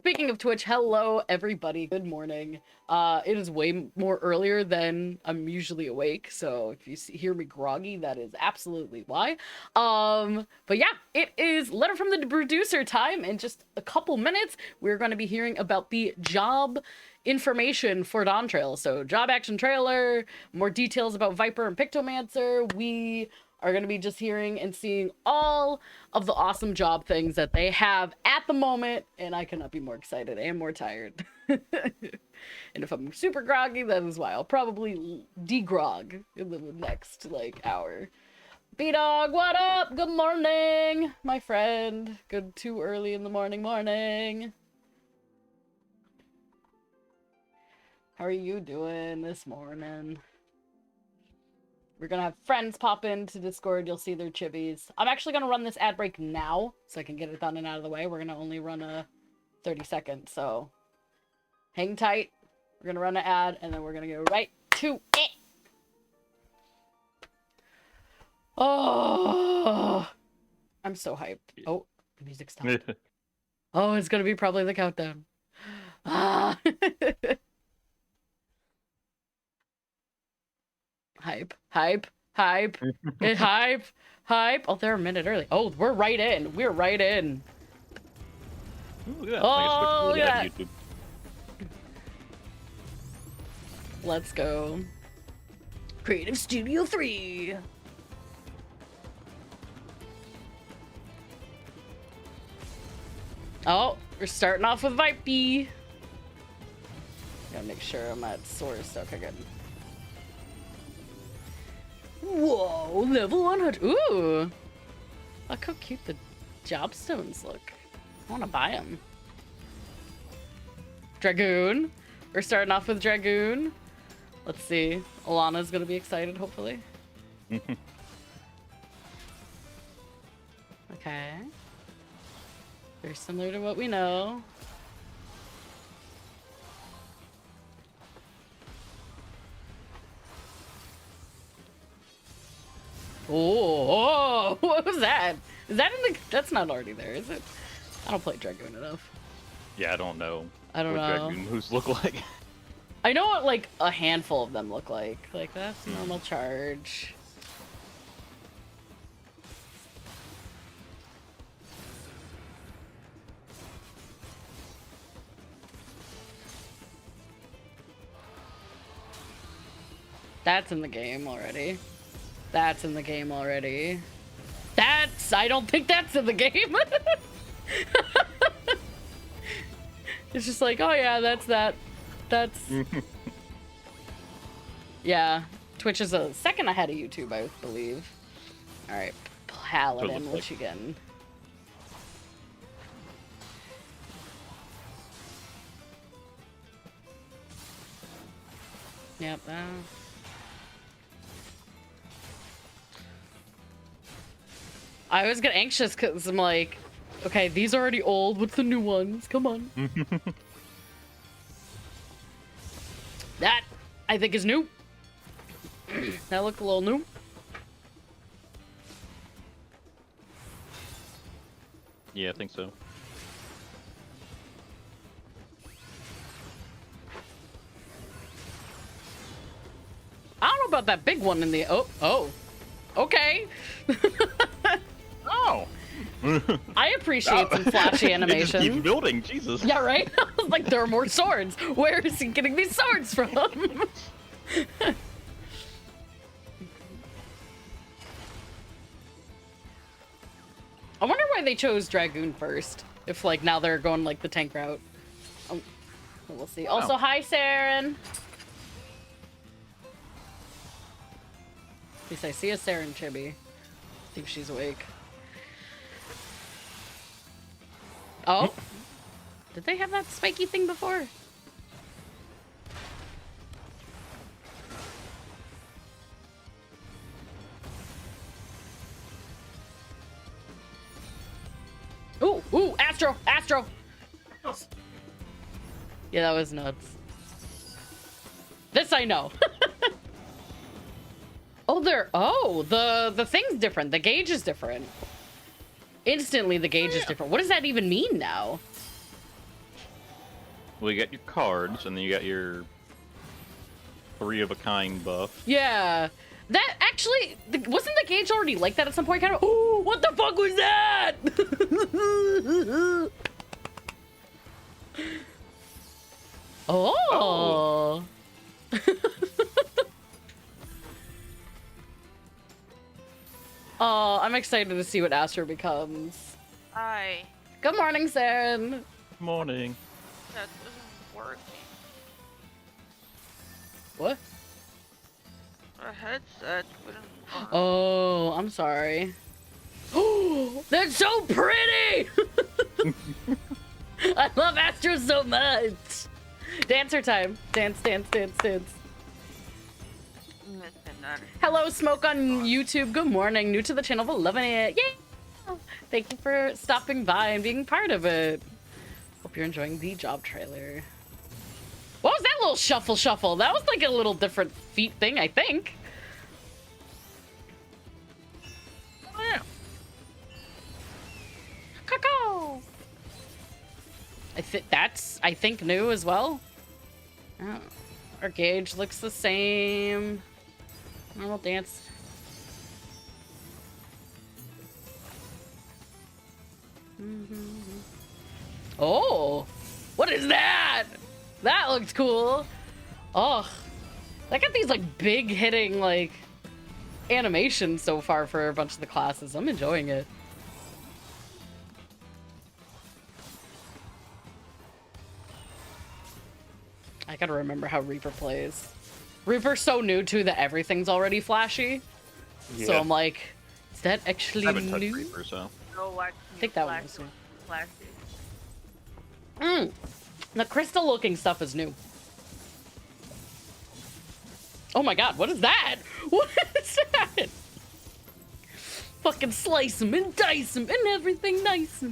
Speaking of Twitch, hello everybody. Good morning. It is way more earlier than I'm usually awake, so if you hear me groggy, that is absolutely why. But yeah, it is Letter from the Producer time. In just a couple minutes, we're going to be hearing about the job information for Dawntrail. So job action trailer, more details about Viper and Pictomancer. We are going to be just hearing and seeing all of the awesome job things that they have at the moment, and I cannot be more excited and more tired. And if I'm super groggy, that is why I'll probably de-grog in the next, hour. B-Dog, what up? Good morning, my friend. Good too early in the morning. How are you doing this morning? We're gonna have friends pop into Discord. You'll see their chibies. I'm actually gonna run this ad break now so I can get it done and out of the way. We're gonna only run a 30 seconds, so hang tight. We're gonna run an ad and then we're gonna go right to it. Oh, I'm so hyped. Oh, the music stopped. Oh, it's gonna be probably the countdown. Ah. Hype. It hype. Oh, they're a minute early. Oh, we're right in. We're right in. Ooh, look at that. Oh, look at that. YouTube. Let's go. Creative Studio 3. Oh, we're starting off with Vipey. Gotta make sure I'm at source. Okay, good. Whoa, level 100. Ooh. Look how cute the job stones look. I want to buy them. Dragoon. We're starting off with Dragoon. Let's see. Alana's going to be excited, hopefully. Okay. Very similar to what we know. Oh, what was that? Is that in the... That's not already there, is it? I don't play Dragoon enough. Yeah, I don't know. I don't what know. Dragoon moves look like. I know what, a handful of them look like. Like, that's normal charge. That's in the game already. That's in the game already. I don't think that's in the game. It's just like, oh yeah, that's that. That's... Yeah. Twitch is a second ahead of YouTube, I believe. Alright, Paladin, what you getting? Yep, I always get anxious because I'm like, okay, these are already old. What's the new ones? Come on. That, I think, is new. That looked a little new. Yeah, I think so. I don't know about that big one in the... Oh. Okay. Oh! I appreciate some flashy animation. Keep building, Jesus. Yeah, right? I was like, there are more swords. Where is he getting these swords from? I wonder why they chose Dragoon first. If, now they're going, the tank route. We'll see. Wow. Also, hi, Saren. At least I see a Saren chibi. I think she's awake. Oh. Did they have that spiky thing before? Ooh, Astro! Yeah, that was nuts. This I know. Oh, the thing's different. The gauge is different. Instantly, the gauge is different. What does that even mean now? Well, you got your cards, and then you got your 3 of a kind buff. Yeah. That actually wasn't the gauge already like that at some point? Kind of. Oh, what the fuck was that? Oh. Oh, I'm excited to see what Astro becomes. Hi. Good morning, Saren. Morning. That wasn't working. What? A headset wouldn't work. Oh, I'm sorry. Oh, that's so pretty! I love Astro so much. Dancer time. Dance, dance, dance, dance. Hello, Smoke on YouTube. Good morning. New to the channel, but loving it. Yay! Thank you for stopping by and being part of it. Hope you're enjoying the job trailer. What was that little shuffle shuffle? That was like a little different feet thing, I think. Oh, yeah. Caw-caw. I think new as well. Oh, our gauge looks the same. Normal dance. Oh, what is that? That looks cool. Oh, I got these like big hitting like animations so far for a bunch of the classes. I'm enjoying it. I gotta remember how Reaper plays. Reaper's so new too that everything's already flashy. Yeah. So I'm like, is that actually I haven't touched new? Reaper, so. No, like, I think that one was new. Flashy. The crystal looking stuff is new. Oh my god, what is that? What is that? Fucking slice them and dice them and everything nice.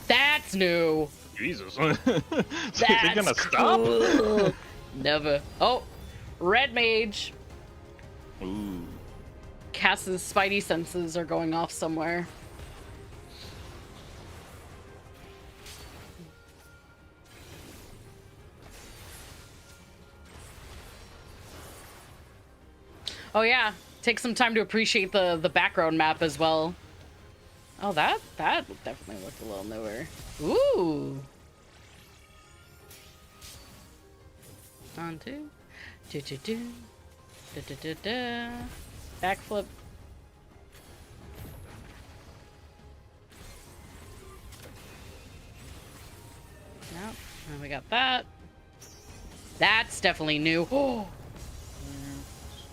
That's new. Jesus. That's They're gonna stop? cool. Never. Oh, red mage. Ooh. Cass's spidey senses are going off somewhere. Oh yeah, take some time to appreciate the background map as well. Oh, that definitely looked a little newer. Ooh. On two. Do do do. Da da da da. Backflip. Nope. And we got that. That's definitely new. Oh.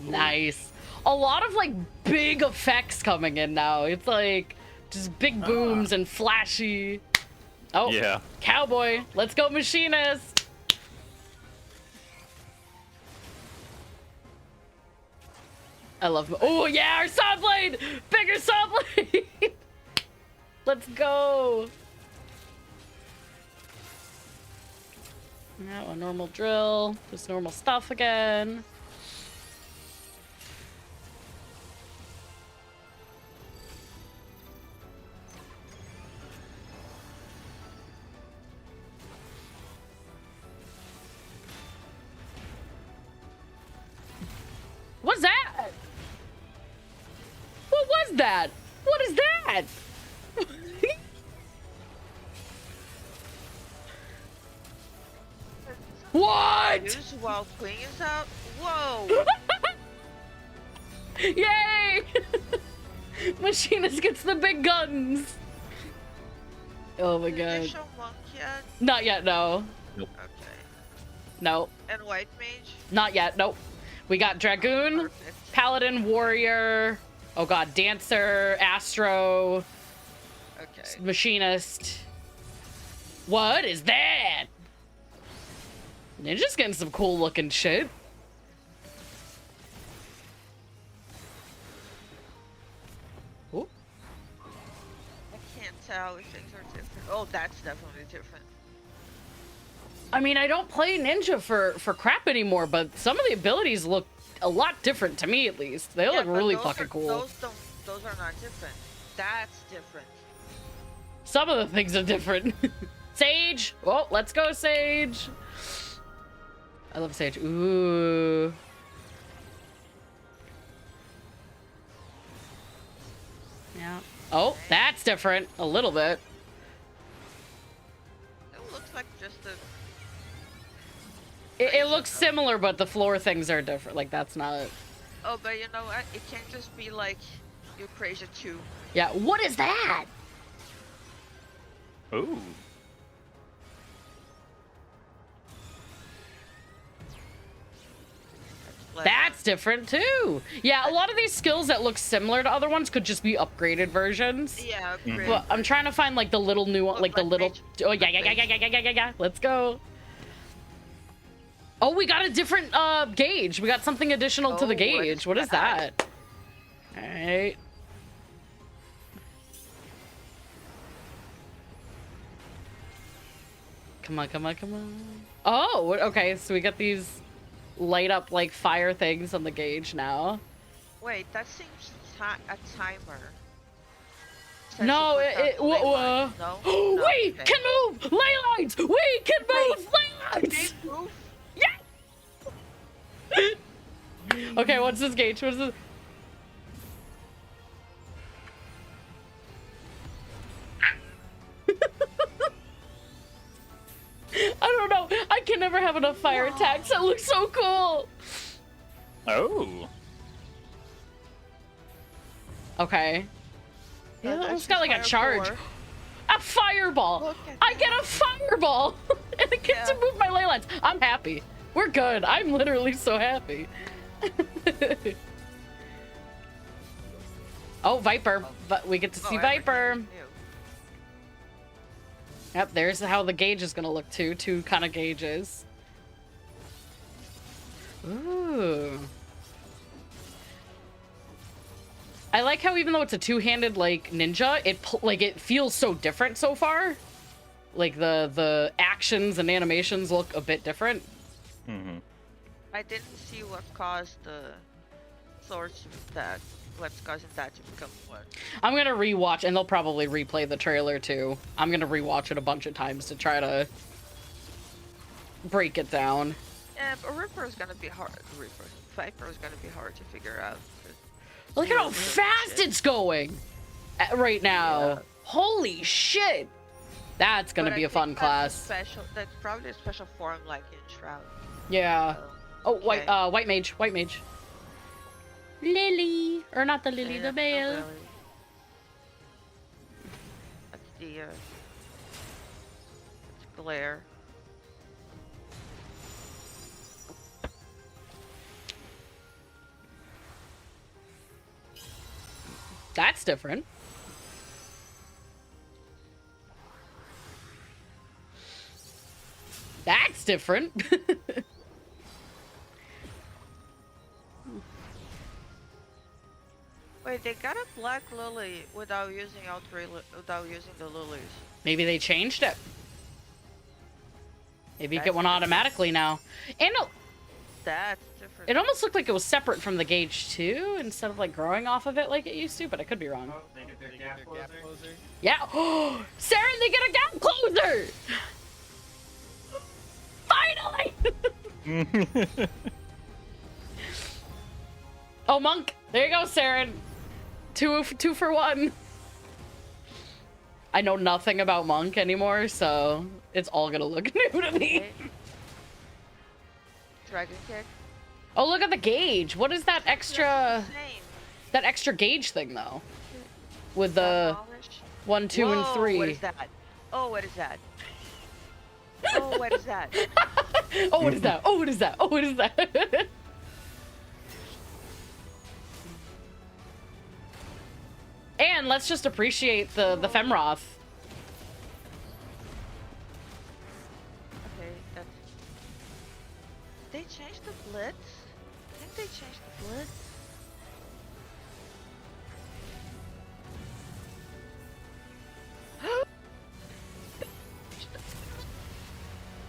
Nice. A lot of like big effects coming in now. It's like just big booms and flashy. Oh, Yeah. cowboy. Let's go, machinist. I love. Oh yeah, our saw blade. Bigger saw blade. Let's go. Now a normal drill. Just normal stuff again. What's that? What was that? What is that? What? Use while swinging is out? Whoa! Yay! Machinist gets the big guns. Oh my Did they god. show monk yet? Not yet, no. Okay. No. And white mage? Not yet, nope. We got Dragoon, Perfect. Paladin, Warrior, oh god, Dancer, Astro, Okay. Machinist. What is that? Ninja's getting some cool looking shit. Ooh. I can't tell if things are different. Oh, that's definitely different. I mean, I don't play Ninja for crap anymore, but some of the abilities look a lot different to me, at least. They look but really those fucking are, cool. Those are not different. That's different. Some of the things are different. Sage! Oh, let's go, Sage! I love Sage. Ooh. Yeah. Oh, that's different. A little bit. It looks like just a... It looks similar, but the floor things are different. Like, that's not... Oh, but you know what? It can't just be like Eucrasia 2. Yeah, what is that? Ooh. That's different too. Yeah, a lot of these skills that look similar to other ones could just be upgraded versions. Yeah, upgraded. But I'm trying to find like the little new one, like the little. Oh yeah, yeah. Let's go. Oh, we got a different gauge. We got something additional to the gauge. What is that? All right. Come on, come on, come on. Oh, okay. So we got these light up like fire things on the gauge now. Wait, that seems a timer. No, No? No? We Okay. can move ley lines. We can move ley lines. They move? Yeah. Okay, what's this gauge? What's this? I don't know. I can never have enough fire attacks. That looks so cool. Oh. Okay. Yeah, it's got like a charge. 4. A fireball. Look at I get a fireball. And it gets to move my ley lines. I'm happy. We're good. I'm literally so happy. Oh, Viper. But we get to see Viper. everything's new. Yep, there's how the gauge is gonna look too. Two kind of gauges. Ooh. I like how even though it's a two-handed like ninja, it feels so different so far. Like the actions and animations look a bit different. Mm-hmm. I didn't see what caused the source of that. What's causing that to become what? I'm gonna rewatch, and they'll probably replay the trailer too. I'm gonna rewatch it a bunch of times to try to break it down. Yeah, but Reaper is gonna be hard. Viper is gonna be hard to figure out. Look at how fast it's going right now. Yeah. Holy shit! That's gonna be a fun class. That's probably a special form like in Shroud. Yeah. Oh, okay. white mage. Lily, or not the lily, Okay, the that's male. not really- That's the that's glare. That's different. That's different. Wait, they got a black lily without using without using the lilies. Maybe they changed it. Maybe you That's get one automatically now. And That's different. it almost looked like it was separate from the gauge too, instead of like growing off of it like it used to, but I could be wrong. Oh, they get their gap closer. Yeah. Oh, Saren, they get a gap closer! Finally! Oh, Monk. There you go, Saren. Two for one. I know nothing about Monk anymore, so it's all gonna look new to me. Okay. Dragon kick. Oh, look at the gauge. What is that extra... Same. That extra gauge thing, though? With the Demolish. 1, 2, and Whoa, 3. What is that? Oh, what is that? Oh, what is that? Oh, what is that? Oh, what is that? Oh, what is that? And let's just appreciate the Femroth. Okay, that's... They changed the blitz? I think they changed the blitz.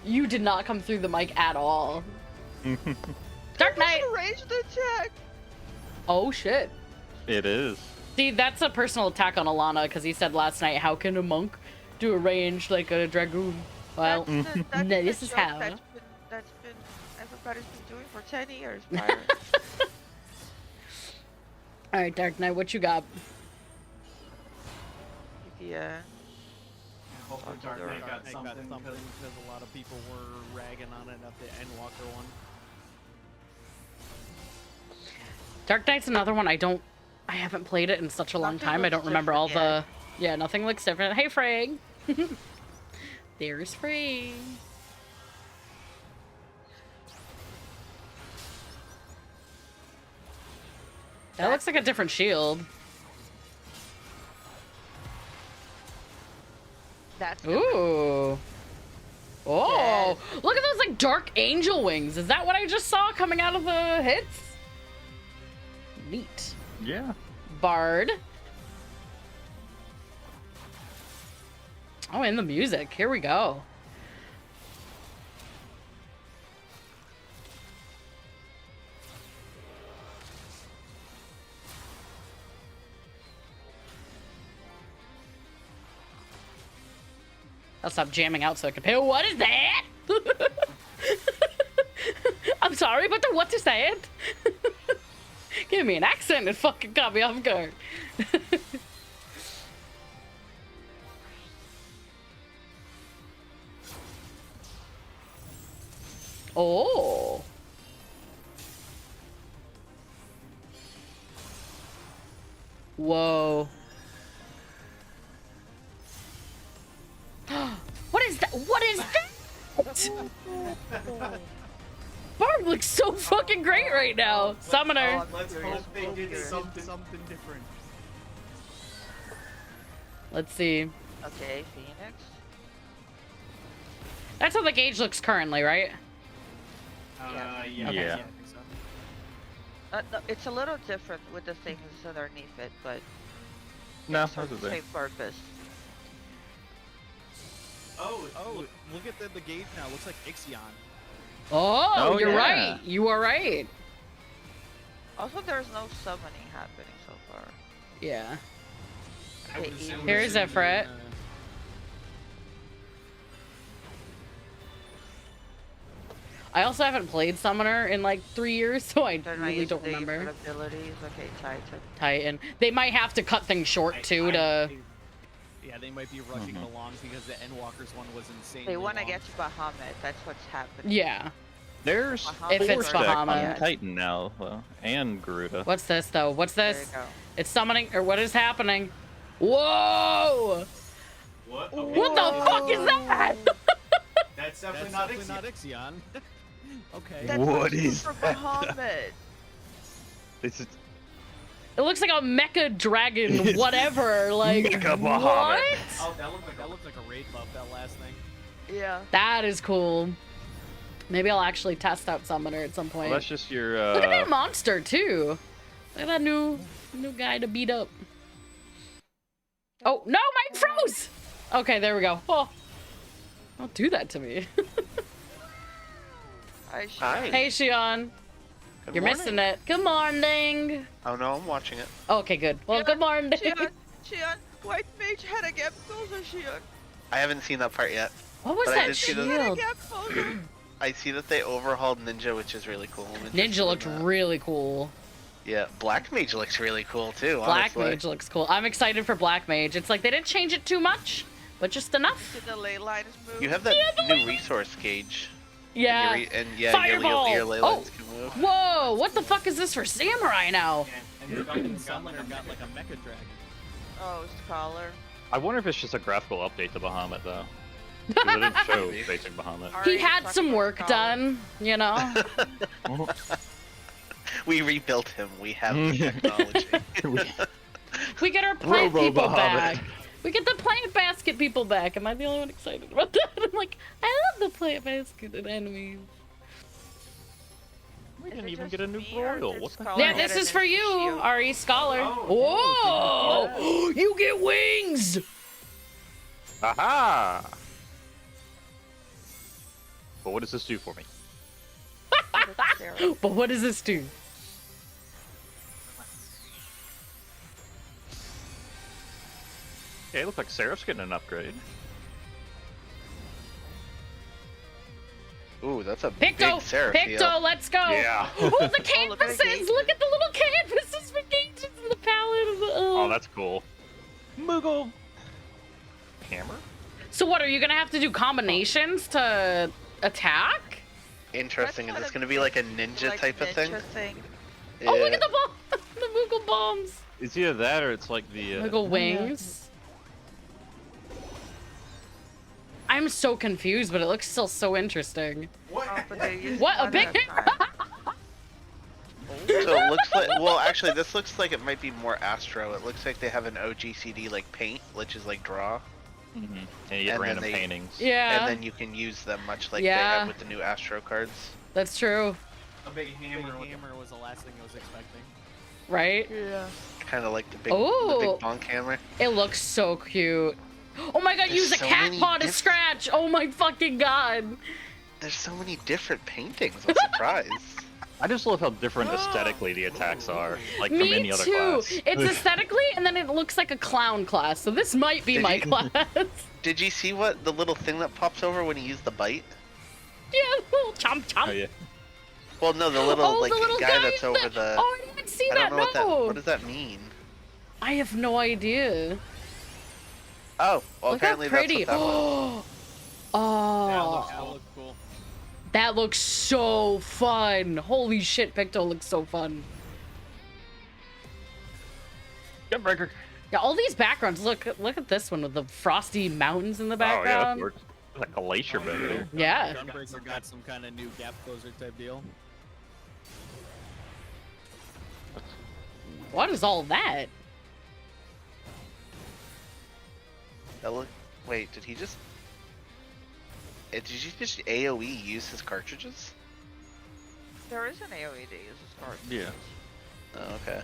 You did not come through the mic at all. Dark Knight! Ranged attack! Oh, shit. It is. See, that's a personal attack on Alana, because he said last night, how can a monk do a range like a dragoon. Well, That's no, the this is joke how. that's been everybody's been doing for 10 years, Byron. All right, Dark Knight, what you got? Yeah. Hopefully Dark Knight got I something. got something because a lot of people were ragging on it at the Endwalker one. Dark Knight's another one I haven't played it in such a long Nothing time. I looks don't remember all different the. Yeah, nothing looks different. Hey, Frag. There's Frag. That looks like a different shield. That's Ooh. Oh, look at those like dark angel wings. Is that what I just saw coming out of the hits? Neat. Yeah. Bard. Oh, and the music. Here we go. I'll stop jamming out so I can pay. What is that? I'm sorry, but the what is that? Give me an accent and fucking caught me off guard. Oh. Whoa. What is that? What is that? Barb looks so fucking great right now. Summoner. Let's hope they did something. Something different. Let's see. Okay, Phoenix. That's how the gauge looks currently, right? Yeah. Yeah. I think so. No, it's a little different with the things underneath it, but No, it's for those are the there. same purpose. Oh, look at the gauge now. Looks like Ixion. Oh, Oh, you're yeah. right. You are right. Also, there's no summoning happening so far. Yeah. I would assume Here's it's- Ifrit. I also haven't played Summoner in like 3 years, so I They're not really using don't the remember. different abilities. Okay, Titan. Titan. They might have to cut things short too to. Yeah, they might be rushing it along because the Endwalkers one was insane. They want to get to Bahamut. That's what's happening. Yeah. There's If four it's stack on Bahamut. Titan now, though, and Garuda. What's this though? What's There you this? go. It's summoning, or what is happening? Whoa! What? What the fuck is that? That's That's definitely definitely not not Ixion. Okay. That's What what's is for that? Bahamut. This is It looks like a mecha dragon, It's whatever. Like Mecha what? Bahamut. Oh, that looks like a raid buff, that last thing. Yeah. That is cool. Maybe I'll actually test out Summoner at some point. well, that's just your. Look at that monster too. Look at that new guy to beat up. Oh no, mine froze. Okay, there we go. Oh, don't do that to me. Hi. Hey, Shion. Good You're morning. missing it. Good morning. Oh no, I'm watching it. Okay, good. Well, good morning. Shion, white mage had a gap closer, Shion. I haven't seen that part yet. What was But I that did see the- Had a shield? gap closer. I see that they overhauled Ninja, which is really cool. I'm interested Ninja looked in that. really cool. Yeah, Black Mage looks really cool too. Black honestly. Mage looks cool. I'm excited for Black Mage. It's like they didn't change it too much, but just enough. Did the ley lines move? You have that new resource gauge. Yeah. And your Fireball! ley Oh! lines can move. Whoa! What the fuck is this for Samurai now? And your Fucking fucking Summoner got like a mecha dragon. Oh, Scholar. I wonder if it's just a graphical update to Bahamut, though. Because it didn't show basic Bahamut. He Alright, had fuck some with work Scholar. done, you know? We rebuilt him. We have the technology. We get our plant Robo people Bahamut. back. We get the plant basket people back. Am I the only one excited about that? I'm like, I love the plant basket and enemies. We Is didn't it even just get a new me, or royal. did What the Scholar Yeah, hell? get this an is for you, shield? RE Scholar. Oh, Whoa! You get wings! Aha! But what does this do for me? That's Sarah. But what does this do? Okay, it looks like Seraph's getting an upgrade. Ooh, that's a Picto, big Seraph Picto, let's go. Yeah. Oh, the look at the canvases! gauges. Look at the little canvases for gauges in the palette. Of the, Oh, that's cool. Moogle. Hammer? So what, are you gonna have to do combinations to attack? Interesting. That's Is this what going to be like a ninja like type of thing? ninja thing. Oh, look Yeah. at the bomb! The Moogle bombs! It's either that or it's like the. Moogle wings. I'm so confused, but it looks still so interesting. What? Oh, but they're using What, a one big at time. So it looks like, well, actually, this looks like it might be more Astro. It looks like they have an OGCD like paint, which is like draw, And you get And then random they- paintings. Yeah, and then you can use them much like they Yeah. have with the new Astro cards. that's true, A big Big hammer. hammer was the last thing I was expecting. right? Yeah. Kind of like the Ooh. big bonk hammer. It looks so cute. Oh my god, There's use a so cat many paw to diff- scratch! Oh my fucking god! There's so many different paintings. I'm surprised. I just love how different aesthetically the attacks are, like from Me any other too! class. It's aesthetically, and then it looks like a clown class, so this might be Did my you- class. Did you see what the little thing that pops over when you use the bite? Yeah, little chomp chomp. Oh yeah. Well, no, the little Oh, like the little guy that's in over the. Oh, I didn't see I that, don't know what that. no! What does that mean? I have no idea. Oh, well, Look how apparently pretty. that's what that was. Oh, That looks cool. that looks so fun. Holy shit, Picto looks so fun. Gunbreaker. Yeah, all these backgrounds. Look at this one with the frosty mountains in the Oh yeah, that's background. gorgeous. Like a glacier back there. Yeah. Gunbreaker got some kind of new gap closer type deal. What is all that? That look. Wait, did he just? Did you just AOE use his cartridges? There is an AoE that uses cards. Yeah. Oh, okay.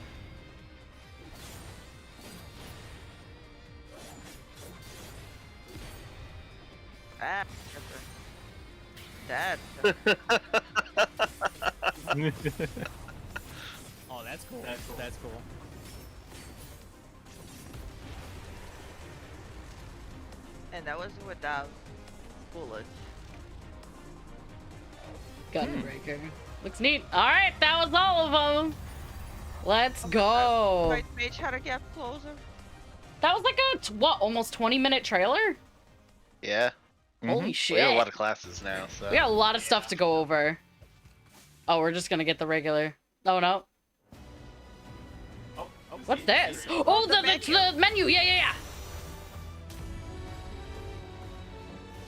Ah, Dad. Oh, that's cool. That's cool. And that was without bullets. Gunbreaker. Looks neat. All right, that was all of them. Let's go. Right, mage had to get closer. That was like a what, almost 20-minute trailer? Yeah. Holy We shit. have a lot of classes now, so. We got a lot of stuff to go over. Oh, we're just gonna get the regular. Oh no. Oh, What's this? Oh, the menu. Yeah.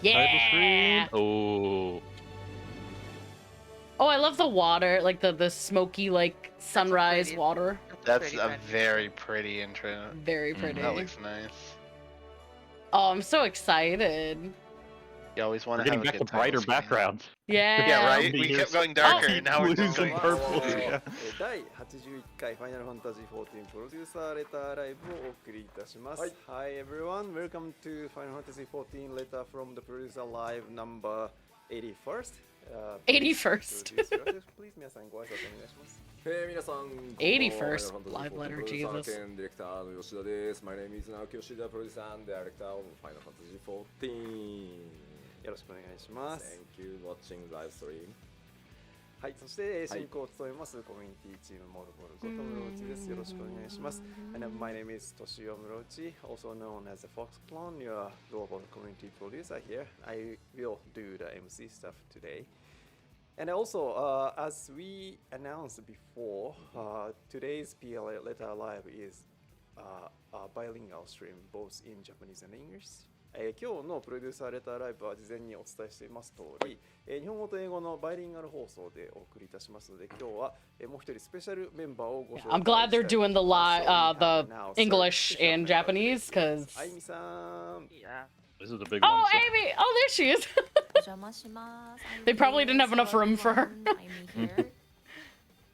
Title screen. Yeah. Oh. Oh, I love the water, like the smoky like sunrise pretty- water. That's pretty a menu. very pretty intro. Very pretty. That looks nice. Oh, I'm so excited. You always want We're to getting have a back to good title brighter screen. backgrounds. Yeah. Yeah, right? We Years. kept going darker, and now we're Blues just and going purples. 第 Yeah. 81回ファイナルファンタジー14プロデューサーレターライブをお送りいたします。Hi everyone, welcome to Final Fantasy 14 letter from the producer live number 81st. 81st. Please 皆さんご挨拶お願いします。皆さん、 81st こんばんは live letter, プロデューサー Jesus. 兼ディレクターの吉田です。My name is 直木吉田プロデューサー and director of Final Fantasy 14. よろしくお願いします。 Thank you watching live stream. はい、そして進行を務めますコミュニティチームモルボルこと室内です。よろしくお願いします。And my name is Toshio Murochi, also known as the Fox Clone, your global community producer here. I will do the MC stuff today. And also, as we announced before, today's PLA Letter Live is a bilingual stream, both in Japanese and English. 今日のプロデューサーレターライブは事前にお伝えしています通り、日本語と英語のバイリンガル放送でお送りいたしますので、今日はもう一人スペシャルメンバーをご紹介したい I'm glad they're doing the the English and Japanese, cause あいみさん。 Yeah. This is the big oh, one. so- Amy, oh there she is. お邪魔します。 They probably didn't have enough room for her. I'm here.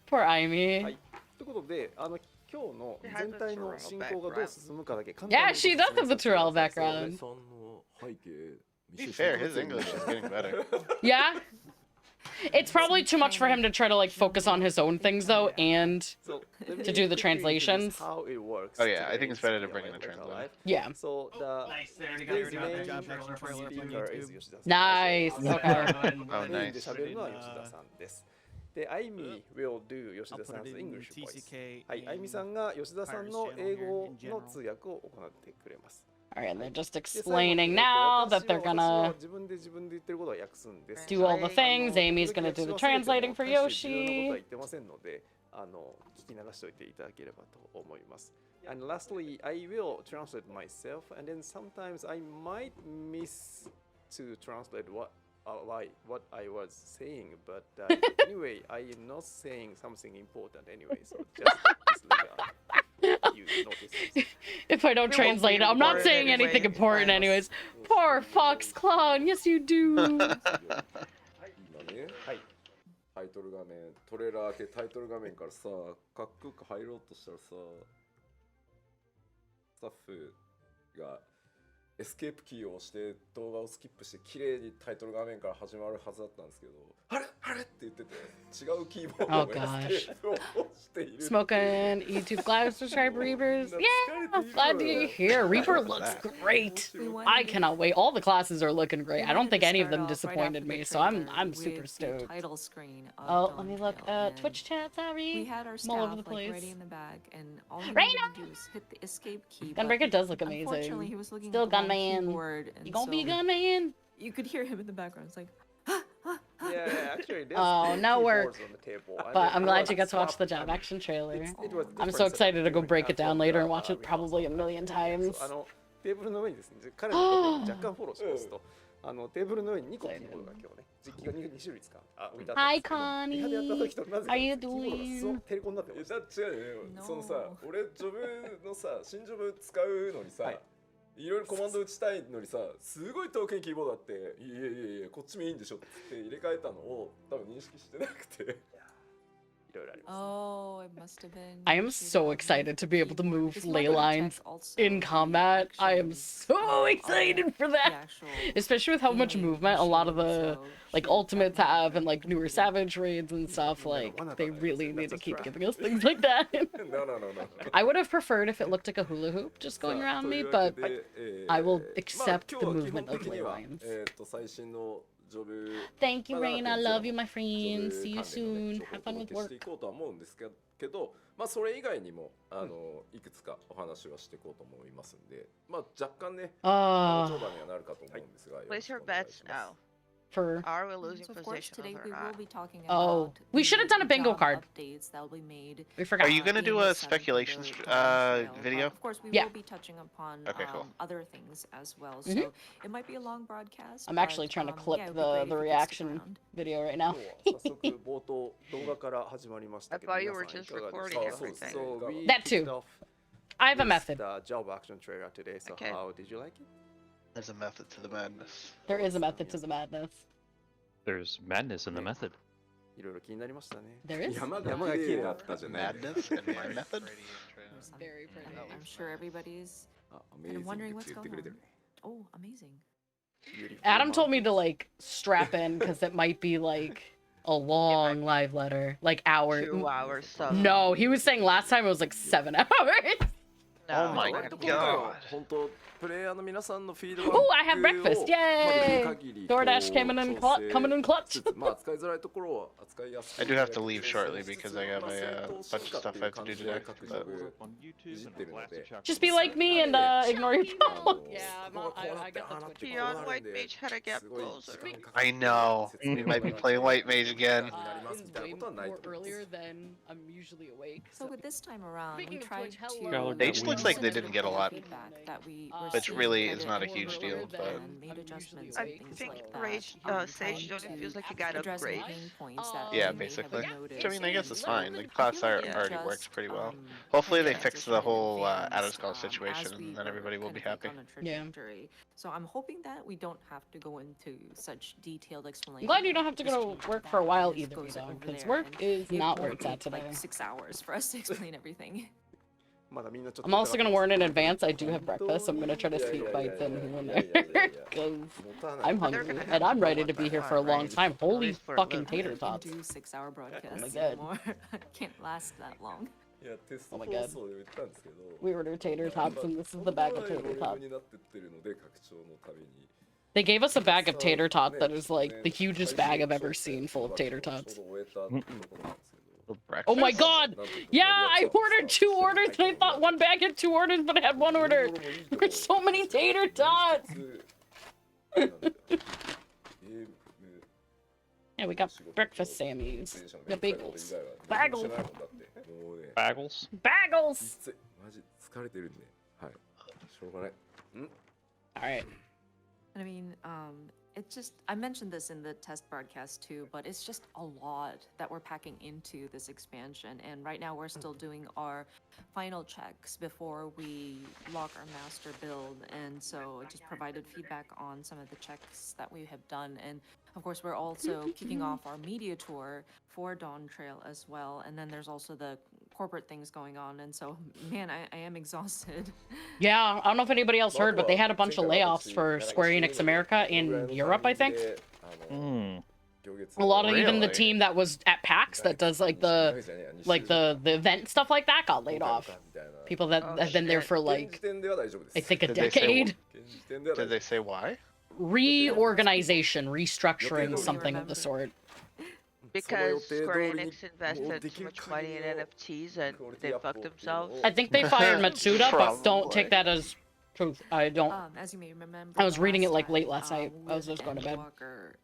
Poor Amy. はい。ということで、今日の全体の進行がどう進むかだけ簡 Yeah, 単に she does have the Turrell background. さんの背景 To be fair, his English is getting better. Yeah. It's probably too much for him to try to like focus on his own things though, and So let me to do the quickly introduce translations. How it works Oh, yeah, I today think it's in better to Speak bring Your in a Life Like translator. Life. Yeah. So Nice. They already today's got main the job action trailer up on speaker is YouTube. Yoshida-san. Nice. I'll Okay. go ahead and Oh, run it. メインで nice. 喋るのは吉田さんです。で、アイミー will do 吉 I'll 田さ put ん it's in English voice。 TCK はい、アイミ in さんが吉田さんの Pirates 英 channel 語 here in の general. 通訳を行ってくれます。 Alright, and they're just で、最後に explaining now that they're 私は gonna 自分で言ってることを訳すんです。 do all the あ things. の Amy's gonna do the translating for 大して重要なことは Yoshi. 言ってませんので、聞き流しておいていただければと思います。And lastly, I will translate myself, and then sometimes I might miss to translate what I was saying, but anyway, I am not saying something important anyway, so just disregard. You notice this. If I don't It won't be translate it, I'm not important saying anything anyway. important anyways. Poor Fox Clown. Yes, you do. 今ね、はい。タイトル画面、トレーラー系タイトル画面からさ、かっこよく入ろうとしたらさ、スタッフがエスケープキーを押して動画をスキップして綺麗にタイトル画面から始まるはずだったんですけど、あれって言ってて、違うキーボード Oh の gosh. エスケープを押している。 Smoking YouTube Live subscribe Reapers. Yeah, glad to hear. Reaper looks great. I cannot wait. All the classes are looking great. I don't think any of them disappointed me, so I'm super stoked. Title screen of Oh, let me look. Dawntrail, and Twitch chat, We sorry. had our I'm staff all over the like place. ready in the back, and all he Raina! needed to do was hit the escape key. but Gunbreaker does look unfortunately, amazing. he was looking Still at the wrong Gunman. keyboard, and You gonna be a so gunman? You could hear him in the background. It's like, Yeah, actually, there's Oh, two no keyboards work. on the table. I But mean, I'm I glad was you got to watch the swapped job them. action trailer. It was I'm different so excited to go setup break it down later and from watch the it probably a million times. テーブルの上にですね、彼のことを若干フォローしますと、テーブルの上に2個キーボードが今日ね、実機が 2種類使う。置いてあったん Hi, ですけど、リハでやった時となぜか Connie. How you キーボードがすご doing? くテレコになってました。だって違うよね、 No. そのさ、俺ジョブのさ、新ジョブ使うのにさ、はいいろいろコマンド打ちたいのにさ、すごい遠くにキーボードあって、いやこっちもいいんでしょって入れ替えたのを多分認識してなくて。いろいろあります。 oh, it must have been. I am so excited to be able to move His ley mother lines checks also in the combat. I am actions so of excited for the that. actual Especially with how much game movement a lot of the machine, so like she ultimates definitely have and can like newer do Savage raids and stuff. Like they really need to keep giving us things like that. No. I would have preferred if it looked like a hula hoop just going around me, but I will accept the movement of ley lines. 最新のジョブ Thank you, まあ Raina. Love you, my ジ friend. ョブ See you 関連の soon. ね Have 情報 fun をお with 届けしてい work. こうとは思うんですけど、まあそれ以外にもいくつかお話はしていこうと思いますんで、まあ若干ね、長 Uh, 打にはなるかと思うんですが、よろ Place しく your お願い bets します now. for Are we losing So of course position today or we will not? be talking Oh, about we should have done a bingo job card. updates that will be made. we forgot. Are you gonna in do the a seventh speculations of the Dawntrail, but video? Of course, we Yeah. will be touching upon Okay, cool. other things as well. Mhm. So it might be a long broadcast. I'm actually but, trying to yeah, clip it would be great the if you could stick reaction around. video right 今 now. 日は早速冒頭動画から始まりましたけど、 I thought you 皆 were さんい just かがで recording したか？ everything. So we That kicked too. off I have a with method. the job action trailer today. So Okay. how did you like it? There's a method to the madness. There is a method to the madness. There's madness in the method. いろいろ気になりましたね。 There is. 山が綺麗だったじゃない。 Madness in my method? Or something. Very pretty. And I'm sure everybody's あ、ア kind of wondering what's 言って going くれてる on. ね。 Oh, amazing. Adam told me to like strap in because it might be like a long live letter, like hours. 2 hours. So No, he was saying last time it was like 7 hours. no, Oh my we're 割と gonna 今回 God. は本当プレイヤーの皆さんのフィードバック Ooh, を I have breakfast. まあできる Yay! 限り DoorDash came in 調整 coming in し clutch. つつまあ扱いづらいところは扱いやすく I do have to leave shortly because I have a bunch of stuff I have to do today. But On YouTube and a plastic chocolate. Just be like me and ignore your problem. Yeah, I got the Twitch. Beyond White Mage had to get closer. I know. We might be playing White Mage again. It is way more earlier than I'm usually awake. So with this time around, we Speaking of tried Twitch, to. hello. They just looks like they didn't get a lot. Feedback that we Which received really and is not a then huge we deal, wrote but- and made I'm adjustments usually I and things think like that. Rage trying Sage Johnny to feels like he got address any upgrade. pain points that Yeah, we may have basically. noticed. Which, I mean, I guess it's And fine. The I class feel like art it already just, works pretty well. um, Hopefully they had fix the transitioned whole advanced, Adam's Skull as situation we and then were everybody will kind be of, like, happy. on a Yeah. trajectory. So I'm hoping that we don't have to go into such detailed explanation. I'm glad you don't have to go to work for a while This either, goes though, over because there, work and is it not will where it's at take, today. like 6 hours for us to explain everything. まだみんなちょっと I'm also gonna warn in advance. I do 本 have 当 breakfast. I'm gonna try to いやい sneak やいやいや bites in here and いやいやいや there いや because 持たない I'm But they're hungry gonna have and I'm more ready one to be by here one, for a long right? time. At Holy least for a fucking little bit. tater We can tots! do 6-hour broadcasts God. anymore. Can't last that long. いやテスト Oh 放 my god. 送で言ったんですけど We ordered tater まあ tots and this is とん the で bag も of ない tater ボリュー tots. ムになってってるので拡張のたびに They gave us a bag of さあ tater tots ね that is ちょっと like ね the hugest 会 bag 場 I've ever 招待 seen full of ちょ tater うど tots. 終えたところなんですけど Breakfast. Oh my なん god! とか Yeah, 盛り I 上がってた ordered 2 orders and I thought one bag had 2 orders, but I had 1 order. もろもろいいとこ There's so many tater tots! なんだゲーム Yeah, we got breakfast Sammys. The bagels. Bagels. もうね Bagels. Bagels! きついマジ疲れてるんではいしょうがない Alright. I mean, it's just, I mentioned this in the test broadcast too, but it's just a lot that we're packing into this expansion. And right now we're still doing our final checks before we lock our master build. And so I just provided feedback on some of the checks that we have done. And of course, we're also kicking off our media tour for Dawntrail as well. And then there's also the corporate things going on. And so, man, I am exhausted. Yeah, I don't know if anybody else heard, but they had a bunch of layoffs for Square Enix America in Europe, I think. A lot of even the Really? team that was at PAX that does like the event stuff like that got laid off. People that Oh, have been there shit. for like I think a Did they say decade. Did they say why? Reorganization, restructuring, something of the sort. Because Square Enix invested too much money in NFTs and they fucked themselves. I think they fired Matsuda, but don't take Probably. that as truth. I don't. As you may remember, I was the reading it, last like, late time, last night. I was with just going to bed. Walker,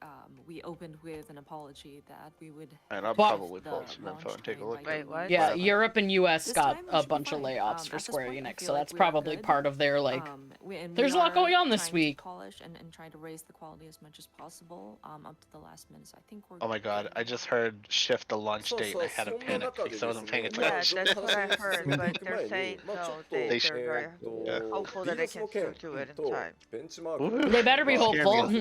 we opened with an apology that we would. And I'll But- probably pull up some info and take a look. Wait, what? Yeah, Whatever. Europe and US This got time we a should be bunch of fine. layoffs for At this Square point, I Enix, feel so like that's we are probably good. part of their like. And there's a we lot going are on this trying to week. Polish and try to raise the quality as much as possible up to the last minute. So I think we're. Oh my god, I just heard shift the launch date and I had a panic because I wasn't paying Yeah, attention. that's what I heard, but they're saying no, they're very hopeful that they can still do it in time. They better be hopeful.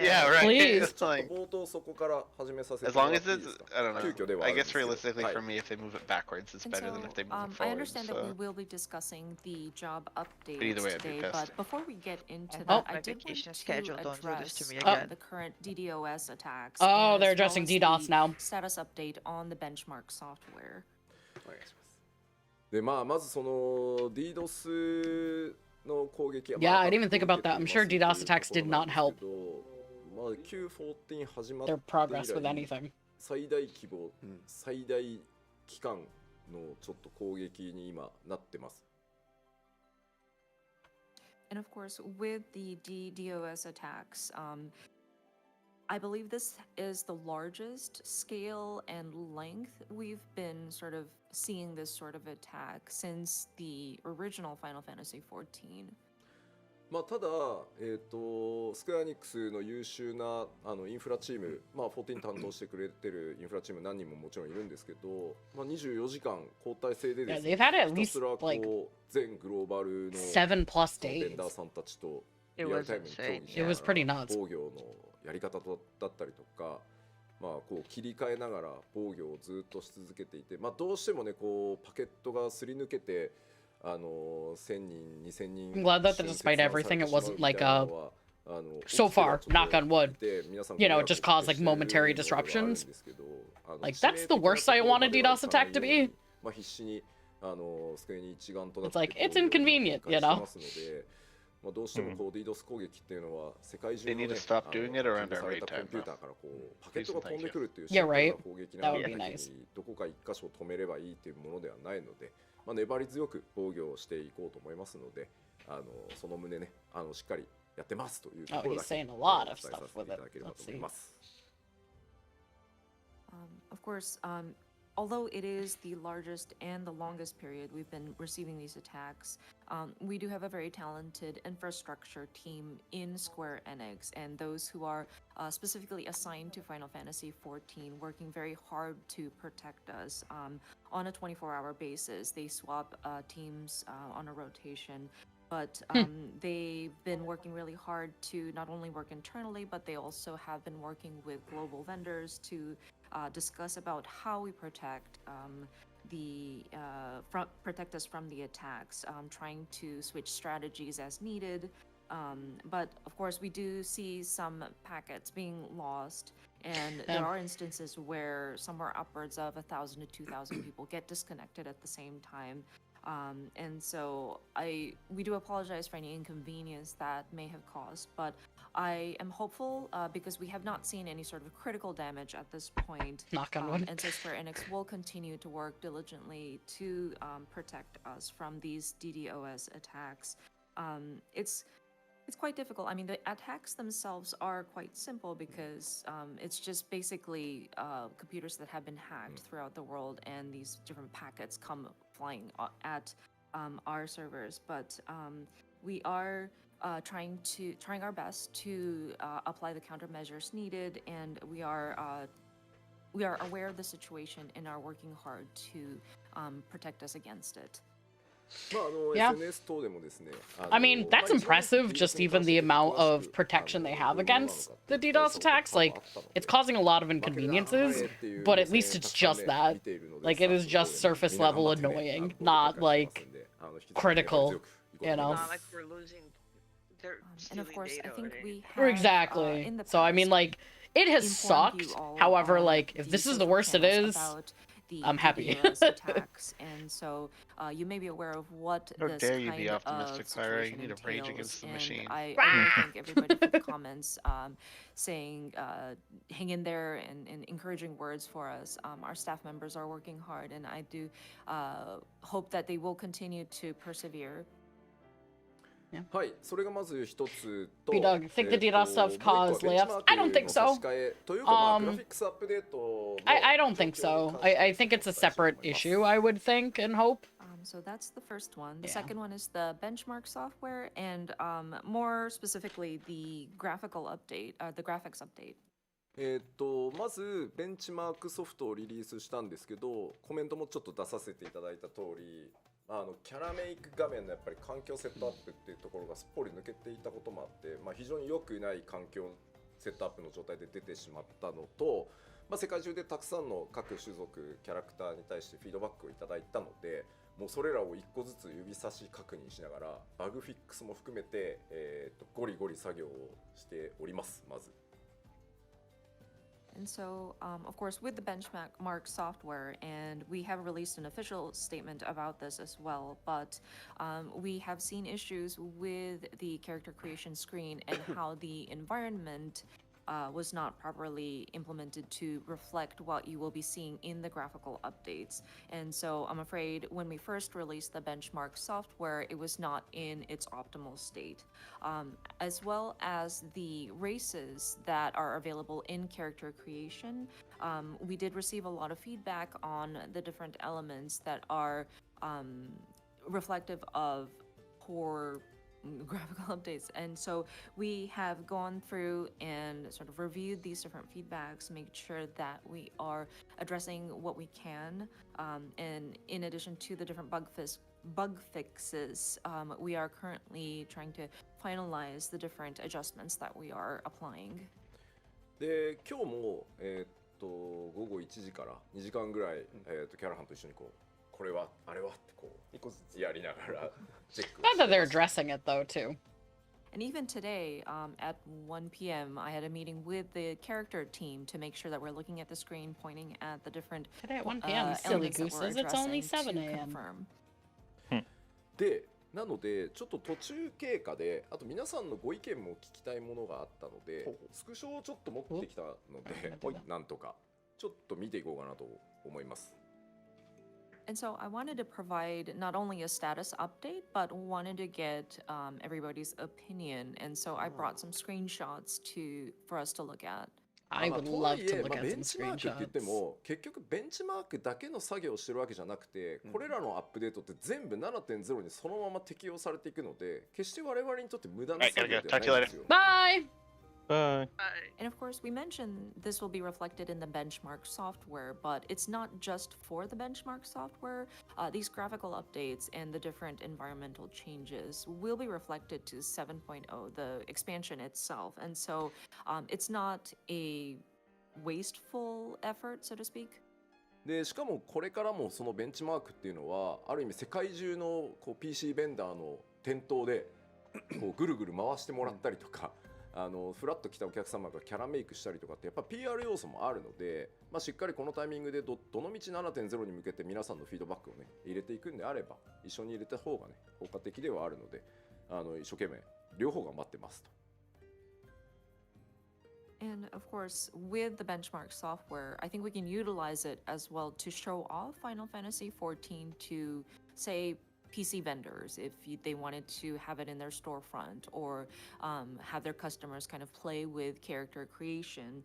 Yeah, right. Please. It's like, as long as it's, I don't know. I guess realistically for me, if they move it backwards, it's And better so, than if they move it I forward. understand that we So. will be discussing the job updates either way, I'd be today, pissed. but before we get into I that, hope I my did want vacation to schedule don't do this to address me again. the current DDoS attacks. Oh, as they're well addressing as DDoS the now. Status update on the benchmark software. でまあまずその DDoS の攻撃は Yeah, I didn't even think about that. I'm sure DDoS attacks did not help まあ Q14 始まっ their て以 progress with 来 anything. 最大規模、最大期間のちょっと攻撃に今なってます。 And of course, with the DDoS attacks, I believe this is the largest scale and length we've been sort of seeing this sort of attack since the original Final Fantasy XIV. まあただ、スクエアニックスの優秀なインフラチーム、まあ14担当してくれてるインフラチーム何人ももちろんいるんですけど、まあ24時間交代制でですね、 Yeah, they've had it at ひ least たすらこ like う全グローバルの 7+ ベン days. ダーさんたちと It リアル was タイムに協 insane. 議しな It が was pretty ら nuts. 防御のやり方だったりとか、まあこう切り替えながら防御をずっとし続けていて、まあどうしてもねこうパケットがすり抜けて1000人2000人 I'm glad that despite everything, it wasn't like a so far, knock on wood, you know, it just caused like momentary disruptions. Like that's the worst I want a DDoS attack to be. It's like it's inconvenient, you know. まあどうしてもこう DDoS 攻撃っていうのは世界中 They の need ね to stop doing it around さ our れ raid たコ time. ンピューターからこうパケットが飛んでくるっていう Yeah, right. 攻撃な That の would で be nice. どこか一箇所止めればいいっていうものではないので、まあ粘り強く防御をしていこうと思いますので、その旨ねしっかりやってますというと Oh, ころ he's だけ saying a lot お of 伝えさ stuff せてい with た it. だければ Let's と思い see. ます。 Of course, although it is the largest and the longest period we've been receiving these attacks, we do have a very talented infrastructure team in Square Enix, and those who are specifically assigned to Final Fantasy XIV, working very hard to protect us on a 24-hour basis. They swap teams on a rotation. But they've been working really hard to not only work internally, but they also have been working with global vendors to discuss about how we protect protect us from the attacks, trying to switch strategies as needed. But of course, we do see some packets being lost, and there are instances where somewhere upwards of 1,000 to 2,000 people get disconnected at the same time. And so we do apologize for any inconvenience that may have caused, but I am hopeful because we have not seen any sort of critical damage at this point. Knock on wood. And so Square Enix will continue to work diligently to protect us from these DDoS attacks. It's quite difficult. I mean, the attacks themselves are quite simple because it's just basically computers that have been hacked throughout the world, and these different packets come flying at our servers. But we are trying our best to apply the countermeasures needed, and we are aware of the situation and are working hard to protect us against it. Yeah. I mean, that's impressive, just even the amount of protection they have against the DDoS attacks. Like, it's causing a lot of inconveniences, but at least it's just that. Like, it is just surface level annoying, not, like, critical, you know? Not like we're losing. They're And of stealing course, data I think already. we have Exactly. in the So, I mean, past like, it has informed you sucked. all However, on like, if the this is the social worst it channels is, about the I'm happy. DDoS attacks, and so you may be aware of what How this dare you kind be optimistic, of Tyra? You situation need to rage entails, against the and machine. I really thank everybody for the comments saying hang in there and encouraging words for us. Our staff members are working hard, and I do hope that they will continue to persevere. はい、それがまず一つと、 B-Dog, think the DDoS stuff caused layoffs? I don't think so. というか、まあ、グラフィックスアップデート I don't think so. I think it's a separate issue, I would think and hope. So that's the first one. The Yeah. second one is the benchmark software, and more specifically, the graphical update, the graphics update. まずベンチマークソフトをリリースしたんですけど、コメントもちょっと出させていただいた通り、キャラメイク画面のやっぱり環境セットアップっていうところがすっぽり抜けていたこともあって、非常に良くない環境セットアップの状態で出てしまったのと、世界中でたくさんの各種族キャラクターに対してフィードバックをいただいたので、もうそれらを一個ずつ指差し確認しながらバグフィックスも含めて、ゴリゴリ作業をしております。まず And so, of course, with the benchmark software, and we have released an official statement about this as well, but we have seen issues with the character creation screen and how the environment was not properly implemented to reflect what you will be seeing in the graphical updates. And so I'm afraid when we first released the benchmark software, it was not in its optimal state. As well as the races that are available in character creation, we did receive a lot of feedback on the different elements that are reflective of poor graphical updates, and so we have gone through and sort of reviewed these different feedbacks, make sure that we are addressing what we can, and in addition to the different bug fixes, we are currently trying to finalize the different adjustments that we are applying. で今日も、午後1時から2時間ぐらい、キャラハンと一緒にこれはあれはってこう一個ずつやりながらチェック Not that they're addressing it though, too. And even today, at 1 p.m., I had a meeting with the character team to make sure that we're looking at the screen, pointing at the different Today at 1 p.m., silly elements that we're gooses, it's only addressing 7 to a.m. confirm. でなのでちょっと途中経過であと皆さんのご意見も聞きたいものがあったのでスクショをちょっと持ってきたのでなんとかちょっと見ていこうかなと思います。And so I wanted to provide not only a status update, but wanted to get everybody's opinion. And so I brought some screenshots for us to look at. I would love to look ベ at ン some チマークって言って screenshots. も結局ベンチマークだけの作業をしてるわけじゃなくて、これらのアップデートって全部 7.0 にそのまま適用されていくので決して我々にとって無駄な作業ではないんですよ。 Bye! Bye. And of course, we mentioned this will be reflected in the benchmark software, but it's not just for the benchmark software. These graphical updates and the different environmental changes will be reflected to 7.0, the expansion itself. And so it's not a wasteful effort, so to speak. でしかもこれからもそのベンチマークっていうのはある意味世界中のこう PC ベンダーの店頭でこうぐるぐる回してもらったりとか、フラッと来たお客様がキャラメイクしたりとかってやっぱ PR 要素もあるので、まあ、しっかりこのタイミングでどのみち 7.0 に向けて皆さんのフィードバックをね入れていくんであれば一緒に入れた方がね効果的ではあるので一生懸命両方頑張ってますと。And of course, with the benchmark software, I think we can utilize it as well to show off Final Fantasy XIV to, say, PC vendors if they wanted to have it in their storefront or have their customers kind of play with character creation.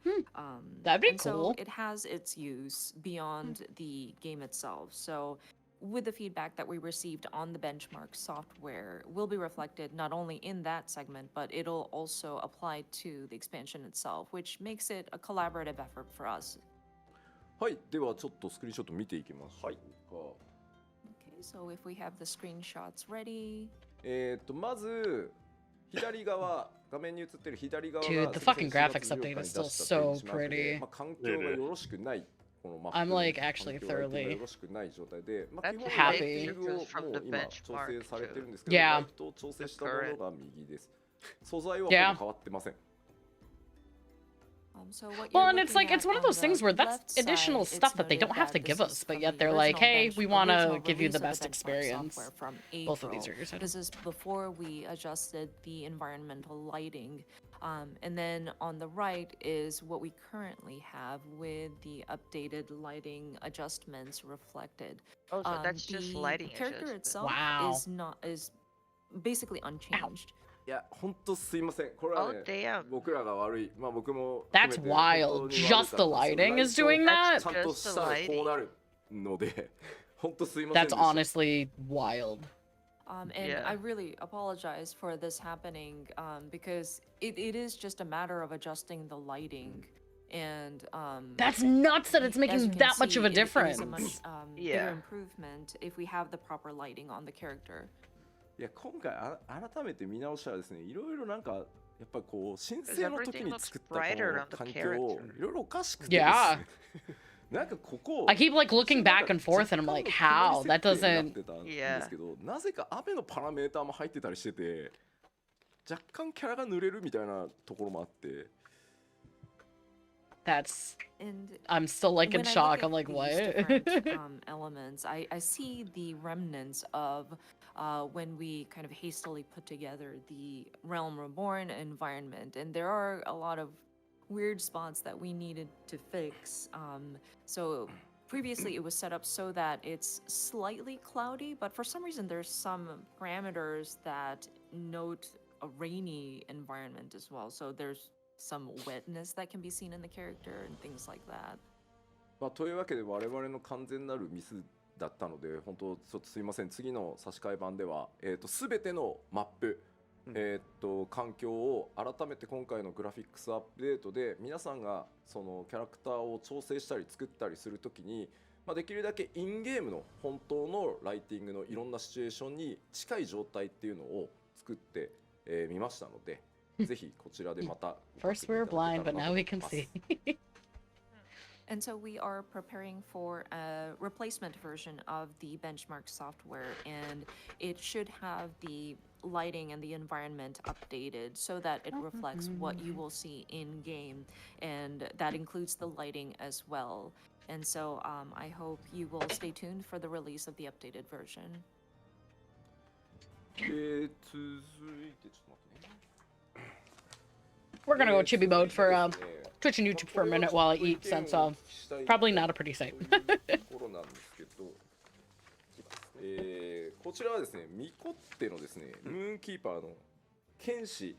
That'd be and cool. So it has its use beyond the game itself. So with the feedback that we received on the benchmark software will be reflected not only in that segment, but it'll also apply to the expansion itself, which makes it a collaborative effort for us. はい、ではちょっとスクリーンショット見ていきましょうか。Okay, so if we have the screenshots ready. まず左側画面に映ってる左側が Dude, the fucking graphics update is still so pretty. 環境がよろしくない。I'm like actually thoroughly happy. Yeah. Well, and it's like it's one of those things where that's additional stuff that they don't have to give us, but yet they're like, hey, we want to give you the best experience. Both of these are yours. This is before we adjusted the environmental lighting. And then on the right is what we currently have with the updated lighting adjustments reflected. Oh, so that's just lighting. The character itself is basically unchanged. いや、本当すいません。これはね、僕らが悪い。まあ僕も。That's wild. Just the lighting is doing that? ちゃんとしたらこうなるので、本当すいません。That's honestly wild. And I really apologize for this happening because it is just a matter of adjusting the lighting. And that's nuts that it's making that much of a difference. It is a much bigger improvement if we have the proper lighting on the character. いや今回改めて見直したらですね、いろいろなんかやっぱこう申請の時に作ったこの環境をいろいろおかしくてですね。なんかここ I keep like looking back and forth and I'm like, how? That doesn't. ですけど、なぜか雨のパラメーターも入ってたりしてて、若干キャラが濡れるみたいなところもあって。That's. I'm still like in shock. I'm like, what? Elements. I see the remnants of when we kind of hastily put together the Realm Reborn environment, and there are a lot of weird spots that we needed to fix. So previously it was set up so that it's slightly cloudy, but for some reason there's some parameters that note a rainy environment as well. So there's some wetness that can be seen in the character and things like that. まあというわけで我々の完全なるミスだったので本当ちょっとすいません。次の差し替え版では全てのマップ環境を改めて今回のグラフィックスアップデートで皆さんがそのキャラクターを調整したり作ったりするときに、まあ、できるだけインゲームの本当のライティングのいろんなシチュエーションに近い状態っていうのを作ってみましたので、ぜひこちらでまた。First we were blind, but now we can see. And so we are preparing for a replacement version of the benchmark software, and it should have the lighting and the environment updated so that it reflects what you will see in game, and that includes the lighting as well. And so I hope you will stay tuned for the release of the updated version. 続いてちょっと待ってね。We're gonna go chibi mode for Twitch and YouTube for a minute while I eat, since probably not a pretty sight. こちらはですね、ミコッテのですね、ムーンキーパーの剣士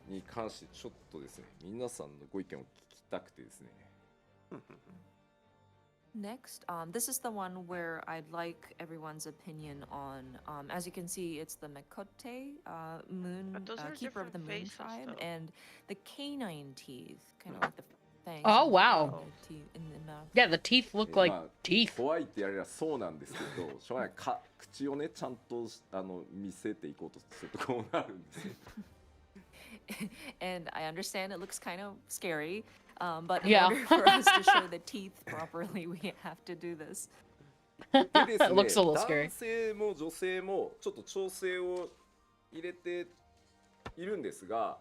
に関してちょっとですね、皆さんのご意見を聞きたくてですね。Next, this is the one where I'd like everyone's opinion on. As you can see, it's the Mikote, moon keeper of the moon tribe, and the canine teeth, kind of like the fangs. Oh wow! In the mouth. Yeah, the teeth look like teeth. 怖いってやればそうなんですけど、しょうがない口をねちゃんと見せていこうとするとこうなるんですよ。And I understand it looks kind of scary. But in Yeah. order for us to show the teeth properly, we have to do this. でです It looks a little ね、 scary. 男性も女性もちょっと調整を入れているんですが、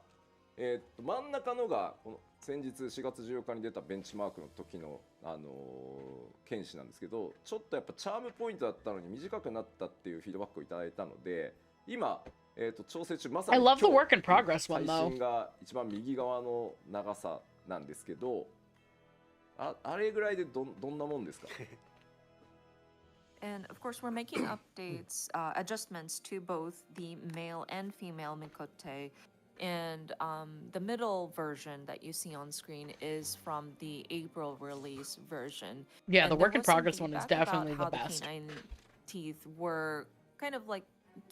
真ん中のがこの先日4月14日に出たベンチマークの時の、剣士なんですけど、ちょっとやっぱチャームポイントだったのに短くなったっていうフィードバックをいただいたので、今、調整中まさに I love the 今日 work in progress one 最 though. 新が一番右側の長さなんですけど、あれぐらいでどんなもんですか？ And of course, we're making updates, adjustments to both the male and female Mikote. And the middle version that you see on screen is from the April release version. Yeah, And the there work in was some progress one is feedback about definitely the how best. canine teeth were kind of like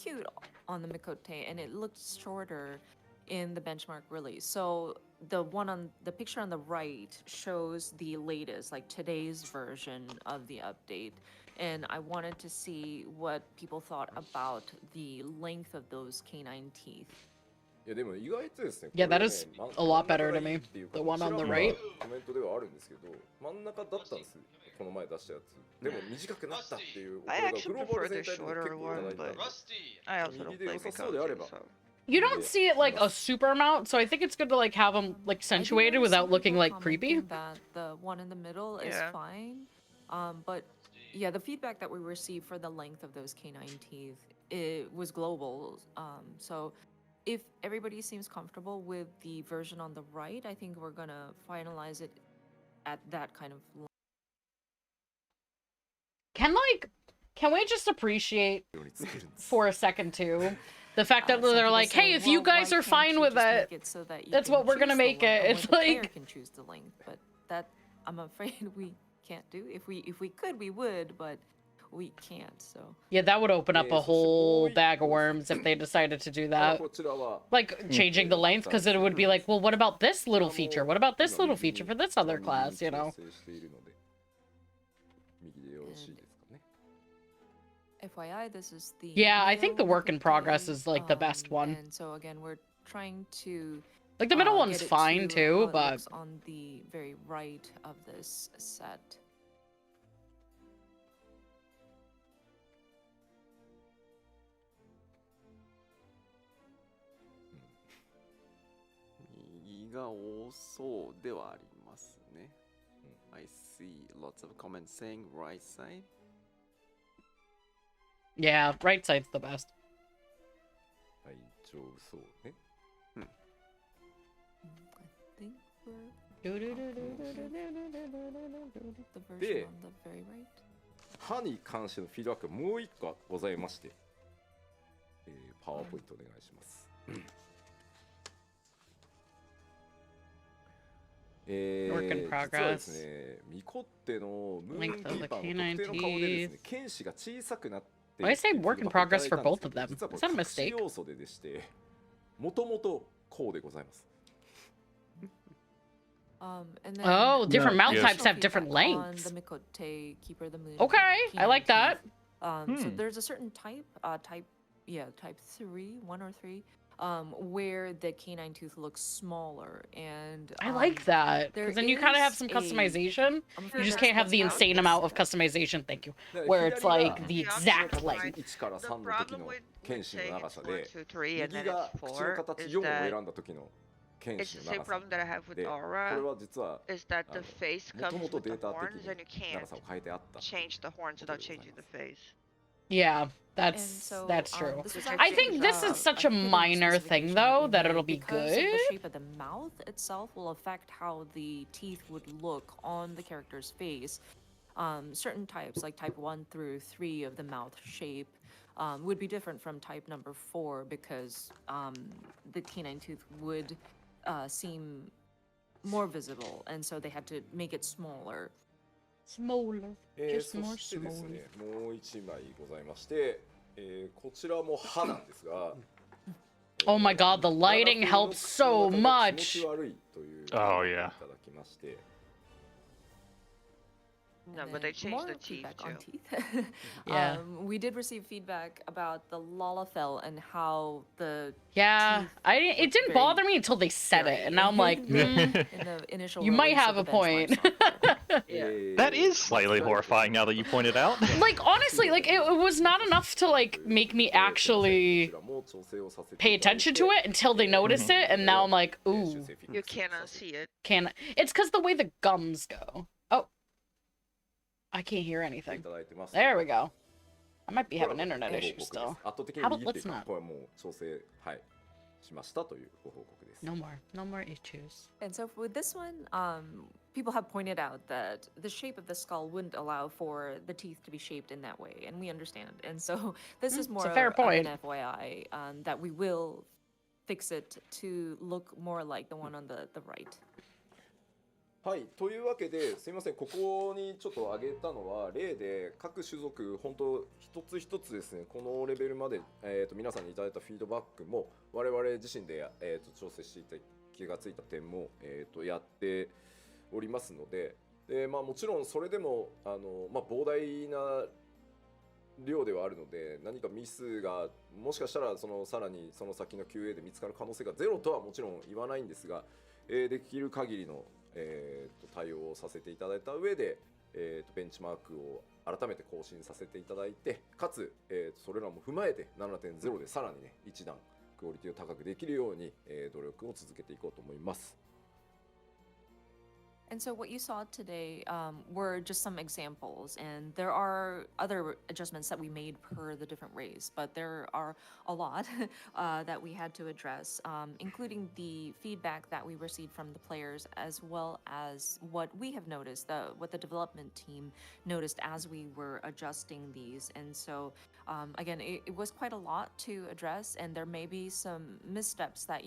cute on the Mikote, and it looked shorter in the benchmark release. So the one on the picture on the right shows the latest, like today's version of the update. And I wanted to see what people thought about the length of those canine teeth. いやでも意外とですね。 Yeah, これ that ね is a lot better to me. 真ん中がいいっていうか The one on the ちらほら right. コメントではあるんですけど、真ん中だったんです。この前出したやつ。でも短くなったっていう。 I これが actually グローバ prefer ル全 the 体でも結 shorter 構いた one, だいたん but で。 I also don't 右で play 良さそうであれば。 Mikote, so. You don't see it like a super amount, so I think it's good to like have them like I do accentuated notice without some looking people like creepy. commenting That the one in the middle is Yeah. fine, but yeah, the feedback that we received for the length of those canine teeth, it was global. So if everybody seems comfortable with the version on the right, I think we're gonna finalize it at that kind of length. Can we just appreciate ように作るんです for a second too the fact that Some they're people like, say, hey, if you "Well, guys why are can't fine you with just it, make so that you that's can what we're gonna choose the make length, it." or It's the player like- can choose the length, but that I'm afraid we can't do. If we could, we would, but we can't. So Yeah, that would open up Yeah, a so whole Shiboi- bag of worms if they decided to do あ that. こちらは Like changing the length, because it would be like, well, what about this little feature? What about this little feature for this other class, you know? 調整しているので右でよろしいですかね。 FYI, this is the Yeah, I think the male work in progress Mikote, is like the best one. And so again, we're trying to Like the middle get one's it fine to too, how it but looks on the very right of this set. 右が多そうではありますね。I see lots of comments saying right side. yeah, right side's the best. 大丈夫そうね。 I think we're the version on the very right. 歯に関してのフィードバックがもう一個ございまして、パワーポイントお願いします。Work in 実は progress. ですね、ミコッテのムーン Length キ of the ーパーの canine 特定の顔でですね、剣士が小さくなっている Why say っていう work in フィードバックを progress いただ for いたん both です of けど、 them? 実はこ Is that れ a 隠し mistake? 要素でして、もともとこうでございます。 And then Oh, different mount yes. types have additional different feedback lengths. On the Mikote, Keeper the Moon. Okay, I canine like that. teeth. So there's a certain type, type 3, 1 or 3, where the canine tooth looks smaller, and I like that, there because then you kind of have is some a- customization. I'm You afraid just that's can't have the not insane this amount of set. customization, thank you, だから where it's 左が like the exact Yeah, length. 1から The 3の時 problem の with 剣士の saying 長 it's さ 1, で、 2, 3, and 右 then が it's 口の 4 形 is 4を選 that んだ時の剣 it's 士 the の same 長さ problem that I have with で、これ Aura は実は is that the face もと comes もと with the データ的 horns に and you can't 長さを変えてあった change the horns without ことでござい changing ま the す。 face. Yeah, And that's so, true. this was I actually, think this is such a hidden minor thing specification though we that made it'll be because of good. the shape of the mouth itself will affect how the teeth would look on the character's face. Certain types, like type 1 through 3 of the mouth shape, would be different from type number 4 because the canine tooth would seem more visible, and so they had to make it smaller. Smaller, そしてですね、もう一枚ございまして、こちらも歯なんですが、 Oh my god, the lighting helps so 気持 much. ち悪いという Oh, yeah. いただきまして、No, And but they then changed more the teeth feedback on too. teeth. Yeah. We did receive feedback about the Lalafell and how the Yeah, teeth it looked didn't very bother me until they said it, and now I'm like, in the initial you might release have of a the benchmark point. software. That is slightly horrifying now that you point it out. Like, honestly, like, it was not enough to, like, make me actually pay attention to it until they noticed it, and now I'm like, ooh. You cannot see it. It's because the way the gums go. Oh. I can't hear anything. There we go. I might be having internet issues still. How about let's not? No more issues. And so with this one, people have pointed out that the shape of the skull wouldn't allow for the teeth to be shaped in that way, and we understand. And so this is more a fair point. of an FYI that we will fix it to look more like the one on the right. はい、というわけですみません、ここにちょっと挙げたのは例で各種族本当一つ一つですね、このレベルまで、皆さんにいただいたフィードバックも我々自身で、調整していて気がついた点も、やっておりますので、まあ、もちろんそれでもまあ、膨大な量ではあるので何かミスがもしかしたらさらにその先の QA で見つかる可能性がゼロとはもちろん言わないんですが、できる限りの対応をさせていただいた上で、ベンチマークを改めて更新させていただいて、かつ、それらも踏まえて 7.0 でさらにね一段クオリティを高くできるように、努力を続けていこうと思います。And so what you saw today were just some examples, and there are other adjustments that we made per the different rays, but there are a lot that we had to address, including the feedback that we received from the players, as well as what we have noticed, what the development team noticed as we were adjusting these. And so again, it was quite a lot to address, and there may be some missteps that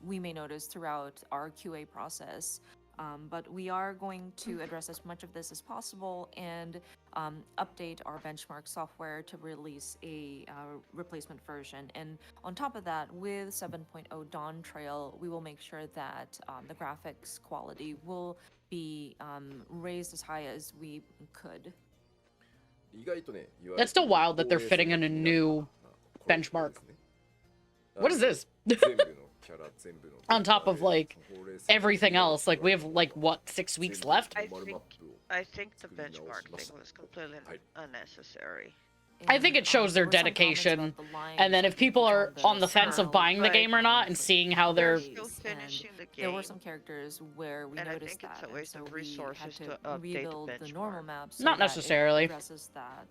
we may notice throughout our QA process. But we are going to address as much of this as possible and update our benchmark software to release a replacement version. And on top of that, with 7.0 Dawntrail, we will make sure that the graphics quality will be raised as high as we could. That's still wild that they're fitting in a new benchmark. What is this? On top of like everything else, like we have like what 6 weeks left. I think the benchmark thing was completely unnecessary. I think it shows their dedication, and then if people are on the fence of buying the game or not, and seeing how they're still finishing the game, there were some characters where we noticed that, it's a waste of resources we had to update rebuild the the normal benchmark. maps. So Not that it necessarily. addresses that.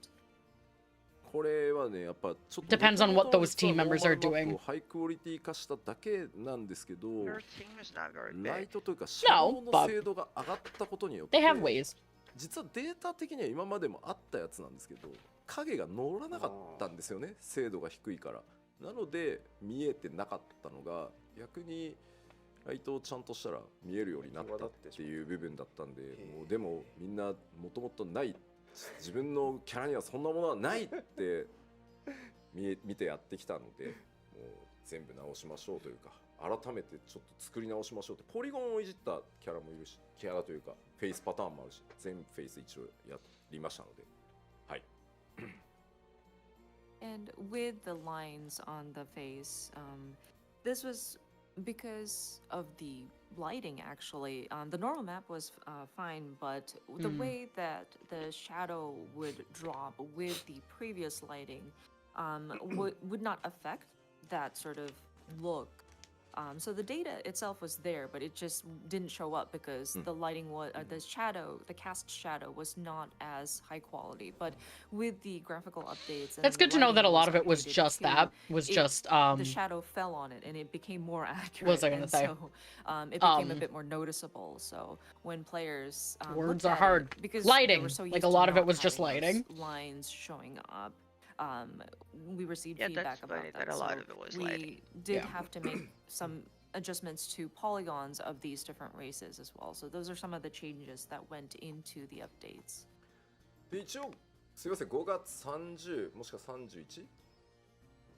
これはねやっぱちょっと Depends on what those team members are doing. ハイクオリティ化しただけなんですけど、 Your team is not very ライ big. トというかシャドウの精度が上がったことによって They have ways. 実はデータ的には今までもあったやつなんですけど、影が乗らなかったんですよね、精度が低いから。なので見えてなかったのが逆にライトをちゃんとしたら見えるようになったっていう部分だったんで、もうでもみんなもともとない、自分のキャラにはそんなものはないって見てやってきたので、もう全部直しましょうというか改めてちょっと作り直しましょうって、ポリゴンをいじったキャラもいるし、キャラというかフェイスパターンもあるし、全フェイス一応やりましたので、はい。And with the lines on the face, this was because of the lighting actually. The normal map was fine, but the way that the shadow would drop with the previous lighting would not affect that sort of look. So the data itself was there, but it just didn't show up because the lighting was the cast shadow was not as high quality. But with the graphical updates, and That's good to know that a lot of it was just that the shadow fell on it and it became more accurate. What was I gonna say? So it became a bit more noticeable. So when players words looked are at hard. it, because Lighting, they were so like used a to lot of it not was just having those lighting. lines showing up. We received Yeah, feedback that's about funny that. that a lot So of it was we lighting. did Yeah. have to make some adjustments to polygons of these different races as well. So those are some of the changes that went into the updates. で一応すみません、5月30もしくは31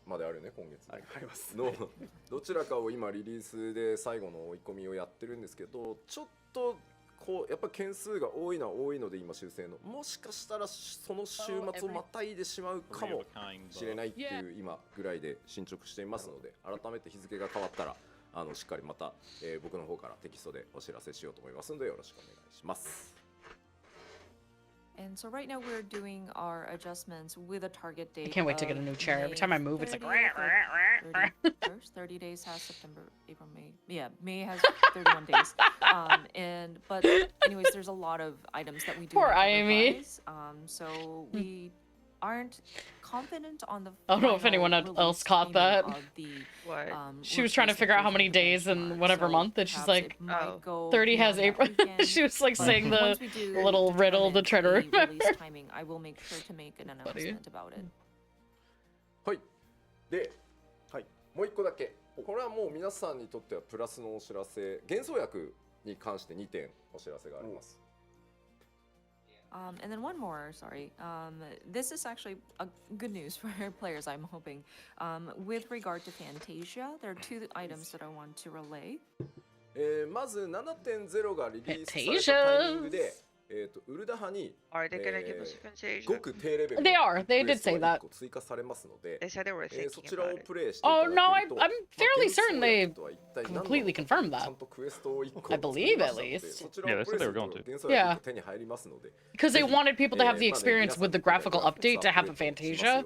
まであるよね、今月ありますのどちらかを今リリースで最後の追い込みをやってるんですけど、ちょっとこうやっぱ件数が多いのは多いので今修正のもしかしたらその週末をまたいでしまうかもしれないっていう今ぐらいで進捗していますので、改めて日付が変わったらしっかりまた、僕の方からテキストでお知らせしようと思いますのでよろしくお願いします。And so right now we're doing our adjustments with a target date. I can't wait to get a new chair. Every time I move, it's like 30 days has September, April, May. Yeah, May has 31 days. But anyways, there's a lot of items that we do. Poor have to Amy. revise, so we aren't confident on the. I don't know if anyone else caught that. What? She was trying to figure out how many days in whatever month, and she's like, 30 has April. She was like saying the little riddle to try to remember. Timing, I will make sure to make an announcement about it. はい。で、はい。もう一個だけ。これはもう皆さんにとってはプラスのお知らせ。幻想薬に関して2点お知らせがあります。And then one more, sorry. This is actually a good news for players, I'm hoping. With regard to Fantasia, there are two items that I want to relay. まず 7.0 がリリースされたタイミングで、ウルダ派に Are they gonna give us Fantasia? ごく低レベル They are. They did say that. 追加されますので、 They said they were そ thinking ちらを about it. プレイしていただ Oh ける no, と I'm fairly certain they 幻想薬とは一体何なのか completely confirmed ちゃ that. んとクエストを1個 I believe at least. そちらをプレイすると幻想 Yeah. 薬が手に入りますので、 Because they wanted people to have the experience with the graphical update to have a Fantasia,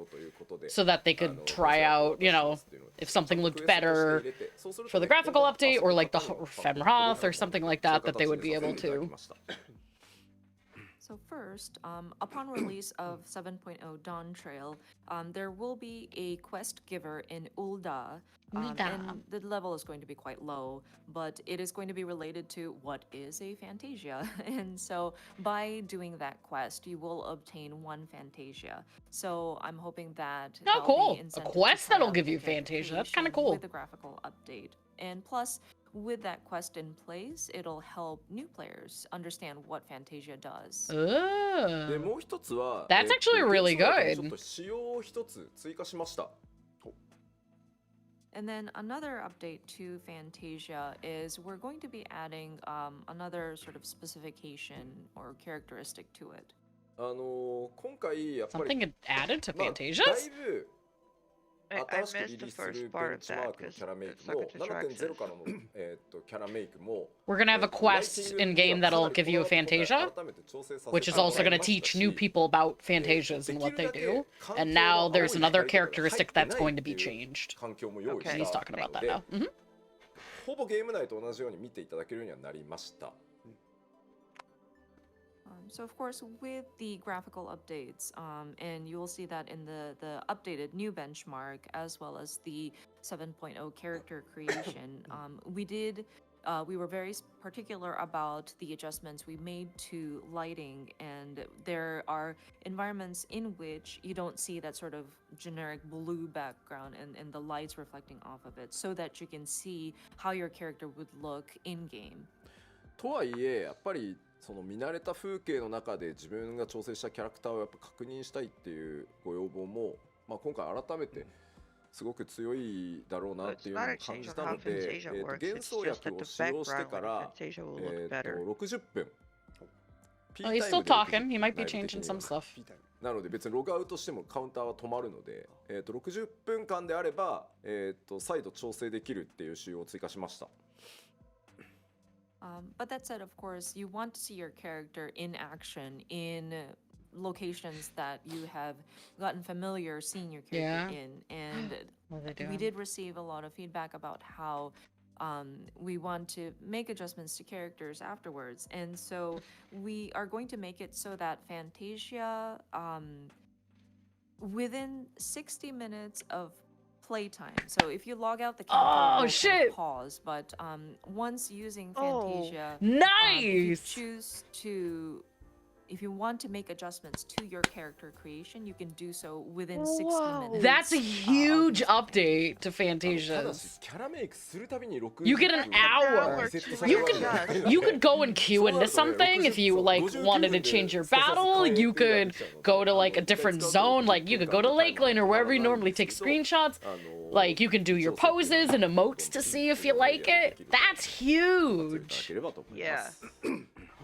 so that they could try out, you know, if something looked better for the graphical update or like the Femroth or something like that, that they would be able to. So first, upon release of 7.0 Dawntrail, there will be a quest giver in Ulda. And the level is going to be quite low, but it is going to be related to what is a Fantasia. And so by doing that quest, you will obtain one Fantasia. So I'm hoping that Oh, that'll cool. be A incentive to quest try that'll out give the you character Fantasia. That's kinda creation cool. with the graphical update. And plus, with that quest in place, it'll help new players understand what Fantasia does. で Oh. もう一つは That's actually really 幻想薬に good. ちょっと仕様を一つ追加しました。 And then another update to Fantasia is we're going to be adding another sort of specification or characteristic to it. 今回やっぱり Something added to まあ Fantasias? だいぶ I 新しくリ missed リ the ースする first ベ part ン of チマ that ークの because キャラメイ it's クも like a 7.0 からのキャラメイクも We're gonna have a quest in game that'll give you a Fantasia, which is also gonna teach new people about Fantasias and what they do. And now there's another characteristic that's going to be changed. 環境も用意 Okay. He's した talking about の that で now. Mhm. ほぼゲーム内と同じように見ていただけるようにはなりました。 So of course, with the graphical updates, and you will see that in the updated new benchmark as well as the 7.0 character creation, we were very particular about the adjustments we made to lighting, and there are environments in which you don't see that sort of generic blue background and the lights reflecting off of it, so that you can see how your character would look in game. とはいえやっぱりその見慣れた風景の中で自分が調整したキャラクターをやっぱ確認したいっていうご要望も、まあ、今回改めてすごく強いだろうなっていうのを感じたので、幻想薬を使用してから60分 Oh, he's still talking. He might be changing some stuff. なので別にログアウトしてもカウンターは止まるので、60分間であれば、再度調整できるっていう仕様を追加しました。 But that said, of course, you want to see your character in action in locations that you have gotten familiar seeing your character in. And we did receive a lot of feedback about how we want to make adjustments to characters afterwards. And so we are going to make it so that Fantasia, within 60 minutes of playtime. So if you log out the character, you can pause. But once using Fantasia, if you want to make adjustments to your character creation, you can do so within 60 minutes. That's a huge update to Fantasias. You get an hour. You could go and queue into something if you like wanted to change your battle. You could go to like a different zone. Like you could go to Lakeland or wherever you normally take screenshots. Like you can do your poses and emotes to see if you like it. That's huge. Yeah.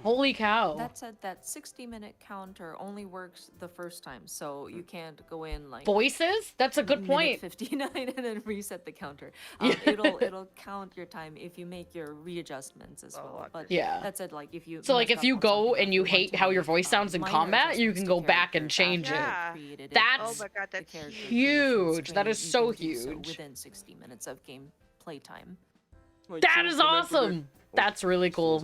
Holy cow. That said, that 60-minute counter only works the first time, so you can't go in like Voices? That's a good minute point. 59 and then reset the counter. Yeah. It'll count your time if you make your readjustments as well. But Yeah. that said, like if you So like messed if up you on go something and like you want hate to how your make, voice sounds in minor combat, you adjustments can to go back character and change after it. Yeah. you've created it, That's Oh my god, the that's character huge. creation huge. That screen, is you so can do so huge. within 60 minutes of game playtime. That is awesome. That's really cool.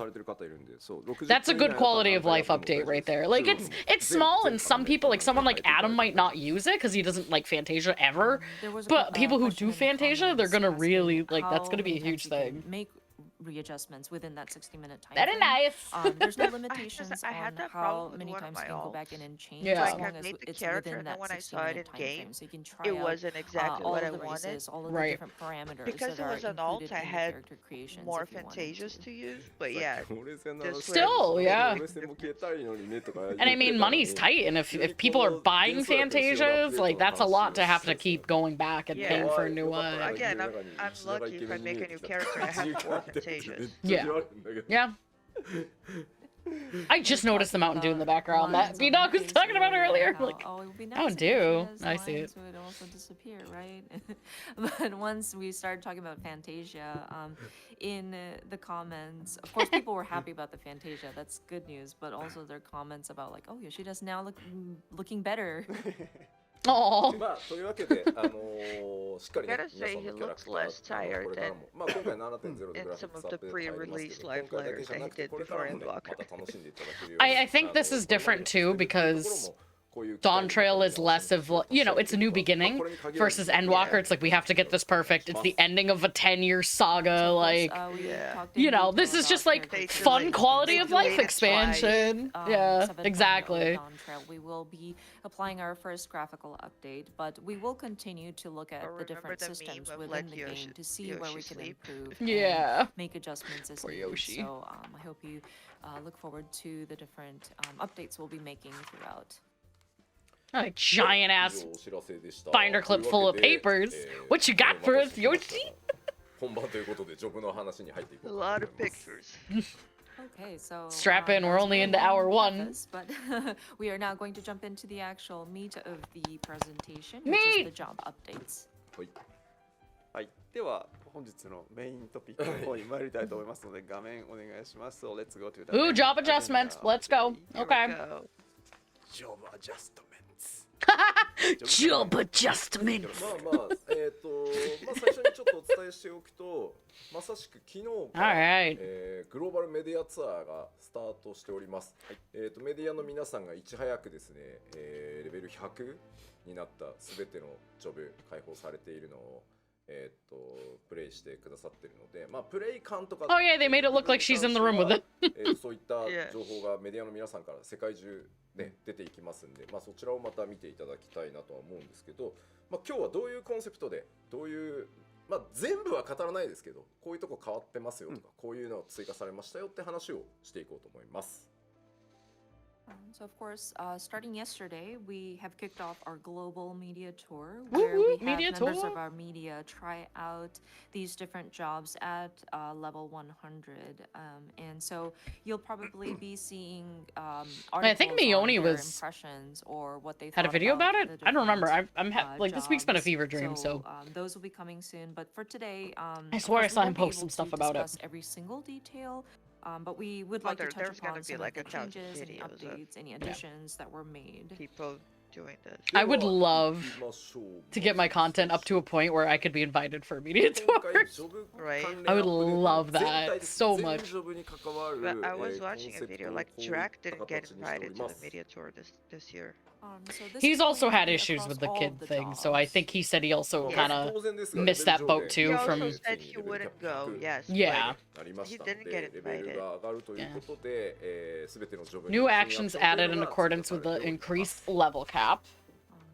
That's a good quality of life update right there. Like it's small and some people, like someone like Adam might not use it because he doesn't like Fantasia ever. There was But people who question do in the Fantasia, they're gonna comments really asking like that's how gonna be a many huge times you can thing. Make readjustments within that 60-minute time. Very frame. nice. There's no limitations I had on that how problem with many one of times my you can go alts. back in and change Yeah. as Like, I long as made the it's character, within and then that when I saw it 60-minute in time game, frame. So you can try it out wasn't exactly all what of I the wanted. races, all of Right. the different parameters Because that it was are an alt, included I in the had character creations more if you wanted Fantasias to. to use, but yeah. this Still, way, yeah. it And I mean, money's tight, and if people are buying Fantasias, like that's a lot to have to keep going back and Yeah. paying for a new one. Again, I'm lucky if I make a new character, I have 4 Fantasias. Yeah. Yeah. I just noticed the Mountain Dew in the background that B-Dog was talking about earlier. Like, Oh, it would be nice Mountain if Dew. Fantasia I see lines it. would also disappear, right? But once we started talking about Fantasia, in the comments, of course, people were happy about the Fantasia. That's good news. But also their comments about like, oh, Yoshida's now looking better. Oh. まあというわけでしっかりね I gotta 皆 say, さん he のキャラク looks ター less tired これから than もまあ今回 7.0 で in グラフィ some ック of スアッ the プデート入りますけ pre-release ど live 今回だけ players じゃ that な he くて did これから before もねま Endwalker. た楽しんでいただけるように I think this is different too because Dawntrail is less of, you know, it's a new beginning versus Endwalker. It's like we have to get this perfect. It's the ending of a 10-year saga. Like, you know, this is just like fun quality of life expansion. Yeah, exactly. Dawntrail, we will be applying our first graphical update, but we will continue to look at the different the meme systems of within let the Yoshi- game to see Yoshi where we can sleep? improve Yeah. and make adjustments as Poor needed. Yoshi. So I hope you look forward to the different updates we'll be making throughout. A giant ass binder clip full of papers. What you got for us, Yoshi? 本番ということでジョブの話に入っていこ A うかな lot と of 思います pictures. Okay, so Strap in, that we're was only very into long hour 1. preface, but we are now going to jump into the actual meat of the presentation, which is Meat! the job updates. はいはい、では本日のメイントピックの方に参りたいと思いますので画面お願いします。So let's go to the Ooh, main job adjustments. agenda. Let's go. Here Okay. we go. Job adjustments. Job adjustments. まあまあまあ最初にちょっとお伝えしておくとまさしく昨日から、 Alright. グローバルメディアツアーがスタートしております、メディアの皆さんがいち早くですね、レベル100になったすべてのジョブ開放されているのをプレイしてくださっているので、まあプレイ感とか Oh yeah, they made it look like she's in the room with it. そういった情報がメディアの皆さんから世界中ね出ていきますんで、まあそちらをまた見ていただきたいなとは思うんですけど、まあ今日はどういうコンセプトでどういうまあ全部は語らないですけど、こういうとこ変わってますよとか、こういうの追加されましたよって話をしていこうと思います。So of course, starting yesterday, we have kicked off our global media tour, Woo where woo, we have media members tour. of our media try out these different jobs at level 100. And so you'll probably be seeing I think articles on Mione their was- impressions or what they Had a thought video about it? the I don't remember. different, I'm like this week's been a jobs. fever dream, so. Those will be coming soon. But for today, I of swear I course, we saw him won't be post some able stuff to about it. discuss every single detail. But we would Oh, like to touch there's gonna upon be some like of the a ton of changes, any videos of updates, any additions that were made. People doing this. I would love 行きましょう to get my content up to a point where I could be invited for a media 今回 tour. ジョブ Right. 関連 I would アップデート love 全 that 体 so 全 much. ジョブに関わる But I was コン watching セ a プ video トを like こうい Drac った didn't 形 get にしてお invited り to ま the す media tour this year. So this He's is also going to had be issues across with the all kid of the thing, so I jobs. think he said he also Yeah. kind of 当然ですが missed レベ that ル boat 上 too で from. He also said he wouldn't go, yes. Yeah. なりましたの He didn't で get レベル invited. が上がるということで、すべてのジョブに New 進み actions やすいとい added う in のが accordance 追 with 加さ the れております increased level cap.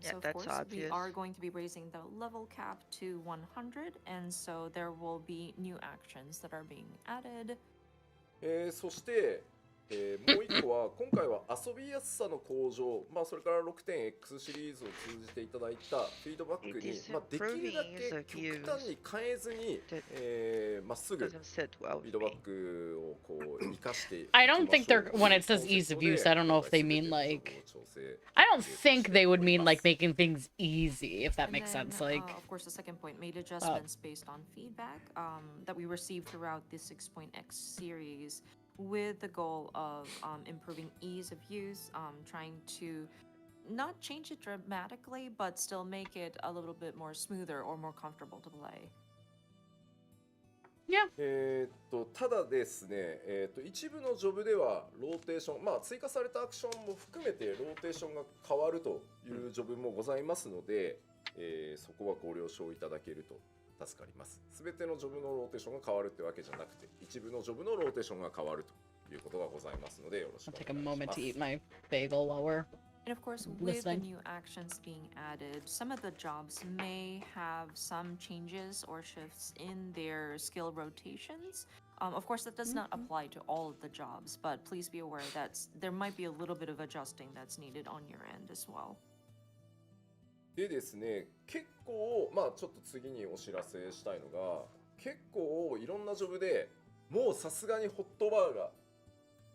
Yeah, So of that's course, we obvious. are going to be raising the level cap to 100, and so there will be new actions that are being added. そして、もう一個は今回は遊びやすさの向上、それから 6.X シリーズを通じていただいたフィードバックに、できるだけ極端に変えずに、まっすぐフィードバックをこう生かしていきましょう。 I don't think they're when it says ease of use, I don't know if they mean like I don't think they would mean like making things easy, if that And makes then, sense. Like of course, the second point made adjustments based on feedback that we received throughout the 6.x series, with the goal of improving ease of use, trying to not change it dramatically, but still make it a little bit more smoother or more comfortable to play. yeah. ただですね、一部のジョブではローテーション、追加されたアクションも含めてローテーションが変わるというジョブもございますので、そこはご了承いただけると助かります。すべてのジョブのローテーションが変わるってわけじゃなくて、一部のジョブのローテーションが変わるということがございますので、よろしく I'll お take a 願いし moment ま to す。 eat my bagel while we're And of course, with the listening. new actions being added, some of the jobs may have some changes or shifts in their skill rotations. Of course, that does not apply to all of the jobs, but please be aware that there might be a little bit of adjusting that's needed on your end as well. でですね、結構ちょっと次にお知らせしたいのが、結構いろんなジョブでもうさすがにホットバーが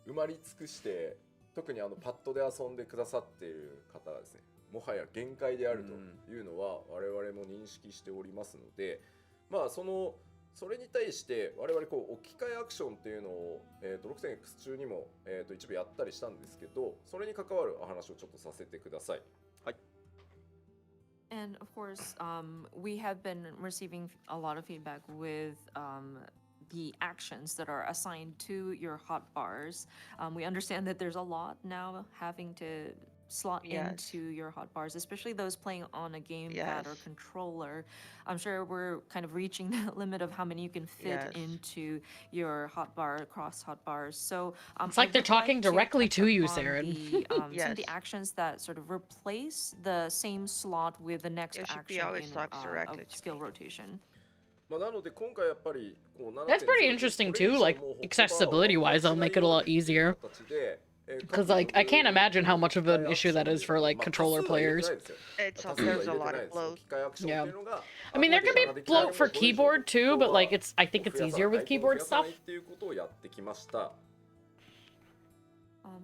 埋まり尽くして、特にパッドで遊んでくださっている方はですね、もはや限界であるというのは我々も認識しておりますので、それに対して我々こう置き換えアクションっていうのを、6.x 中にも、一部やったりしたんですけど、それに関わるお話をちょっとさせてください。はい。And of course, we have been receiving a lot of feedback with the actions that are assigned to your hotbars. We understand that there's a lot now having to slot into your hotbars, especially those playing on a gamepad or controller. I'm sure we're kind of reaching the limit of how many you can fit into your hotbar across hotbars. So It's like they're talking directly to you, Saren. Some of the actions that sort of replace the same slot with the next action in skill rotation. なので今回やっぱりこう That's pretty interesting too, like accessibility wise, I'll make it a lot easier. Because like I can't imagine how much of an issue that is for like controller players. There's a lot of bloat. Yeah. I mean there can be bloat for keyboard too, but like I think it's easier with keyboard stuff.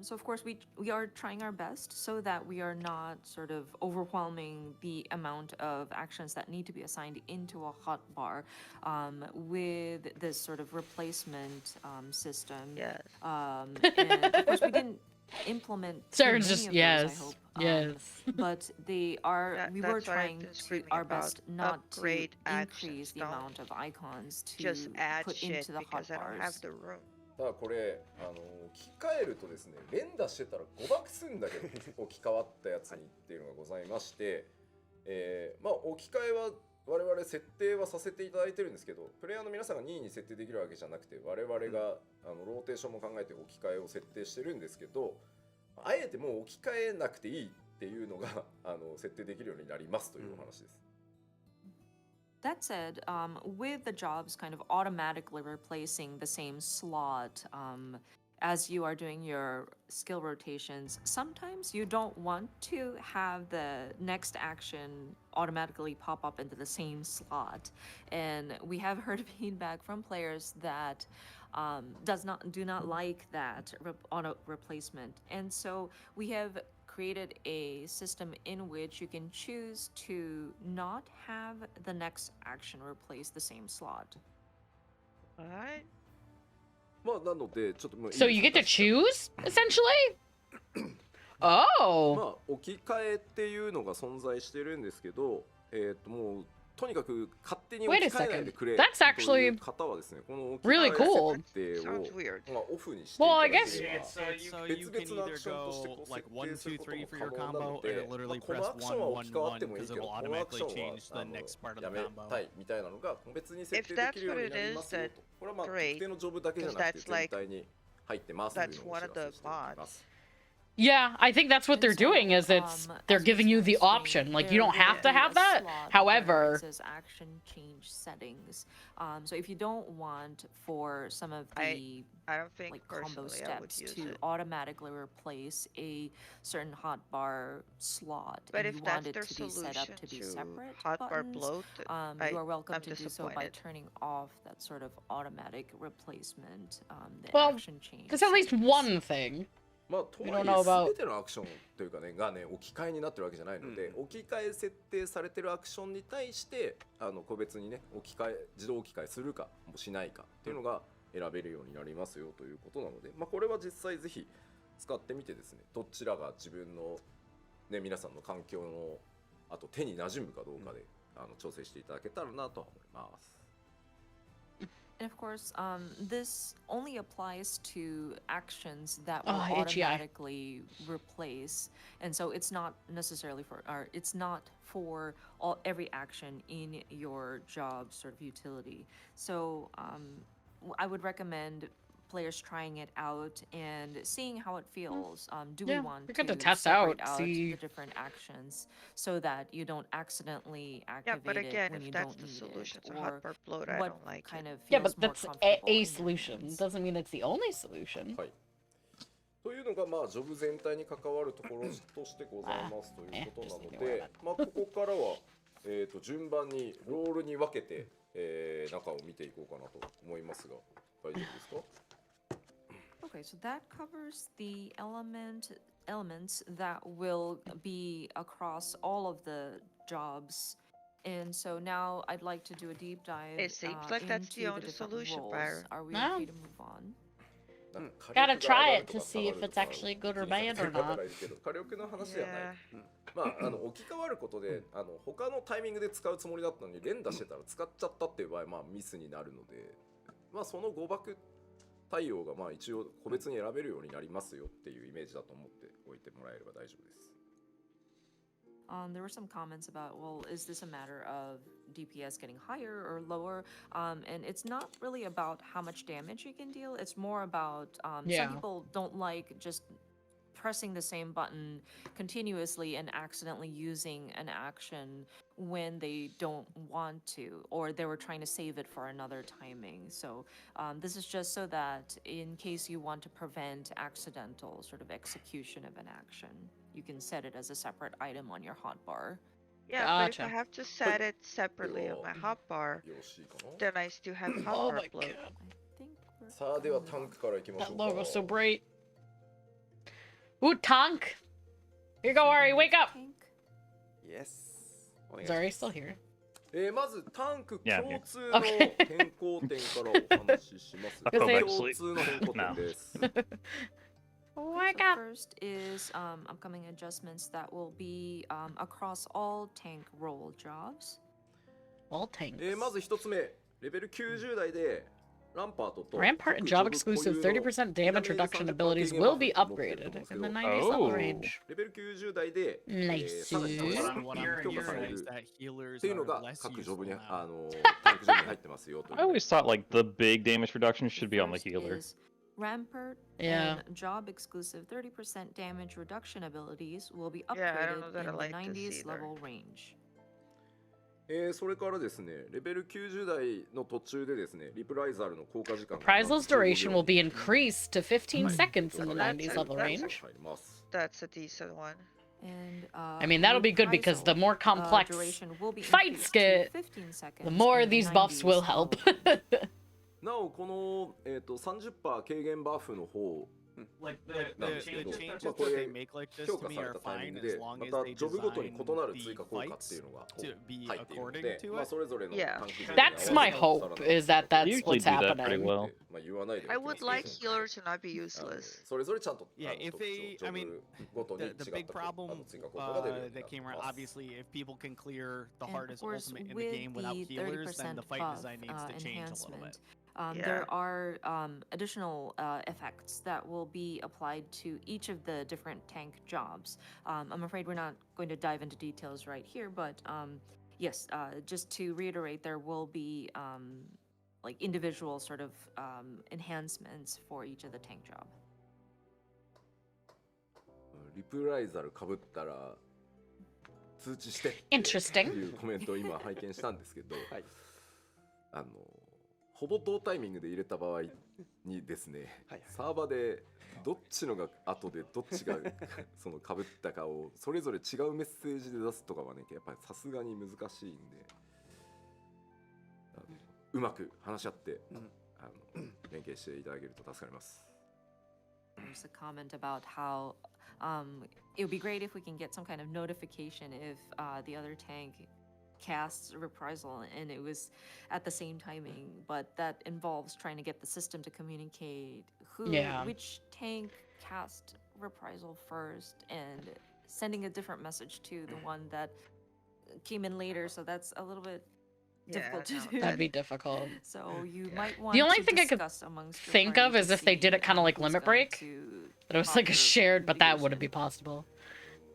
So of course we are trying our best so that we are not sort of overwhelming the amount of actions that need to be assigned into a hotbar with this sort of replacement system. Yes. And of course we didn't implement too many Saren's just of yes, those, I hope. yes. But they are. We were That's what I'm trying to screaming our about. best not to Upgrade increase actions, the amount of icons to Just add put shit into the because I don't have hotbars. the room. ただこれ置き換えるとですね、連打してたら誤爆するんだけど置き換わったやつにっていうのがございまして、置き換えは我々設定はさせていただいてるんですけど、プレイヤーの皆さんが任意に設定できるわけじゃなくて、我々がローテーションも考えて置き換えを設定してるんですけど、あえてもう置き換えなくていいっていうのが設定できるようになりますというお話です。That said, with the jobs kind of automatically replacing the same slot as you are doing your skill rotations, sometimes you don't want to have the next action automatically pop up into the same slot. And we have heard feedback from players that do not like that auto replacement. And so we have created a system in which you can choose to not have the next action replace the same slot. What? なのでちょっともう So you get to choose essentially? Oh. 置き換えっていうのが存在してるんですけど、もうとにかく勝手に置き換えないでくれという方はですね、この置き換え設定をオフにしていただければ、別々のアクションとしてこう設定することも可能なので、このアクションは置き換わってもいいけど、このアクションはやめたいみたいなのが別に設定できるようになりますよと。これは特定のジョブだけじゃなくて全体に入ってますというのをお知らせしておきます。Yeah, I think that's what And they're doing. Is they're as giving mentioned you on the screen, option. Like you there don't have will to be have a that. slot where However, it says action change settings. So if you don't want for some of the I don't think like combo personally I would steps use to it. automatically replace a certain hotbar slot, But and if you that's want it their to be set up solution to be to separate hotbar buttons, bloat, you are welcome I'm to do so by disappointed. turning off that sort of automatic replacement, the well, action change. there's at least settings. one thing. まあ、と We はい don't え know about. 全てのアクションというかねがね置き換えになってるわけじゃないので、置き換え設定されてるアクションに対して個別にね自動置き換えするかもしないかっていうのが選べるようになりますよということなので、まあ、これは実際ぜひ使ってみてですね、どちらが自分の、ね、皆さんの環境のあと手に馴染むかどうかで、調整していただけたらなとは思います。And of course, this only applies to actions that will Oh, AGI. automatically replace, and so it's not necessarily for, or it's not for every action in your job sort of utility. So I would recommend players trying it out and seeing how it feels. Do we Yeah, want we to got to test separate out, out see. the different actions so that you don't accidentally Yeah, activate but again, it when if you that's don't the need solution it, to or hotbar bloat, I what don't like kind it. of Yeah, feels but more that's comfortable a in your solution. hands. Doesn't mean it's the only solution. はい。というのがまあジョブ全体に関わるところとしてございますということなので、まあここからは順番にロールに分けて、中を見ていこうかなと思いますが、大丈夫ですか？ Okay, so that covers the elements that will be across all of the jobs. And so now I'd like to do a deep dive It seems like that's the into only different solution, roles. Byron. Are we No. okay to move on? Gotta try it to see if it's actually good or bad or not. 火力の話じゃない Yeah.。まあ置き換わることで他のタイミングで使うつもりだったのに連打してたら使っちゃったっていう場合まあミスになるので、まあその誤爆対応がまあ一応個別に選べるようになりますよっていうイメージだと思っておいてもらえれば大丈夫です。There were some comments about, well, is this a matter of DPS getting higher or lower? And it's not really about how much damage you can deal. It's more about Yeah. some people don't like just pressing the same button continuously and accidentally using an action when they don't want to, or they were trying to save it for another timing. So this is just so that in case you want to prevent accidental sort of execution of an action, you can set it as a separate item on your hotbar. Yeah, but if Gotcha. I have to set it separately on my hotbar, よろしいかな。 then I still have Oh my hotbar bloat. god. I think we're さあではタンクからいきましょ That うか。 logo's so bright. Ooh, Tonk! Here you go, Ari, wake up! Tank. Yes. Is Ari still here? まずタンク Yeah, 共通の変更点からお話しします。 Go back to 共 sleep. 通の変更点です。 Wake So up! first is upcoming adjustments that will be across all tank role jobs. All tanks. まず一つ目、レベル90台でランパートと Rampart and job exclusive 30% damage reduction abilities will be upgraded in the 90s level Oh. range. レベル90台で、 Nice. さらに What I'm 強化され hearing る is っ that healers ていうの are が less 各ジョブ useful に now. タンクジョブに入ってますよという I always thought like the big damage reduction should be on the First healer. is Rampart Yeah. and job exclusive 30% damage reduction abilities will be Yeah, I don't know upgraded that I in the like this 90s either. level range. それからですね、レベル90台の途中でですね、リプライザルの効果時間が Reprisals duration will be increased to 15 はい seconds in the That's 90s a- level that's a- range. 入ります。 That's a decent one. And I mean, that'll be good because the more complex duration will be fights increased to get, 15 seconds the more in the these buffs 90s will level help. range. なおこの、30% 軽減バフの方 Like the The changes changesまあこ that れ they make like this 強 to 化 me され are たタイミン fine グ as で long ま as た they ジョブごとに design 異なる追 the 加効果ってい fights うのが to be 入っているの according で、 to まあ it. それぞれの Yeah. タンクジョブに合わせ That's て my さら hope, な is that 'They that's usually what's do that pretty happening. well. まあ言わないで I おきま would す like けど healers to not be あの useless. それぞれちゃんと Yeah, if 特徴 they, ジ I ョ mean, ブごとに違った the big problem 追加効果が出るようにな that って came around, ます。 obviously, if people can clear the And of hardest course, ultimate in the with game without the healers, then the 30% fight buff design needs to change a little bit. enhancement, Yeah. there are additional effects that will be applied to each of the different tank jobs. I'm afraid we're not going to dive into details right here, but yes, just to reiterate, there will be like individual sort of enhancements for each of the tank job. リプライザルかぶったら通知してって Interesting. いうコメントを今拝見したんですけど、はい、ほぼ同タイミングで入れた場合にですね、はいサーバーでどっちのが後でどっちがその被ったかをそれぞれ違うメッセージで出すとかはね、やっぱりさすがに難しいんで、うまく話し合って、連携していただけると助かります。There's a comment about how it would be great if we can get some kind of notification if the other tank casts reprisal and it was at the same timing, but that involves trying to get the system to communicate which tank cast reprisal first and sending a different message to the one that came in later, so that's a little bit difficult to do. That'd be difficult. So you might want The only to thing I could discuss amongst your think party of is to if they did see, it kind of like who's Limit going Break, to that it was like a offer shared, but that wouldn't be mitigation. possible.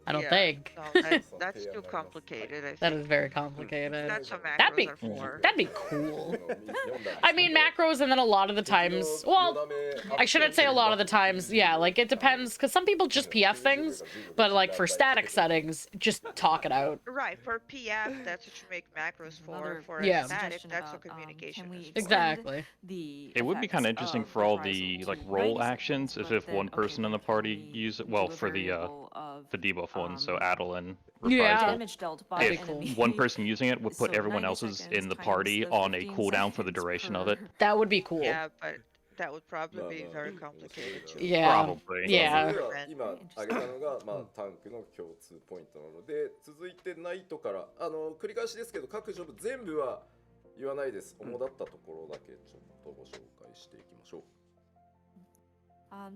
I don't Yeah, think. No, that's too complicated. I think. That is very complicated. That's what That'd be macros are for. that'd be cool. I mean, macros, and then a lot of the times, well, I shouldn't say a lot of the times, yeah, like it depends, because some people just PF things, but like for static settings, just talk it out. Right, for PF, that's what you make macros for. Another For Yeah. static, suggestion that's what about, communication can we is for. extend Exactly. the It would be kind of effects interesting of for all reprisal the to like role 90 actions, seconds, as but if then, one okay, person in the can party we use it. do Well, a for the variable of, debuff one, so um, Adeline Yeah. reprisal. damage dealt by That'd If be cool. enemy. one person using it would put So everyone 90 else's seconds in the times party the on a 15 cooldown for the seconds duration of per- it. That would be cool. Yeah, but that would probably be very complicated too. Yeah. Probably. Yeah. それが今挙げたのが、タンクの共通ポイントなので、続いてナイトから繰り返しですけど、各ジョブ全部は言わないです。主だったところだけちょっとご紹介していきましょう。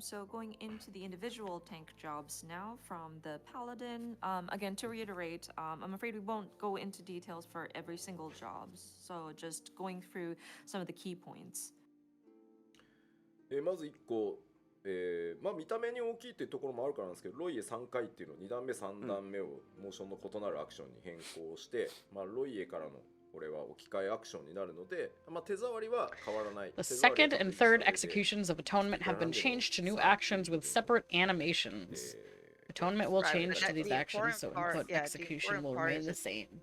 So going into the individual tank jobs now from the Paladin. Again, to reiterate, I'm afraid we won't go into details for every single job. So just going through some of the key points. まず1個、見た目に大きいっていうところもあるからなんですけど、ロイエ3回っていうのを2段目3段目をモーションの異なるアクションに変更して、ロイエからのこれは置き換えアクションになるので、手触りは変わらない。 The second and third executions of Atonement have been changed to new actions with separate animations. Atonement will Right, change but to these the actions, so important part- input yeah, the execution important will part remain is the that- same.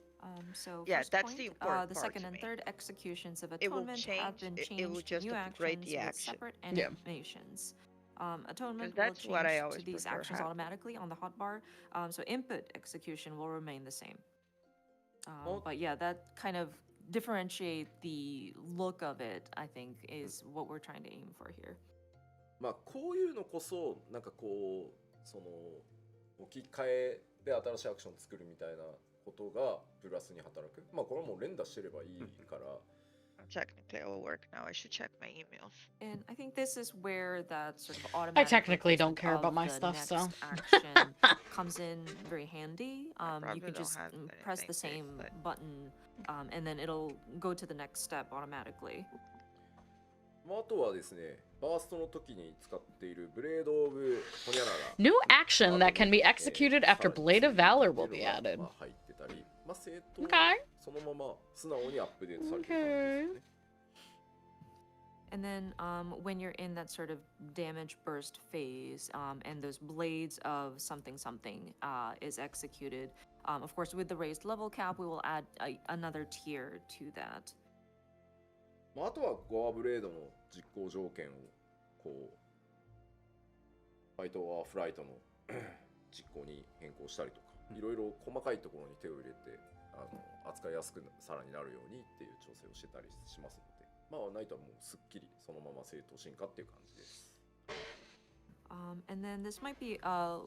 So Yeah, first that's point, the important the part second to and me. third executions of It will Atonement have been change- it will changed to just new upgrade actions the with action. separate Yeah. animations. Atonement will that's what I change always to these prefer actions happening. automatically on the hotbar. So input execution will remain the same. Oh. But yeah, that kind of differentiate the look of it, I think, is what we're trying to aim for here. こういうのこそなんかこうその置き換えで新しいアクション作るみたいなことがプラスに働く。これはもう連打してればいいから。Technically, it will work now. I should check my emails. And I think this is where that sort of I automatic technically don't replacement care about of my the stuff, so. next action comes in very handy. You probably can don't just have press the anything same big, but- button, and then it'll go to the next step automatically. あとはですね、バーストの時に使っているブレードオブホニャララ。 New action that can be executed after Blade of Valor will be added. 入ってたり、正当 Okay. そのまま素直にアップデートされてる感じですよね。And then when you're in that sort of damage burst phase, and those blades of something something is executed, of course, with the raised level cap, we will add another tier to that. あとはゴアブレードの実行条件をこうファイトオアフライトの実行に変更したりとか、いろいろ細かいところに手を入れて扱いやすくさらになるようにっていう調整をしてたりしますので、ナイトはもうすっきりそのまま正当進化っていう感じです。And then this might be a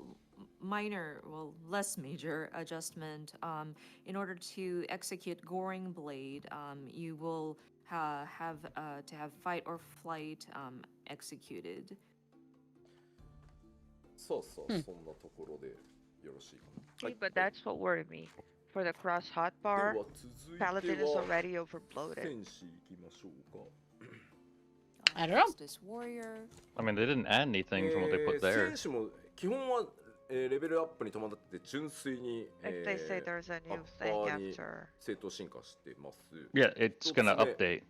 minor, well, less major adjustment. In order to execute Goring Blade, you will have to have fight or flight executed. そうそう、そんなところでよろしいかな。 See, but that's what worried me. For the cross hotbar, では続いて Paladin is は already overbloated. 戦士いきましょうか。 I don't know. Justice Warrior. I mean, they didn't add anything from what they put there. 戦士も基本は、レベルアップに伴って純粋に、 If they say there's a new thing アッパーに after. 正当進化してます。 Yeah, it's gonna What's update.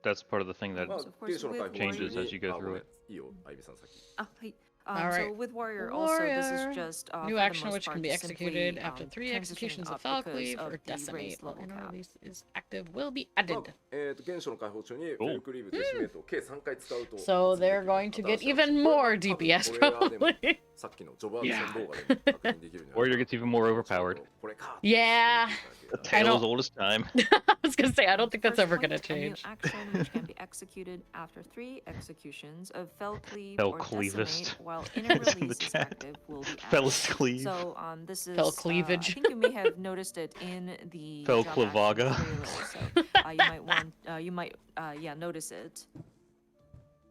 That's part of the thing that まあ Of course, 継承の回復 with changes as you go あごめん through it. いいよ、アイビさん先。All So right. with Warrior, also, this Warrior. is just New for the action most which can part be simply, executed after 3 transitioning executions of up Fell because Cleave of or the Decimate. raised While level inner cap. release is active, will be ま added. あ現象の解放中にフェルクリーブデシメートを計3回使うと So they're going to get even more DPS probably. さっきのジョブアク Yeah. ション動画でも確認できるようになる Warrior gets even more overpowered. これか Yeah. The I tale don't- as old as time. I was gonna say I don't think that's First ever point, gonna a new change. action which can be executed after 3 executions of Fell Cleave Fell or Cleavist. Decimate while inner It's in the release is chat. active will be added. Fellest Cleave. So this is Fell cleavage. I think you may have noticed it in the Fell job action Clivaga. trailer, so you might want yeah notice it.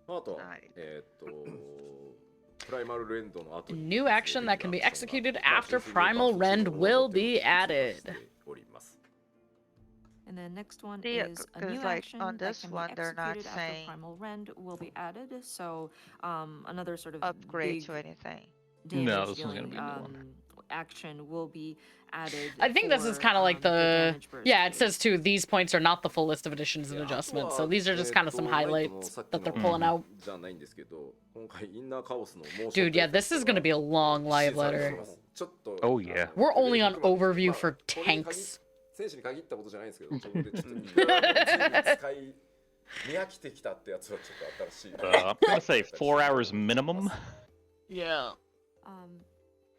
あとははいプライマルレンドの後に New action that can be executed after まあ Primal Rend will be added. おります And then next one Yeah, is a 'cause new like action on that this can one, be they're not executed after saying Primal Rend will be added. So another sort of upgrade big to anything. No, damage this one's gonna dealing be a new one. action will be added. I think this is for, kind of like the damage burst yeah. It phase. says too. These points are not the full list of additions and いや adjustments. あ So とは these are just kind of some ナイトの highlights さっき that they're の pulling out. じゃないんですけど今回インナーカオスのモーション Dude, yeah, this is gonna be a long live letter. ちょっと Oh, yeah. We're only on まあ overview まあ for これに限っ tanks. 選手に限ったことじゃないんですけどちょっとでちょっといくらでも随分使い見飽きてきたってやつはちょっと新しい I'm gonna say 4 hours minimum. Yeah. And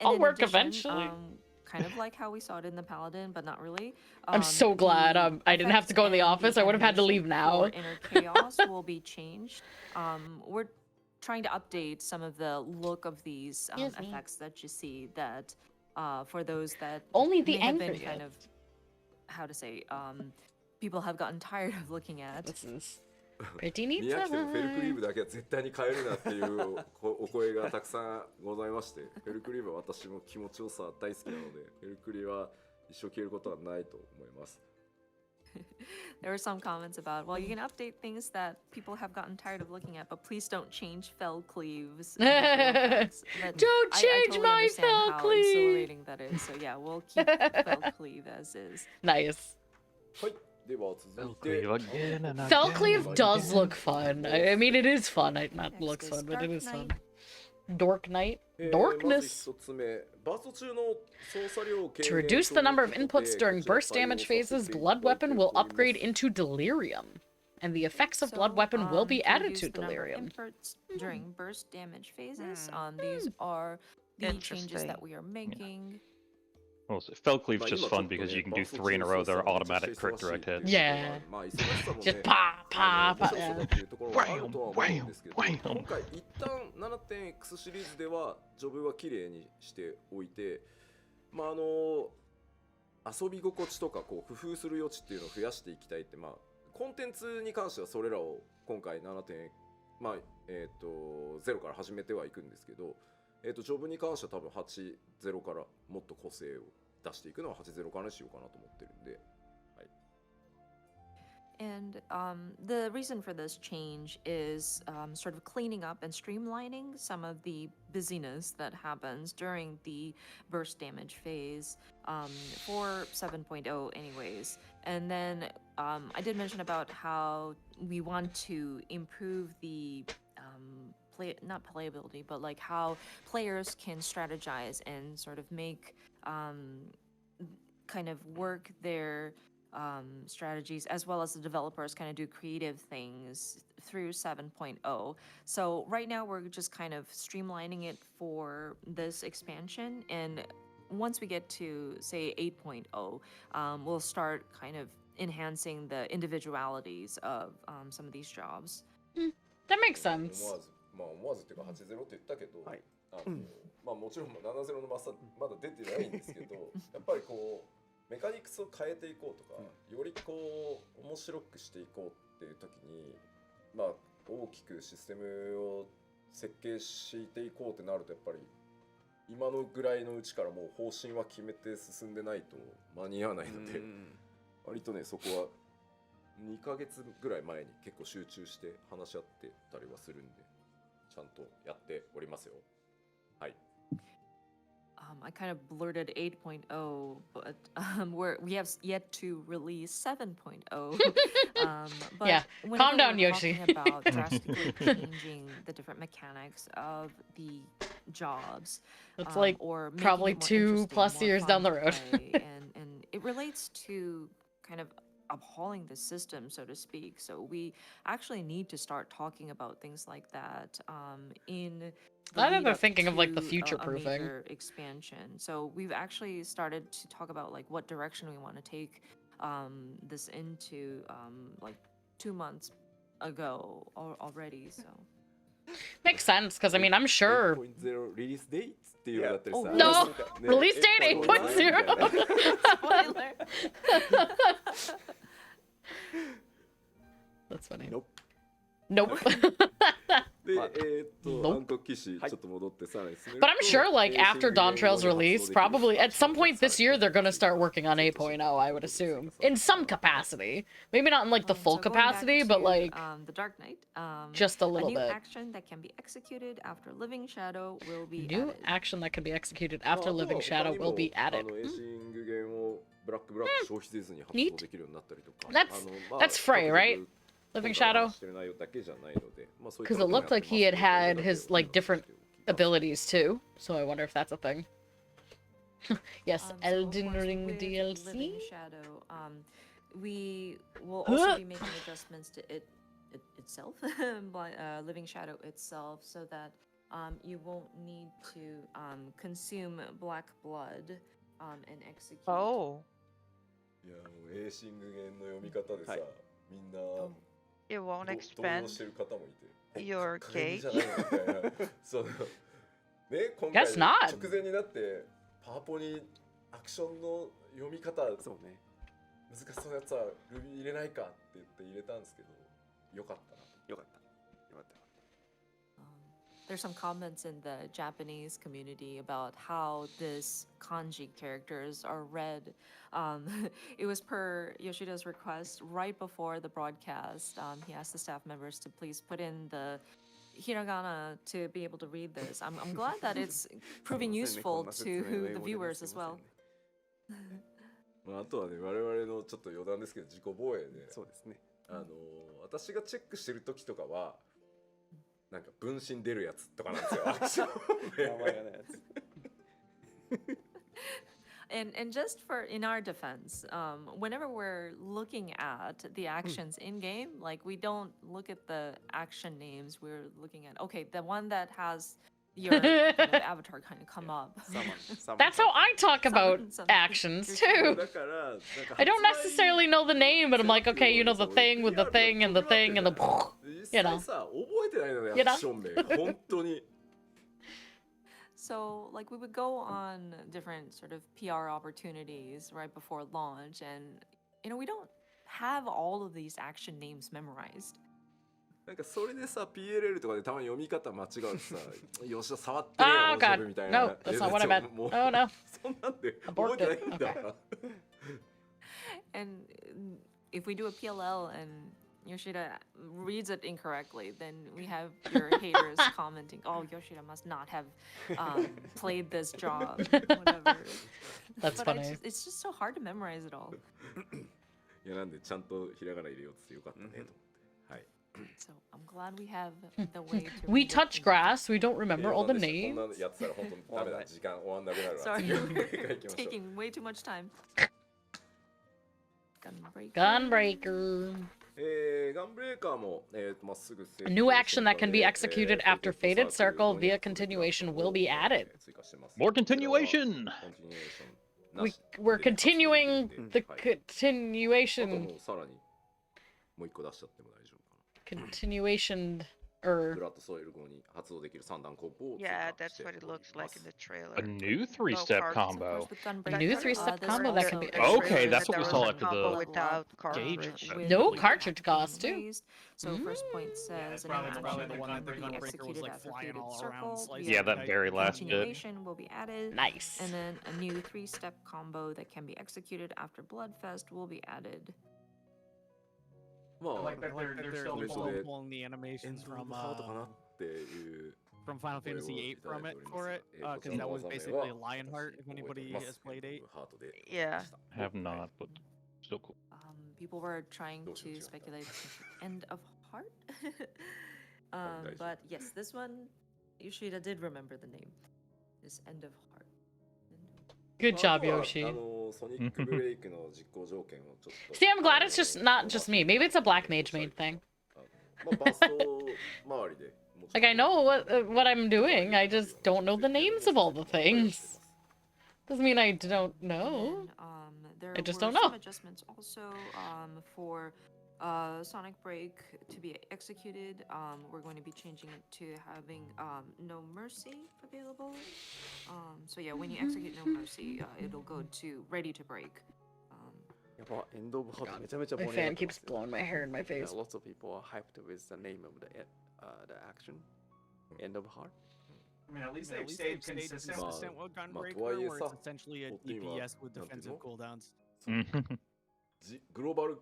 I'll in work addition, eventually. Kind of like how we saw it in the Paladin, but not really. I'm so glad the I didn't have to go in the effects office. and I would have had to leave animation now. for Inner Chaos will be changed. We're trying to update some of the look of these Excuse me. effects that you see that for those that Only the may have been angriest. kind of how to say people have gotten tired of looking at. This is pretty neat. 見飽きてもフェルクリーブだけは絶対に変えるなっていうお声がたくさんございましてフェルクリーブは私も気持ちよさ大好きなのでフェルクリは一生消えることはないと思います There were some comments about, well, you can update things that people have gotten tired of looking at, but please don't change Fell Cleaves. But Don't I change totally my understand Fell how Cleave. exhilarating that is. So yeah, we'll keep Fell Cleave as is. Nice. はいでは続 Fell い Cleave て again and Fell again. Cleave does look fun. I mean, it is fun. Not Next looks is fun, but it Dark is fun. Knight. Dork Knight. まず Dorkness. 一つ目バースト中の操作量を軽 To 減 reduce the number of ということで inputs during こちら burst damage 対応さ phases, せていた Blood だいて Weapon will おります upgrade into Delirium. And the effects of Blood Weapon will be to added reduce to the number of Delirium. inputs during burst damage phases. These are the changes Interesting. that we are making. Well, Fell Cleave's まあ just 今ちょ fun っと because ね you can バ do ースト 3 in a row that are 中操作 automatic めちゃくちゃ crit 忙しいっていう direct こと hits. は Yeah. まあ忙しさも Just ね pa pa 面 pa. 白さだ Yeah. っていうところがあるとは思うんですけど Wham! 今回一旦 7.x シリーズではジョブは綺麗にしておいてまあ遊び心地とかこう工夫する余地っていうのを増やしていきたいってまあコンテンツに関してはそれらを今回7点まあ0から始めてはいくんですけどジョブに関しては多分8.0からもっと個性を出していくのは8.0からにしようかなと思ってるんで。And the reason for this change is sort of cleaning up and streamlining some of the busyness that happens during the burst damage phase for 7.0 anyways. And then I did mention about how we want to improve the not playability, but like how players can strategize and sort of make kind of work their strategies, as well as the developers kind of do creative things through 7.0. So right now we're just kind of streamlining it for this expansion, and once we get to say 8.0, we'll start kind of enhancing the individualities of some of these jobs. That makes sense. 思わずっていうか8-0って言ったけど、はいまあもちろん7-0のまだ出てないんですけどやっぱりこうメカニクスを変えていこうとか、よりこう面白くしていこうっていう時にまあ大きくシステムを設計していこうってなるとやっぱり今のぐらいのうちからもう方針は決めて進んでないと間に合わないので、割とねそこは2ヶ月ぐらい前に結構集中して話し合ってたりはするんでちゃんとやっておりますよ。はい。I kind of blurted 8.0, but we have yet to release 7.0. But Yeah, whenever calm down, we're Yoshi. talking about drastically changing the different mechanics of the jobs, It's like or making probably it more 2+ interesting, more years fun down the to road. play, and it relates to kind of upholding the system, so to speak. So we actually need to start talking about things like that in the I know lead they're up thinking of like the to future-proofing. a major expansion. So we've actually started to talk about like what direction we want to take this into like 2 months ago already. So Makes sense, because I mean, I'm sure. 8.0 リリースデイっていうのだったりさ、 No! ね Release date 8.0 みたいな spoiler. That's funny. Nope. Nope. で、Nope. 暗黒騎士ちょっと戻ってさらに進める But と I'm sure, like, after Dawntrail's シングルゲーム release, に発動できる probably at some point this year, they're gonna start working on 8.0 8.0, I would assume. In some capacity. Maybe not in, like, the full So going back capacity, but, to, like, the Dark Knight. just a little new bit. action that can be executed after Living Shadow will be New added. action that can be executed まあ after あとは Living 他 Shadow に will も be added. エイシングゲームをブラック消費せずに発 Neat. 動できるようになったりとか That's- まあ that's Frey, right? Living Shadow? してる内容だけじゃないので、まあそういった Because it こともや looked って like ます he had ので had それだけ his, を like, different お伝えしておきます abilities too. So I wonder if that's a thing. Yes, So, of Elden course, Ring with DLC? Living Shadow, we will also be making adjustments to itself, but Living Shadow itself, so that you won't need to consume black blood and execute. Oh, いやもうエイシングゲームの読み方でさ、みんな you won't 動揺 expand してる方もいて your 加減 cake? じゃないのみたいなそのね今 Guess 回 not. 直前になってパワポにアクションの読み方そうね難しそうなやつはルビー入れないかって言って入れたんですけどよかったなよかったよかった There's some comments in the Japanese community about how this kanji characters are read. It was per Yoshida's request right before the broadcast. He asked the staff members to please put in the hiragana to be able to read this. I'm glad that it's proving useful to the viewers as well. まああとはね我々のちょっと余談ですけど自己防衛でそうですね私がチェックしてる時とかはなんか分身出るやつとかなんですよアクション名前がないやつ And just for in our defense, whenever we're looking at the actions in game, like we don't look at the action names. We're looking at okay, the one that has your kind of avatar kind of come up. That's how I talk about actions too. だからなんか I don't necessarily know the name, but I'm like, okay, you know the thing with the thing and the thing and the. 実際さ覚えてないのね You know? アクション名本当に So, like, we would go on different sort of PR opportunities right before launch, and we don't have all of these action names memorized. なんかそれでさ PLL とかでたまに読み方間違うとさ吉田触ってね Oh 大丈 god. 夫みたいな No, that's not what I meant. もう Oh no. そんなんで Abort 覚えてないんだ it. And if we do a PLL and Yoshida reads it incorrectly, then we have your haters commenting, "Oh, Yoshida must not have played this job." Whatever. That's But funny. it's just so hard to memorize it all. いやなんでちゃんとひらがな入れようってよかったねと思ってはい So I'm glad we have the way to. We read it touch in- grass. We don't remember all the こん names. なやってたら本当ダメだ時間終わんなくなるわ Sorry, 次の映画行きましょう taking way too much time. Gunbreaker. Gunbreaker. ガンブレーカーもまっすぐ A new action that can be executed after Fated Circle via continuation will be added. More continuation! We're continuing the あと continuation. もうさらにもう一個出しちゃっても大丈夫かな Continuation. ブラッドソイル後に発動できる3段コンボを追加 Yeah, して that's what it おり looks ま like す in the trailer. A new No three-step cards. Of combo. course, with A new Gunbreaker, three-step there's combo that also can be a executed. Okay, that's what we There saw was a after combo the without gauge. cartridge. with No the cartridge attack cost, too. raised. So first point says an Probably action the one that that can the be Gunbreaker was executed like after flying Fated all Circle. around, slicing via Yeah, that very last bit. continuation will be added. Nice. And then a new three-step combo that can be executed after Bloodfest will be added. まあ I like that they're still それ pulling, で pulling the エン animations ド・オ from ブ・ハートかなっていう from Final Fantasy VIII from it for it, because that was basically Lionheart. If anybody has played 8. Yeah. Have not, but still cool. People were trying to speculate End of Heart. But yes, this one, Yoshida did remember the name. This End of Heart. Good job, Yoshi. See, I'm glad it's just not just me. Maybe it's a Black Mage main thing. Like, I know what I'm doing, I just don't know the names of all the things. Doesn't mean I don't know. There I just were don't know. some adjustments also for Sonic Break to be executed. We're going to be changing it to having No Mercy available. So yeah, when you execute No Mercy, it'll go to Ready to Break. My fan keeps blowing my hair in my face. Lots of people are hyped with the name of the action. End of Heart. I mean, at least they've stayed consistent. With Gunbreaker, where it's essentially a DPS with defensive cooldowns. グローバル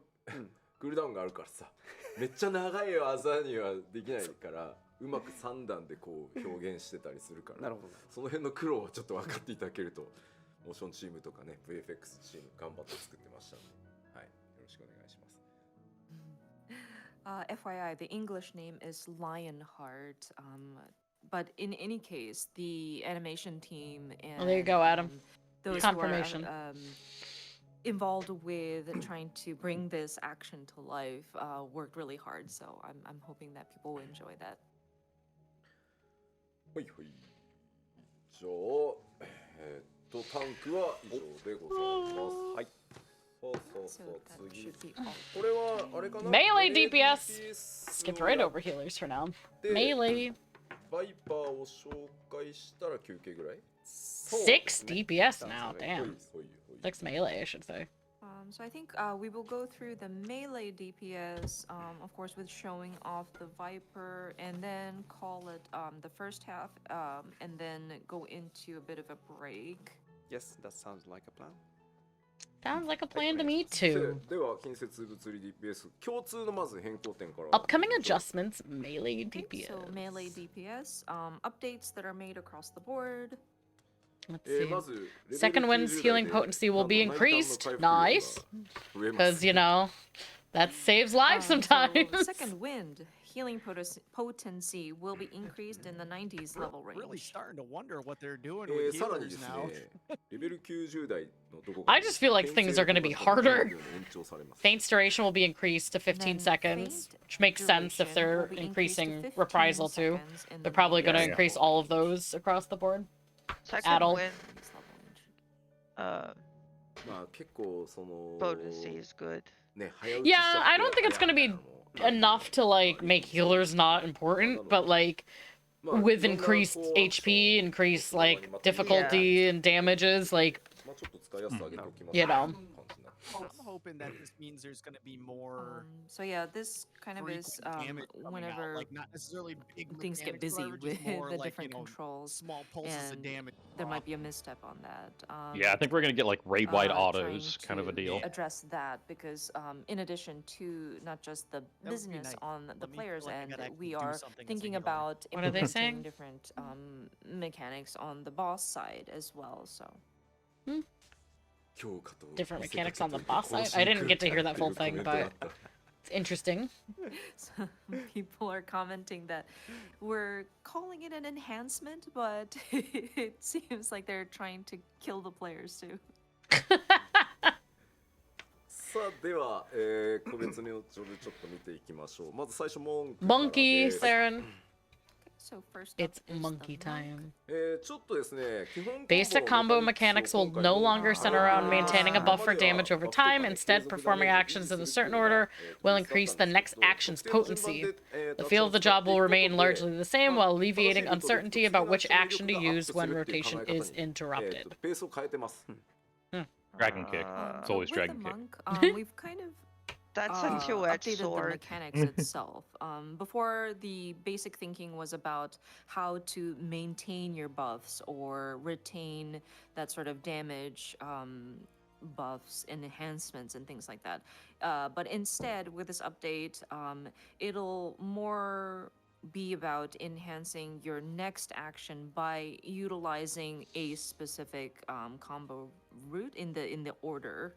クールダウンがあるからさ、めっちゃ長い技にはできないからうまく3段でこう表現してたりするから、その辺の苦労はちょっと分かっていただけると、モーションチームとかね VFX チーム頑張って作ってましたので、はい、よろしくお願いします。FYI, the English name is Lionheart. But in any case, the animation team and Well, there you go, Adam. Those Confirmation. Who are, involved with trying to bring this action to life worked really hard. So I'm hoping that people will enjoy that. ほいほい。以上、タンクは以上でございます。はい。そう次。これはあれかな。Melee DPS. Skip right over healers for now. Melee. バイパーを紹介したら休憩ぐらい。 6 DPS now, damn. 6 melee, I should say. So I think we will go through the melee DPS, of course, with showing off the Viper, and then call it the first half, and then go into a bit of a break. Yes, that sounds like a plan. Sounds like a plan to me too. では近接物理 DPS 共通のまず変更点から。 Upcoming adjustments, melee DPS. So melee DPS, updates that are made across the board. Let's see. Second wind's healing potency will be increased. Nice. Because, you know, that saves lives sometimes. So second wind healing potency will be increased in the 90s level range. Really starting to wonder what they're doing with healers now. I just feel like things are going to be harder. Feint's duration will be increased to 15 seconds, which makes sense if they're increasing reprisal too. They're probably going to increase all of those across the board. Second wind. Potency is good. Yeah, I don't think it's going to be enough to like make healers not important, but like with increased HP, increased like difficulty and damages, like you know. I'm hoping that this means there's going to be more. So yeah, this kind of is whenever like not necessarily big things get busy with the different controls, small pulses of damage. There might be a misstep on that. Yeah, I think we're gonna get like raid-wide autos, kind of a deal. Address that because in addition to not just the business on the players' end, we are thinking about what are they saying? Different mechanics on the boss side as well. So. Different mechanics on the boss side? I didn't get to hear that full thing, but it's interesting. Some people are commenting that we're calling it an enhancement, but it seems like they're trying to kill the players too. さあでは、個別にちょっと見ていきましょう。まず最初モンキー。Monkey, Saren. So first it's monkey time. Basic combo mechanics will no longer center around maintaining a buff for damage over time. Instead, performing actions in a certain order will increase the next action's potency. The feel of the job will remain largely the same while alleviating uncertainty about which action to use when rotation is interrupted. Dragon kick. It's always dragon kick. We've kind of That's a two-edged updated sword. The mechanics itself. Before, the basic thinking was about how to maintain your buffs or retain that sort of damage buffs and enhancements and things like that. But instead, with this update, it'll more be about enhancing your next action by utilizing a specific combo route in the order.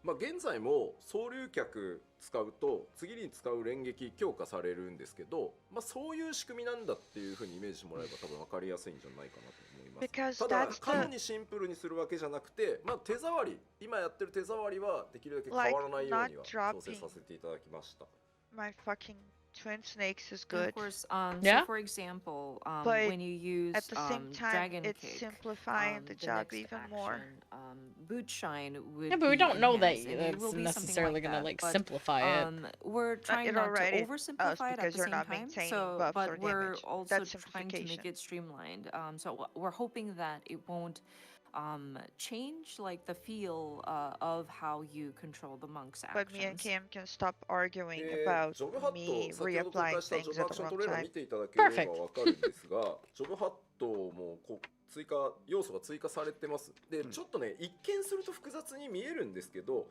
まあ現在も総流脚使うと次に使う連撃強化されるんですけど、まあそういう仕組みなんだっていうふうにイメージしてもらえば多分分かりやすいんじゃないかなと思います。ただ過度にシンプルにするわけじゃなくて、まあ手触り、今やってる手触りはできるだけ変わらないようには調整させていただきました。My fucking twin snakes is And good. of course, Yeah. so for example, But when you use at the same time, Dragon it's Kick, simplifying the job next even more. action, Boot Shine would Yeah, but we be don't know that enhanced, and it will it's be something necessarily like gonna that, like but, simplify it. We're trying it'll not to write it us oversimplify it at because the you're same not time. maintaining So, buffs or but we're damage. also That's trying to make simplification. it streamlined. So we're hoping that it won't change like the feel of how you control the monk's actions. But me and Kim can stop arguing about ジョブハッ me ト、先ほど公 reapplying 開したジョ things ブア at ク the ション wrong トレーラー time. 見ていただければわかるんですが、ジョブハットもこう追加要素が追加されてます。で、ちょっとね、一見すると複雑に見えるんですけど、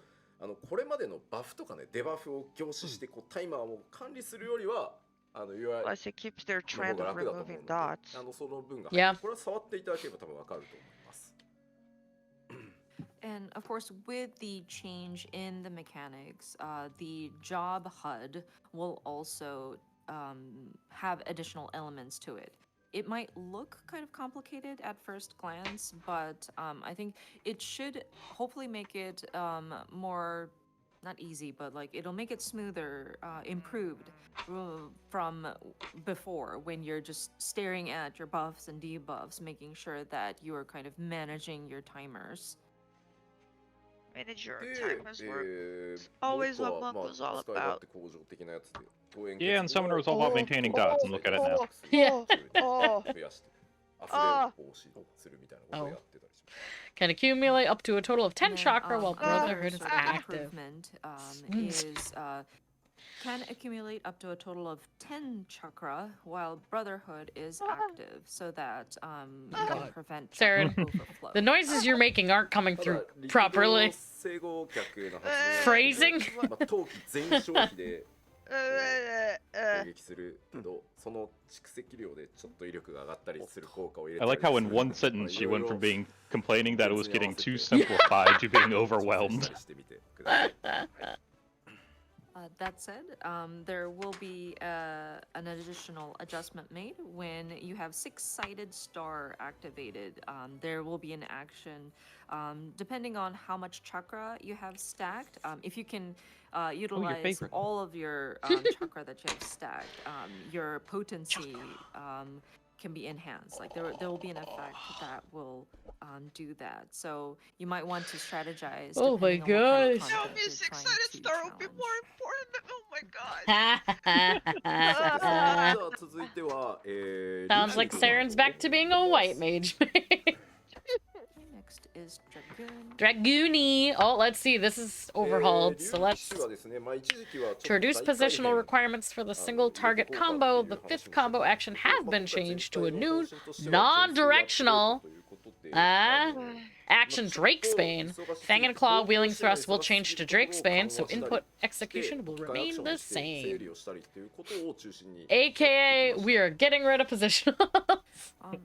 これまでのバフとかね、デバフを凝視してこうタイマーを管理するよりは、UI Plus, it keeps their の方 trend が of 楽だと思う removing ので、 dots. その分が、 Yeah. これは触っていただければ多分わかると思います。 And of course, with the change in the mechanics, the job HUD will also have additional elements to it. It might look kind of complicated at first glance, but I think it should hopefully make it more, not easy, but like it'll make it smoother, improved from before when you're just staring at your buffs and debuffs, making sure that you are kind of managing your timers. Manage your で、 timers work. もう Always 一個 what は Monk まあ was all 使い勝 about. 手向上的なやつで、投影 Yeah, and 結合 Summoner was all about maintaining dots, and look at it now. Yeah. 増やして溢れを防止するみたいなことをやってたりします。 Can accumulate up to a total of 10 And then, chakra while another Brotherhood is sort of active. improvement, is can accumulate up to a total of 10 chakra while Brotherhood is active, so that you can God. prevent Saren, chakra overflow. The noises you're making aren't coming ただ through 力道 properly. 整合脚の発動 Phrasing? まあ冬季全消費で攻撃するけど、その蓄積量でちょっと威力が上がったりする効果を入れ I たり like how in one sentence she went from being complaining that it was getting too simplified to being overwhelmed. してみてください。 That said, there will be an additional adjustment made when you have 6-sided star activated. There will be an action depending on how much chakra you have stacked. If you can utilize favorite. all of your chakra that you have stacked, your potency can be enhanced. Like there will be an effect that will do that. So you might want to strategize. Oh my depending on what kind of gosh. Tell content me you're 6-sided trying to star will be challenge. more important. Oh my god. じゃあ続いては、Sounds like Saren's back to being a white mage. Next is Dragoon. Dragoony. Oh, let's see. This is overhauled. So let's はですね、まあ一時期はちょっと to reduce 大改 positional 変 requirements for the single target combo. The fifth combo action has been changed to a new non-directional action Drakesbane. Fang and Claw wheeling thrust will change to Drakesbane, so input execution will remain the same. AKA, we are getting rid of positionals.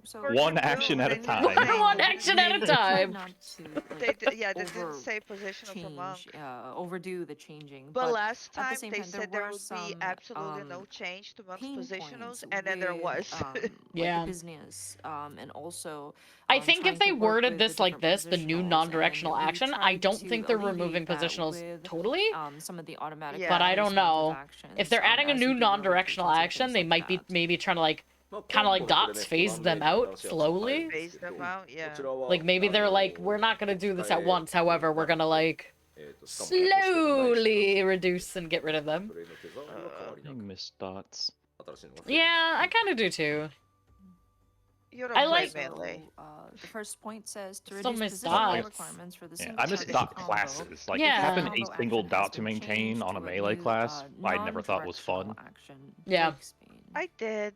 So One action at a time. One action at a time. Not to, like, They didn't say positional for monk. change, overdo the changing. But last at the time same they time, said there were would be some, absolutely no change to monk's pain positionals, points and then there with, was. like Yeah. the business, and also. I think trying if they to work worded with this the like different this, the new positionals, and non-directional we action, I tried don't to think they're alleviate removing that positionals with, totally. some of the automatic. Yeah. But I don't know. If they're adding a as you new do non-directional rotations and action, things they like might be that. maybe trying to like kind of like dots phase them out slowly. Phase them out, yeah. Like maybe they're like, we're not gonna do this at once. However, we're gonna like slowly reduce and get rid of them. I miss dots. Yeah, I kind of do too. You don't I play like- melee. The first point says to Still reduce miss positional dots. requirements for the Yeah, single I miss target dot combo. classes. Like Yeah. having Combo a single action dot has to been maintain changed on a to melee new, class, I never thought was fun. non-directional action, Yeah. Drakesbane. I did.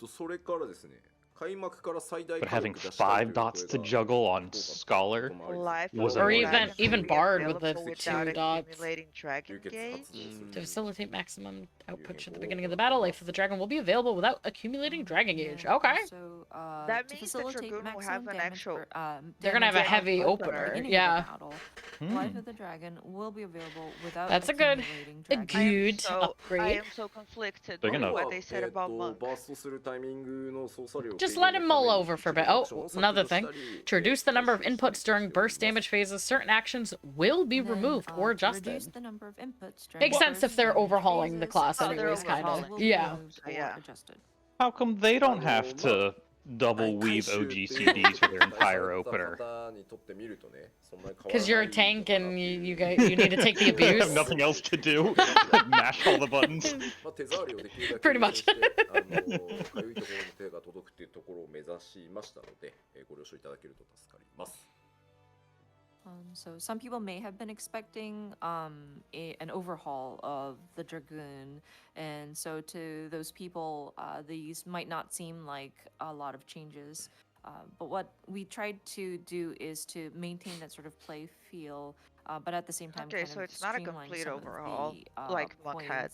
それからですね、But having 5 dots to juggle on Scholar was Or annoying. even Bard with the without 2 dots. accumulating Dragon Gauge. To facilitate maximum output at the beginning of the battle, life of the dragon will be available without accumulating Dragon Gauge. Okay. So, That to means the facilitate Dragoon will have maximum an damage actual. They're gonna have a damage heavy output at the opener. beginning of the Yeah. battle, Life of the Dragon will be available without That's a good accumulating Dragon Gauge. I upgrade. am so conflicted Big with enough. what they said about Monk. Just let him mull over for a bit. Oh, another thing. To reduce the number of inputs during burst damage phases, certain actions will be removed or adjusted. Reduce the number of inputs during Makes sense if burst they're damage overhauling the phases, class Oh, they're anyways, kind of. overhauling. will be Yeah. removed or Yeah. adjusted. How come they don't have to double weave OGCDs for their entire opener? Because you're a tank and you need to take the You abuse. have nothing else to do. Mash all the buttons. Pretty much. So some people may have been expecting an overhaul of the Dragoon, and so to those people, these might not seem like a lot of changes. But what we tried to do is to maintain that sort of play feel, but at the same time, Okay, kind so of it's not a streamline complete some of overhaul, the, like Monk had.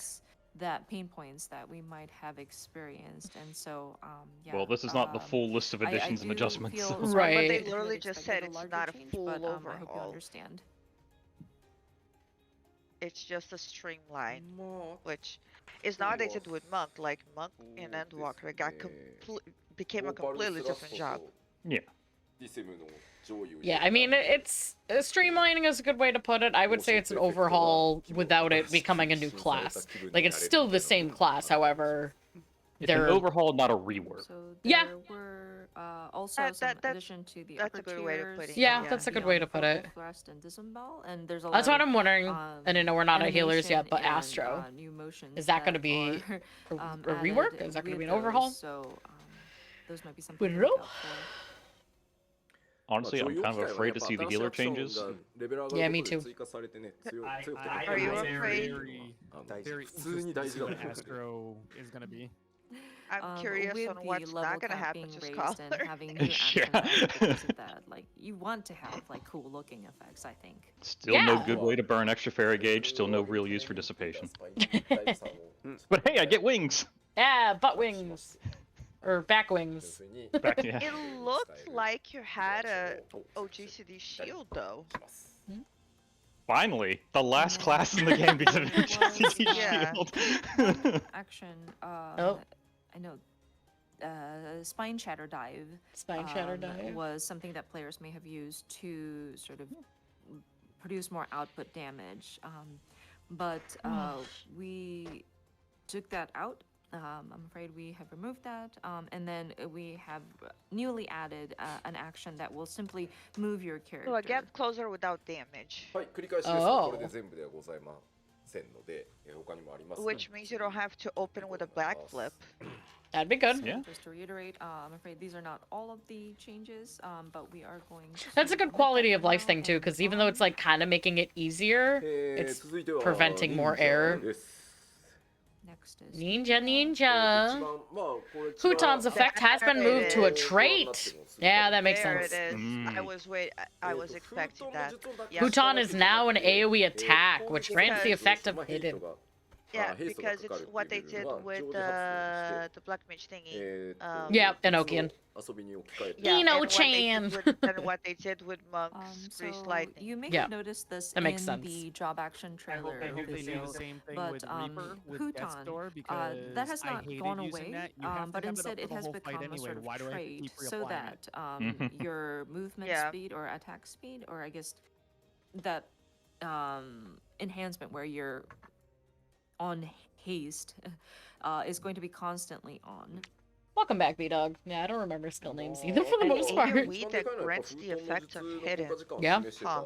pain points that we might have experienced, and so yeah. Well, this is not the full list of additions and do adjustments. feel so- sorry Right. But if they you had literally just expected said it's larger not a change, full but, I hope you overhaul. understand. It's just a streamline, which is not they did with Monk. Like Monk in Endwalker became a completely different job. Yeah. Yeah, I mean, it's streamlining is a good way to put it. I would say it's an overhaul without it becoming a new class. Like, it's still the same class, however, It's an they're... overhaul, not a rework. So Yeah. there were also That- some that- that's- addition to the that's a upper good way to tiers, put it, Yeah, yeah. that's a good way to put beyond it. Focus and Disembowel, and there's a lot That's what of, I'm wondering. And I know we're not at healers yet, but animation and, Astro. new motions Is that going to that be are, a rework? added Is that going to be with an overhaul? those, so those might be We something to don't look know. out for. Honestly, I'm kind of afraid to see the healer changes. Yeah, me too. Are you afraid? Very interested to see what Astro is gonna be. I'm curious with on the what's level not gonna cap happen being to raised Scholar. and having new Yeah. actions because of that. Like, you want to have like cool looking effects, I think. Still no Yeah. good way to burn extra fairy gauge, still no real use for dissipation. But hey, I get wings! Yeah, butt wings. Or back wings. Back, yeah. It looked like you had a OGCD shield though. Finally, the last class in the game because of OGCD Yeah. shield. Action. Oh. I know. Spine Shatter Dive. Spine Shatter Dive. Was something that players may have used to sort of produce more output damage. But we took that out. I'm afraid we have removed that. And then we have newly added an action that will simply move your character. So a gap closer without damage. Which means you don't have to open with a backflip. That'd be good. Yeah. Just to reiterate, I'm afraid these are not all of the changes, but we are going to... That's a good quality of life thing too, because even though it's like kind of making it easier, it's preventing more error. Next is... Ninja. Huton's effect has been moved to a trait. Yeah, that makes There sense. it is. Mm. I was expecting that. Yeah. Huton is now an AoE attack, which grants the effect of hidden. Yeah, because it's what they did with the black mage thingy. Yeah, Enochian. Yeah, and Eno-chan. what they did with monks, grease So lightning. you may Yeah, have noticed this that makes in sense. the job action trailer I hope they do video, the same thing but with Reaper, with Huton, Death's Door, because that has I not hated gone using away, that. You have to but have instead it, up it for has the whole fight become a anyway. sort of Why do I have to trait keep so reapplying that it? your movement Yeah. speed or attack speed, or I guess that enhancement where you're on haste is going to be constantly on. Welcome back, B-Dog. Yeah, I don't remember skill names either for the An most part. AoE that grants the effect of hidden. Yeah. Huh.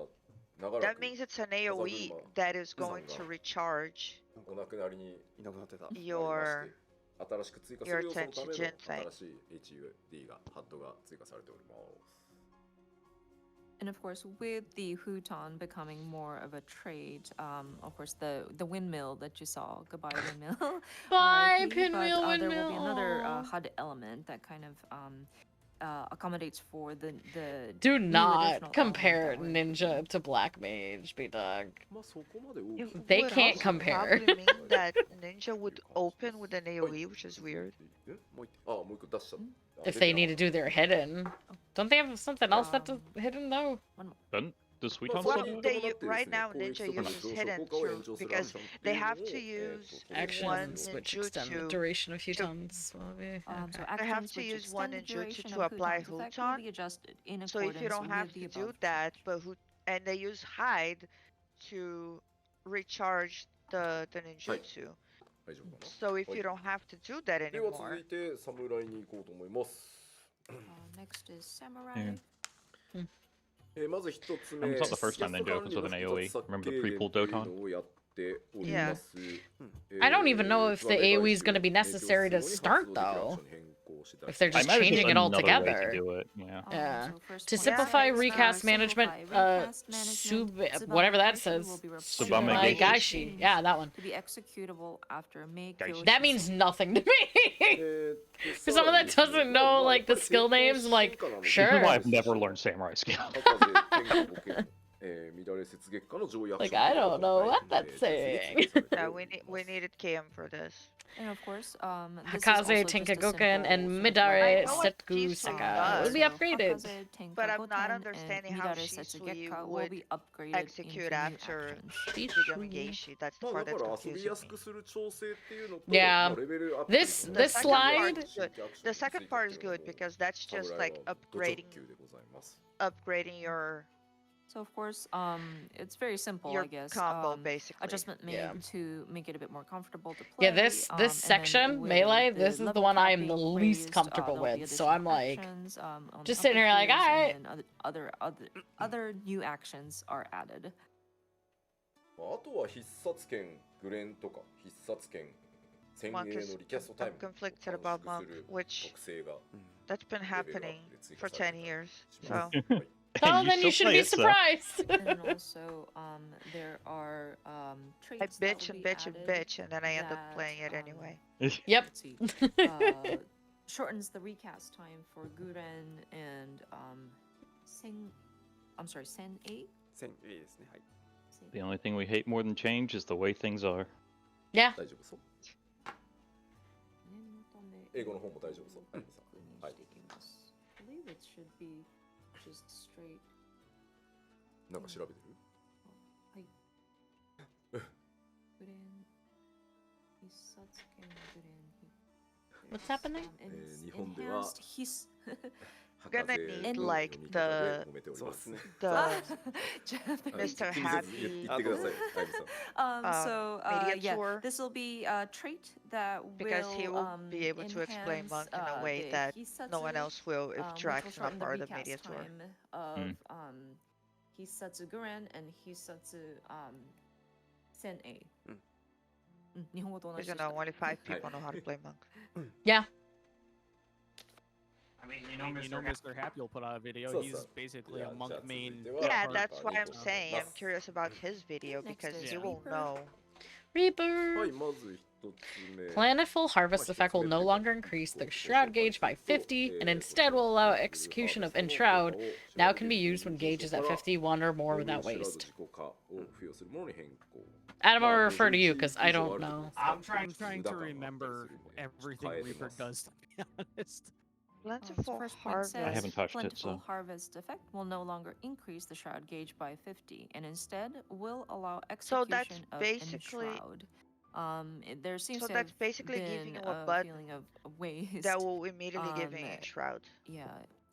That means it's an AoE that is going to recharge your attention thing. And of course, with the Huton becoming more of a trade, of course, the windmill that you saw, goodbye windmill. Bye, RIP, pinwheel but, windmill. there will be another Aw. HUD element that kind of accommodates for the Do new not additional compare element that we're Ninja including. to Black Mage, B-Dog. まあそこまで大きく It They would can't also compare. probably mean that Ninja would open with an AoE, which is weird. もう一あもう一個出した。 If they need to do their hidden. Don't they have something else that's hidden though? Doesn't the Sweet Well, Home Well, still do they it? right now Ninja uses hidden too, because they have to use Actions, one which extend the ninjutsu. duration of to- Futons. So They have actions to which use one extend the ninjutsu duration to of apply Huton's effect will Huton. be adjusted in So if you accordance don't have with to the do above. that, and they use hide to recharge the ninjutsu. 大丈夫かな So if you don't have to do that では続 anymore, いて侍に行こうと思います。 Next is samurai. まず一つ目 It's not the first time Ninja opens with an AoE. Remember the pre-pull Doton? I don't even know if the AoE is going to be necessary to start though. If they're I just imagine it's changing it another way to altogether. do it. Yeah. Yeah. So first To point simplify six, recast simplify management, recast management, whatever that Tsubame says. will be Tsubame replaced Gaeshi. Yeah, that one. to be executable after make. That means nothing to me. For someone that doesn't know like the skill names, I'm like, This is sure. why I've never learned Samurai skill. Like I don't know what that's saying. yeah, we needed KM for this. And of course, this is Hakaze, also just a Tenkagoken, simple and sort of Midare I know what Setgu Jisoo Seka will be does. upgraded. Hakaze, But I'm not Tenkagoten, understanding and how Midare Shisui Setsugekka will would be upgraded execute into new after actions. Jigami Geishi. That's the まあ part だ that's から遊び confusing やすく me. する調整っていうのと、 Yeah. まあレベルアップ This という The this second slide. part's good. The second part is good because that's just like ド直 upgrading 球でございます。 upgrading your So of course, it's very simple, your I guess. combo basically. Adjustment made Yeah. to make it a bit more comfortable to play. Yeah, this and then section, with melee, this is the level one I am the capping least raised, comfortable there'll be with. So I'm additional like, actions, on just upper sitting here like, tiers, alright. and then other new actions are added. まああとは必殺剣グレンとか必殺剣先鋭 Monk の is リキャストタイ I'm ム conflicted を about 短 Monk, 縮する which 特性が that's been レベルアッ happening プで追加 for され 10 てた years. りしま So す。はい Oh, And then you still should play be it, so- surprised. And then also, there are I traits that bitch will and be bitch and added bitch, and then I end up that, playing it anyway. Yep. Let's see. Shortens the recast time for Guren and Sen 8. 1000いいですね。はい。 The only thing we hate more than change is the way things are. Yeah. 大丈夫そう英語の方も大丈夫そうあゆみさんはい I believe it should be just straight. なんか調べてる What's happening? 日本では He's Gonna need like the そうですね。 the Japanese. Mr. 気にせず言ってくださいあゆみさん So media yeah, tour. this will be a trait that Because will he will be able to explain enhance, Monk in a way the that no one Hisatsu, else will if which will Drax not shorten the part of the recast media tour. time of Hisatsu Guren and Hisatsu Sen A. 日本語と同 Because じ you でした know, only 5 people know how to play Monk. Yeah. I mean, You know, Mr. Happy will put out a video. So, He's so. basically Yeah, a monk that's a main. video. Yeah, Well, that's why I'm uh, saying I'm that's- curious about his video Next because is you will Reaper. know. は Reaper. いまず一つ目 Planetful harvest effect will no longer increase the shroud gauge by 50 and instead will allow execution of enshroud. Now can be used when gauge is at 51 or more without waste. Adam, I'll refer to you because I don't know. I'm trying to remember everything Reaper does, to be honest. Plentiful First point harvest. says, I haven't touched it, plentiful so- harvest effect will no longer increase the shroud gauge by 50 and instead will allow So execution that's of basically- enshroud. There seems So to that's have basically been giving you a button feeling of waste. That will immediately give you Um, Enshroud. Yeah.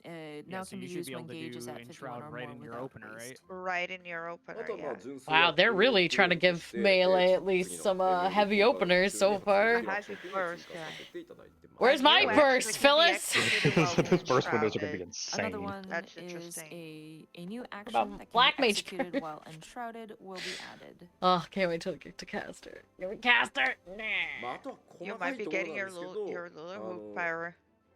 Yeah, Now so can you be should used be when able to gauge is do at 51 enshroud or right more in your without opener, waste. Right in your opener, yeah. Wow, they're really trying to give Melee at least some heavy openers so far. Heavy burst, yeah. Where's And my you burst, actually can be Phyllis? executed while The being burst windows are going to be shrouded. Another insane. one That's is interesting. a new action about that can Black be Mage executed burst? while enshrouded will be added. Oh, can't wait till I get to caster. Give me caster. まああとは You 細か might い be ところ getting なん your ですけ little ど your little あ hoop の fire.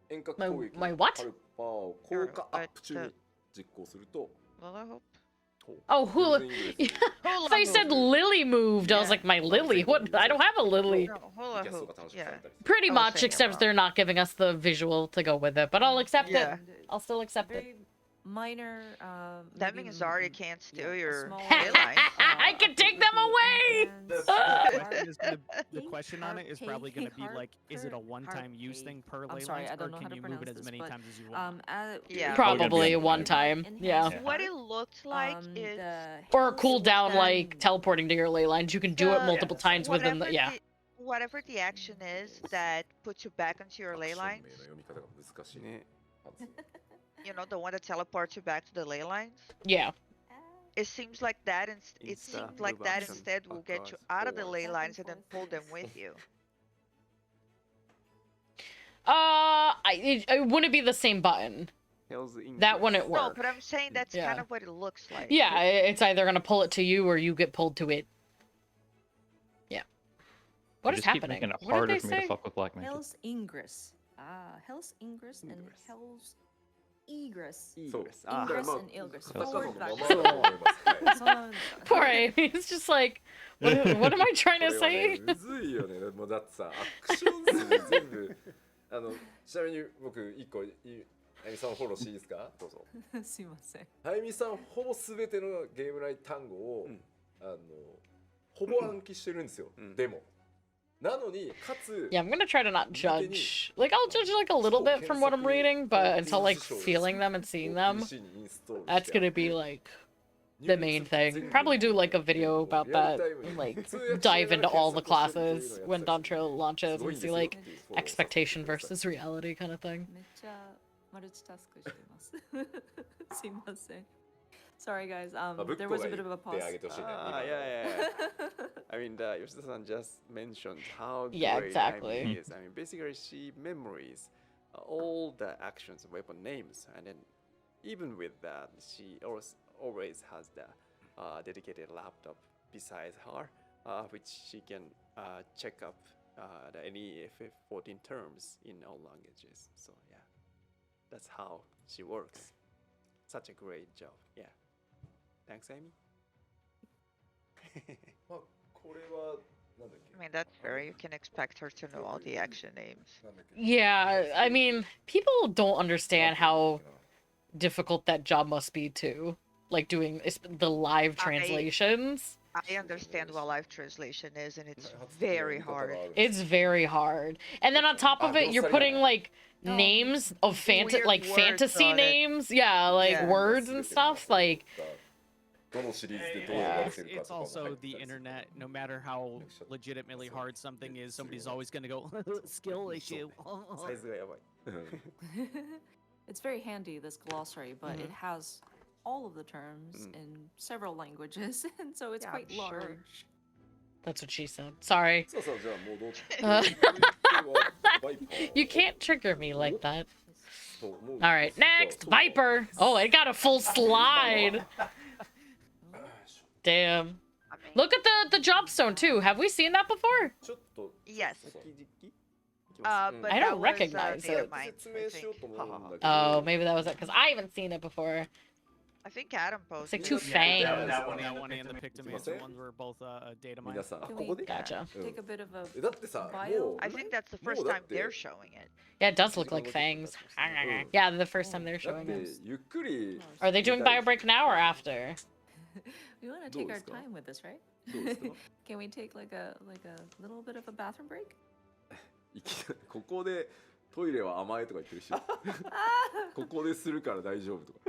遠隔攻撃 My what? パルパーを効果アップ中に実行すると Hula hoop. Oh, hula. Hula They said hoop. Lily moved. I was like, my Lily? What? I don't have a Lily. No, hula hoop. Yeah. Pretty I was much, saying it except wrong. they're not giving us the visual to go with it. But I'll accept Yeah. it. I'll still accept it. Very minor. That maybe means Zarya can't steal a your small, ley lines. I can take them away! The question on it is probably going to be like, is it a one-time use thing per ley sorry, lines, I don't or know can how to you move it pronounce as this, many but, times as you want? Yeah. Probably Yeah. one time. Yeah. What it looked like is Or a cooldown like teleporting to your ley lines. You can do it multiple times within the. Yeah. whatever the action is that puts you back into your ley lines. You know, the one that teleports you back to the ley lines. Yeah. It seems like that. It seemed like that instead will get you out of the ley lines and then pull them with you. It wouldn't be the same button. That wouldn't work. No, but I'm saying that's kind of what it looks like. Yeah, it's either gonna pull it to you or you get pulled to it. Yeah. What is just keep happening? making it What harder did for they me say? to fuck with black magic. Hell's Ingress. Hell's Ingress and Hell's Egress. Ingress and Ilgress. Forward back. Poor Amy. It's just like, what am I trying to say? むずいよね。もうだってさ、アクション数全部ちなみに僕一個あゆみさんフォローしていいですか？どうぞ。すいません。あゆみさんほぼすべてのゲーム内単語をほぼ暗記してるんですよ。でも。なのにかつ Yeah, I'm gonna try to not judge. Like, I'll judge like a little bit from what I'm reading, but until like feeling them and seeing them, that's gonna be like the main thing. Probably do like a video about that, and, like dive into all the classes when Dawntrail launches and see like expectation versus reality kind of thing. めっちゃマルチタスクしてます。すいません。Sorry guys, there was a bit of a pause. I mean, Yoshida-san just mentioned how Yeah, great exactly. Amy is. I mean, basically she memorizes all the actions and weapon names, and then even with that, she always has the dedicated laptop besides her, which she can check up any FF14 terms in all languages. So yeah, that's how she works. Such a great job. Yeah. Thanks, Amy. まあこれはなんだっけ I mean, that's fair. You can expect her to know all the action names. Yeah, I mean, people don't understand how difficult that job must be too. Like doing the live translations. I understand what live translation is, and it's very hard. It's very hard. And then on top of it, you're putting like names of Weird words fantasy on it. names. Yeah, like Yeah. words and stuff. Like, どのシリーズでどう呼ばれてるか It's とかも入 also って the たりする internet. No matter how legitimately hard something is, somebody's always gonna go skill issue. サイズがやばい。 It's very handy, this glossary, but it has all of the terms in several languages, and so it's Yeah, quite I'm sure. large. that's what she said. Sorry. さあさあじゃあもうどう You can't trigger me like that. そうもう All right, next, Viper. Oh, it got a full slide. Damn. Look at the job stone too. Have we seen that before? ちょっと Yes. そうそう But I that don't was, recognize data it. mine, 説 I 明しよう think. と思うんだけど Oh, maybe that was it because I haven't seen it before. I think Adam It's like posted. two it. fangs. That one and the Pictomancer ones were both data mine. 皆さんあ Can こ we こで Gotcha. take a bit of a だってさ bio? もう I think that's the first No, time that they're they- showing it. Yeah, it does look like fangs. Yeah, the first time they're だっ showing て it. ゆっくり Are they doing bio break now or after? We want to take our どうですか？ time with this, right? どうですか Can we take like a little bit of a bathroom break? いきなりここでトイレは甘えとか言ってる人ここでするから大丈夫とか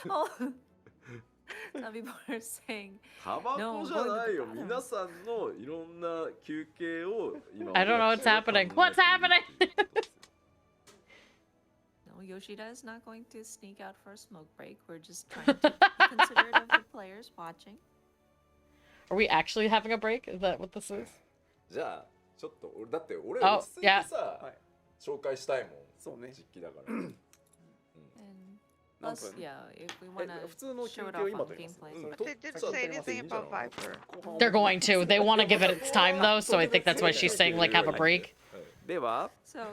Oh, some people are saying タバコじゃないよ皆さんのいろんな休憩を今 I don't know what's happening. What's happening? no, Yoshida is not going to sneak out for a smoke break. We're just trying to be considerate of the players watching. Are we actually having a break? Is that what this is? じゃあちょっと俺だって俺 Oh, 落ち着いてさ、紹介したいもんそうね。実機だから And 何 plus, 分 yeah, if we want 普通の to 休 show it 憩を off 今 on 取ります gameplay. But they didn't say anything about Viper. They're going to. They want to give it its time though, so I think that's why she's saying like have a break. では、 So,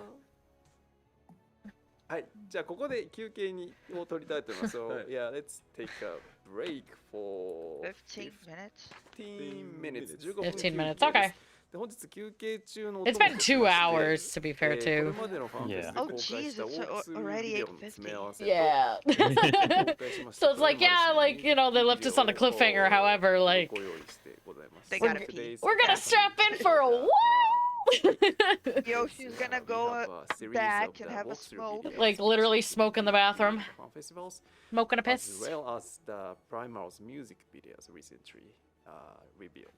はい、じゃあここで休憩を取りたいと思います。So yeah, let's take a break for 15 minutes. 15 minutes. 15 15 minutes. Okay. で本日休憩中の It's been 2 hours to be fair too. Oh jeez, it's already 8:50. Yeah. So it's like, yeah, like, you know, they left us on a cliffhanger. However, like, They gotta pee. we're gonna strap in for a while. Yoshi's gonna go back and have a smoke. Like literally smoke in the bathroom. Smoking a piss. As well as the Primal's music videos recently revealed.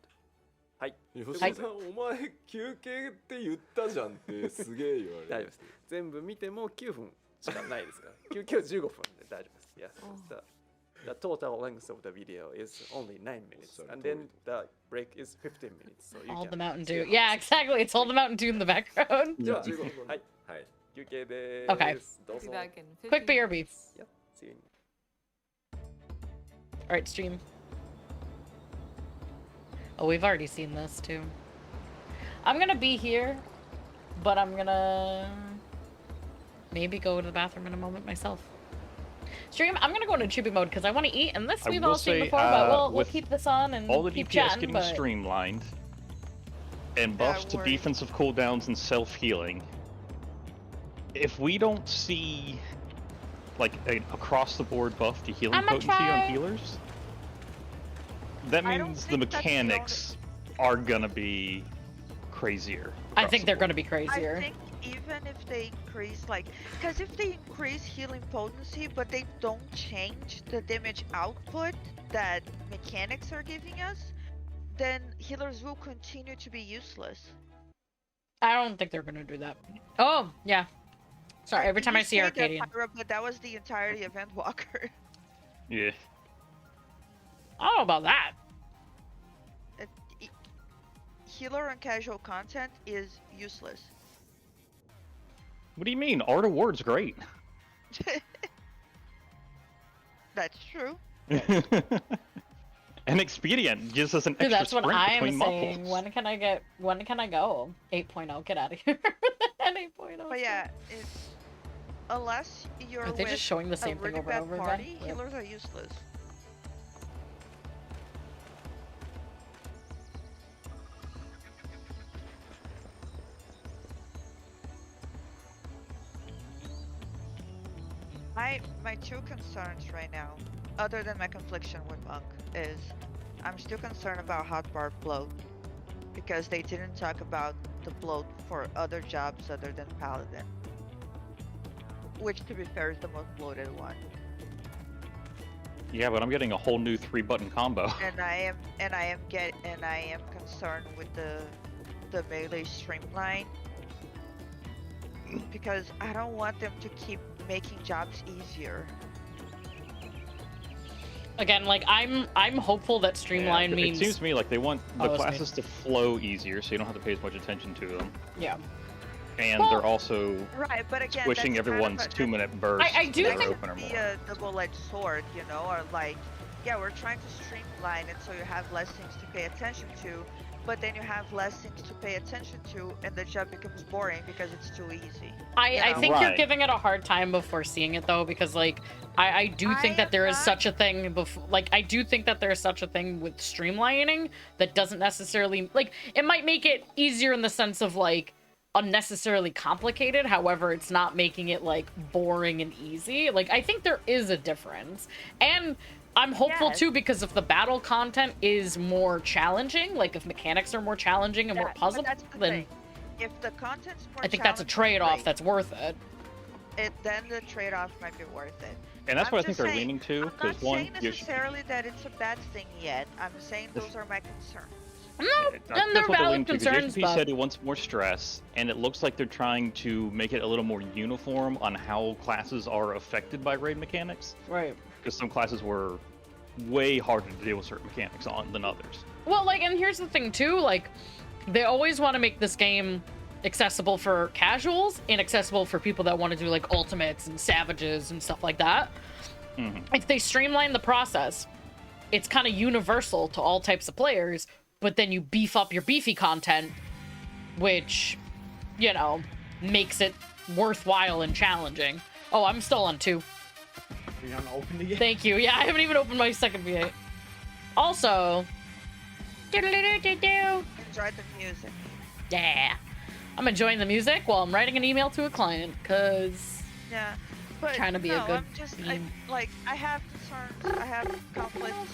はい。吉田さん、お前休憩って言ったじゃんってすげえ言われる。大丈夫です。全部見ても9分しかないですから。休憩は15分で大丈夫です。Yes. The total length of the video is only 9 minutes, and then the break is 15 minutes. So you All can the Mountain Dew. Yeah, exactly. It's all the Mountain Dew in the background. じゃあ15分。はい。はい。休憩です。Okay. どうぞ。 Quick BRB. Yep. See you. All right, stream. Oh, we've already seen this too. I'm gonna be here, but I'm gonna maybe go to the bathroom in a moment myself. Stream, I'm gonna go into chibi mode because I want to eat, and this we've all seen before, but we'll keep this on and all the keep DPS chatting, getting but... streamlined and buffs to defensive cooldowns and self-healing. If we don't see like an across-the-board buff to healing potency on healers, that means the mechanics are gonna be crazier. I think they're gonna be crazier. I think even if they increase, like, because if they increase healing potency, but they don't change the damage output that mechanics are giving us, then healers will continue to be useless. I don't think they're gonna do that. Oh, yeah. Sorry, every time I see Arcadian. But that was the entirety of Endwalker. Yeah. I don't know about that. Healer and casual content is useless. What do you mean? Art of War's great. That's true. And Expedient gives us an Dude, extra that's what sprint I am between saying. muscles. When can I go? 8.0, get out of here. And 8.0. But yeah, it's unless you're Are they with just showing the same a thing really over bad and over party, again? healers are useless. My two concerns right now, other than my confliction with Monk, is I'm still concerned about hotbar bloat because they didn't talk about the bloat for other jobs other than Paladin, which to be fair is the most bloated one. Yeah, but I'm getting a whole new 3-button combo. And I am concerned with the melee streamline because I don't want them to keep making jobs easier. Again, like I'm hopeful that streamline means. It seems to me like they want the classes to flow easier, so you don't have to pay as much attention to them. Yeah. And they're also right, but again, squishing everyone's 2-minute bursts. I do think it could be a double-edged sword, you know, or like, yeah, we're trying to streamline it so you have less things to pay attention to, but then you have less things to pay attention to, and the job becomes boring because it's too easy. I think you're giving it a hard time before seeing it though, because like I do think that there is such a thing I do think that there's such a thing with streamlining that doesn't necessarily like it might make it easier in the sense of like unnecessarily complicated. However, it's not making it like boring and easy. Like I think there is a difference, and I'm hopeful too because if the battle content is more challenging, like if mechanics are more challenging and more puzzle, then if the content's more I think that's a trade-off that's worth it. Then the trade-off might be worth it. And that's what I think they're leaning to. I'm not saying necessarily that it's a bad thing yet. I'm saying those are my concerns. No, and they're valid concerns, but said he wants more stress, and it looks like they're trying to make it a little more uniform on how classes are affected by raid mechanics. Right. Because some classes were way harder to deal with certain mechanics on than others. Well, like, and here's the thing too, like, they always want to make this game accessible for casuals and accessible for people that want to do like ultimates and savages and stuff like that. If they streamline the process, it's kind of universal to all types of players, but then you beef up your beefy content, which, you know, makes it worthwhile and challenging. Oh, I'm still on 2. You haven't opened it yet? Thank you. Yeah, I haven't even opened my second V8. Also, Enjoy the music. yeah, I'm enjoying the music while I'm writing an email to a client, because Yeah, but trying to be no, a good I'm just team. I have concerns, I have conflicts,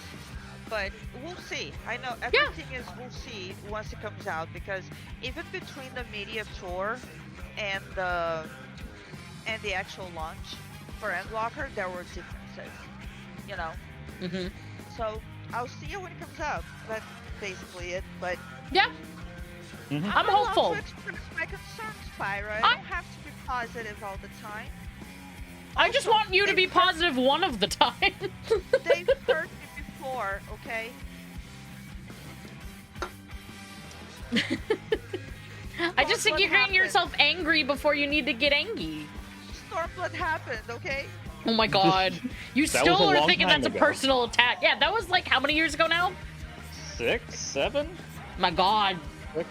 but we'll see. I know everything is we'll see once it comes out, because even between the media tour and the actual launch for Endwalker, there were differences, you know. Mm-hmm. So I'll see it when it comes out. That's basically it. But yeah, Mm-hmm. I'm hopeful. allowed to express my concerns, Pyra. I don't have to be positive all the time. I just want you to be positive one of the time. They've hurt me before, okay? I just think you're getting yourself angry before you need to get angry. Stormblood happened, okay? Oh my god. You That was still a are long thinking time that's a ago. personal attack. Yeah, that was like how many years ago now? 6, 7? My god. 6?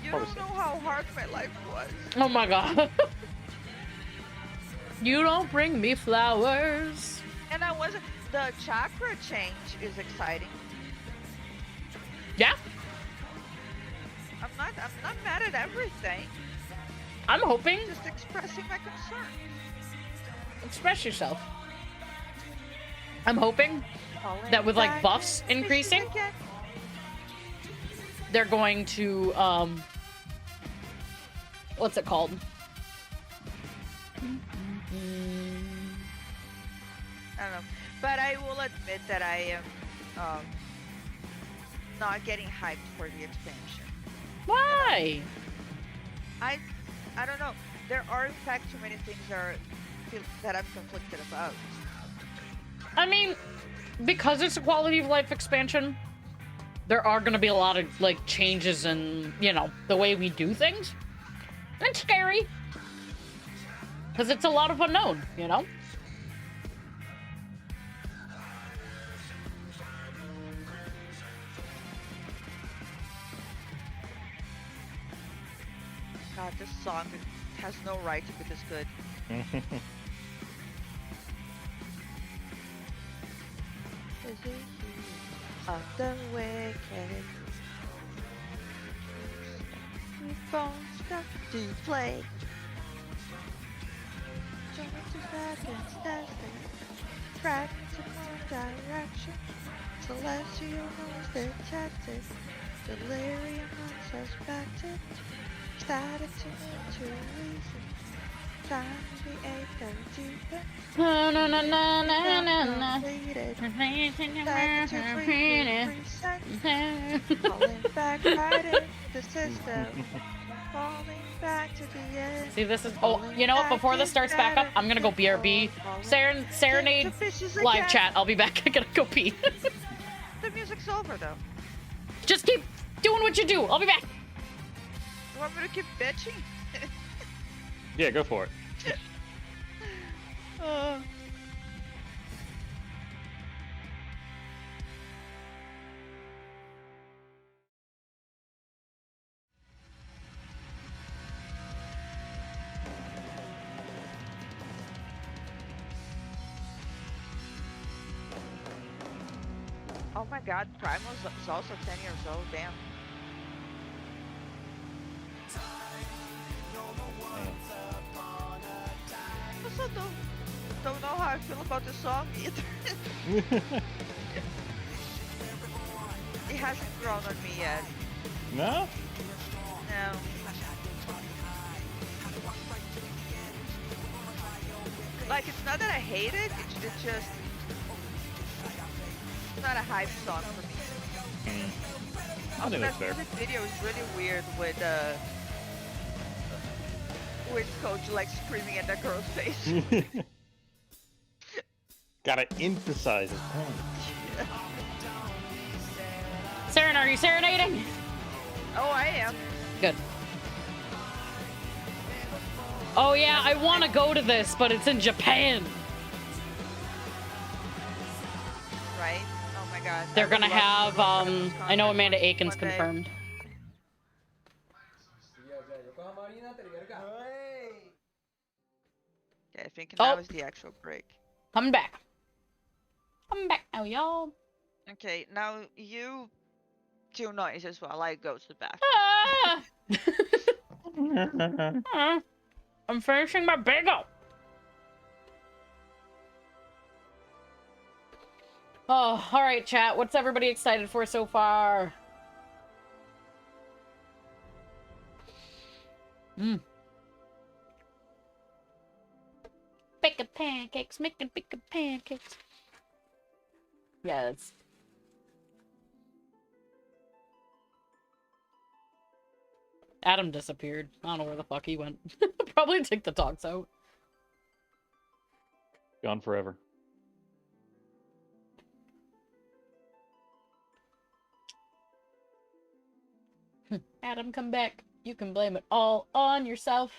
You Probably don't know how hard my life was. Oh my god. You don't bring me flowers. And I wasn't. The chakra change is exciting. Yeah, I'm not mad at everything. I'm hoping. Just expressing my concern. Express yourself. I'm hoping that with like buffs increasing, they're going to what's it called? I don't know, but I will admit that I am not getting hyped for the expansion. Why? I don't know. There are in fact too many things that I'm conflicted about. I mean, because it's a quality of life expansion, there are going to be a lot of like changes in, you know, the way we do things. It's scary. Because it's a lot of unknown, you know? God, this song has no right to be this good. Is it you of the wicked? Your phone's got to play. Jump to back and stepping, track to more direction. Celestial knows detected, delirium unsuspected. Started to move to reason, time to be a deeper. Na na na na na na na. Falling back right in the system. Falling back to the end. See, this is. Oh, you know what? Before this starts back up, I'm gonna go BRB. Serenade live chat. I'll be back. I gotta go pee. The music's over though. Just keep doing what you do. I'll be back. You want me to keep bitching? Yeah, go for it. Oh my god, Primal is also 10 years old, damn. Also don't know how I feel about the song either. It hasn't grown on me yet. No? No. Like, it's not that I hate it, it's just it's not a hype song for me. I think that's fair. Music video is really weird with Coach like screaming at that girl's face. Gotta emphasize it. Saren, are you serenading? Oh, I am. Good. Oh yeah, I want to go to this, but it's in Japan. Right? Oh my god. They're gonna have, I know Amanda Aiken's confirmed. Okay, think now is the actual break. Coming back. Coming back now, y'all. Okay, now you do noises while I go to the bathroom. Ah! I'm finishing my bagel. Oh, all right, chat. What's everybody excited for so far? Bacon pancakes, making bacon pancakes. Yes. Adam disappeared. I don't know where the fuck he went. Probably take the dogs out. Gone forever. Adam, come back. You can blame it all on yourself.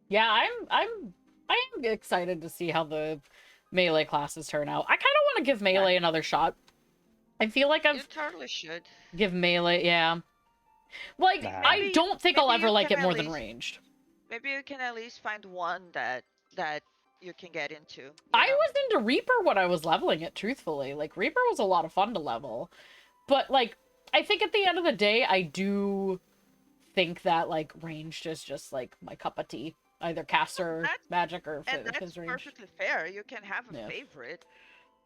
Yeah, I am excited to see how the melee classes turn out. I kind of want to give melee another shot. I feel like You totally should. give melee, yeah. Like, I don't think I'll ever like it more than ranged. Maybe you can at least find one that you can get into. I was into Reaper when I was leveling it, truthfully. Like, Reaper was a lot of fun to level. But, like, I think at the end of the day, I do think that, like, ranged is just, like, my cup of tea. Either caster, magic, or and that's range. perfectly fair. You can have a favorite,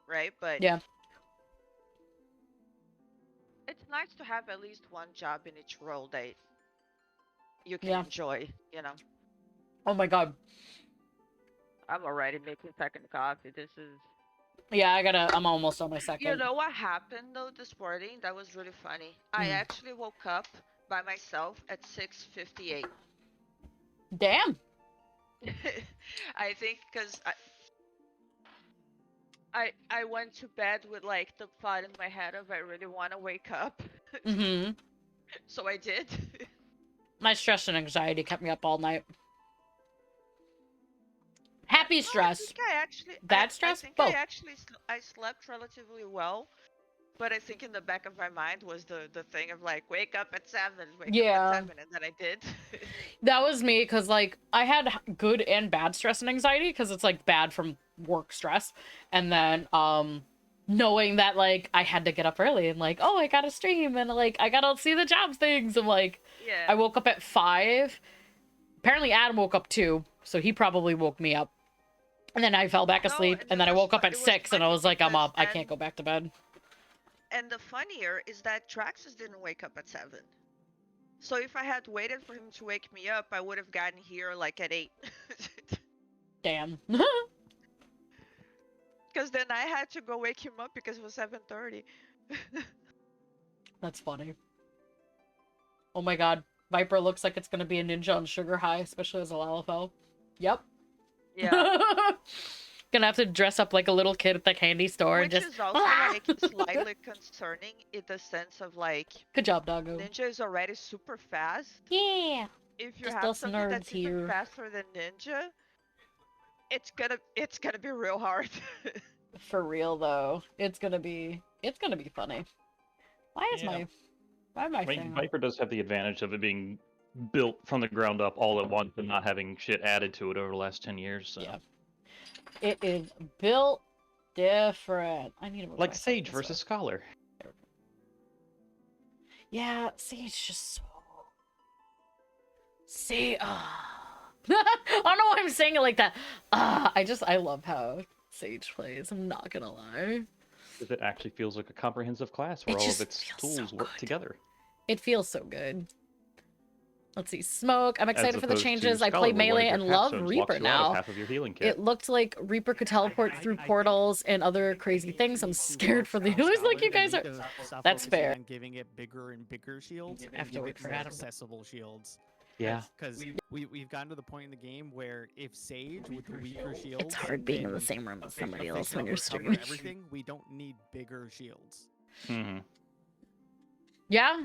right? But yeah, it's nice to have at least one job in each role that you can enjoy. You know. Oh my god. I'm already making second coffee. This is. Yeah, I'm almost on my second. You know what happened though this morning? That was really funny. I actually woke up by myself at 6:58. Damn. I think because I went to bed with like the thought in my head of I really want to wake up. So I did. My stress and anxiety kept me up all night. Happy stress. I think I actually, bad stress. I think both. I slept relatively well, but I think in the back of my mind was the thing of like wake up at 7, wake up at 7, and then I did. That was me because like I had good and bad stress and anxiety because it's like bad from work stress, and then knowing that like I had to get up early and like I gotta stream and like I gotta see the jobs things and like I woke up at 5. Apparently Adam woke up too, so he probably woke me up. And then I fell back asleep, and then I woke up at 6, and I was like, I'm up. I can't go back to bed. And the funnier is that Traxxas didn't wake up at 7. So if I had waited for him to wake me up, I would have gotten here like at 8. Damn. Because then I had to go wake him up because it was 7:30. That's funny. Oh my god. Viper looks like it's going to be a ninja on Sugar High, especially as a LFL. Yep. Yeah. Gonna have to dress up like a little kid at the candy store and just. Which is also like slightly concerning in the sense of like. Good job, doggo. Ninja is already super fast. Yeah. If you just have something that's here. even faster than Ninja, it's gonna be real hard. For real though, it's gonna be funny. Why am I saying Viper does have the advantage of it being built from the ground up all at once and not having shit added to it over the last 10 years. So. Yeah. It is built different. I need to like Sage versus Scholar. Yeah, Sage just so. See, I don't know why I'm saying it like that. I love how Sage plays. I'm not gonna lie. Because it actually feels like a comprehensive class where all of its tools work together. It feels so good. Let's see, Smoke. I'm excited for the changes. I play melee and love Reaper now. It looked like Reaper could teleport through portals and other crazy things. I'm scared for the healers like you guys are. That's fair. And giving it bigger and bigger shields. I have to wait for Adam. Accessible shields. Yeah. Because we've gotten to the point in the game where if Sage with the weaker shields. It's hard being in the same room with somebody else when you're streaming. Everything, we don't need bigger shields. Mm-hmm. Yeah.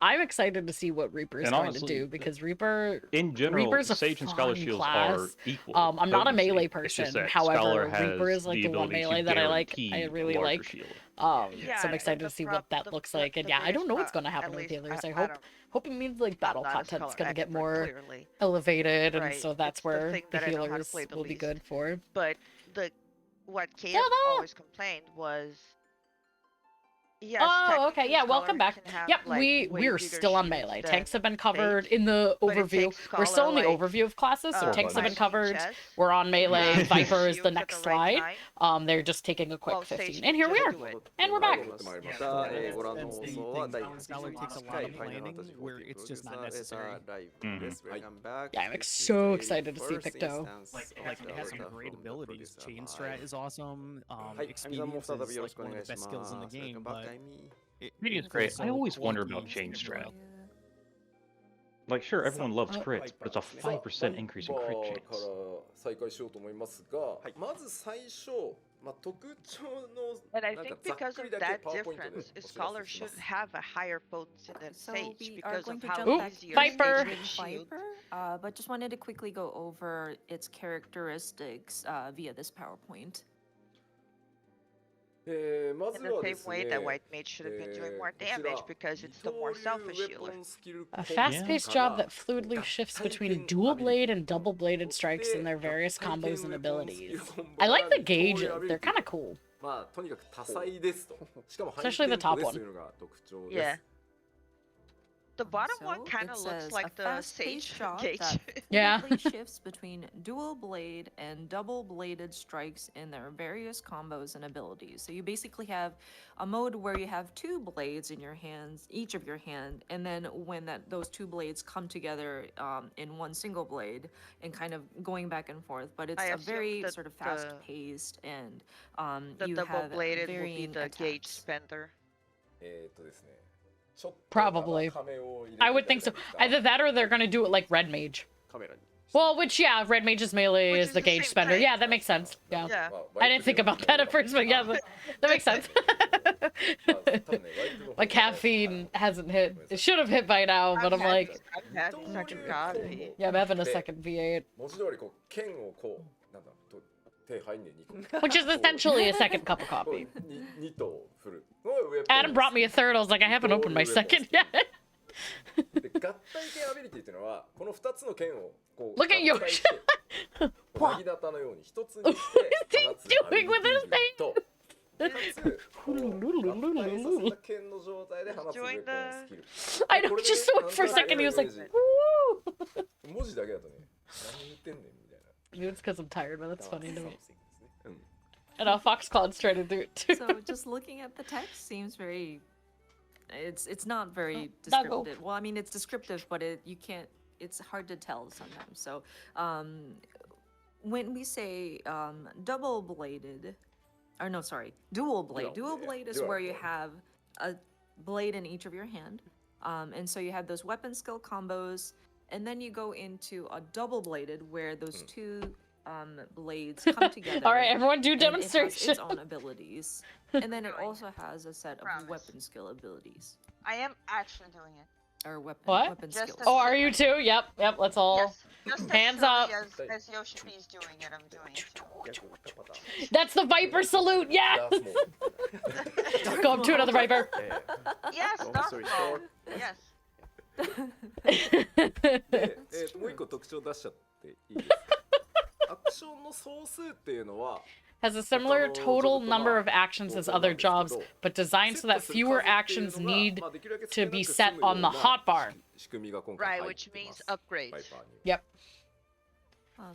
I'm excited to see what Reaper is And going honestly, to do because Reaper, in general, Reaper's a Sage and Scholar fun shields class. are equal. I'm not a potency. melee It's just person. that However, Scholar Reaper has is like the the one ability melee to that I like. guarantee I really larger like. shield. Yeah, So I'm excited the to see prob- what that the- looks the- like. And the yeah, I don't biggest know what's pro- going to happen at with least healers. I don't- hope it means like battle not a content's Scholar going to get expert, more clearly, elevated, and right? so that's It's the where thing the that I know how to healers play the will be least. good for. But what Kate Yeah, no. always complained was, yes, Oh, okay. technically Yeah, welcome Scholar back. can have, Yep, like, we're way bigger still on shields melee. than Tanks have been covered Sage, in the but it overview. takes We're still in the Scholar, like, overview of classes, so Tanks have been my covered. chest, We're on melee. have Viper is shields the at next the right slide. time. They're just taking a quick Well, Sage 15. can And here we just are. do it. And we're back. ご覧の放送は第 Scholar takes a lot of planning where it's just not necessary. Yeah, I'm so excited to see Picto. Like it has some great abilities. Chain strat is awesome. はい、 Expedience 再び is よろ like しくお one 願 of い the し best ま skills in the す。 game, バ but カミ Expedience is great. I always wonder about chain strat. Like, sure, everyone loves crits, but it's a 5% increase in crit か chance. ら再開しようと思いますが、まず最初、特徴の And I なんか think ざっ because くり of だけ that パワーポイントで difference, お知らせ Scholar しま should す。 have a higher potency than So Sage we are because going of to how jump back easier Viper. Sage can shield. Viper, but just wanted to quickly go over its characteristics via this PowerPoint. まず In the はで same す way ね、 that White Mage should have been doing more こちら damage because it's the more 二 selfish 刀流ウェポ healer. ンスキル A コンボ fast-paced から job that fluidly shifts between dual blade and double bladed strikes in their various combos and abilities. I like the gauges, they're kind of cool. まあとにかく多彩ですと。しかもハイ Especially the テンポ top です one. というのが特徴です。 Yeah. The bottom So one kind it of says looks like a the fast-paced Sage shot gauge. that Yeah. fluidly shifts between dual blade and double bladed strikes in their various combos and abilities. So you basically have a mode where you have two blades in your hands, each of your hand, and then when those two blades come together in one single blade and kind of going back and forth. But it's I a assume very that sort of fast-paced and The you double have bladed will be varying the gauge attacks. spender. ですね。ちょっと Probably. 高めを入れて I would think so. いただい Either た that or they're gonna do it like Red Mage. カメラに Well, which, yeah, Red Mage's melee Which is is the the gauge same spender. thing. Yeah, that makes sense. Yeah. Yeah. まあ I didn't think about that at first, but yeah, that makes sense. まあ多分ねワイプの方 My caffeine hasn't hit. It should have hit by now, but I'm like, I've had second coffee. yeah, I'm having a second V8. 文字通りこう剣をこうなんだと手入んねえ2個 Which is essentially a second cup of こう coffee. 2頭振るのがウェポン Adam brought me a third. I was like, I haven't opened my second yet. で合体剣アビリティっていうのはこの2つの剣をこう Look at 合体してなぎだたのように一つにして放つ doing with his とかつこの合体させた剣の状態で放つウェポンスキル I know, just so for a second he was like, woo! 文字だけだとね何言ってんねんみたいな Maybe it's because I'm tired, but that's funny to me. うん And Foxcloud's trying to do it too. So just looking at the text seems very it's not very Doggo. descriptive. Well, I mean it's descriptive, but it's hard to tell sometimes. So when we say double bladed or no, sorry, dual blade. Dual blade is where you have a blade in each of your hand. And so you have those weapon skill combos, and then you go into a double bladed where those two blades come together. All right, everyone do and it has demonstration. its own abilities. And then it also has a set of weapon skill abilities. I am actually doing it. Or weapon What? Just skills. as- Oh, are you too? Yep, let's all. Yes, just Hands as up. surely as Yoshi P's doing it, I'm doing it. That's the Viper salute, yeah! ダースモール Go up to another Viper. Yes, Long Dark story Maul. short. Yes. でもう一個特徴出しちゃっていいですかアクションの総数っていうのは Has a similar total number of actions as other jobs, but designed so that fewer actions need to be set on the hotbar. 仕組みが今 Right, 回入っ which てます means upgrades. バイパーに Yep.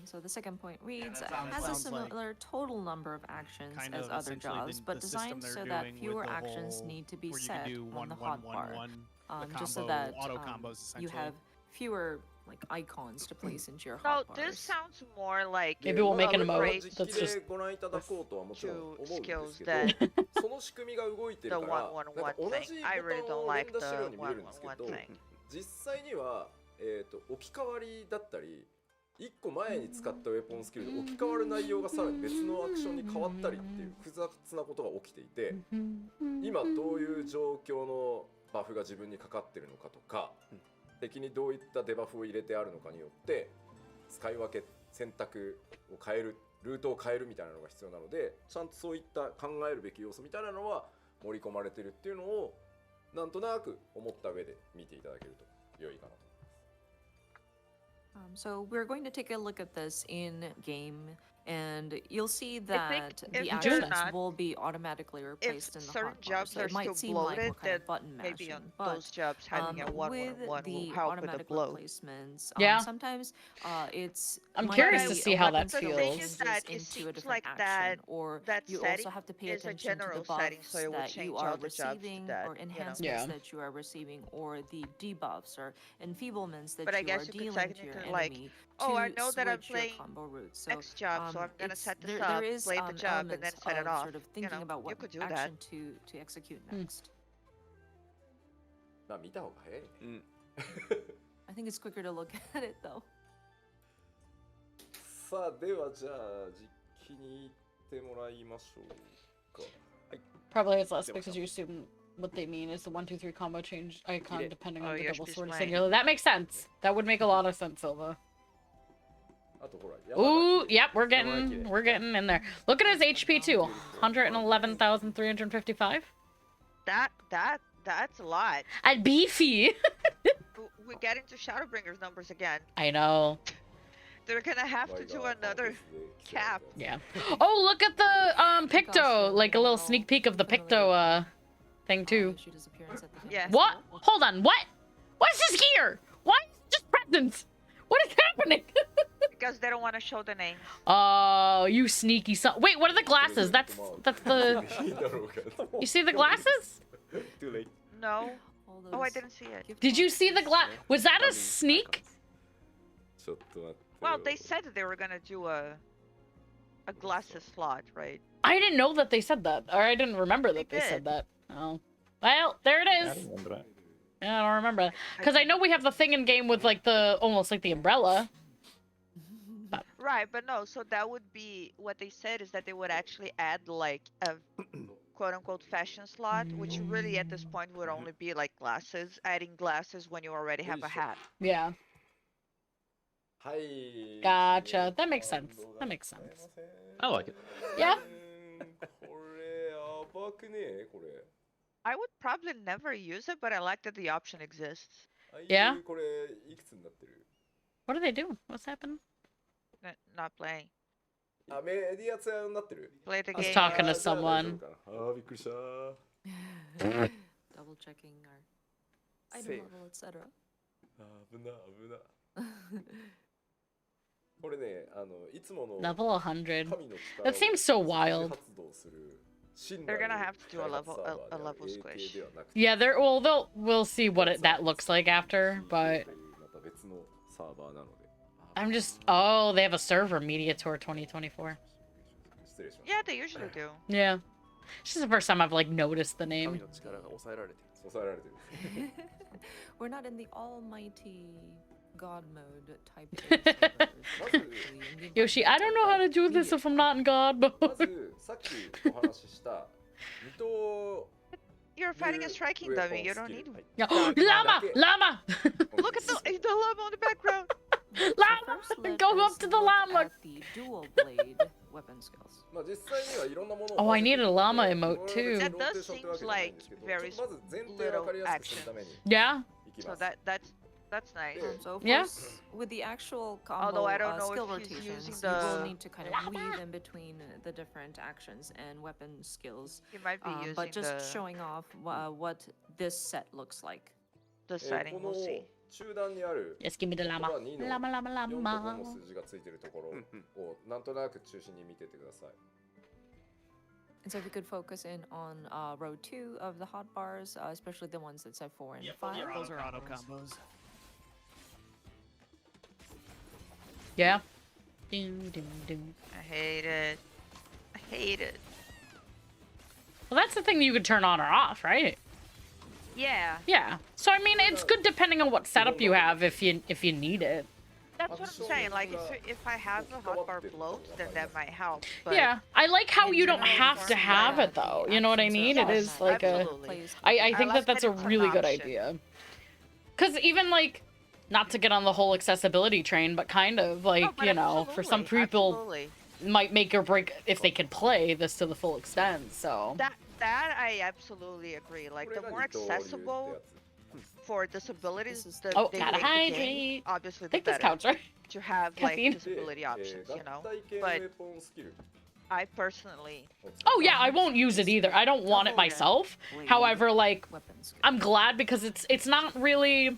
So the second point reads, that has a sounds like similar total number of actions Kind as of other essentially jobs, but the system designed they're so that doing with fewer the actions whole- need to be where you set can do on one, the one, hotbar. one, the Just so combo, that auto combos you essentially. have fewer like icons to place into your So hotbars. this sounds more like Maybe we'll make an まあ emote 実 that's 機 just でご覧いただこうとはもちろん思うんですけ skills ど that その仕組みが動いてる the からなん 111か同 thing. じ I ボ really タン don't を like 連打してるよう the に見えるんですけど 111 thing. 実際には、置き換わりだったり1個前に使ったウェポンスキルで置き換わる内容がさらに別のアクションに変わったりっていう複雑なことが起きていて今どういう状況のバフが自分にかかってるのかとか、敵にどういったデバフを入れてあるのかによって使い分け選択を変える、ルートを変えるみたいなのが必要なので、ちゃんとそういった考えるべき要素みたいなのは盛り込まれてるっていうのをなんとなく思った上で見ていただけると良いかなと。So we're going to take a look at this in game, and you'll see that if the you're actions not- will be automatically replaced in the certain hotbar. jobs So are it might still seem like we're bloated, kind of then button maybe mashing, on but those jobs having a with 111 will the help with the automatic bloat. replacements, Yeah. sometimes it's I'm might curious be to a see how weapon that skill feels. changes That it into a seems different like action, or that you setting also have to pay is a attention to the general setting, buffs so it will that you change are all the jobs to receiving, that, or you know. enhancements Yeah. that you are receiving, or the debuffs or enfeeblements that But I you are guess you could dealing to your technically, like, enemy oh, I to know that I'm switch your playing combo routes. So X job, so I'm gonna it's, set this there, up, there is play the job, and then elements set it of off. sort of You thinking know, about you what could do that. action to execute next. まあ見た方が早いね。I think it's quicker to look at it though. さあではじゃあ実機に行ってもらいましょうか。はい。 Probably it's less because you assume what they mean is the 1, 2, 3 combo change icon depending on the double sword singular. That makes sense. That would make a lot of sense, Silva. あとほら。 Ooh, yep, we're getting in there. Look at his HP too. 111,355. That's a lot. And beefy. We're getting to Shadowbringer's numbers again. I know. They're gonna have to do another cap. Yeah. Oh, look at the Picto, like a little sneak peek of the Picto thing too. Yeah. What? Hold on. What? What's his gear? Why is it just presents? What is happening? Because they don't want to show the names. Oh, you sneaky son. Wait, what are the glasses? That's the. You see the glasses? Too late. No. Oh, I didn't see it. Did you see the glass? Was that a sneak? ちょっと待って。 Well, they said that they were gonna do a glasses slot, right? I didn't know that they said that, or I didn't remember that they said that. Oh, well, there it I is. don't remember that. Yeah, I don't remember that because I know we have the thing in game with like the almost like the umbrella. Right, but no. So that would be what they said is that they would actually add like a quote-unquote fashion slot, which really at this point would only be like glasses, adding glasses when you already have a hat. Yeah. はい。 Gotcha. That makes sense. That makes sense. I like it. Yeah. これやばくねえこれ。 I would probably never use it, but I like that the option exists. Yeah? これいくつになってる？ What are they doing? What's happening? Not playing. あ、メディアツヤになってる？ Play the I was game. talking to someone. あ、びっくりした。 Double checking our item level, etc. 危な危な。これね、いつもの Level 100. 神の力を That seems so wild. 発動する信 They're 頼 gonna の have to do a 開発 level サーバーである level AT squish. ではなくて Yeah, we'll see what that looks like after, but また別のサーバーなので。 I'm just oh, they have a server Media Tour 2024. 失礼しました。 Yeah, they usually do. Yeah. It's just the first time I've like noticed the 神 name. の力が抑えられてる。抑えられてる。 We're not in the almighty god mode type. Yoshi, I don't know how to do this if I'm not in God ま mode. ずさっきお話しした二等 You're fighting a striking dummy. You don't need to. Yeah. Llama! Llama! Look at the llama on the background. Llama! Go up to the llama! The dual blade weapon skills. まあ実際にはいろんなもの Oh, I needed a llama 混ぜて emote too. That does seem like very まず前提わかりやすくするために Yeah? いき So ます。 that's nice. So of Yeah. course, with the actual combo Although I don't know skill if he's rotations, using you will the need to kind of weave in between the different actions and weapon skills. You might be using But just the showing off what this set looks like. the こ setting. の We'll see. 中段にある Yes, give me the こ llama. こは2の Llama, llama, 4と5 llama. の数字がついてるところをなんとなく中心に見ててください。 And so if we could focus in on row 2 of the hotbars, especially the ones that say 4 and Yep, 5. those are auto combos. Yeah. Doom, doom, doom. I hate it. I hate it. Well, that's the thing you could turn on or off, right? Yeah. Yeah. So I mean, it's good depending on what setup you have if you need it. That's what I'm saying. Like, if I have a hotbar bloat, then that might help. But yeah, I like how you don't have to have yeah, it though. You know what I mean? It is like absolutely. I think like that's a it's an really good option. idea. Because even like, not to get on the whole accessibility train, but kind of like, but you know, for some people absolutely. might make or break if they could play this to the full extent. So That I absolutely agree. Like, the more accessible for disabilities, they gotta make the game, hydrate. obviously I the think this better counts, right? to have Caffeine. like disability options, you know. But I personally. Oh yeah, I won't use it either. I don't want it myself. However, like, I'm glad because it's not really.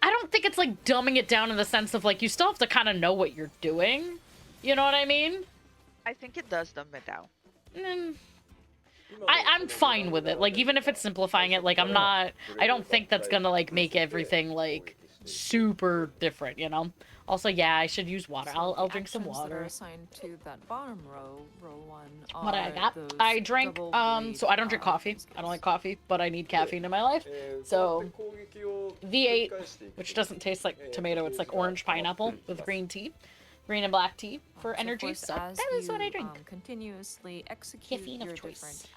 I don't think it's like dumbing it down in the sense of like you still have to kind of know what you're doing. You know what I mean? I think it does dumb it down. I'm fine with it. Like, even if it's simplifying it, like, I don't think that's gonna, like, make everything, like, super different, you know? Also, yeah, I should use water. I'll drink some water. Assigned to that bottom row one. What I got? I drank, so I don't drink coffee. I don't like coffee, but I need caffeine in my life. So, V8, which doesn't taste like tomato, it's like orange pineapple with green tea. Green and black tea for energy, so that is what I drink. Continuously execute Caffeine of your choice.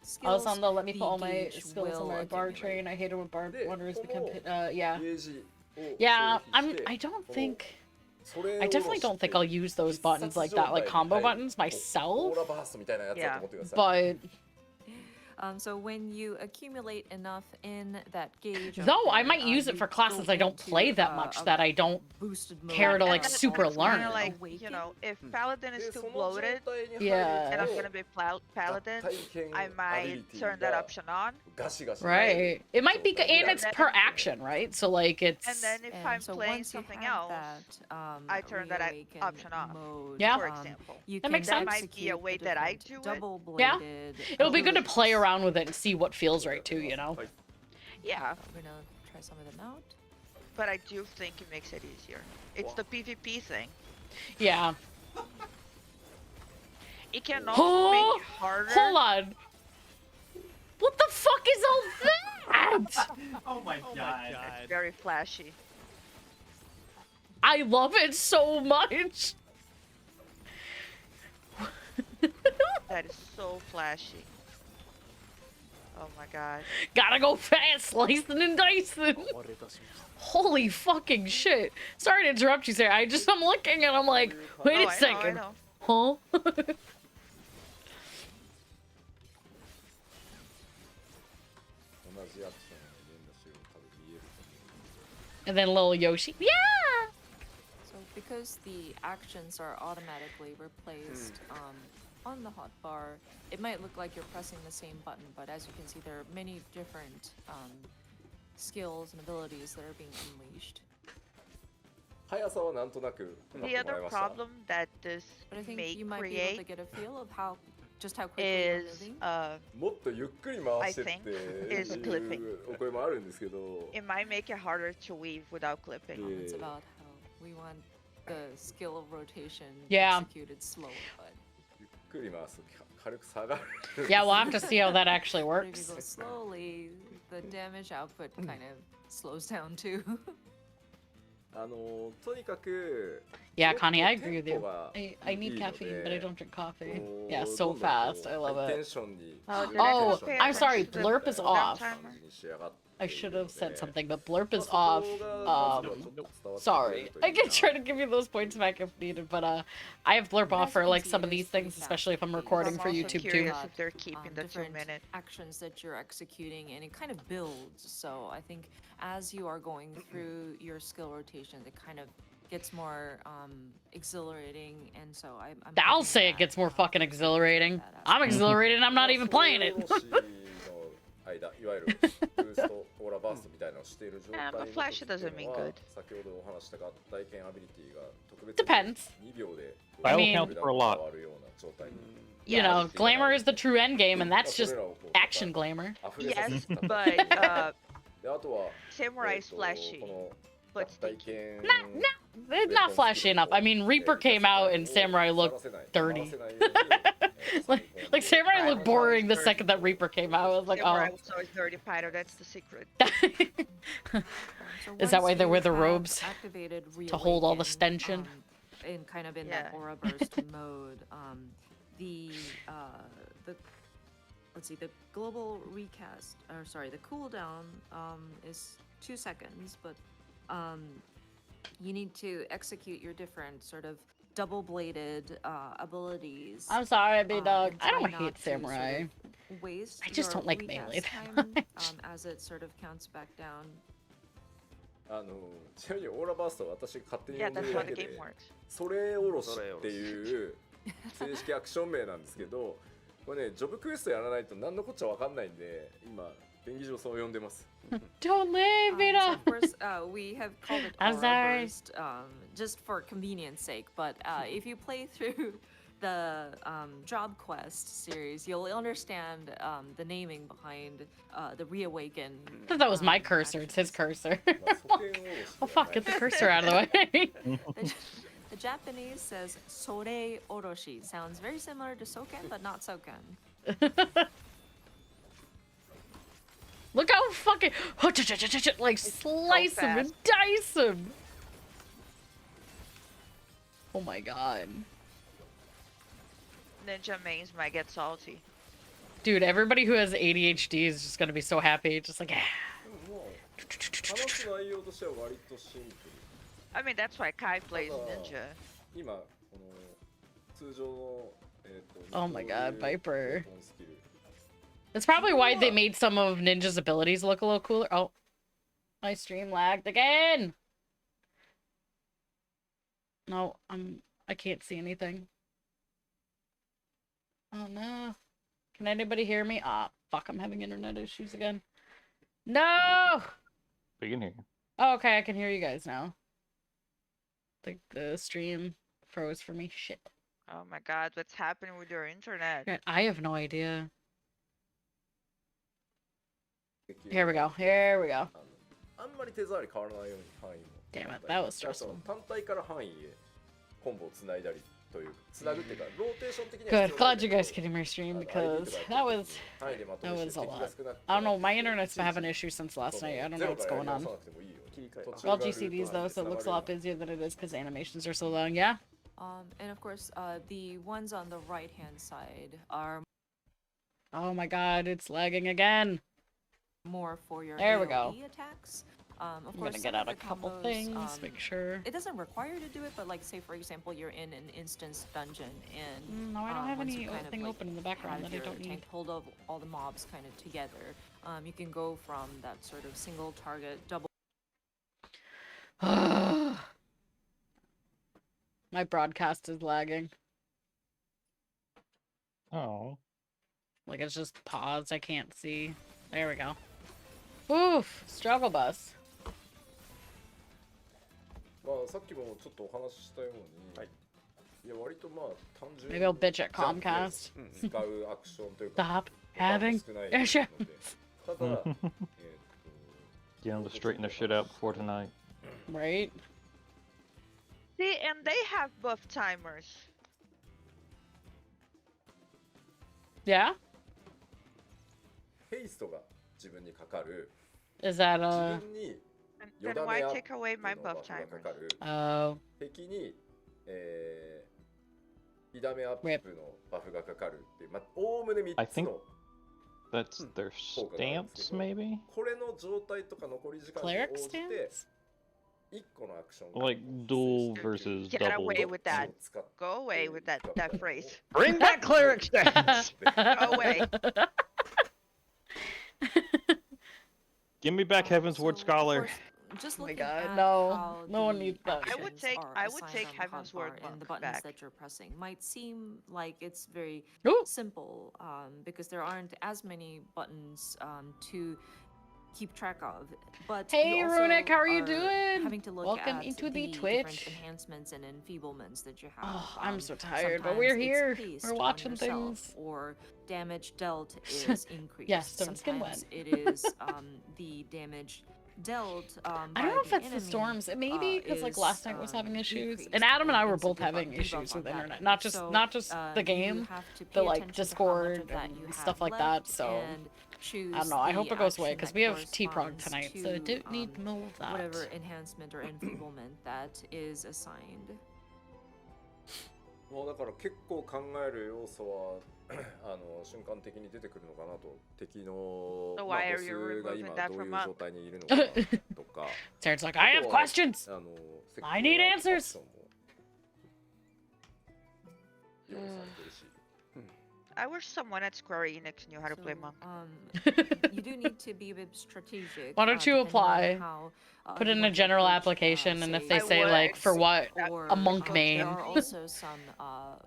skills. Also, let me put all my gauge skills on will my bar accumulate. train. I hate it when bar runners become, yeah. Yeah, I definitely don't think I'll use those buttons like that, like combo buttons myself. Yeah. But So when you accumulate enough in that gauge, though I might use it for classes I don't play that much, that I don't care to like super learn. Kinda like, you know, if Paladin is too bloated, Yeah. and I'm gonna be Paladin, I might turn that option on. Right. It might be, and it's per action, right? So like it's. And then if I'm so playing once you something have else, that, I turn that reawaken option off. mode, Yeah. For example. you That can makes sense. That might be a way execute the that I different do it. double-bladed It'll be good to play abilities. around with it and see what feels right too, you know? Yeah, We're gonna try some of them out. but I do think it makes it easier. It's the PvP thing. Yeah. It can also make it harder. Hold on. What the fuck is all that? Oh my god. It's very flashy. I love it so much. That is so flashy. Oh my god. Gotta go fast, slicing and dicing. Holy fucking shit. Sorry to interrupt you, Sarah. I'm looking and I'm like, wait a second. Huh? And then little Yoshi. Yeah! So because the actions are automatically replaced on the hotbar, it might look like you're pressing the same button, but as you can see, there are many different skills and abilities that are being unleashed. The other problem that this But I think may you might be able to create get a feel of just how quickly is, you're moving. I think, is clipping. It might make it harder to weave without clipping. It's about how we want the skill of rotation Yeah. executed slow, but Yeah, we'll have to see how that actually but if you works. go slowly, the damage output kind of slows down too. Yeah, Connie, I agree with you. I need caffeine, but I don't drink coffee. Yeah, so fast. I love it. Oh, I'm sorry. Blurp is off. I should have said something, but blurp is off. Sorry. I can try to give you those points back if needed, but I have blurp off for like some of these things, especially if I'm recording for YouTube too. Curious if they're keeping the 2 different minute. actions that you're executing, and it kind of builds. So I think as you are going through your skill rotation, it kind of gets more exhilarating, and so I'm I'll hoping say it that, gets more fucking exhilarating. that I'm aspect. exhilarated and I'm not even playing it. But flashy doesn't mean good. Depends. I Battle mean- counts for a lot. You know, glamour is the true end game, and that's just action glamour. Yes, but Samurai is flashy, but sticky. It's not flashy enough. I mean, Reaper came out and Samurai looked dirty. like Samurai looked boring the second that Reaper came out. I was like, Samurai oh. was always dirty fighter, that's the secret. So So Is that once why they you wear the have robes? activated To hold all the Reawaken, stench in? in kind of in Yeah. that aura burst mode, the let's see, the global recast, or sorry, the cooldown is 2 seconds, but you need to execute your different sort of double-bladed abilities. I'm sorry, B-Dog. and I try don't not hate to sort of samurai. waste I just your don't like melee recast that time, much. as it sort of counts back down. ちなみにオーラバーストは私勝手に Yeah, 呼んで that's るだ how the け game で works. それおろしっていう正式アクション名なんですけど、これねジョブクエストやらないと何のこっちゃわかんないんで、今便宜上そう呼んでます。 Don't leave, So B-Dog. of course, we have called it I'm Aura sorry. Burst, just for convenience sake. But if you play through the Job Quest series, you'll understand the naming behind the Reawaken. I thought that was my cursor. It's his cursor. まあ側面おろし Oh fuck, get the cursor out of the way. The Japanese says Sore Oroshi. Sounds very similar to Soken, but not Soken. Look how fucking like slice him and fast. dice him. Oh my god. Ninja mains might get salty. Dude, everybody who has ADHD is just gonna be so happy. Just like, でももう話す内容としては割とシンプル。 I mean, that's why Kai plays ninja. 今この通常のOh my god, こういう Viper. ボタンスキル That's probably why they made some of Ninja's abilities look a little cooler. Oh, my stream lagged again. No, I can't see anything. Oh no. Can anybody hear me? Ah, fuck, I'm having internet issues again. No! We can hear you. Oh, okay, I can hear you guys now. Like the stream froze for me. Shit. Oh my god, what's happening with your internet? Shit, I have no idea. Here we go. Here we go. あんまり手触り変わらないように範囲も Damn it, that was だからそ stressful. の単体から範囲へコンボをつないだりというつなぐっていうかローテーション的には Good. Glad you guys can hear my stream because that was a lot. I don't know. My internet's been having issues since last night. I don't know what's going on. Well, GCDs though, so it looks a lot busier than it is because animations are so long. Yeah. And of course, the ones on the right-hand side are Oh my god, it's lagging again. more for your There we go. AoE attacks. Of I'm course, gonna some get of out the a couple combos, things. Make sure. It doesn't require you to do it, but like, say for example, you're in an instance dungeon and No, I don't have once you kind anything of, like, open in the background have that I your don't need. tank hold of all the mobs kind of together. You can go from that sort of single target double. My broadcast is lagging. Oh. Like it's just paused. I can't see. There we go. Oof, struggle bus. まあさっきもちょっとお話ししたように、いや割とまあ単純 Maybe I'll bitch at Comcast. 使うアクションというか Stop having 少ないの issues. でただ Get them to straighten their shit out before tonight. Right? See, and they have buff timers. Yeah? ヘイストが自分にかかる Is that 自 a... 分に And よ then だ why めアッ take プ away の my バ buff フがか timers? かる Oh. 敵に火ダメアップのバフがかかるっていう、まあ、おおむね3 I つ think の that's their stamps, maybe? これの状態とか残り時間に Cleric 応じて stance? 1個のアクション Like dual versus Get double. away with that. Go away with that phrase. Bring back cleric stance! Go away. Give me back Heaven's Word So, of Scholar. course, just Oh my looking god, at no. how No one the needs that. I would actions take- are I would assigned take on the Heaven's Word hotbar and the Monk buttons back. that you're pressing might seem like it's very Ooh. simple because there aren't as many buttons to keep track of. But Hey, you also Runic, how are you doing? Having to look Welcome at into the different Twitch. enhancements and enfeeblements that you have. Oh, I'm so tired, but we're sometimes it's here. paste We're on watching yourself, things. or damage dealt is increased. Yes, Storm's skin Sometimes wet. it is the damage dealt. I don't know if that's the storms. It may be because like last night was having issues, and Adam and I were both having issues with internet. Not just the game, but like Discord and stuff like that. So choose. I don't know. I hope the it goes away action because that we have T-Prog corresponds tonight, to, so I don't need more of that. whatever enhancement or enfeeblement that is assigned. もうだから結構考える要素は瞬間的に出てくるのかなと敵の、So まあ、why ボ are ス you が removing 今 that どう from いう Monk? 状態にいるのかとか Sarah's like, I have questions! I need answers! I wish someone at Square Enix knew how to play Monk. You do need to be a bit strategic. Why don't you depending on apply? how, Put you in a want to general approach, application, and if they I say would. like for what or, a monk main, there are also some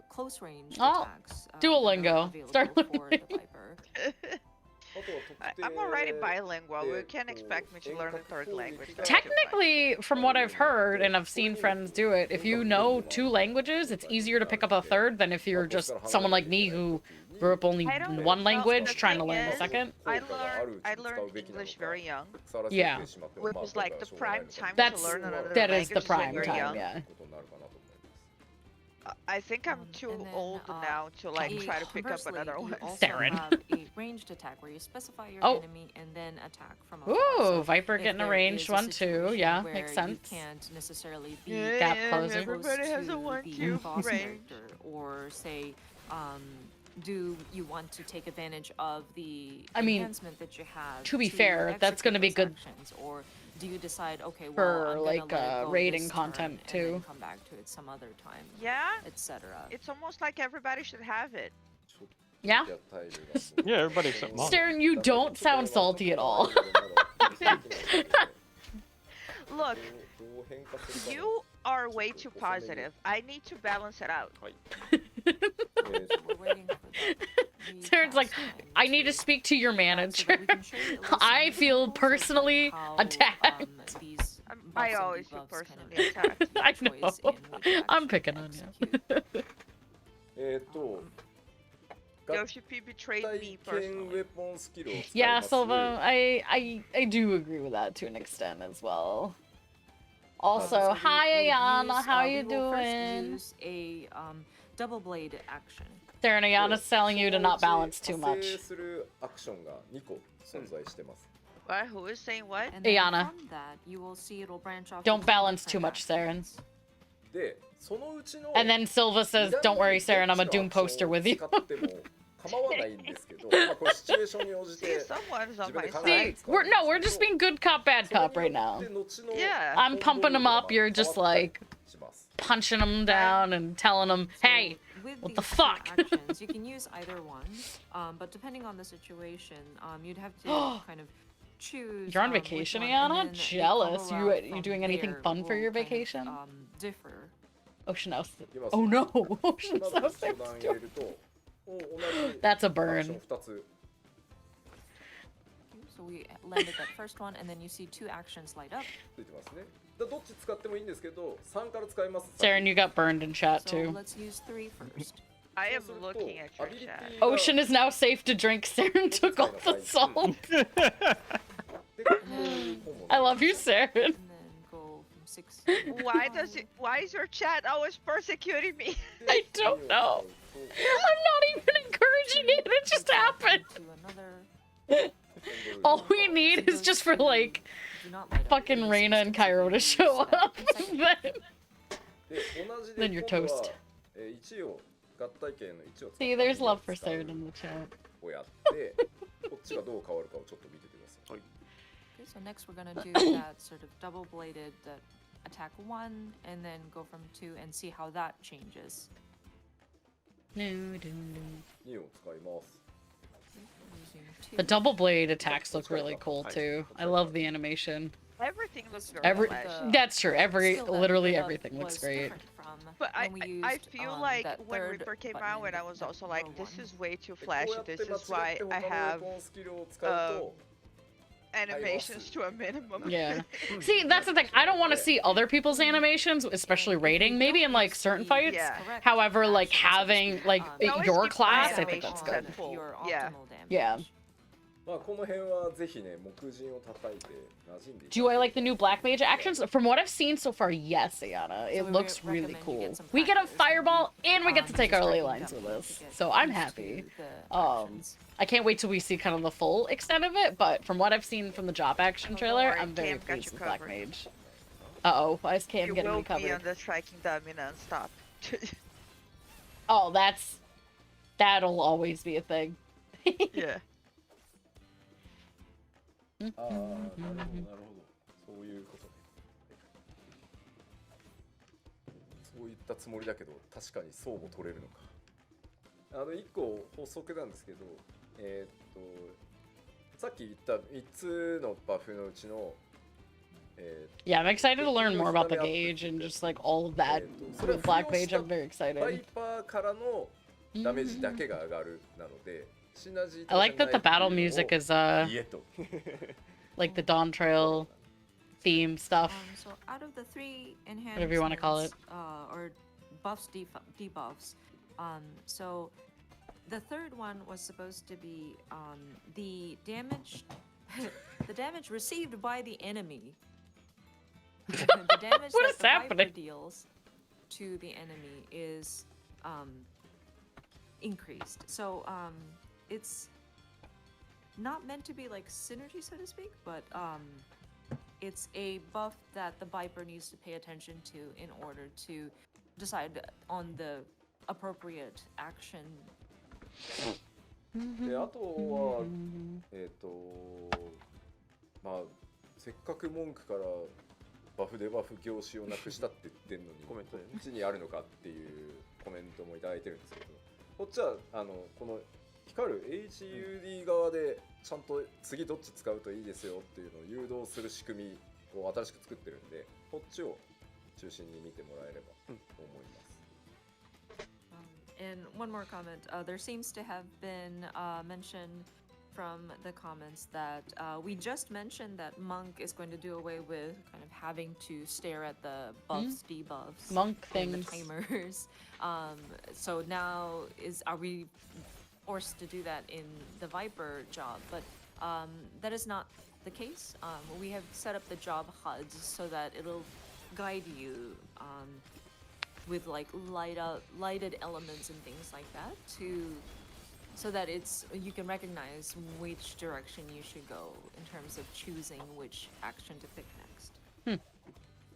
close range Oh, attacks. Duolingo. That are available Start for learning. the Viper. I'm already bilingual. We can't expect me to learn a third language. That's Technically, from what I've heard and I've seen friends do it, if you know 2 languages, it's easier to pick up a third than if you're just someone like me who grew up only in one language trying to learn a second. I learned English very young. Yeah. Which was like the prime time That's to learn another that language is the is when prime you're time, young. yeah. I think I'm too And then, old now to like try to pick up conversely, another you one. also Saren. have a ranged attack where you specify your Oh. enemy and then attack from afar. Ooh, So Viper if getting a there ranged is a one too. situation Yeah, where makes you sense. can't necessarily be Gap Yeah, closer. everybody has a close to 1-2 the boss range. character, or say, do you want to take advantage of the I mean, enhancement that you have? to be fair, that's gonna be execute good those actions, or do you decide, okay, well, for, I'm gonna like, let it go raiding this content, turn and then too. come back to it some other time, Yeah, etc. it's almost like everybody should have it. Yeah. Yeah, everybody except Monk. Staren, you don't sound salty at all. Look, you are way too positive. I need to balance it out. We're waiting for the Saren's like, fast time I need to speak to your so manager. that we can show you at least I some feel examples of, personally how, attacked. These I buffs and always feel debuffs kind personally of attacked. your I choice know. in which I'm action picking to on you. execute. Yoshi P betrayed me personally. Yeah, Silva, I do agree with that to an extent as well. Also, So hi we will Ayana, use, how we you will first doing? use a double blade action. Saren, Ayana's telling you to not balance too much. What? Who is saying what? And then Ayana. from that, you will see it'll branch off Don't into balance too different much, Saren. actions. And then Silva says, don't worry, Saren, I'm a Doom poster with you. See, someone's on my See, side. we're just being good cop, bad cop right now. Yeah. I'm pumping them up, you're just like punching them down and telling them, hey, With what these the two fuck? actions, you can use either one, but depending on the situation, you'd have to kind of choose. You're on which vacation, one, Ayana? and then the Jealous. combo You route you from doing anything there fun for will your kind of, vacation? differ. Ocean House. Oh no, Ocean House. That's a burn. So we landed that first one, and then you see two actions light up. Saren, you got burned in chat So too. let's use 3 first. I am looking at your chat. Ocean is now safe to drink. Saren took all the salt. I love you, Saren. And then go from 6. Why is your chat always persecuting me? I don't know. I'm not even encouraging it. It just happened. To another. All we need is just for like Do not light up. fucking Reina and Cairo to show up. Then you're toast. See, there's love for Saren in the chat. Okay, so next we're gonna do that sort of double-bladed attack 1, and then go from 2 and see how that changes. The double blade attacks look really cool too. I love the animation. Everything looks very flashy. That's true. Literally Skill that everything looks was great. different from But when we I used, feel like that when third Reaper came button out, in and I the was also like, number this one. is way too flashy. This is why I have animations to a minimum. Yeah. See, that's the thing. I don't want to see other people's animations, especially raiding. Maybe in like certain fights. Yeah. However, like having like always your keep class, I think animations that's good. at full. Your Yeah. optimal damage. Yeah. まあこの辺はぜひね、木人を叩いて馴染んで。Do I like the new Black Mage actions? From what I've seen so far, yes, Ayana. It looks really cool. We get a fireball and we get to take our ley lines with us, so I'm happy. I can't wait till we see kind of the full extent of it, but from what I've seen from the job action trailer, I'm very pleased with Black Mage. Uh-oh, why is Cam getting me covered? You will be on the striking dummy non-stop. Oh, that'll always be a thing. Yeah. ああ、なるほど、なるほど。そういうことね。そういったつもりだけど、確かにそうも取れるのか。一個補足なんですけど、さっき言った3つのバフのうちの、Yeah, I'm excited to learn more about the gauge and just like all of that. With Black Mage, I'm very バイ excited. パーからのダメージだけが上がるなので、I like that the battle music is like the Dawntrail theme stuff. So out of the 3 enhancements, Whatever you want to call it. Or buffs, debuffs. So the third one was supposed to be the damage, the damage received by the enemy. The damage What that is the happening? Viper deals to the enemy is increased. So it's not meant to be like synergy, so to speak, but it's a buff that the Viper needs to pay attention to in order to decide on the appropriate action. で、あとは、まあ、せっかく文句からバフデバフ業種をなくしたって言ってんのに、コメントでうちにあるのかっていうコメントもいただいてるんですけど、こっちはこの光る HUD 側でちゃんと次どっち使うといいですよっていうのを誘導する仕組みを新しく作ってるんで、こっちを中心に見てもらえればと思います。And one more comment, there seems to have been mention from the comments that we just mentioned that Monk is going to do away with kind of having to stare at the buffs, debuffs, Monk and the things. timers. So now are we forced to do that in the Viper job? But that is not the case. We have set up the job HUDs so that it'll guide you with like lighted elements and things like that so that you can recognize which direction you should go in terms of choosing which action to pick next.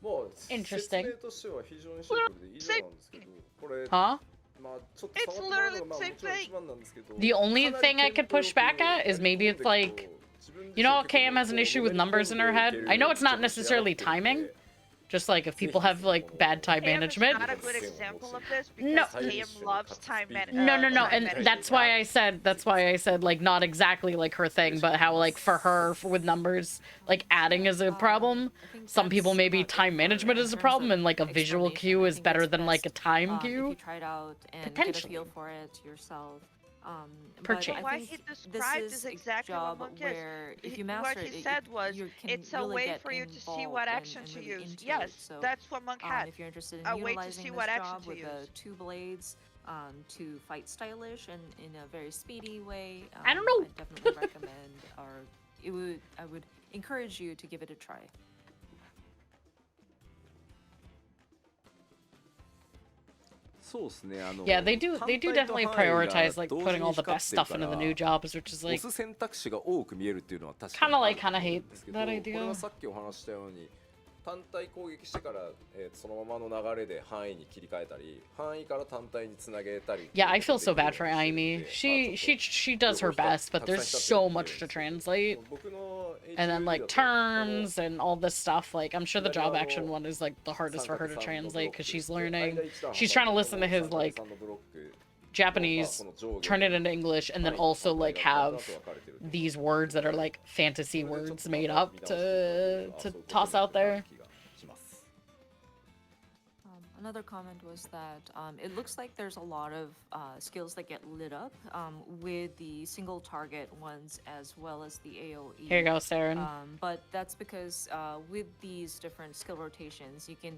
まあ、説明としては非常にシンプルで以上なんですけど、これ、 Huh? まあちょっと触ってもらうのがまあもちろん一番なんですけど、 The only thing I could push back at is maybe it's like, you know how KM has an issue with numbers in her head? I know it's not necessarily timing. Just like if people have like bad time management. Not a good example of this No. because KM loves time management. No, and that's why I said like not exactly like her thing, but how like for her with numbers, like adding is a problem. Some people maybe time management is a problem, and like a visual cue is better than like a time If cue. you try it out and get a feel for it yourself. But I Why think he this described is is a exactly job what Monk is. where if you master What it, he said was, you can it's a really way get for you to see involved what action and to really use. into Yes, it. So, that's what Monk had. if you're interested in A way to utilizing see this what action job to with use. 2 blades to fight stylish and in a very speedy way, I don't know. I definitely recommend, I would encourage you to give it a try. Yeah, they do definitely prioritize like putting all the best stuff into the new jobs, which is like 選択肢が多く見えるっていうのは確か kind に of あ like る kind of hate んですけど、 that これ idea. はさっきお話ししたように単体攻撃してから、そのままの流れで範囲に切り替えたり、範囲から単体につなげたり。 Yeah, I feel so bad for Aimi. She does her best, but there's so much to translate. 僕の And then like terms and all this stuff, like I'm sure the job action one is like the hardest for her to translate because she's learning. She's trying to listen to his like Japanese, turn it into English, and then also like have these words that are like fantasy words made up to toss out there. Another comment was that it looks like there's a lot of skills that get lit up with the single target ones as well as the AoE. Here you go, Saren. But that's because with these different skill rotations, you can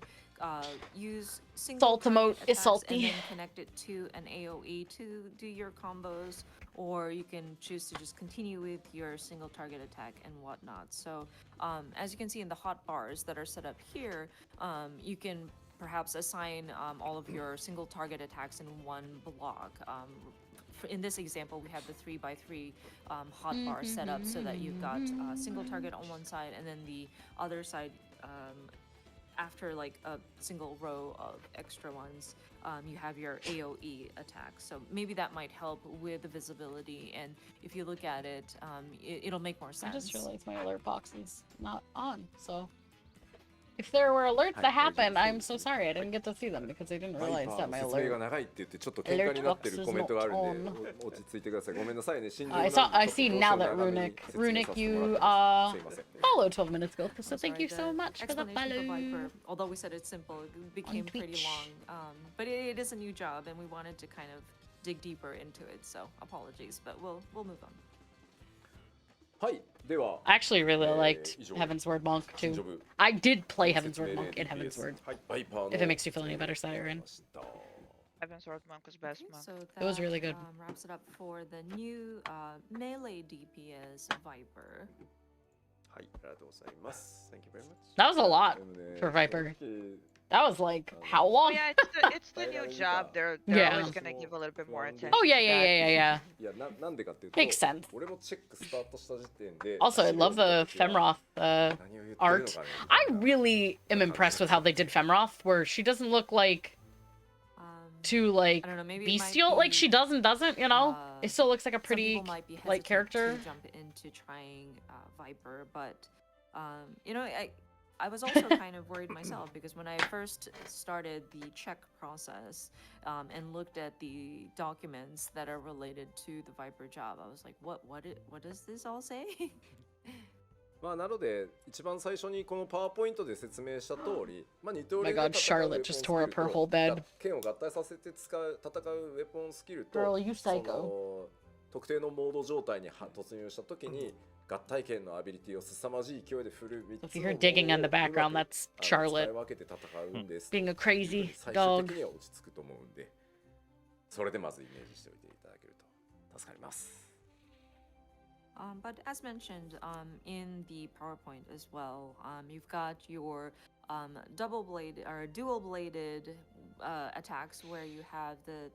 use single Salt emote target is attacks salty. and then connect it to an AoE to do your combos, or you can choose to just continue with your single target attack and whatnot. So as you can see in the hotbars that are set up here, you can perhaps assign all of your single target attacks in one block. In this example, we have the 3x3 hotbar set up so that you've got a single target on one side, and then the other side, after like a single row of extra ones, you have your AoE attacks. So maybe that might help with the visibility, and if you look at it, it'll make more sense. I just realized my alert box is not on, so if there were alerts that happened, I'm so sorry I didn't get to see them because I didn't realize that my alert box is not on. I see now that Runic, you followed 12 minutes ago, so thank you so much for the follow. Although we said it's simple, it became pretty long, but it is a new job and we wanted to kind of dig deeper into it, so apologies, but we'll move on. I actually really liked Heavensward Monk too. I did play Heavensward Monk in Heavensward. If it makes you feel any better, Siren. Heavensward Monk was best monk. So it was really good. Wraps it up for the new melee DPS Viper. Thank you very much. That was a lot for Viper. That was like how long? Yeah, it's the new job. They're always gonna give a little bit more attention. Oh yeah. Makes sense. Also, I love the Femroth art. I really am impressed with how they did Femroth, where she doesn't look like too like I don't know, maybe bestial. Like she doesn't, you know. It still looks like a pretty like character. To jump into trying Viper, but you know, I was also kind of worried myself because when I first started the check process and looked at the documents that are related to the Viper job, I was like, what does this all say? まあなので一番最初にこのパワーポイントで説明した通り、まあ二刀流 My God, Charlotte just tore up her whole bed. 剣を合体させて戦うウェポンスキルと Girl, you psycho. 特定のモード状態に突入したときに合体剣のアビリティを凄まじい勢いで振る3つ If you hear digging in the background, that's Charlotte 使い分けて戦うんです。 being a crazy 最終 dog. 的には落ち着くと思うんで、それでまずイメージしておいていただけると助かります。 But as mentioned in the PowerPoint as well, you've got your double blade or dual bladed attacks where you have the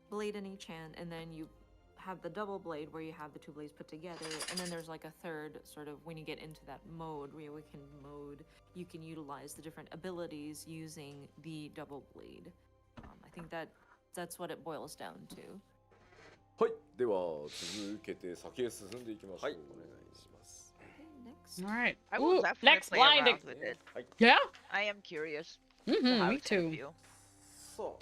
blade in each hand, and then you have the double blade where you have the two blades put together, and then there's like a third sort of when you get into that mode, Reawaken mode, you can utilize the different abilities using the double blade. I think that's what it boils down to. はい、では続けて先へ進んでいきましょう。はい、お願いします。 All right. I will Ooh, definitely next play blind. around with it. Yeah. I am curious. Mm-hmm. Me too. さあ、こ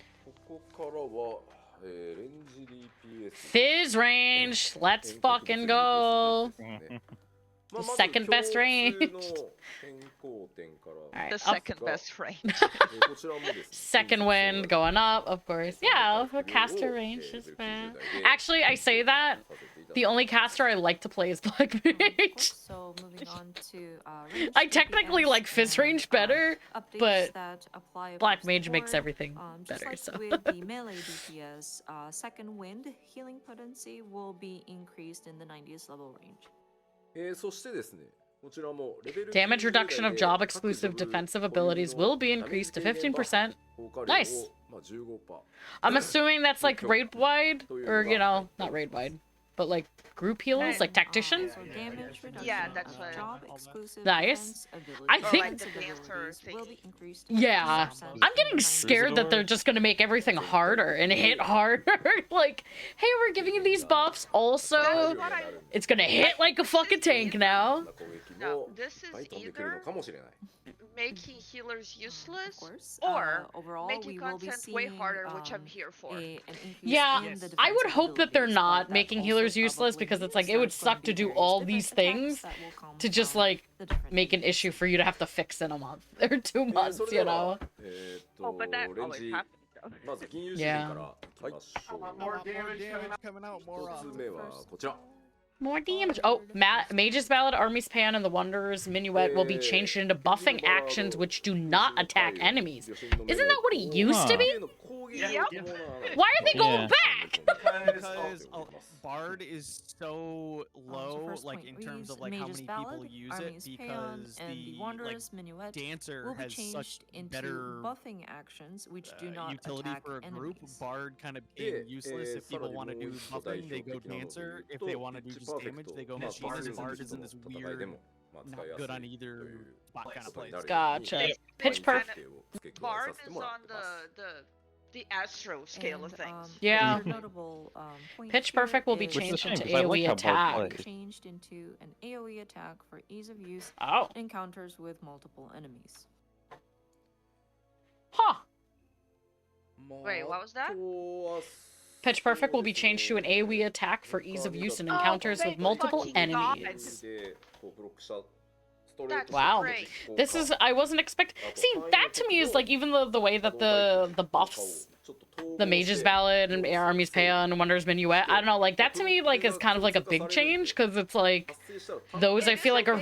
こからはレンジ DPS。 Fizz range. Let's fucking go. The second best range. Alright, The second best range. Second wind going up, of course. Yeah, the caster range is fine. Actually, I say that. The only caster I like to play is Black Mage. So moving on to I technically like Fizz range better, but Black Mage makes everything better. Like So. with the melee DPS, second wind healing potency will be increased in the 90th level range. そしてですね、こちらもレベル Damage reduction of job exclusive defensive abilities will be increased to 15%. Nice. I'm assuming that's like raid wide, or you know, not raid wide, but like group heals, like tactician. So damage reduction Yeah, that's what. job exclusive Nice. defense abilities I Or think- like the abilities dancer will thingy. be increased to Yeah, 50%. I'm getting scared that they're just gonna make everything harder and hit harder. Like, hey, we're giving you these buffs. Also, That's what I. it's gonna hit like a fucking tank now. No, this is 倍飛んでくるの either かもしれない。 making healers Of useless course. or overall, making we will be content way seeing, harder, which I'm here for. an increase Yeah, in the I would defensive hope that they're abilities, not but that making also healers useless probably because it's like it means would there's suck going to be do various all different these attacks things that will come to just from like the different make an units. issue for you to have to fix in a month or 2 months, それ you で know? は Oh, but that レン always ジ happens though. まず銀融陣からいきましょう。 More damage coming out, more 一つ目はこちら。 More damage. Oh, Mage's Ballad, Army's Pan, and the Wanderer's Minuet will be changed into buffing actions which do not attack enemies. Isn't that what it used to be? Yep. Why are they going Yeah. back? Because Bard is so low, first like point, in we terms of use like how Mage's many Ballad, people use Army's it, Paean, because and the the Wanderer's like Minuet dancer will be has such changed into better buffing actions which do not utility attack for a group. enemies. Bard kind of became useless. If さら people に want to も do う一個代 buffing, they 表 go 的なので dancer. 言 If う they と want ピ to ッ do チ just パーフェク damage, ト they go まあ machine. バス And 術 Bard 師 is in の this 戦い weird, でもまあ使いや not す good on いと either いう spot kind of ことに place. なるように Gotcha. Pitch まあ perfect. 一定を付け加え Bard させて is もらっ on てます the astro scale of And, things. Yeah. another notable point Pitch here perfect will be is Which is a changed shame, into 'cause I like AoE how Bard attack. plays. changed into an AoE attack for ease of use Oh. in encounters with multiple enemies. Huh. Wait, what was that? あとは Pitch perfect will be changed to an AoE attack for ease of use in encounters with multiple enemies. でこうブロックしたストレート Wow. great. This is I wasn't expect. See, that to me is like even the way that the buffs, the Mage's Ballad and Army's Paean and Wonders Minuet, I don't know, like that to me like is kind of like a big change because it's like those I feel like are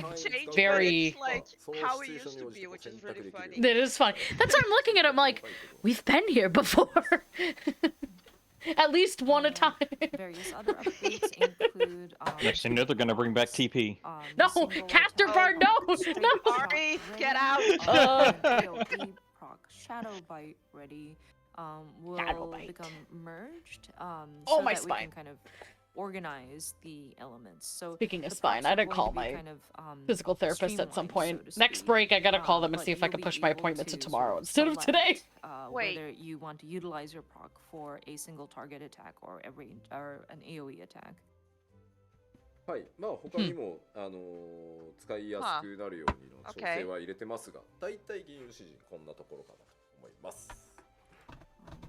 very. It's like how it used to be, which is really funny. It is funny. That's why I'm looking at it. I'm like, we've been here before. At least one a time. Various other updates include Next thing you know, they're gonna bring back TP. No, single Caster attack, Bard, no, straight no. shot Ari, ready, get out. AoE proc Shadow Bite ready will Shadow Bite. become merged Oh, so my that we spine. can kind of organize the elements. So Speaking of the spine, procs I are did going call to be my kind of, physical therapist at some streamlined, point. so to Next speak. break, I gotta call them and But see if I you'll can be push my able appointment to to tomorrow sort of instead of select, today. Wait. whether you want to utilize your proc for a single target attack or a range or an AoE attack. はいまあ他にも使いやすくなるようにの調整は入れてますが大体銀融指示こんなところかなと思います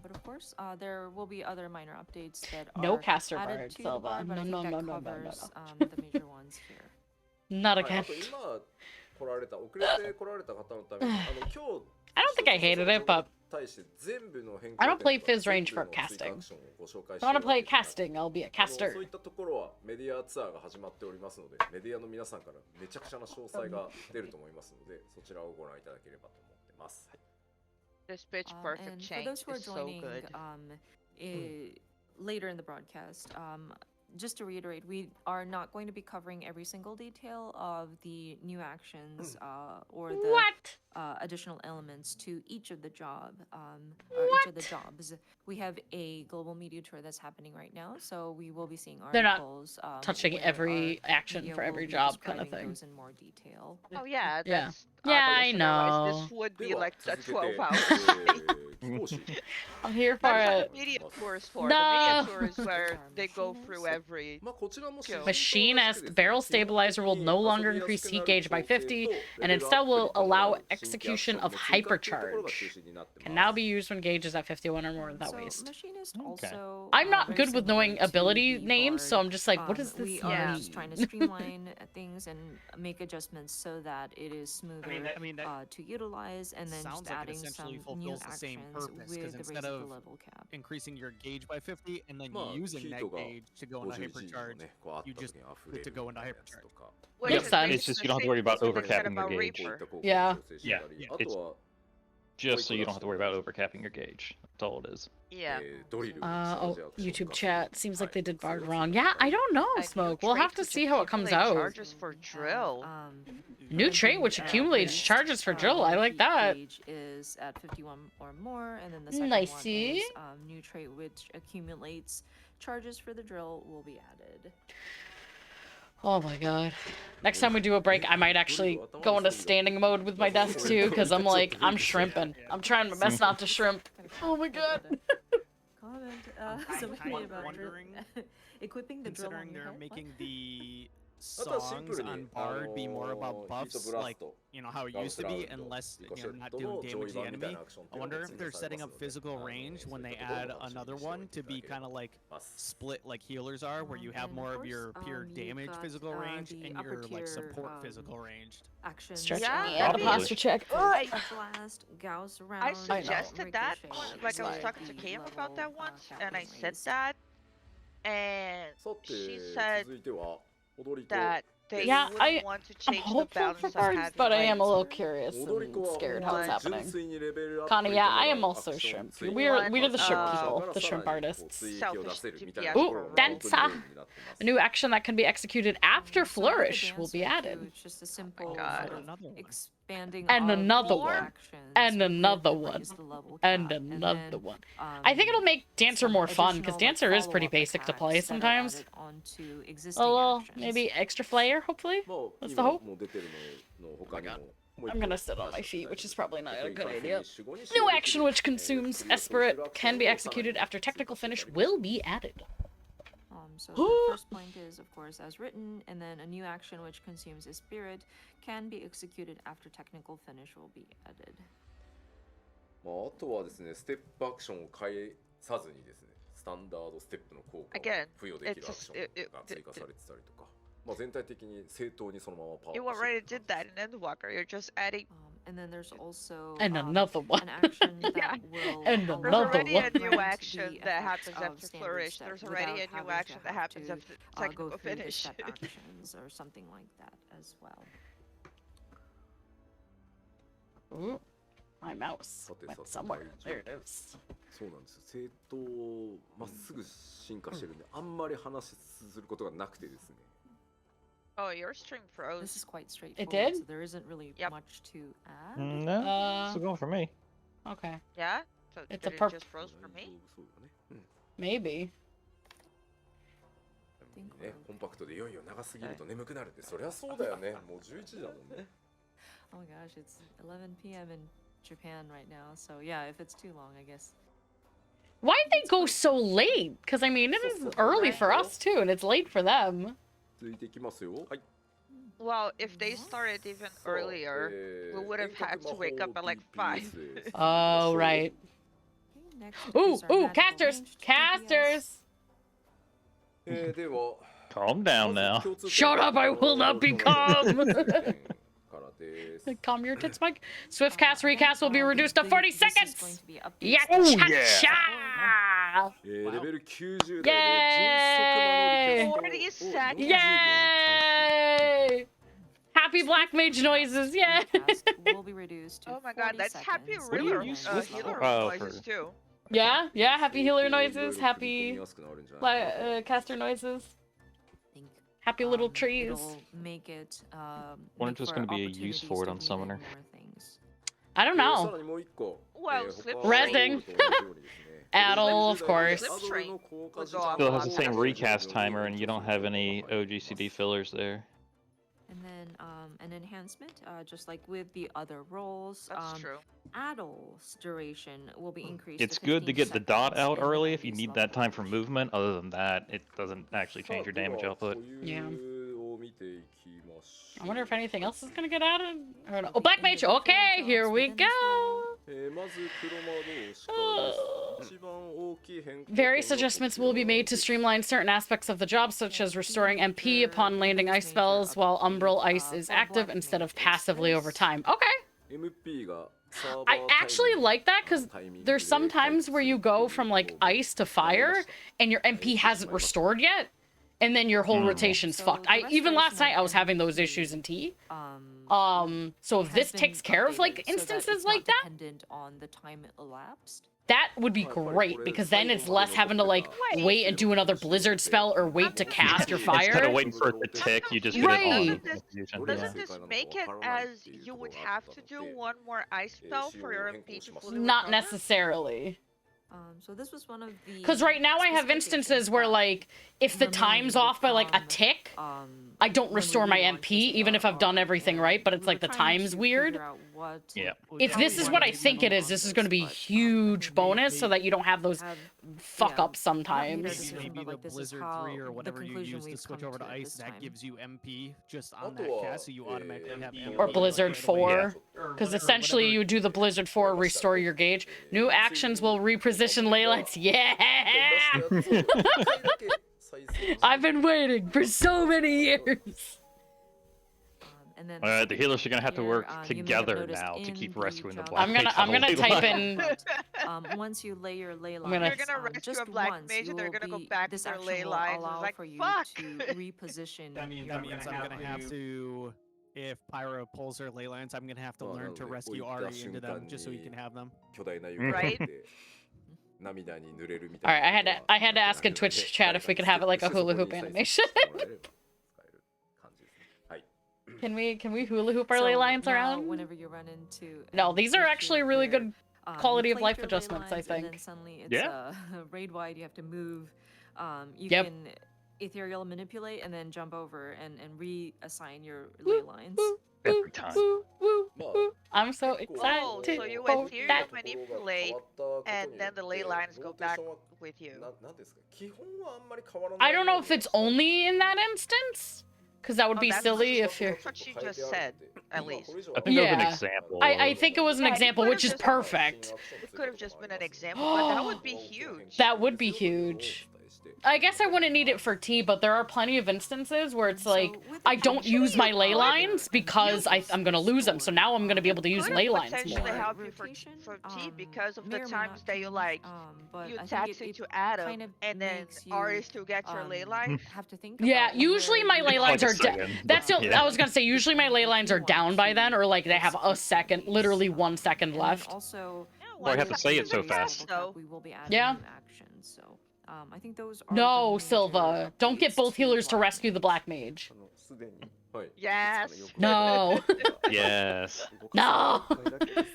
But of course, there will be other minor updates that No are Caster added Bard, to the Silva. board, but I No, think no, that no, no, no, no, covers no. the major ones here. Not はい again. あと今来られた遅れて来られた方のために今日 I don't think I hated it, but 対して全部の変 I 更 don't play 点 Fizz とか range 全部 for の追加 casting. アクションをご紹介 If I want to して play いるわけですが casting, I'll be a そう caster. いったところはメディアツアーが始まっておりますのでメディアの皆さんからめちゃくちゃな詳細が出ると思いますのでそちらをご覧いただければと思ってます、はい This pitch perfect And for change those who are is so joining good. Later in the broadcast, just to reiterate, we are not going to be covering every single detail of the new actions or the What? Additional elements to each of the each of the jobs. We have a global media tour that's happening right now, so we will be seeing They're not articles touching where every our action media for will every be job kind of describing thing. those in more detail. Oh yeah, Yeah. that's Yeah, I obvious. Otherwise, know. this would で be は like a 続けて 12-hour. 貴公子 I'm here for That's what it. the media tour is for. No. The media tour is where they go through every. まあこちらも Machinist barrel stabilizer will no longer increase heat gauge by 50 and instead will allow execution of hypercharge. Can now be used when gauge is at 51 or more without So waste. Machinist Okay. also, I'm not very good with similar knowing to ability the names, so Bard, I'm just like, what does this we mean? are just trying to streamline things and make adjustments so that it is smoother I mean that to utilize, and then sounds just like it adding some essentially new fulfills the same actions purpose, with 'cause the instead raise of of the level cap. increasing your gauge by 50 and then まあ using ヒー that トが gauge to go into 51時の hypercharge, ねこうあった you 時 just に溢 get れ to る go みた into いなやつ hypercharge. とか Which Makes is sense. basically It's just the you don't have to worry same about thing they said overcapping your about gauge. こういっ Reaper. た効果を Yeah. 調整したり Yeah, あとは Just so you don't have to worry about overcapping your gauge. That's all it is. Yeah. ドリル Oh, チャージアクション YouTube か chat. Seems like はい they did それ Bard を wrong. 追加 Yeah, した I り don't know, A new Smoke. We'll trait have to which see how it comes accumulates out. Charges for drill. New trait which accumulates charges for drill. I like that. Gauge is at 51 or more, and then the second Nicey. one is new trait which accumulates charges for the drill will be added. Oh my god. Next time we do a break, I might actually go into standing mode with my desk too, because I'm like, I'm shrimping. I'm trying my best not to shrimp. Oh my god. Comment I'm something kind of about wondering, equiping the drill on considering your they're head. making the あとはシンプ songs ルに on Bard be more about ヒート buffs, ブラス like ト you know how it ガウ used ス to ラウ be, ンド unless リコ you シェ know ッ not ト doing の上 damage 位 to the 版みたい enemy. なアクションって I いうの wonder が if 追 they're 加され setting ます up ので physical range when they add another one to be kind of like split like healers are, where you have And more of of your course, pure you've damage got, physical range the and upper your like tier, support physical range. Actions. Stretch Yeah, me I out of mean- posture check. Flash Blast, Gauss round, I suggested that, Ricochet, like I was with talking to the Cam about level, that once, cap and I and said raise. that, and さて she said 続いては踊り子 that they Yeah, wouldn't want to I'm change the hopeful balance for of parts, having but I am a like little curious and scared how it's happening. Connie, yeah, I am also shrimp. We're the shrimp people, the shrimp artists. selfish DPS Ooh, for a role. Dansa! A new action that can be executed after So with the Flourish will dancer be too, added. It's just a simple God. sort of Another one. expanding And of another the one. actions And with another the one. raise the level And cap, another then, one. I think it'll make Dancer some more fun, because additional, Dancer is pretty follow-up basic to play attacks that are sometimes. added onto A existing little, actions. maybe extra flair, hopefully? まあ That's the 今 hope. もう出てるのの他にも I'm gonna sit on my feet, which is probably not a good idea. New New action which consumes Esperit can be executed after technical finish will be added. So the first point is, of course, as written, and then a new action which consumes a spirit can be executed after technical finish will be added. まああとはですねステップアクションを変えさずにですねスタンダードステップの効果を Again, 付与できるアクションが追加されてたりとかまあ全体的に正当にそのままパワー You アップして already did that in Endwalker. You're just adding. And then there's also And another one. an action that Yeah. will And allow There's already a grant new the action that happens effects of after standard Flourish. step There's already a without new having action to that have happens to, after go technical through the finish. step actions or something like that as well. Ooh, my mouse さて went さて somewhere. There it is. そうなんですよ正当まっすぐ進化してるんであんまり話することがなくてですね Oh, your stream froze. This is quite straightforward. did? So there isn't really Yep. much to add. No, it's going for me. Okay. Yeah? So It's a did it perp- just froze for me? そうだねうん Maybe. でもねコンパクトでいよいよ長すぎると眠くなるってそりゃそうだよねもう11時だもんね Oh my gosh, it's 11 p.m. in Japan right now. So yeah, if it's too long, I guess. Why'd they go so late? Because, I mean, it is early for us, too, and it's late for them. 続いていきますよはい Well, if they started even さあ earlier, we would have 遠隔 had to wake up at like 魔法 5. DPS Oh, right. Okay, next Ooh, is our ooh, magical casters! ranged DPS. Casters! では Calm down ま now. ず共通点 Shut up, I will not be こ calm! のからです Calm your tits, Mike. Swift cast recast will be reduced to 40 This is going seconds! to be updates Yeah, that- cha-cha! レベル90代で迅速魔能力テストを 40 40 Yay! Happy Black Mage noises, yeah! Recast will be reduced to Oh my god, 40 that's happy seconds. What do you healer, use healer Swift noises for? Oh, too. Yeah, yeah, happy healer いろいろ noises, 組み込み happy やすくなるんじゃないかなと caster noises, Think, happy little um, trees. it'll make it, Wonder make if there's for gonna be a use opportunities for it to on meet Summoner. more things. I don't さ know. らにもう一個 Well, 他 slip の Rezzing と同じようにですね Addle, of レベル course. 10代でアドルの効果時間 Still has the same を recast timer, and you don't have any OGCD fillers there. And then an enhancement, just like with the other roles, That's true. Addle's duration will be increased. It's to good to 15 get the dot seconds out and the early if you base need level that time for cap. movement. Other than that, it doesn't actually さあ change your で damage は output. 固有を見ていきましょ I う wonder if anything else is gonna get added. I don't know. Oh, Black Mage. Okay, here we go. まず黒魔導士からです一番大きい変更 Various adjustments will be made to streamline certain aspects of the job, such as restoring MP upon landing ice spells while Umbral Ice is active instead of passively over time. Okay. MP がサーバー I actually タイミング like that because タイミングで there's some times where you go from like ice to fire and your MP hasn't restored yet, and then your whole rotation's So fucked. the Even last restoration night I was of having those MP, issues in T. So if has this been takes care of like updated so that instances it's like not that, dependent on the time elapsed. that would be great because then it's less having to like wait and do another blizzard spell or wait to cast your Instead fire. of waiting for it to tick, you just hit Right. it on Doesn't this- confusion. Doesn't this make it as you would have to do one more ice spell for your MP to fully Not recover? necessarily. So this was one of the. Because right now I have specifications instances where, that like, if the remained time's off by, like, a from, tick, um, I don't when we restore my relaunched MP, this even if I've done VOD, everything and right, but it's we like were the trying time's to weird. figure out what Yeah. If this is what I think it is, this is going to be huge bonus so that you don't have those fuck ups sometimes. decision, Maybe but, the like, this is Blizzard how 3 or the whatever you conclusion use to we've switch come over to to ice, this that time. gives you MP just on Otto that wa, cast, so you automatically have MP. Or like, Blizzard right away. 4. Because essentially you do the Blizzard 4, restore your gauge. New actions will reposition ley lines. Yeah! I've been waiting for so many years. And then The healers are gonna have to work you may have together noticed now to in keep the rescuing the job black mage. I'm gonna type in. once you lay your ley gonna- lines, You're gonna rescue just a black once, mage you and they're will gonna go be, back this to their action ley will lines. It's allow like, for you fuck! to reposition. That means That I'm means gonna I'm gonna have to, if Pyro pulls her ley lines, I'm gonna have to learn to rescue Ari into them just so he can have them. 巨大な床があって涙に濡れるみた All い right, な I had to ask in Twitch chat if we could have it like a hula hoop animation. Can we hula hoop our ley lines now, around? Whenever you run into No, these are actually really good you quality of place life your ley adjustments, I lines and think. then suddenly it's Yeah. raid wide. You have to move. You Yep. can ethereal manipulate and then jump over and reassign your ley lines. Every time. Woo, woo, woo. I'm so Oh, excited so you for ethereal that. manipulate, and then the ley lines go back with you. なんですか基本はあんまり変わらない I don't know if it's only in that instance, because that would be that's silly what- if you're. That's what she just said, at least. I think that was an Yeah. example. I think it was an Yeah, it example, could've which is just- perfect. It could have just been an example, but that would be huge. That would be huge. I guess I wouldn't need it for T, but there are plenty of instances where it's like, I don't use my ley lines because I'm gonna lose them, so now I'm gonna be able to use Could ley lines potentially more. help you for T because of the may or may times not that you change, like but you I think attach it to Adam kind of and then makes you, Ari still get your ley lines. have to think Yeah, about usually where my you ley want lines Like are a down. second, That's but the, yeah. I was gonna say, usually my ley lines are down by then, or like they have a second, literally 1 second And then left. also, Well, I have to say it so very fast. simple So- we will be adding Yeah. new actions. So I think those are No, the major Silva. Don't get updates both healers to Black rescue the Mage. black mage. あのすでに はい Yes. No. Yes. No.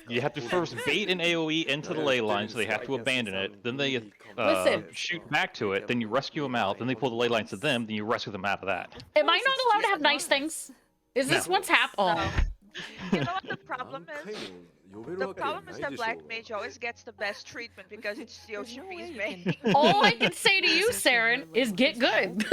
You have to first bait an AoE into the ley line, so they have to abandon it. Then they Listen. shoot back to it. Then you rescue them out. Then they pull the ley lines to them. Then you rescue them out of that. Am I not allowed to have nice things? Is this No. what's happened? Oh. You know what the problem 何回 is? も呼べる The わけない problem is で that しょ Black Mage always gets the best treatment because it's There's no way Yoshipi's you main. can All I can say to you, Saren, is get good.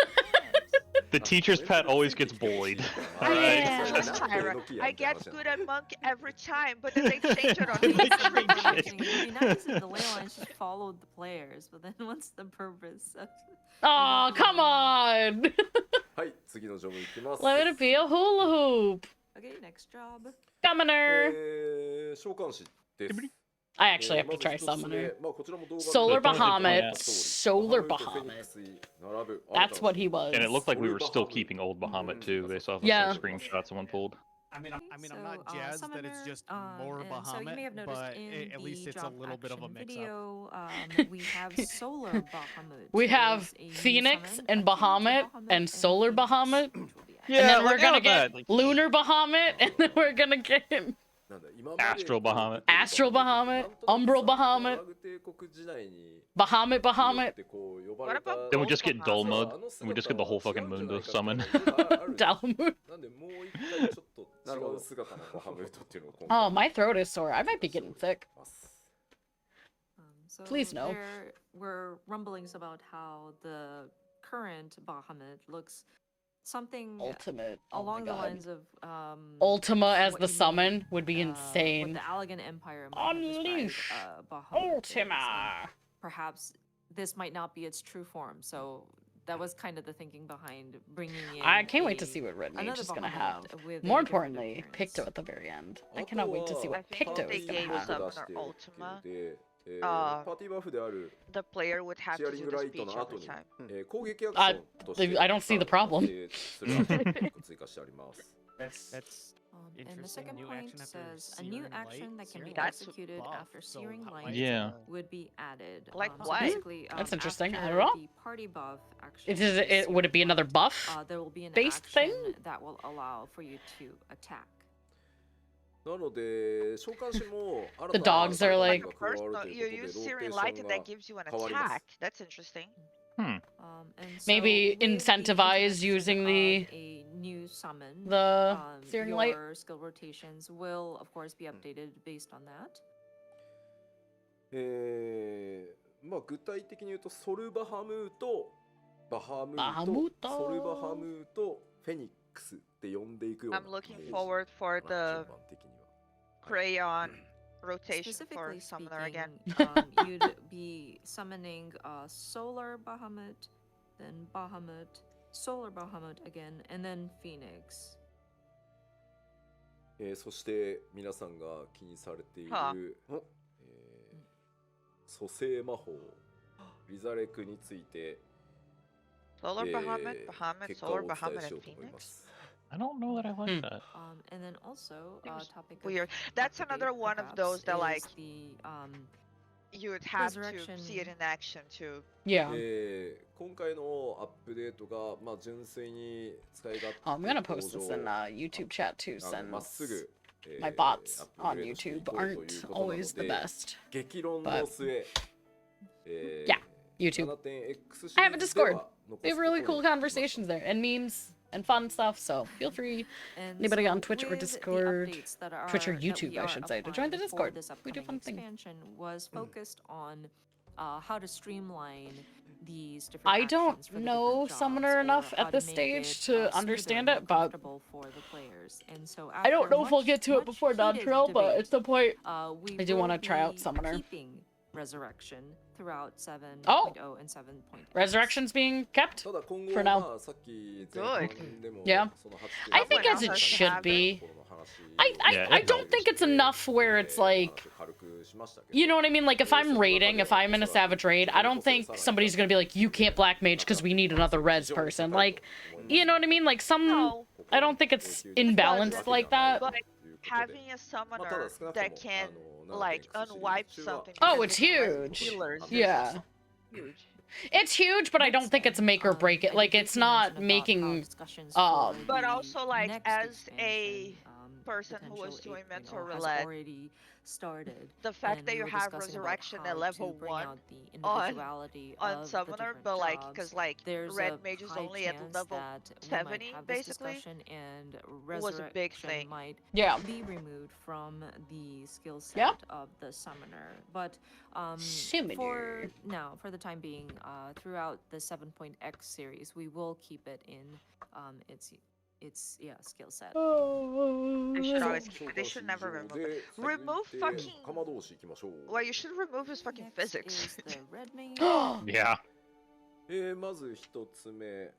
The teacher's pet always gets bullied. I Alright? am Just- Tyra. I get good at Monk every time, but then they change it on They me. change It would be nice if the ley lines just followed the players, but then what's the purpose? Oh, come on. はい次のジョブいきます Let it be a hula hoop. Okay, next job. Summoner. 召喚師です I actually have to まず try 一つ目 Summoner. まあこちらも動画 Solar But don't they Bahamut. point Solar バハム Bahamut. とフェニックスに並ぶ That's what he was. And it looked like we were still keeping old Bahamut too, based off of Yeah. some screenshots someone pulled. I mean, I'm not So, jazzed that it's Summoner, just more and Bahamut, so you may have noticed but in at least the it's a job little bit of a action mix-up. video, we have Solar Bahamut. We who have is a new Phoenix summon and akin to Bahamut and Solar Phoenix, Bahamut. which will be added. Yeah, and then like, we're gonna how get about that? Like- Lunar Bahamut, and then we're gonna get him. なんだ今まで Astral Bahamut. Astral Bahamut, Umbral Bahamut, アラグ帝国時代に Bahamut Bahamut, ってこう呼ばれた What about Then we just get dull そう mud. あの And we just get the whole 姿 fucking は違 moon うん to じゃない summon. かっていうのがある Dalamut. なんでもう一回ちょっと違う姿のバハムートっていうのを今 Oh, 回 my throat is sore. I might be getting sick. ます So Please no. There were rumblings about how the current Bahamut looks something Ultimate. Oh my along the god. lines of Ultima as what the you may, summon would be what insane. the Allegan Empire might have described, Unleash Bahamut as, Ultima. perhaps this might not be its true form. So that was kind of the thinking behind bringing in. I can't wait to a- see what Red Mage another is gonna Bahamut have. with a More different importantly, appearance. Picto at the very end. I cannot wait to see I what think Picto if they is gonna gave have. Summoner 出してっていうの Ultima, であパーティーバフである the player would have チア to リン do グ the ライト speech の every 後に time. 攻撃アクションとして I don't see the problem. するアクションを1個追加してあります That's And the interesting. second New point action after says a new Searing action Light. that can be Searing Light's a executed buff, after so Searing how- Light why is Yeah. that? would be added. Like so what? basically, That's interesting. I after don't know. The party buff action. Is it would it be another buff? There will be an based action thing? that will allow for you to attack. なので召喚師も The dogs are like-新たな First, 加 no, わると you いうこと use でローテ Searing ーシ Light ョ and ン that が gives you an 変わります attack. That's interesting. And so Maybe with the incentivize introduction using of the- a new summon. The Searing your Light? skill rotations will, of course, be updated based on that. まあ具体的に言うとソルバハムートバハムバハムーートトソルバハムートフェニックスって呼んでいくような I'm looking forward for かな the 順番的には crayon rotation for Specifically Summoner again. speaking, you'd be summoning Solar Bahamut, then Bahamut, Solar Bahamut again, and then Phoenix. そして皆さんが気にされている、蘇生魔法リザレクについて、Solar Bahamut, 結果 Solar をお伝 Bahamut, えしよ and うと思いま Phoenix. す。 I don't know that I like that. And then also, Seems topic weird. of That's debate, another one of perhaps, those that like is the you would have to resurrection. see it in action too. Yeah. 今回のアップデートが、まあ、純粋に使い勝手 I'm gonna post this in YouTube chat too, まっす since ぐ my bots on YouTube aren't always the best. 激論の末、 Yeah, YouTube. I have a Discord. We have really cool conversations there and memes and fun stuff, so feel free, And anybody so on Twitch or with the Discord, updates that are- Twitch or that YouTube, we I are should say, to join the applying for Discord. this We do fun upcoming things. expansion was focused on how to streamline these different I don't actions for the know different Summoner jobs, or enough how at this make stage it, to smoother understand and it, more but comfortable for the players. And so I don't after know if we'll much- get to it much before heated Dawntrail, but debate, at some point we I do want to will try out be Summoner. keeping Resurrection throughout 7.0 Oh! and 7.x. Resurrection's being kept ただ今後 for now. まあさっき前半でも Yeah. その発 I 言 think as it should be. I don't think it's enough where it's like, 軽くしましたけど you know what I mean? Like, if I'm raiding, if I'm in a Savage raid, I don't think somebody's gonna be like, you can't black mage because we need another res person. Like, you know what I mean? Like, some... No, I don't think it's imbalanced like that. but having a summoner that can like unwipe something. Oh, because it's it has huge. healers is Yeah. Huge. It's huge, but I don't think it's make or break it. Like, it's not making... But also, like, as a person who was doing mental roulette, started. the fact that you have resurrection at level 1 on summoner, but like, because like red mage is only at level 70 basically, and was a big thing. Might Yeah. be removed from the skill set Yeah. of the summoner. But for Summoner. now, for the time being, throughout the 7.x series, we will keep it in its skill set. They should always keep it. They should never remove it. Remove fucking. 釜同士行きましょう Well, you should remove his fucking Next physics. is the red mage. Yeah. まず一つ目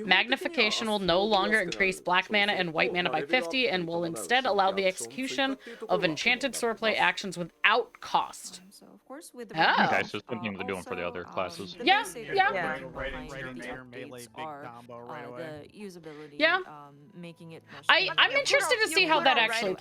Magnification will no longer increase black mana and white mana by 50 and will instead allow the execution of enchanted swordplay actions without cost. So of course with the Oh. red Okay, mage, so it's something they're doing for the other classes. the Yeah, basic yeah. idea Right, behind right, the right, melee, updates big are combo right away. the usability, Yeah. making it much I'm easier interested to You see how could that already- actually You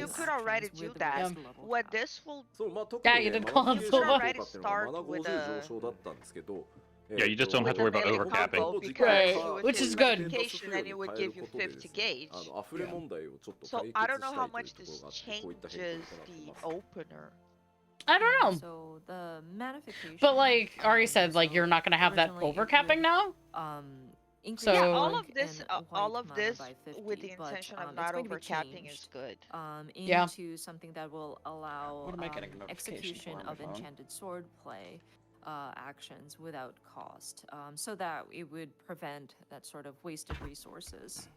plays. could already do with the that. rest level What cap. this will そうまあ特 Yeah, に you ね did マナ console. フィケーション already 効果っていうのはマナ start with 50上昇だったんですけど Yeah, you just don't have to worry about melee overcapping. combo because Right, with which his is good. magnification and it would give you 50 gauge. 溢れ問題をちょっと So 解 I 決 don't know した how いという much ところ this があってこういった変 changes 更を行って the ます。 opener. I don't know. So the magnification. But like Ari said, like, so you're not gonna have that originally it overcapping would, now? Increase So- Yeah, So- all black of this, and all white of mana this by 50, with the but, intention of it's not going to be overcapping is changed, good. Yeah. Into something that will allow What am I getting a notification execution for on my of phone? enchanted sword play actions without cost, so that it would prevent that sort of wasted resources.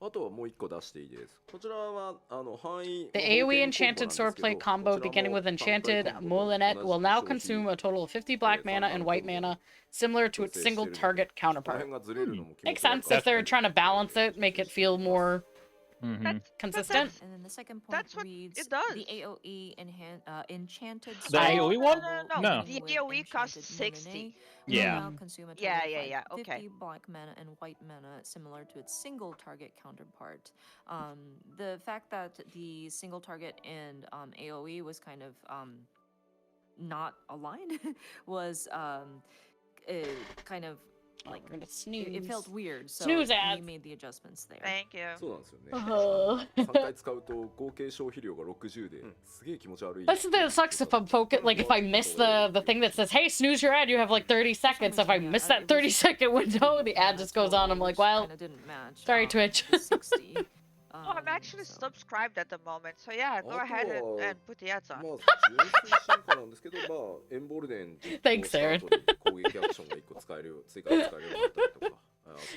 あとはもう一個出していいです。こちらは範囲 The AoE Enchanted Swordplay combo beginning with Enchanted Molinet will now consume a total of 50 black mana and white mana, similar to its single target この counterpart. 辺がずれるのも気持 Makes ち悪 sense か if った they're trying to balance it, make it feel more Mm-hmm. consistent. And then the second point That's what reads it does. the AoE enchanted The sword AoE one? No. No. The with AoE costs enchanted 60. Molinet will Yeah. now consume a Yeah, total yeah, of yeah, 50 okay. black mana and white mana, similar to its single target counterpart. The fact that the single target and AoE was kind of not aligned was kind of like We're gonna it snooze. felt weird. So Snooze we ads. made the adjustments there. Thank you. そうなんですよね。 Uh-huh. 3回使うと合計消費量が60ですげえ気持ち悪い。 That's the thing that sucks if I'm like if I miss the thing that says, hey, snooze your ad, you have like 30 seconds. If I miss that 30-second window, the ad just goes on. I'm like, well, Kinda didn't match, sorry, Twitch. the 60. Oh, I'm actually so- subscribed at the moment, so yeah, go ahead and put the ads まあ on. 純粋進化なんですけど、まあエンボルデン実行 Thanks, した後に攻撃アクションが1個使えるよう追加で使えるようになったりとか、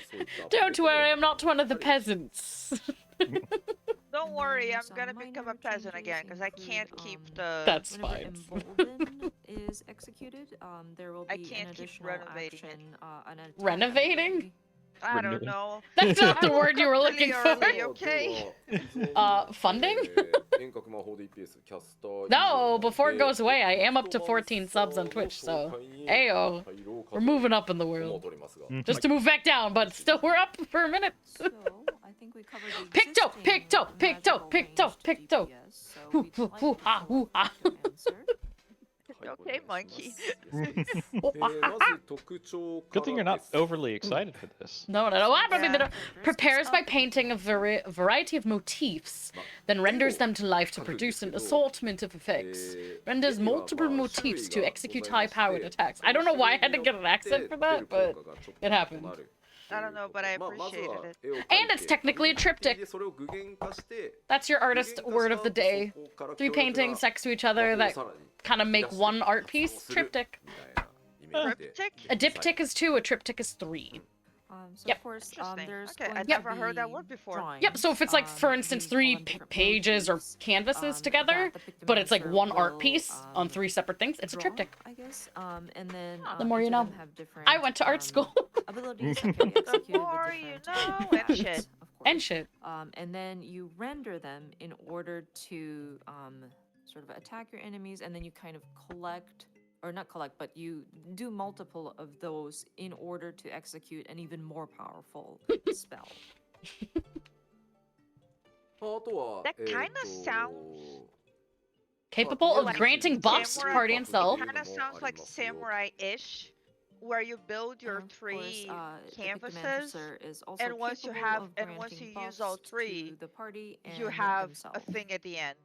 そういった Don't worry, I'm not one of the peasants. Don't worry, I'm Some gonna minor become a peasant changes again because I include, can't keep the. That's Whenever fine. Embolden is executed, there will be I an can't keep additional renovating it. action, an attack Renovating? ability, I don't know. That's not the I woke word you up were really looking for. early, okay? Funding? 遠隔魔法 DPS キャスター No, before it goes away, I am up to 14 subs on Twitch, so ayo, we're moving up in the world. Just to move back down, but still we're up for a minute. So I think we covered the Picto, picto, picto, magical picto, ranged picto. DPS, so we'd like to fill out the answer. Okay, monkey. まず特徴か Good thing ら you're not です overly excited for this. No, no, no. Yeah. Prepares by painting a variety of motifs, then renders them to life to produce an assortment of effects. Renders multiple motifs to execute high-powered attacks. I don't know why I had to get an accent for that, but it happened. I don't know, but I appreciated it. And it's technically a triptych. それを具現化して That's your artist word of the day. 3 paintings next to each other that kind of make one art piece. Triptych. Triptych? A diptych is 2, a triptych is 3. So Yep. of course, Interesting. there's Okay, going I've to never heard that be word before. drawings, Yep, so if it's like, for instance, used 3 on different pages or motifs, canvases together, that the but it's like Pictomancer one art will, piece on 3 separate things, it's a draw, triptych. I guess. And then The more you each of know. them have different, I went to art school. abilities that can be executed with more you different know, and effects, shit. of course. And shit. And then you render them in order to sort of attack your enemies, and then you kind of collect, or not collect, but you do multiple of those in order to execute an even more powerful spell. あとは That kinda sounds Capable of like granting buffs to samurai- party and self. It kind of sounds like samurai-ish, where you build your And of course, 3 the canvases, Pictomancer is also and once you capable have, of and once you granting use all buffs 3, to the party and you have a themselves. thing at the end.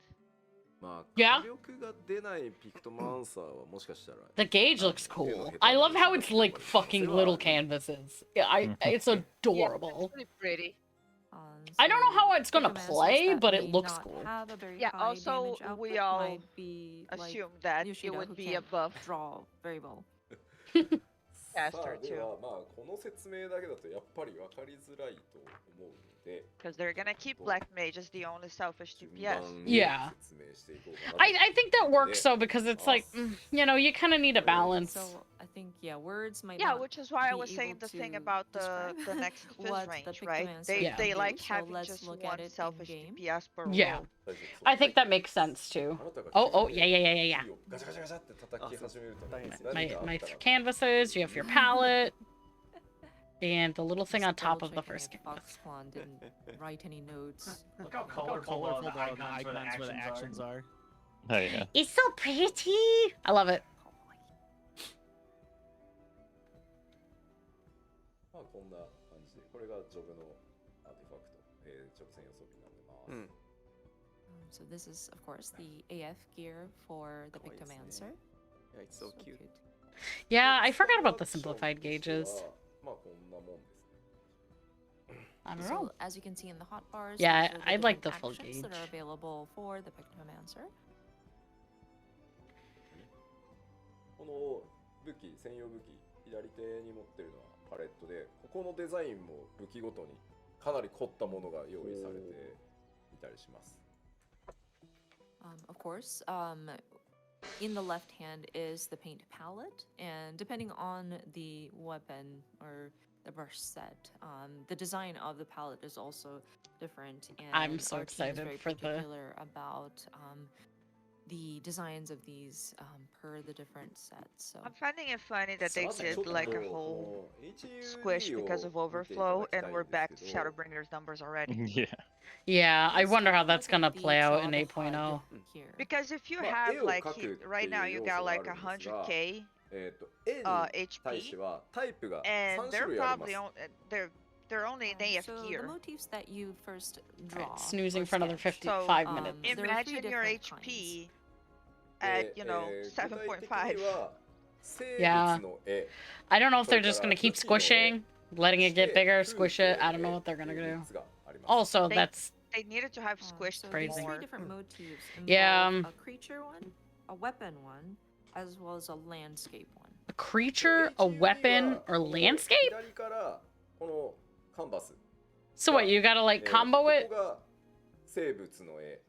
まあ Yeah. 火力が出ないピクトマンサーはもしかしたら The gauge looks cool. I love how it's like fucking little canvases. Yeah, it's adorable. It's really pretty. I don't know So how it's gonna Pictomancers play, that but it may looks not cool. have a very Yeah, high also, damage output we all might be like Assume that it Yoshida, would who be a can't buff draw very well. さあ caster で too. はまあこの説明だけだとやっぱり分かりづらいと思うので Because they're gonna keep Black Mage as the only selfish 順 DPS. 番に Yeah. 説明していこうかな I think that works though because it's like, you know, you kind of need a balance. So I think words might Yeah, not which is why I be was saying able the thing to about the describe next what fizz the range, right? Pictomancer They Yeah. they can like do, so having let's just look at one it selfish in-game. DPS per Yeah. role. 大丈夫そう I think that makes sense too. あなたが Oh, 急 yeah, に yeah, yeah, yeah, yeah. キーをガチャガチャガチャって叩き始めるとね My 何かあ my ったら canvases. You have your palette and the little thing Just on top of the double-checking first if canvas. Foxconn didn't write any notes. Look how Look how colorful colorful the icons where the actions are. Oh yeah. It's so pretty. I love it. まあこんな感じでこれがジョブのアーティファクト、ジョブ専用装備になってます、So this is, of course, the AF gear for the 可愛いですね。 Pictomancer. Yeah, it's so So cute. cute. Yeah, I forgot about the simplified gauges. まあこんなもんですね I don't So know. as you can see in the hotbars, Yeah, those are I'd like different the full actions that gauge. are available for the Pictomancer. この武器専用武器左手に持ってるのはパレットでここのデザインも武器ごとにかなり凝ったものが用意されていたりします Of course, in the left hand is the paint palette, and depending on the weapon or the brush set, the design of the palette is also different. And I'm so our team is excited very for the- particular about the designs of these per the different sets. So I'm finding it funny that they まずちょっ did と like a こ whole の HUD squish because of を見ていた overflow, だきたい and ん we're です back け to ど Shadowbringers numbers already. Yeah. Yeah, I let's wonder take how a that's look gonna at the play out draw in the 8.0. HUD here. Because if you まあ have 絵を like 描くって right い now う you 要素 got があ like るんですが 100k 絵に対して HP, はタイプが and 3種 they're 類ありま probably す they're only an AF So the gear. motifs that you first draw. Alright, snoozing or for another sketch, 55 So, minutes. there are three Imagine your different HP で at you know 具体的 7.5. には生 Yeah. 物の絵 I don't know if they're So just gonna it's, keep squishing, letting it get bigger, squish it. I don't know what they're gonna do. Also, They- that's They needed to have So squished these Crazy. three more. different motifs involve Yeah, a creature one, a weapon one, as well as a landscape one. a creature, a weapon, or landscape? 左からこのカンバス So what, you gotta like combo こ it? こが生物の絵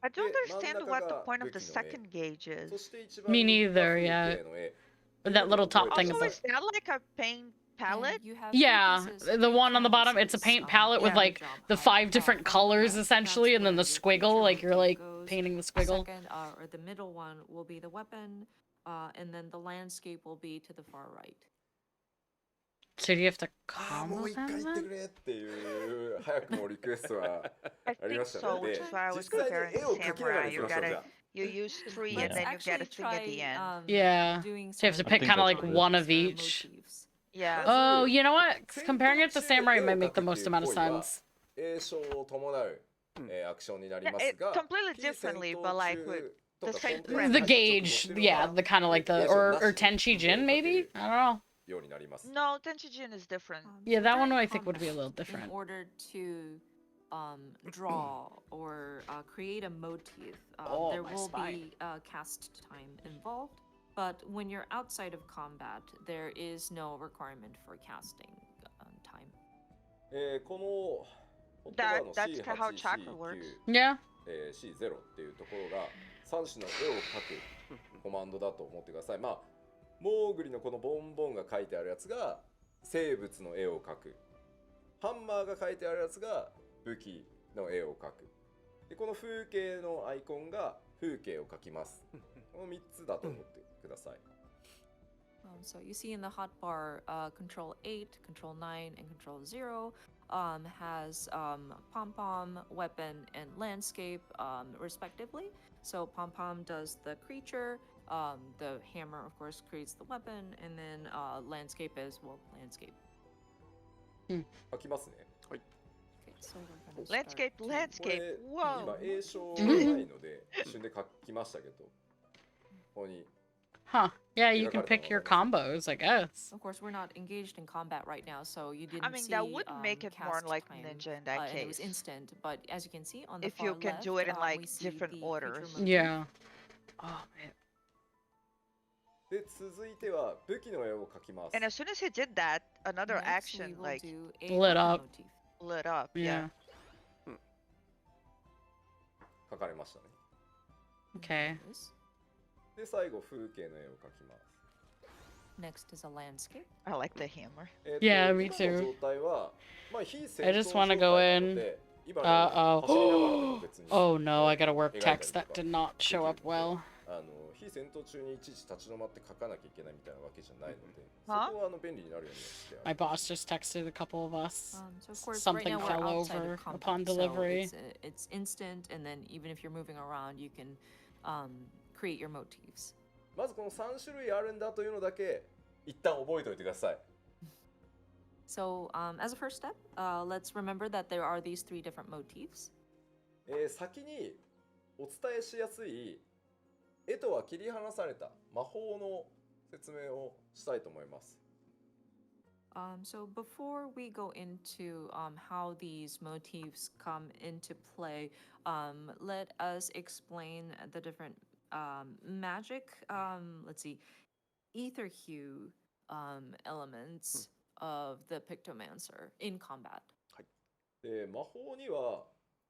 I don't Yeah, understand Mandaka what the ga point of the Buki no second gauge そ is. して一番 Me 右が neither, 風 yeah. 景の絵 That little top thing Also, above. is that like a paint palette? Yeah, the one on the bottom, it's a paint palette with like the 5 different colors essentially, and then the squiggle, like you're like painting the squiggle. Second, or the middle one will be the weapon, and then the landscape will be to the far right. So do you have to も combo う一回 them 言って then? くれっていう早くもリクエストが I あり think ましたね so, which is why I で was 実際 comparing に絵 to を描きながら Samurai. にし You ましょうじ gotta ゃあ you use 3 Let's and then you get a actually thing at the try, end. Yeah. doing So you have to some pick think kind of that's like cool. one of for each. motifs. Yeah. Oh, you know what? 戦闘 Comparing it to 中 Samurai 絵を might 描 make く the って most いう amount of 行為は sense. 栄唱を伴うアクションになり Yeah, ます it が completely 非戦 differently, 闘 but like 中 with と the か same コンテンツに The 入った直後 gauge, っていうのは yeah, the kind of like the, 栄唱 or なしで Tenchi 絵を Jin 描け maybe? る I don't know. ようになります No, Tenchijin is different. Yeah, So that one during I think would be a little combat, different. In order to draw or create a motif, Oh, there my will spine. be cast time involved. But when you're outside of combat, there is no requirement for casting time. このホットバーの That's how chakra C8、works. C9、Yeah. C0 っていうところが3種の絵を描くコマンドだと思ってください。まあモーグリのこのボンボンが書いてあるやつが生物の絵を描く、ハンマーが書いてあるやつが武器の絵を描く、でこの風景のアイコンが風景を描きます。この3つだと思ってください。So you see in the hotbar, Control 8, Control 9, and Control 0 has pom-pom, weapon, and landscape respectively. So pom-pom does the creature, the hammer of course creates the weapon, and then landscape is, well, landscape. 描きますね。 Okay, so we're gonna Landscape, start to- こ landscape. れ Whoa. 今栄唱がないので一瞬で書きましたけど、ここに Huh. Yeah, you can pick your combos, I guess. Of course, we're not engaged in combat right now, so you didn't I mean, see, that would make it more cast like time, Ninja in that and it was case. instant. But as you can see on the If far you can left, do it in we like see different the creature orders. motif. Yeah. Oh, man. で続いては武器の絵を描きます。 And as soon as he did that, another Next, we action will like do a Lit weapon up. motif. lit up. Yeah. Yeah. 描かれましたね。 Okay. This. で最後風景の絵を描きます。 Next is a landscape. I like the hammer. Yeah, me 今 too. の状態は、まあ、非戦闘 I just wanna 状態 go な in. ので、今のように走りながらでも別に Oh no, I gotta work 描いたり text と that か did not show up well. 非戦闘中にいちいち立ち止まって書かなきゃいけないみたいなわけじゃないので、はそこは便利になるようにしてあ My ります boss just texted a couple of us. So of course, Something right now fell we're outside over of combat, upon so delivery. it's instant, and then even if you're moving around, you can create your motifs. まずこの3種類あるんだというのだけ一旦覚えておいてください。 So as a first step, let's remember that there are these 3 different motifs. 先にお伝えしやすい絵とは切り離された魔法の説明をしたいと思います。 So before we go into how these motifs come into play, let us explain the different magic, let's see, ether hue elements of the Pictomancer in combat. で魔法には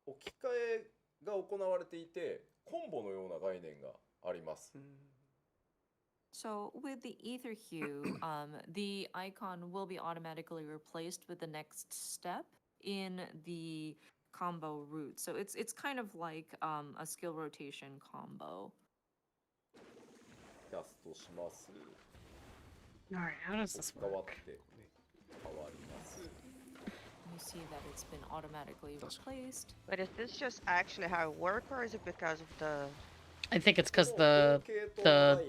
置き換えが行われていてコンボのような概念があります。 So with the ether hue, the icon will be automatically replaced with the next step in the combo route. So it's kind of like a skill rotation combo. キャストします。 Alright, how does this 変わっ work? て変わります。 You see that it's been automatically replaced. But is this just actually how it works, or is it because of the? I think it's because the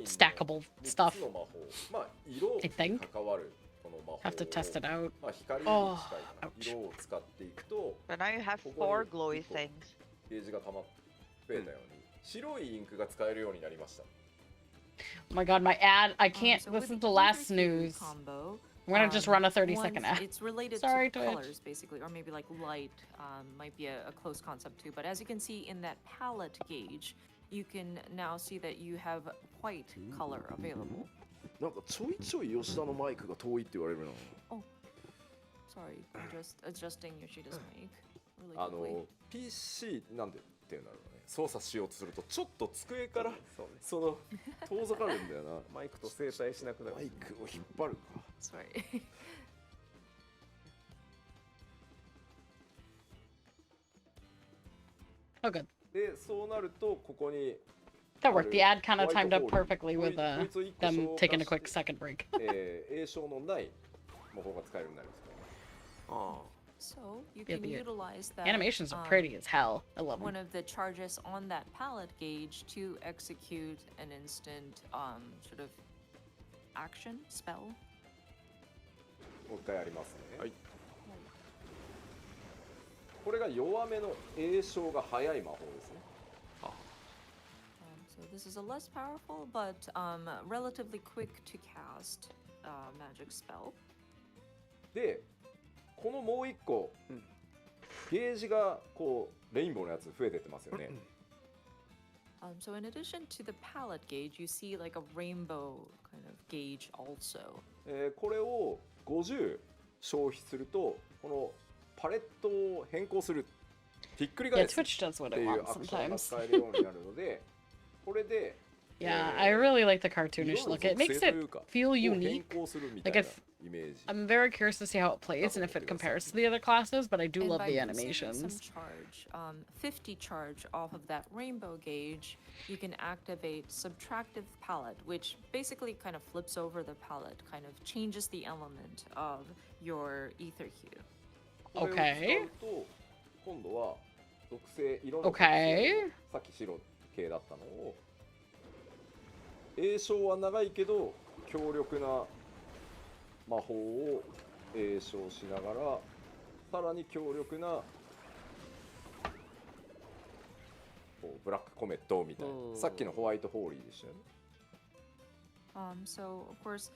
stackable stuff. 3つの魔法、まあ色に I think. 関わるこの魔法を Have to test it out. まあ光に Oh, 近いかな ouch. 色を使っていくと But now you have ここに 4 glowy 一個 things. ゲージが増えたように白いインクが使えるようになりました。 Oh my god, my ad. I can't. So This with is the the last ether hue news. combo, I'm gonna just run a 30-second once ad. it's related Sorry, to Twitch. colors, basically, or maybe like light might be a close concept too. But as you can see in that palette gauge, you can now see that you have white color available. なんかちょいちょい吉田のマイクが遠いって言われるな。 Sorry, I'm just adjusting Yoshida's mic really quickly. PC なんでっていうんだろうね。操作しようとするとちょっと机からその遠ざかるんだよな。マイクと整体しなくなる。マイクを引っ張るか。Sorry. Oh, good. でそうなるとここに That worked. The ad kind of timed up perfectly with them taking a quick second break. 栄称のない魔法が使えるようになるんですね。So you Yeah, can the utilize that. Animations are pretty as hell. I love One them. of the charges on that pallet gauge to execute an instant sort of action spell. もう一回やりますね。はい。これが弱めの栄称が速い魔法ですね。So this is a less powerful but relatively quick to cast magic spell. で、このもう一個、ゲージがこうレインボーのやつ増えてってますよね。So in addition to the pallet gauge, you see like a rainbow kind of gauge also. これを50消費すると、このパレットを変更する、ひっくり返すっていうアクションが使えるようになるので、これで Yeah, I really like the cartoonish look. It makes it feel unique. 変更するみた Like いなイメージ。 I'm very curious to see how it plays and if it compares to the other classes, but I do And love by the using animations. some charge, 50 charge off of that rainbow gauge, you can activate subtractive palette, which basically kind of flips over the palette, kind of changes the element of your ether hue. これを使 Okay. うと今度は属性色の属 Okay. 性さっき白系だったのを栄称は長いけど強力な魔法を栄称しながらさらに強力なこうブラックコメットみたいなさっきのホワイトホーリーでしたよね。So of course,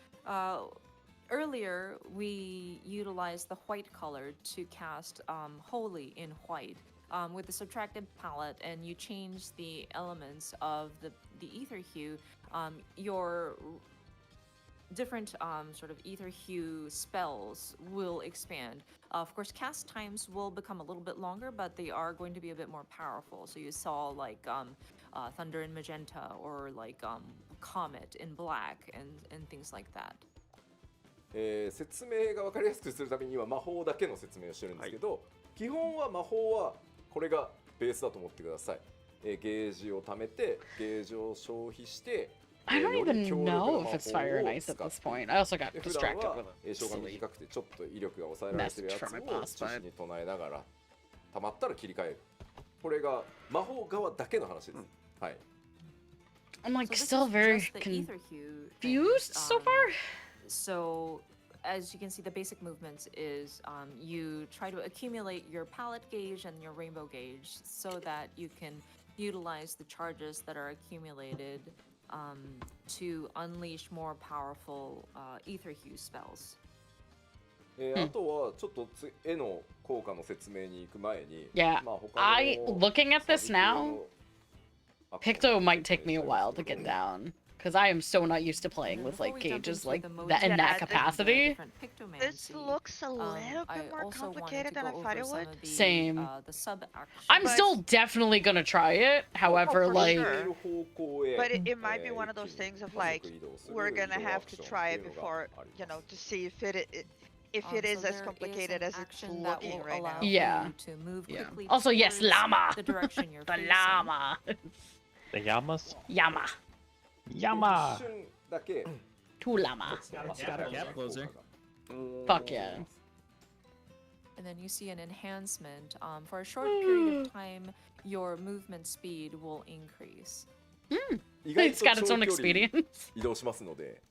earlier we utilized the white color to cast Holy in white. With the subtractive palette, and you change the elements of the ether hue, your different sort of ether hue spells will expand. Of course, cast times will become a little bit longer, but they are going to be a bit more powerful. So you saw like Thunder in magenta, or like Comet in black, and things like that. 説明が分かりやすくするためには魔法だけの説明をしてるんですけど、基本は魔法はこれがベースだと思ってください。ゲージを貯めて、ゲージを消費して、I don't even know if it's fire and ice at this point. I also got 普段 distracted は with 栄称が silly 短くてちょっと威力が抑えられてるやつを message from my boss, 中心に唱えながら、溜まったら切り替える。これが魔法側だけの話です。はい。I'm like So this still is very just the ether hue confused things, so far. So, as you can see, the basic movements is you try to accumulate your palette gauge and your rainbow gauge so that you can utilize the charges that are accumulated to unleash more powerful ether hue spells. あとはちょっと絵の効果の説明に行く前に、 Yeah, まあ他の looking at this now, アクション Picto might take me a while to get down. Because I am so not used to playing with like gauges like that in that capacity. This looks a little bit more complicated than I thought it would. Same. The sub I'm But- still definitely gonna try it. However, for like sure. But it might be one of those things of like, we're gonna have to try it before, you know, to see if it is as complicated as it's looking right now. Yeah. To move Yeah. quickly Also, yes, towards llama. The direction you're the facing. llama. The Yamas? Yama. 一 Yama! 瞬だけ Two llama. Got a gap closer. Fuck yeah. And then you see an enhancement. For a short period of time, your movement speed will increase. 意外 It's と got its 長 own 距離 expedience. 移動しますので、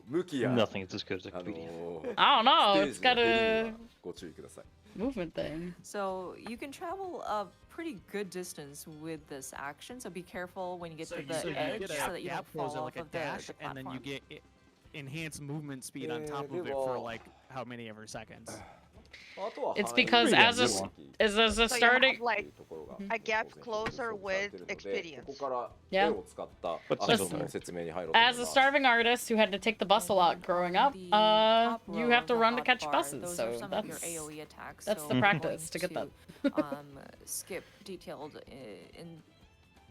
向きや Nothing is as good as あの Expedia. I don't know. ス It's テー got ジのヘリ a にはご注意ください。 movement thing. So you can travel a pretty good distance with this action. So be careful when you get to the So you edge get so a that you gap don't fall closer, off like a of the dash, and then you platform. get enhanced movement speed on top of it for like how many ever seconds. あとは It's 範囲 because が as a 狭き as a So you starting have like ところが a gap 当然 closer 表示されているので with こ experience. こから Yeah. 絵を使ったア But クションの説明に入ろうと思いま as a す。 starving artist who had to take the bus a lot growing up, The top you row have of to the run to hotbar, catch buses. those So are some of your that's AoE attacks. that's so the we're practice going to get that. skip detailed in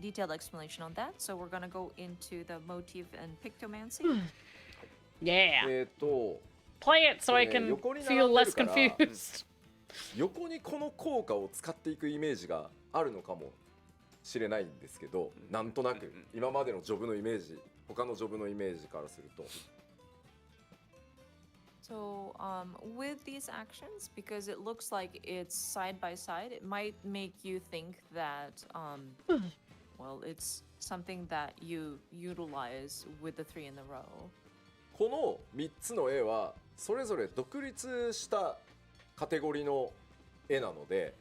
detailed explanation on that. So we're gonna go into the motif and pictomancy. Yeah. と Play it so I こ can れ横に feel 並んで less るから confused. 横にこの効果を使っていくイメージがあるのかもしれないんですけど、なんとなく今までのジョブのイメージ、他のジョブのイメージからすると。So, with these actions, because it looks like it's side by side, it might make you think that, well, it's something that you utilize with the 3 in a row. この3つの絵はそれぞれ独立したカテゴリーの絵なので、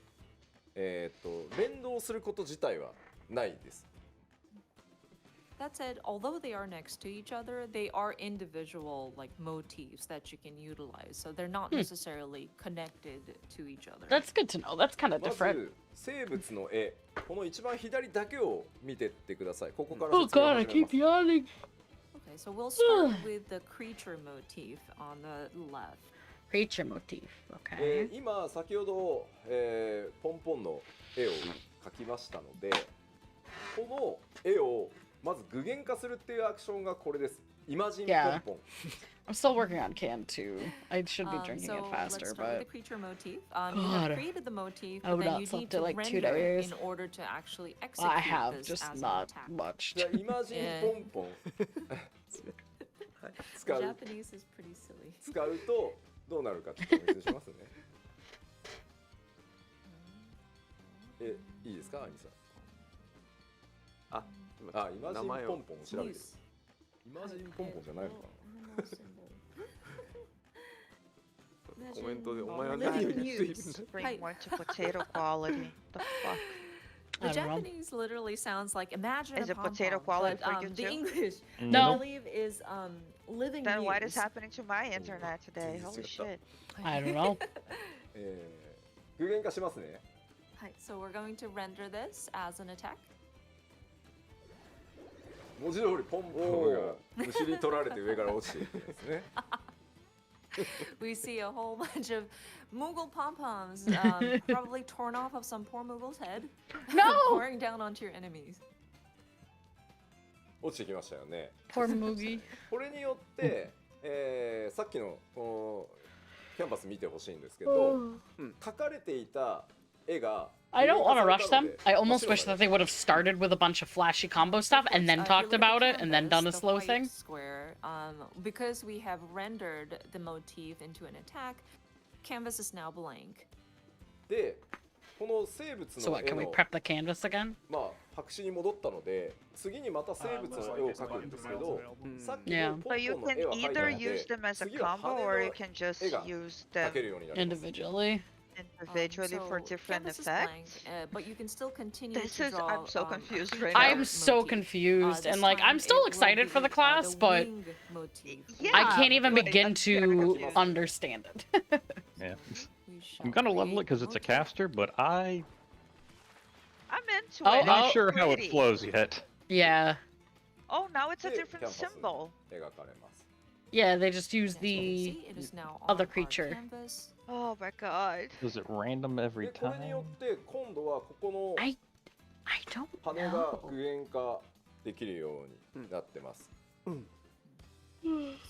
連動すること自体はないです。That said, although they are next to each other, they are individual like motifs that you can utilize. So they're not necessarily connected to each other. That's good to know. That's kind of ま different. ず生物の絵、この一番左だけを見てってください。ここから Oh 説明を god, I 始めま keep す。 yawning. Okay, so we'll start with the creature motif on the left. Creature motif. Okay. 今先ほど、ポンポンの絵を描きましたので、この絵をまず具現化するっていうアクションがこれです。イマジンポンポン。I'm still working on Can 2. I should be drinking So it faster, let's start with the but creature motif. You have created the motif, I have but then not you slept need in to like 2 render days. in order to actually execute I have this just as an not attack. much. じゃあイマジンポンポン使う Japanese is pretty silly. 使うとどうなるかちょっとお見せしますね。いいですか、アニさん。あ、イマジンポンポンを調べてる。イマジンポンポンじゃないのかな。コメントでお前は何を言っているんだ。 Bring one to potato quality. The fuck? The I don't know. Japanese literally sounds like imagine Is a it potato pom-pom, quality but, for you the too? English, No. I believe, is living Then what is news. happening to my internet today? Holy shit. I don't know. 具現化しますね。Hi, so we're going to render this as an attack. 文字通りポンポンがむしり取られて上から落ちていくんですね。We see a whole bunch of Moogle pom-poms, probably torn off of some poor Moogle's head, No! pouring down onto your enemies. 落ちてきましたよね。 Poor Moogie. これによって、さっきのこのキャンバス見てほしいんですけど、描かれていた絵が I don't want to rush them. I almost wish that they would have started with a bunch of flashy combo stuff and then If talked you look at about it and then done a the slow white thing. Square, because we have rendered the motif into an attack, canvas is now blank. で、この生物 So の what, 絵 can we の prep the canvas again? まあ白紙に戻ったので、次にまた生物の絵を描くんですけど、さっきのポ But ン you ポンの can 絵は描いた either の use で、 them as a 次は combo 羽 or の you can just 絵が use 描 them けるようになります。 Individually. individually for So different canvas is blank, effects. but you can still continue This to is- draw. I'm so confused right I now. am so motif. confused This and like time I'm still it will excited for the be, class, but wing motif. Yeah. I can't even but begin I'm to confused. understand it. Yeah. We shall I'm gonna level create it because it's a motif. caster, but I'm I'm into Oh, it. not oh. sure how it Pretty. flows yet. Yeah. Oh, now it's a で different キャンバスに symbol. 描かれます。 Yeah, they just use Yes, you can the see it is now other on our creature. canvas. Oh my god. Is it random every で、これによ time? って今度はここの I don't 羽が know. 具現化できるようになってます。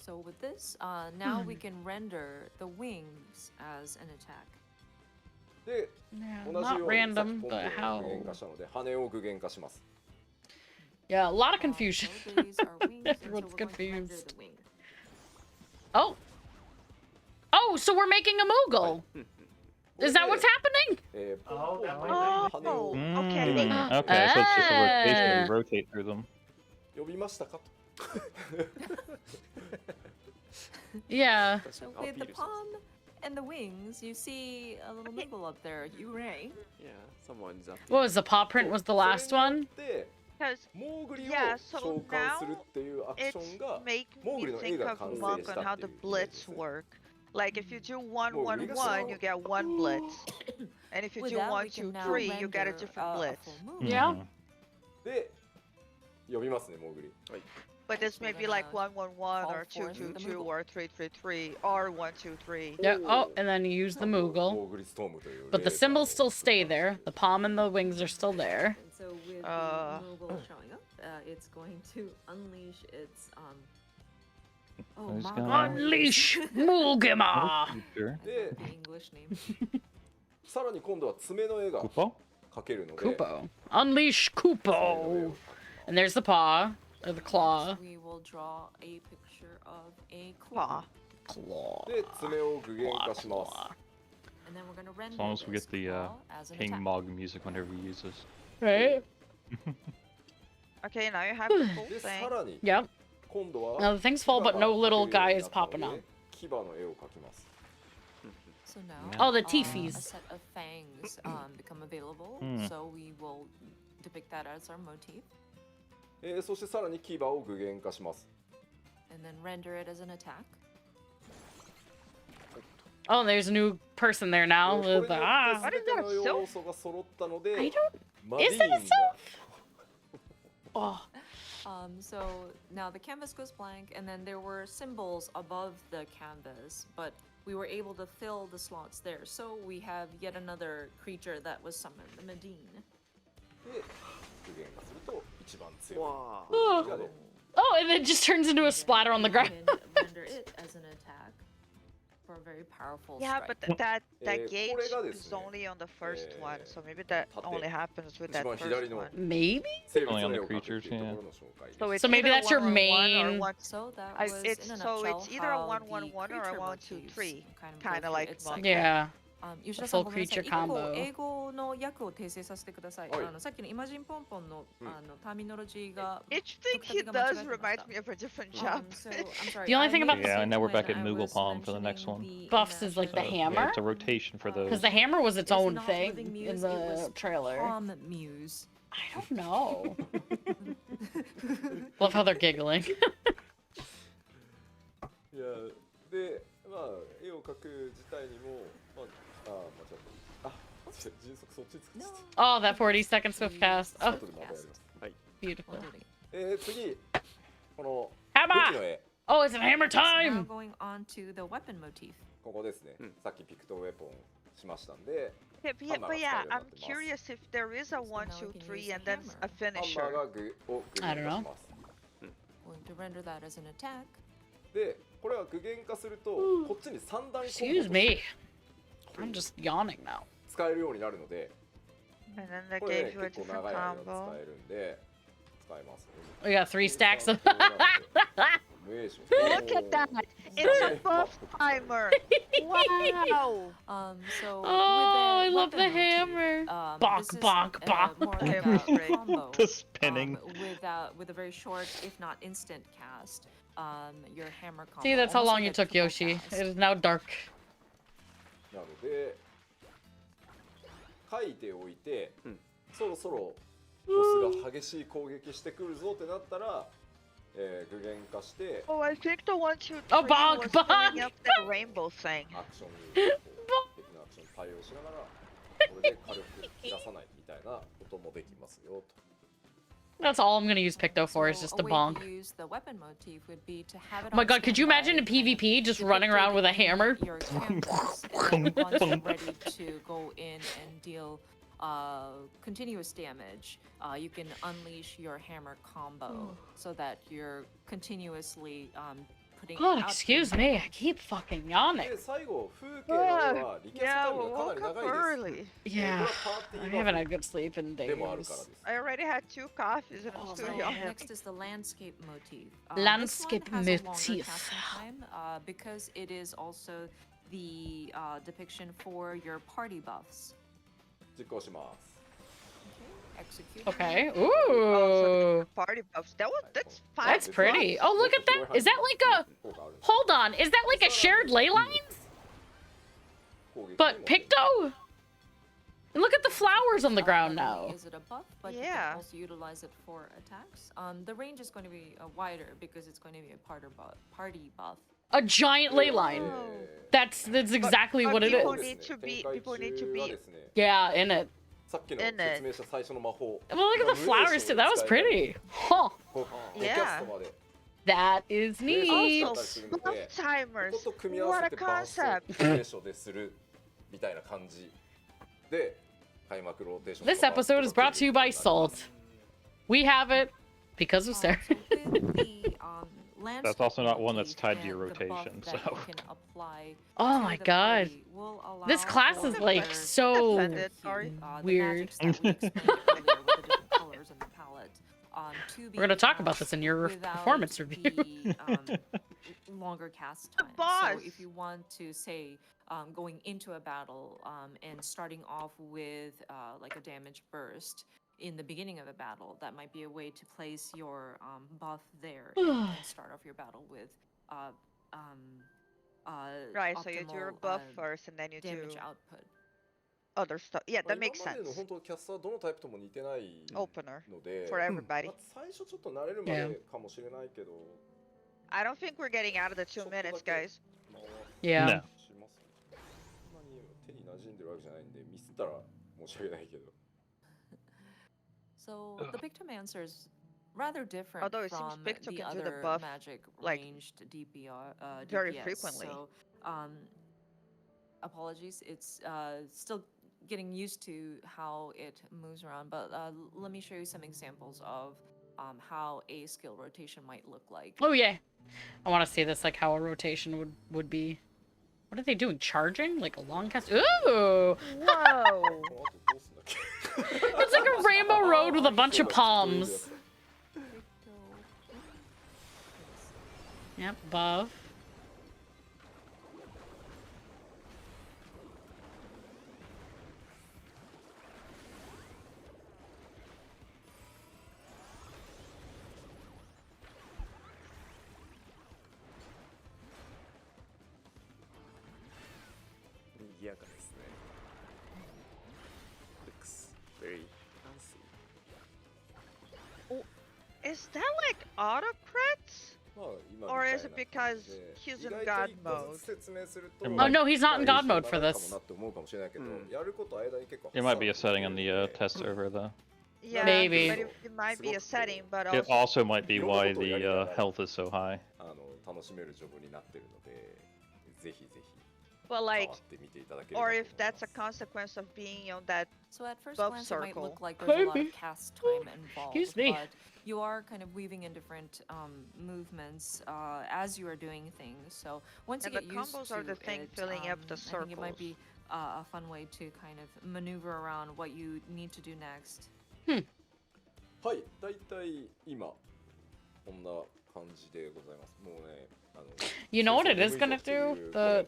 So with this, now we can render the wings as an attack. で、 Yeah, 同じ not ようにさっきポ random, ンポン but を how? 具現化したので、羽を具現化します。 Yeah, a lot of So confusion. these are wings, and so Everyone's we're going to render confused. the wing. Oh. Oh, so we're making a Moogle. Is that what's happening? ポンポン Oh, の羽を okay. Okay, so it's just a rotation. Ah. We rotate through them. 呼びましたかと。 Yeah. So with the palm and the wings, you see a little Moogle up there. You ring. Yeah, someone's up. What was the paw print was the last それ one? によって、 Because モーグリを Yeah, so 召喚するっていうアクシ it's ョンが making モーグリ me の絵 think が of 完成 Monk し on た how ってい the うイメージで blitz すね。 work. Like if you do 1 1 we got 1, you get one blitz, and if you With do that, 1 we can 2 now 3, you get a render, different a blitz. full Moogle. Yeah. Mhm. で、呼びますね、モーグリ。 But this may we're be like gonna 1 1 1 or call 2 forth 2 the 2 Moogle. or 3 3 3 or 1 2 3. Yeah. Oh, and then you use the モ Moogle. ーグリストームという。 But the symbols still stay there. The palm and the wings are still there. And so with the Uh. Moogle showing up, it's going to unleash its Oh, Who's my gonna- God. Unleash Moogima! Sure. で、 The English name. さらに今度は爪の絵が Kupo? 書けるので Kupo. Unleash Kupo. And there's the paw. Or the claw. We will draw a picture of a claw. Claw. で爪を具現化します。 And then we're gonna render As long as we this get the claw as an King attack. Mog music whenever he uses. Right? Okay, now you have the full で thing. さらに Yep. 今度は Now the things fall, but no little guy is 牙が描け popping るようになったの out. で牙の絵を描きます。 So now, Oh, the a teefies. set of fangs become available. Hmm. So we will depict that as our motif, そしてさらに牙を具現化します。 and then render it as an attack. Oh, there's a new person there now. これによ With って the, ah. 全ての要素が揃ったので I don't. マディ Is ー it ン a が Oh. So now the canvas goes blank, and then there were symbols above the canvas, but we were able to fill the slots there. So we have yet another creature that was summoned, the Medine. で具現化すると一番強いわ武器が出る。 Oh, and it just turns into a splatter on the We ground. can render it as an attack for a very powerful Yeah, strike. but that gauge これがです is ね only on the first one, so maybe that 縦 only happens with 一 that 番 first 左の one. Maybe? 生物 Only の on 絵 the を描くっていう creatures, ところの紹介 So です。 it's So maybe either that's your one, one, one, or main- one- So that I- was it's- in a so nutshell it's either a how 1-1-1 the or a creature 1-2-3, motifs kind of kinda go through like its Monk. cycle. Yeah. 吉田 full さんごめんなさい。 creature 一個 combo. 英語の訳を訂正させてください。はいさっきのイマジンポンポンのターミノロジーが Each thing he 独特が間違 does えてました reminds me of a different job. So I'm sorry. The only I thing about made a Yeah, and now we're back mistake at when I Moogle was Palm for the next mentioning one. the Buffs is like the international- Yeah, hammer? it's a rotation for those. Because the hammer was its It's own not thing Living in Muse, it was the trailer. Palm Muse. I don't know. Love how they're giggling. いやでまあ絵を描く自体にもまあ間違った迅速そっち作って Oh, that 40-second swift cast. Oh, 後でまたやります。はい。 beautiful. We'll do it again. 次この Hammer! 武器の絵 Oh, it's a hammer So now time! going on to the weapon motif. ここですね。さっきピクトウェポンしましたんで。 Yeah, but yeah, I'm curious if there is a 1, 2, 3, and then a ハンマー finisher. が具を具現化します。 Going to render that as an attack. で、これは具現化するとこっちに3段コンボ Excuse me. I'm just yawning now. 使えるようになるので、 And then that これね gave you a 結構 different 長い間 combo. 使えるんで使えます。 We got 3 stacks of. Look at that! It's a buff timer! Wow! So Oh, I with love the the weapon hammer. motif, Bonk, this is, bonk, bonk. more like Hammer a break. combo. The spinning. With a very short, if not instant cast. Your hammer combo. See, that's how almost long like you a took, triple Yoshi. cast. It is now dark. なので書いておいて、そろそろボスが激しい攻撃してくるぞってなったら、具現化して Oh, I think the 1, 2, 3 Oh, bonk, was bonk. filling up that rainbow thing. アクションに的なアクションに対応しながらこれで軽く切らさないみたいなこともできますよと。 That's all I'm gonna use Picto for is So just a a way bonk. to use the weapon motif would be to have it Oh my on god, could you standby imagine in PvP just running around with a hammer? your canvas, and then once you're ready to go in and deal continuous damage, you can unleash your hammer combo so that you're continuously putting God, out excuse the- me, I keep fucking yawning. で最後風景の絵はリキャスタ Yeah, イム we がかなり woke up 長いです。 early. これ Yeah, はパーティ I ー haven't バ had good sleep in フでもあるから days. です。 I already had 2 coffees and I'm So still Oh, yawning. next is the landscape motif. Landscape this one has a longer motif. casting time, because it is also the depiction for your party buffs. 実行します。 Execute. Okay, Oh, so ooh. the party buffs. That's 5 That's pretty. Oh, look at that. Is that like a... 効果あるんです Hold on, is that like a shared ley lines? 攻撃にも But Picto? And look at the flowers on the ground Not only now. Is it a buff, but you Yeah. can also utilize it for attacks. The range is going to be wider because it's going to be a party buff. A giant ley line. That's exactly what it people is. need to be- people need to 展開中は be- ですね Yeah, in it. さっきの説明した最初の魔法 Well, look at the flowers too. That was pretty. Huh. こうリキャストまで That is neat. Also, buff timers. ここと組み合わ What せ a てバースト concept. ローテーションでするみたいな感じで開幕ローテーション This episode is brought to you by Salt. We have it because of Sarah. So with the That's also not landscape one that's motif tied to your and the buff rotation, that so. you can apply. Oh to my the god. party will allow This class for is like their so Offended, sorry. the weird. magics that we explained earlier with the different colors in the palette. To be We're gonna talk about cast this in your without performance review. the, longer cast time. boss. So if you want to say going into a battle and starting off with like a damage burst in the beginning of a battle, that might be a way to place your buff there and start off your battle with Right, so you do your buff optimal, first and then you do damage output. other stuff. Yeah, まあ that makes 今までの sense. 本当キャスターどのタイプとも似てないの Opener で、 for everybody. まあ最初ちょっと慣れるまでかもしれないけど、 I don't think we're getting out of the 2 minutes, guys. まあ Yeah. No. しますね。そんなに手に馴染んでるわけじゃないんで、ミスったら申し訳ないけど。 So the Pictomancer is rather different Although it seems from Picto the can do the other buff, magic like, ranged DPR, very DPS. frequently. So, apologies, it's still getting used to how it moves around. But let me show you some examples of how a skill rotation might look like. Oh yeah. I want to see this, like how a rotation would be. What are they doing? Charging? Like a long cast? Ooh! Whoa! あとどうすんだっけ It's like a rainbow road with a bunch of palms. Yep, buff. Looks very fancy. Is that like autocrats? まあ今み Or たい is な it 感 because じで he's 意 in 外 God と一個ず mode? つ説明すると Oh, no, he's not in まあ God mode for いい人 this. なのかもなって思うかもしれないけど、うんやること間に結構 It might be a setting on the test server, though. Yeah, Maybe. but it might be a setting, but It also also might be why the health is so high. 楽しめるジョブになってるので、ぜひぜひ but 変 like, わってみていただければ or と if 思います that's a consequence of being on that So at first buff glance, it might look circle. like there's a lot Maybe. of cast time involved, Excuse me. but you are kind of weaving in different movements as you are doing things. So once And you the get used combos to are the thing it, filling up the I think it might be circles. a fun way to kind of maneuver around what you need to do next. はい、だいたい今こんな感じでございます。もうね、You know what it is gonna do? The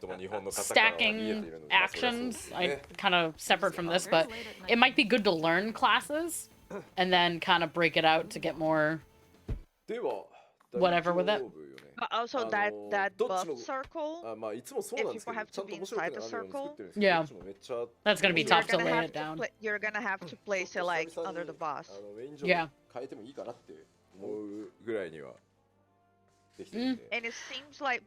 stacking actions, I kind of separate from this, but it might be good to learn classes and then kind of break it out to get more では whatever with it. But also that buff circle, あ、まあいつもそうなんですけど、 if people have to ちゃんと be 面白くな inside る the ように作 circle, ってるんですけど、 Yeah. どっちもめっちゃ That's gonna be you're tough to gonna lay have it to down. you're gonna have to place it like under the boss. メインジョ Yeah. ブ変えてもいいかなって思うぐらいにはできてるんで。 And it seems like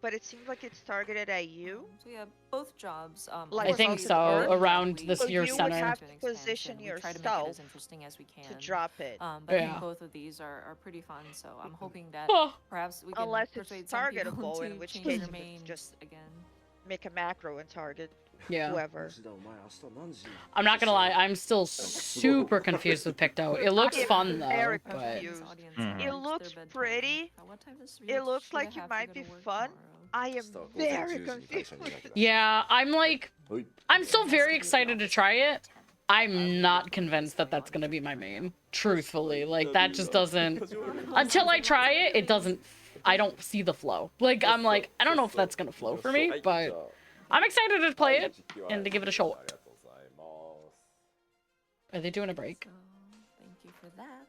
it's targeted at you. So yeah, both jobs. Like I think also so, early around the So sphere you would center. have to position We try to make it yourself as interesting as we can. to drop it. But I Yeah. think both of these are pretty fun, so I'm hoping that Oh, perhaps we can Unless it's persuade some people targetable, in to which change case their it's main just- again. Make a macro and target yeah. whoever. I'm not gonna lie, I'm still super confused with Picto. It looks fun though, Very but confused. Audience Mm. It reach looks their bedtime. pretty. What time does It looks should I like it have to might go to be work fun. tomorrow? I am very confused. yeah, I'm like, はい。 I'm still very excited to try it. I'm not convinced that that's gonna be my main. Truthfully, like that just doesn't. Until I try it, it doesn't. I don't see the flow. Like I'm like, I don't know if that's gonna flow for me, but I'm excited to play it and to give it a shot. ありがとうございます。 Are they doing a break? So, thank you for that.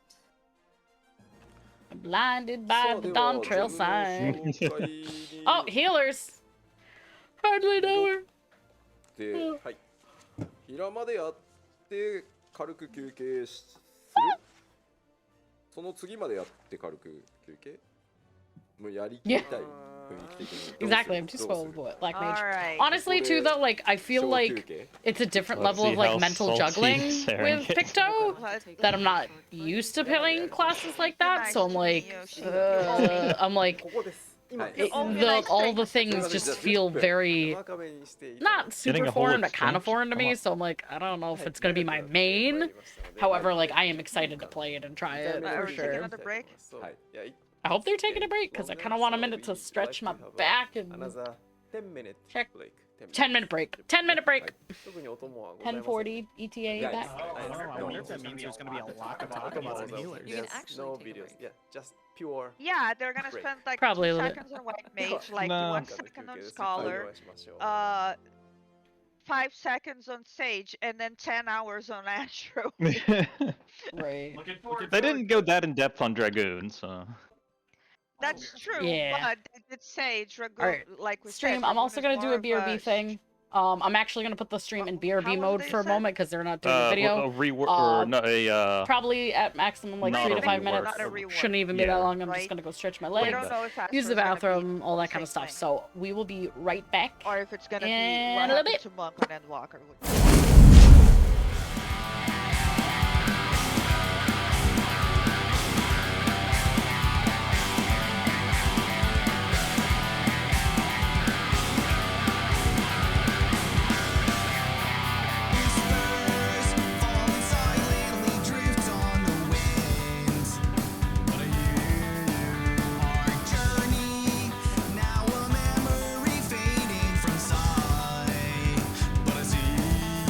I'm blinded by the Dawntrail sign. Oh, healers! Hardly know her. で、はい。平までやって軽く休憩する。その次までやって軽く休憩。もうやりきりたい雰囲気的に。 Exactly, I'm too spoiled with Black Mage. Alright. Honestly, too, though, like, I feel 小 like 休憩。 it's a different Let's level see of, like, how mental salty juggling Sarah with gets. Picto Take that I'm a not short break. used to playing classes like that, so I'm like, I'm like, ここです。今 it, only the, like all the things. things just feel very, 甘めにしていただいて not Getting super a whole foreign, but kind of expansion? foreign to Come me, on. so I'm like, I don't know if it's gonna be my main. However, like, I am excited to play it and try it, Are for we taking sure. another break? はい。 I hope they're taking a break, because I kind of want a minute to stretch my back and Another 10-minute Check. break. 10-minute break. 10-minute break. 特にお供はございません。 10:40 ETA Yeah, back. I wonder if that means there's going to be a lot to talk about in healers. You can Yes, actually no take a videos. break. Yeah, just pure. Yeah, they're gonna Break. spend like Probably a 2 little bit. seconds on White Mage, like No. 1 second on Scholar, 5 seconds on Sage, and then 10 hours on Astro. Right. They didn't go that in depth on Dragoon, so. That's true, Yeah. but they did say Dragoon, Alright. like we Stream. said. I'm also Dragoon gonna is do a more of BRB thing. I'm actually gonna put the stream in BRB How mode was it for a said? moment because they're not doing a video. A rework or no, Probably at maximum like not 3 a to 5 rework. minutes. Not a rework. Shouldn't even be Yeah. that long. I'm just Right? gonna go stretch my We legs, don't know if use the Astro's gonna be bathroom, all that the kind of same stuff. thing. So we will be right back. Or if it's gonna be In what a little happened bit. to Monk on Endwalker. Now a memory fading from sight, but I see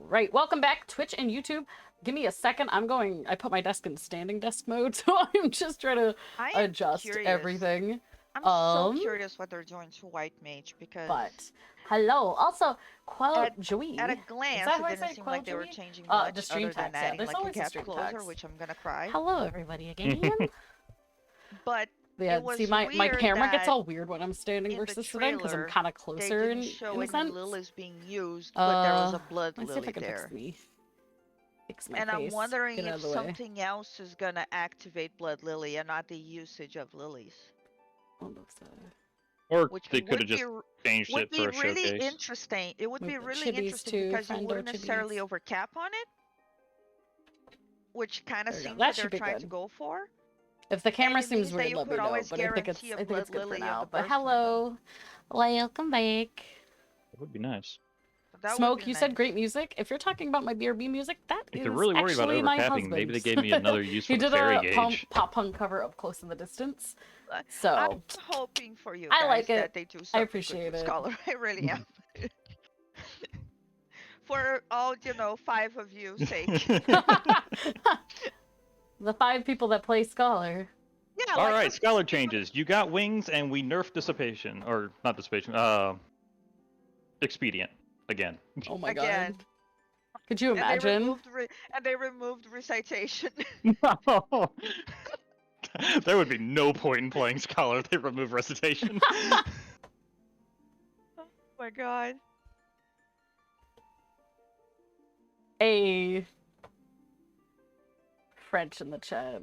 right, welcome back, Twitch and YouTube. Give me a second. I put my desk in standing desk mode, so I'm just trying to adjust everything. I'm so curious what they're doing to White Mage because. But hello, also Joey. At a glance, it didn't seem like they were changing much the stream other than text, adding there's like a always gap stream closer, text. which I'm gonna cry. Hello, everybody again. But yeah, it was see, my camera weird gets all weird when I'm standing versus sitting because I'm kind of closer in a sense. lilies being used, but there was a blood let's see lily if I can there. Fix my And face. I'm wondering Get out if of the way. something else is gonna activate blood lily and not the usage of lilies. Or Which they could have just changed it for a Would be really showcase. interesting. It would be really Chibis interesting too, because you friendo wouldn't necessarily chibis. overcap on it, which kind of There you go. seems That what they're should be trying good. to go for. If the camera it seems means that weird, you let me could know. always But I think it's guarantee a good blood for lily in now. the But birth hello, welcome back. It would be nice. That would Smoke, be you said nice. great music. If you're talking about my BRB music, that If is they're really worried about actually my overcapping, maybe they gave me husband's. another use for He the did fairy a gauge. pop punk cover up close in the distance. So I'm hoping for you I guys like it. that they do something appreciate good with it. Scholar. I really am. For all 5 of you sake. The 5 people that play Scholar. Yeah. All right, Scholar changes. You got wings, and we nerfed dissipation, or not dissipation. Expedient again. Oh my Again. god. Could you imagine? And they removed recitation. No. There would be no point in playing Scholar if they remove recitation. Oh my god. A French in the chat.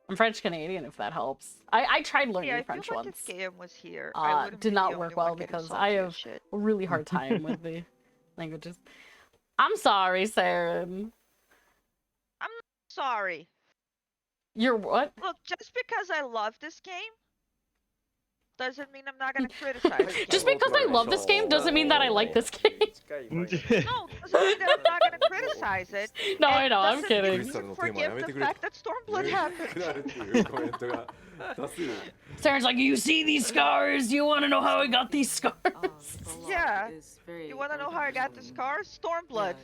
I'm French Canadian, if that helps. I tried learning French feel like once. If Gam was here, I wouldn't did be not the work only one well getting because salty I as have shit. a really hard time with the languages. I'm sorry, Saren. I'm sorry. You're what? Look, just because I love this game doesn't mean I'm not gonna criticize it. Just because I love this game doesn't mean that I like this game. No, doesn't mean that I'm not gonna criticize it. No, And I know, I'm doesn't kidding. mean to forgive the fact that Stormblood happened. Saren's like, you see these scars? You want to know how I got these scars? Yeah. You wanna know how I got the scars? Stormblood.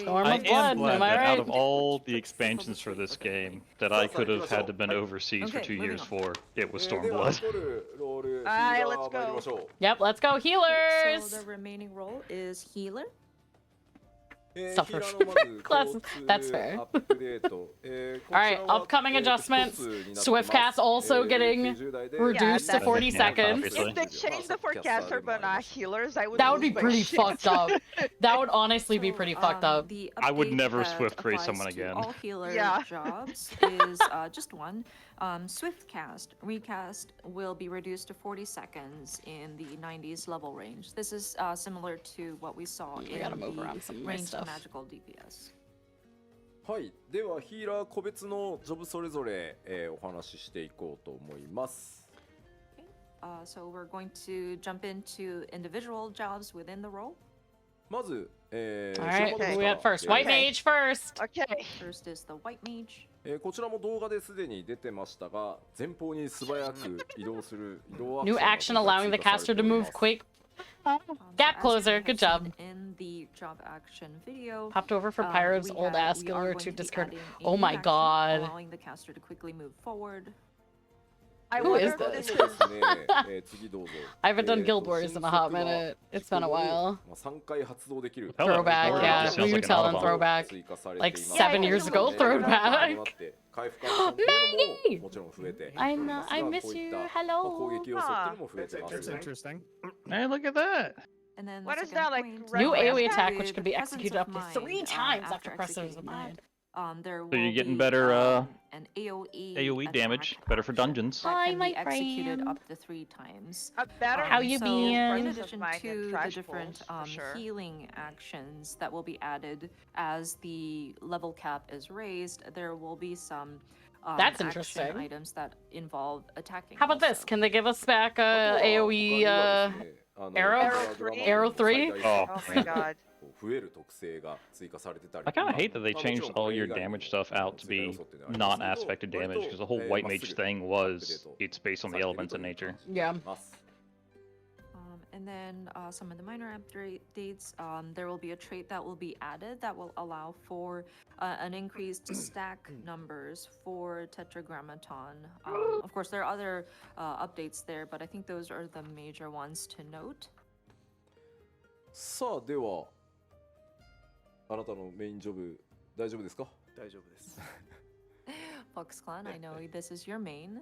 Storm I of Blood, am glad am I that right? out of all the expansions for this game that I could have had to been overseas for 2 years for, it was Stormblood. Alright, let's go. Yep, let's go healers! So the remaining role is healer. Suffer. That's fair. Alright, upcoming adjustments. Swiftcast also getting reduced to 40 seconds. If they change the forecaster but not healers, I would That would be lose my pretty shit. fucked up. That would honestly be pretty fucked up. The I would update never that swift race applies someone to again. All healer Yeah. jobs is just one. Swiftcast recast will be reduced to 40 seconds in the 90s level range. This is similar to what we saw in gotta move around some the of my ranged stuff. magical DPS. はい、ではヒーラー個別のジョブそれぞれ、お話ししていこうと思います。 So we're going to jump into individual jobs within the role. まず、Alright, 白魔 who 道 we か at first? White Mage first! Okay. First is the white mage. こちらも動画ですでに出てましたが、前方に素早く移動する移動アク New ションが action allowing the 追加さ caster れて to おり move ます quick. As Gap you closer, have good seen job. In the job action video, Popped over for Pyro's old ass we are killer going to to be discard. adding a Oh new my action, god. allowing the caster to quickly move forward. Who is wonder this? if ですね、次どうぞ。 I haven't done Guild Wars in a hot minute. It's been a while. 3回発動できる。 Hello. Throwback, Lord, yeah. this sounds You like an tell them Autobahn. throwback. 追加されてい Like ます 7 years ago, throwback. 回復アクションっていうのももちろん増えて I おり know, ますが I miss こういっ you. た Hello. 攻撃要素っていうのも増えてます That's ね。 interesting. Hey, look at that! And then What the is second that, like, point, red New Right. AoE Yeah. attack, with which can be presence executed of up to 3 mind, times after presence executing of that, mind. There So you're will getting be, better, an AoE, AoE damage, better for dungeons. that Hi, can my be executed friend. up to 3 times. A better How you so been? In Presence of addition mind and to the trash different pulls, for sure. healing actions that will be added as the level cap is raised, there will be some That's action interesting. items that involve attacking. How about this? also. Can they give us back あとは AoE 他にはですねarrow? Arrow three? Oh, Oh my god. 増える特性が追加されてたり I kind of hate that they まあもちろ changed んこ all れ your 以外にも damage stuff out to 追加要 be 素っていうのはありますけど non-aspected damage, 割 because と the whole white まっ mage すぐ thing アップデー was ト it's based on the されている elements と in いう感 nature. じ Yeah. ます。 And And then some of the minor updates, there will be a trait that will be added that will allow for an increased stack numbers for Tetragrammaton. Of course, there are other updates there, but I think those are the major ones to note. さあではあなたのメインジョブ大丈夫ですか？大丈夫です。Fox Clan, I know this is your main.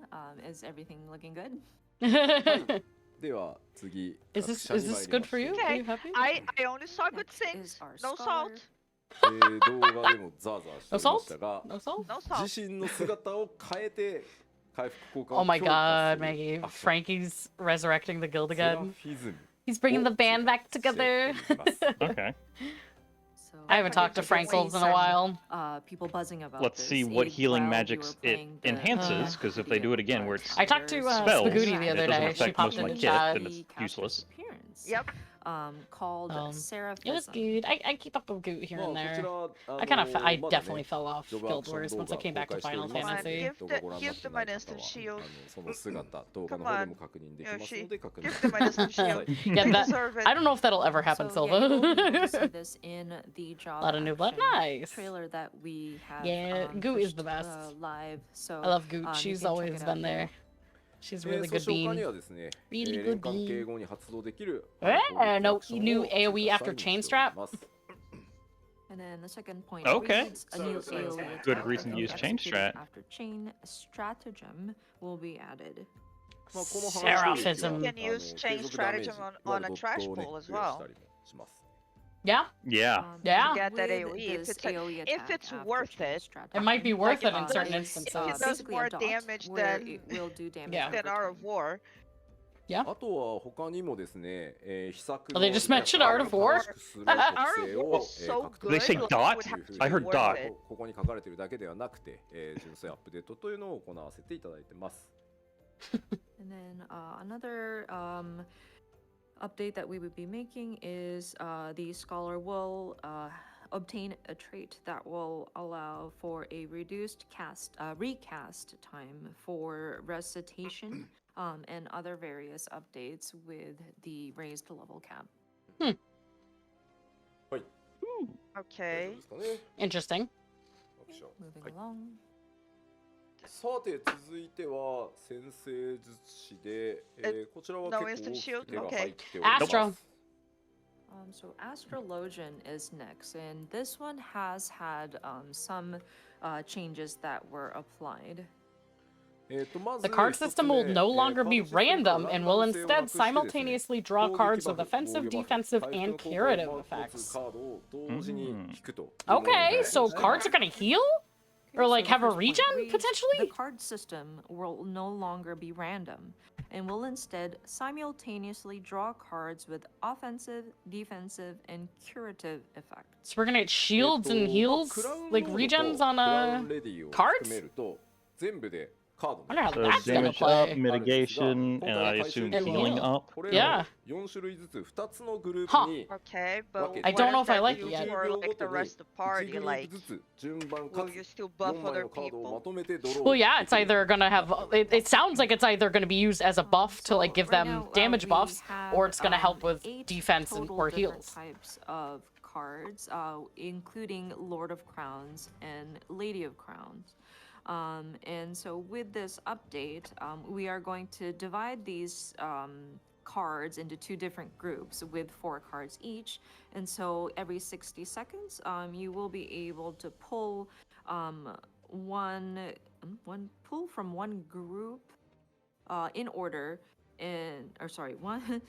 Is everything looking good? では次 Is this good for you? Are you happy? I only saw good things. No salt. 動画でもザーザーしてましたが No salt? No salt. 自身の姿を変えて回復効果 Oh を my 強化 god, する Maggie. Frankie's resurrecting the guild セラ again. フィズム He's bringing the band back together. をしています Okay. So I haven't talked to Frankles in a while. People buzzing about Let's this. see what If healing while you magics were it playing the enhances, because if they do it again where it's I talked to spells, Spagooty the and other it doesn't day. She affect popped most of my in the kit, chat. then it's useless. Yep. Called It was Seraphism. good. I keep up with Goot here まあ and こ there. ちら I まだね definitely fell off ジョブア Guild クション Wars 動 once I 画 came back 公 to 開してお Final りますの Fantasy. で動画ご覧にな Give って the ない minus 方 some は shield. その姿動画の Come 方で on. も確認できますの Yoshi, で確認 give して the くだ minus some さい shield. Yeah, They that, deserve it. I don't know if that'll ever happen, So, yeah, you will be able to see Silva. this in the job A lot of new blood. action Nice. trailer that we have. Yeah, Goot is the pushed, best. live. So I love Goot. you She's can check always it out been there. there. She's really そ good して他に bean. はですね Really 連 good 関係 bean. 後に発動できる No アクションを new 追加 AoE サ after イン chain しており strap. ます And then the second point. Okay. reads a new AoE Good attack reason to that use can be chain executed strat. After chain stratagem will be added. まあこの話で Seraphism. You can use chain stratagem on a trash pool as well. します Yeah, Yeah. Yeah. Get that with AoE if this it's like- AoE if attack it's after worth chain it. it might be worth it in Like, certain it instances. does basically a more dot damage where than- it will do damage Yeah. over Than Art of time. War. あとは他にもですね、秘策 Oh, they just mentioned Art of War? する特性を So 獲 Did they 得 say する dot? I heard dot. ここに書かれているだけではなくて、純粋アップデートというのを行わせていただいてます。 And then another update that we would be making is the scholar will obtain a trait that will allow for a reduced recast time for recitation and other various updates with the raised level cap. はい。 Okay. 大丈夫ですかね。 Interesting. Moving along. さて続いては先生術師で、こちらは No 結 instant 構 shield? 手が Okay. 入っております。 Astro. So Astrologian is next, and this one has had some changes that were applied. The card system will no longer be random and will instead simultaneously draw cards with offensive, defensive, and curative effects. Okay, so cards are gonna heal? Or like So have a the first point regen, reads, potentially? The card system will no longer be random and will instead simultaneously draw cards with offensive, defensive, and curative effects. So we're gonna get shields and heals, like regens on cards? I wonder how So that's gonna damage up, play. mitigation, and I assume And healing heal. up. Yeah. 4種類ずつ2つのグルーHuh. プに Okay, but I don't know if I like it what yet. if that do for like the rest of the 1 party? グルー Like, プずつ順番か will つ you still 4 buff 枚 other のカードをま people? とめてドロー Well, yeah, it's できる either gonna have. It sounds like it's either gonna be used as a buff to like give Right them now, damage we buffs, have, or it's gonna help with 8 defense and total or different heals. types of cards, including Lord of Crowns and Lady of Crowns. And so with this update, we are going to divide these cards into 2 different groups with 4 cards each. And so every 60 seconds, you will be able to pull pull from one group in order, one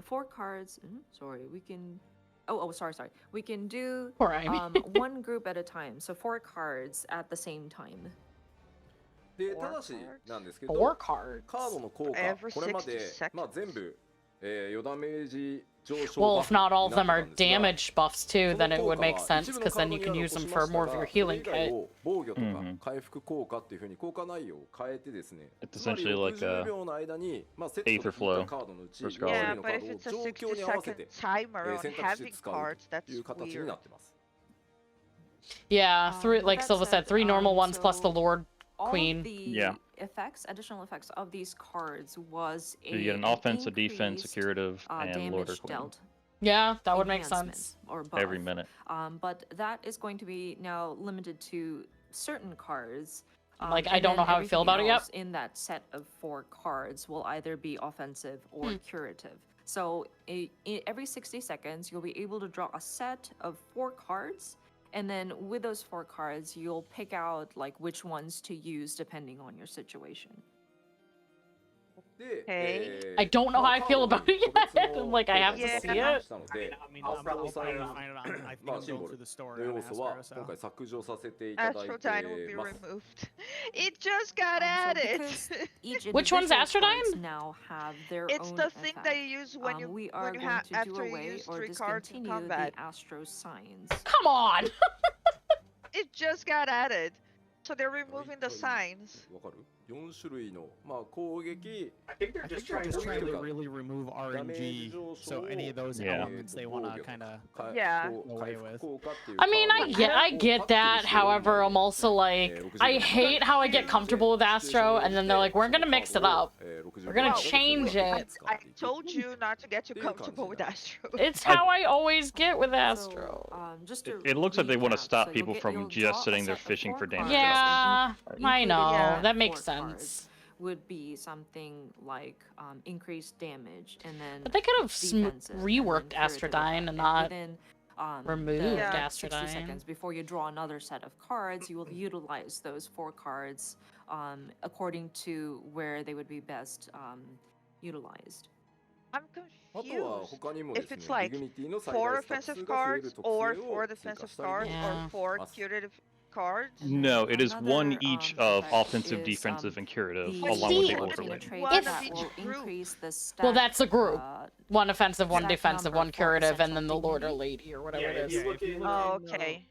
4 cards. Sorry, we can. Sorry. We can do Poor Amy. 1 group at a time, so 4 cards at the same time. でただしなんですけど 4 cards. カードの効果 Every これまで 60まあ全部4ダメージ上昇 Well, バ if フ not all of にな them って are たんですが damage buffs too, そ then の it 効 would 果 make は sense 一部の because カー then ド you に can は use 残 them し for ました more of your が healing それ以外 kit. を防御とか回復効果っていうふうに効果内容を変えてですね It's つまり essentially like 60 a 秒の間にまあセット Aether で flow 引いたカードのうち for 4 Scholar. 種 yeah, 類のカ but ー if ドを it's a 状 60況に合わせ second て timer on 選択肢 having で使う cards, と that's いう形に weird. なってます Yeah, 3 like That Silva said, said, 3 normal ones plus the so Lord all of Queen. the Yeah. additional effects of these cards was You get an offensive, defense, increased, curative, and Lord or damage Queen. dealt Yeah, that would make enhancement sense. or buff. Every minute. But that is going to be now limited to certain cards. Like, I and don't know then how I feel about it everything yet. else in that set of 4 cards will either be offensive or curative. So every 60 seconds, you'll be able to draw a set of 4 cards, and then with those 4 cards, you'll pick out like which ones to use depending on your situation. で、 Okay. I don't know how I feel about it yet. I'm like, I have to Yeah. see it. したので、 I mean, アストロ I'll サイン probably find it on. I think まあ I'm シンボ going ル through the store の on 要素は Astro, 今 so. 回削除させていただい Astrodyne will て be ます。 removed. It just got So added. because each Which one's individual Astrodyne? cards now have their It's own the thing that you effect. use when you We are when you going have to do after you away use or 3 cards in discontinue combat. the Astro signs. Come on. It just got added. So they're removing the signs. わかる？4種類のまあ攻撃 I think they're I just think they're trying just trying to to really remove RNG, so any of those Yeah. elements they want to kind of. か Yeah. 回復効果っていう I mean, カードを I get that. However, I'm also like, I hate how I get comfortable with Astro, and then they're like, we're gonna mix it up. We're gonna change it. I told you not to get too comfortable with Astro. It's how I always get with Astro. So, just to It looks like they want to recap, stop so people from you'll just draw a sitting there set of fishing 4 for damage. cards, Yeah, and I know. Yeah. That makes 4 cards sense. would be something like increased damage, and then But they could have defenses, and then reworked curative Astrodyne effect. and not within, removed the Yeah. 60 Astrodyne. seconds before you draw another set of cards, you will utilize those 4 cards according to where they would be best utilized. I'm あとは confused. 他にもで If すね it's like ディグニティの最 4大スタッツ offensive が増える cards 特 or 性 4 を追加 defensive したり cards も Yeah. or 4ます。 curative cards. No, it is one Another, each of effect offensive, is, defensive, and curative, the But along with the see- order ultimate rating. trait One of that each will group. increase the stat, Well, that's a group. One offensive, one Exact defensive, number one for curative, and essential then the Lord or dignity. Lady or whatever Yeah, it if you is. look in, Oh, okay.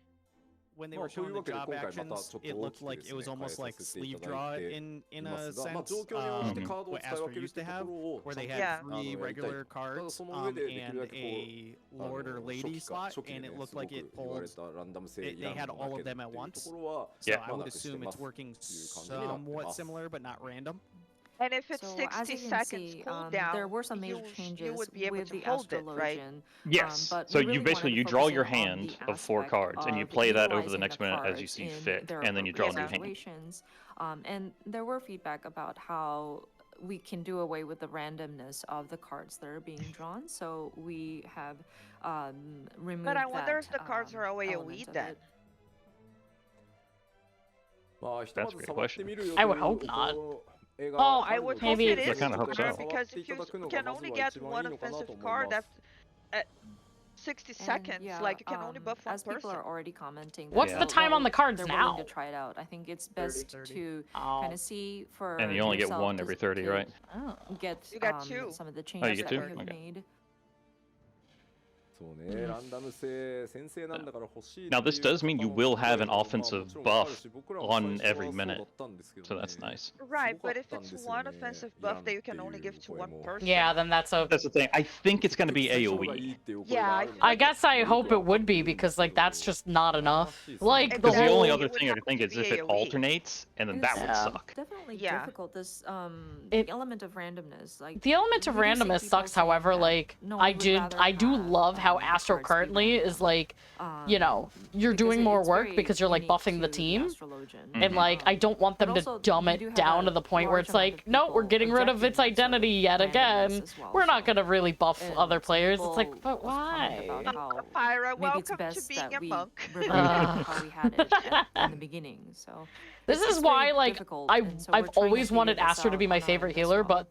When they Well, were showing the というわけで job 今回また actions, ちょっと it 大 looked きく like で it す was ね、変え almost さ like せてい sleeve ただ draw いて in い a ますが、まあ sense, 状況に応じてカードを what 使い Astro 分けるっ used て to と have, ころを where ちゃ they んと had Yeah. 3やりたい regular ただ cards その上でできる and だけ a こう Lord or 初 Lady 期か slot, 初期 and で it ね looked すご like く it 言われ pulled. たランダム性 They いらん had の all だ of けだ them って at いうと once. ころは So Yeah. I ま would なくして assume ま it's すという working 感じになって somewhat ます。 similar, but not random. And if it's So 60 as you can seconds see, cooldown, there were some major you changes would be able with to the hold it, right? Astrologian. Yes. But So we you really basically wanted you to draw focus your in on hand the of 4 aspect cards, and you of play that over the utilizing next the minute as you cards see in fit, their and then you draw a appropriate new hand. situations. And there were feedback about how we can do away with the randomness of the cards that are being drawn. So we have removed But I wonder that, if the cards are away a element weed of then. it. まあひとま That's a ず great 触ってみるよ I と would いう hope not. この映画 Oh, があ I るの would で hope Maybe- it I is kinda hope cooler so. because if you can only get one offensive card at 60 And seconds, yeah, like you can only buff one as people person. are already commenting, that What's Yeah. the time on the cards they're now? willing to try it out. I think it's best 30. to Oh. kind of see for And you only get yourself one to- every 30, to right? Oh. Get You got 2. some of the you changes get that 2? we have Okay. made. そうね、ランダム性先制なんだから欲しい Now, this does mean you will have an まあ offensive もちろんわかるし buff 僕らも on 最初は every そうだ minute, ったんですけど so ね that's nice. Right, すご but か if ったん it's ですよ one ね offensive いらん buff っ that て you い can only う give to 声 one も person. Yeah, then that's a. That's the thing. I think it's going to be 適切な方がい AoE. いっていう声があるんで I guess I hope it would be because like that's just not enough. Like the Because the Exactly. only whole. other It would thing I have could think to is if be it AoE. alternates, and then that would Yeah. suck. Definitely Yeah. difficult. This It- the element of randomness, like The element of we do see randomness people sucks. saying However, that like no one would rather I do have, love how Astro cards be currently random. is like, you know, you're because doing more it's work very because you're like unique buffing the to team. Astrologian. And like, I don't want but them to also dumb you it do have down a to the point where large it's amount like, of no, we're people getting rid of its rejecting that sort of identity yet randomness again. as well, We're not so- gonna really buff and other players. It's like, people but was commenting why? about how Pyra, maybe it's welcome to best being that a we monk. revert Ugh. how we had it in the beginning. So This it's is very why, like, difficult, and so we're I've trying to always figure wanted this Astro to out be my on our favorite end as healer, well. but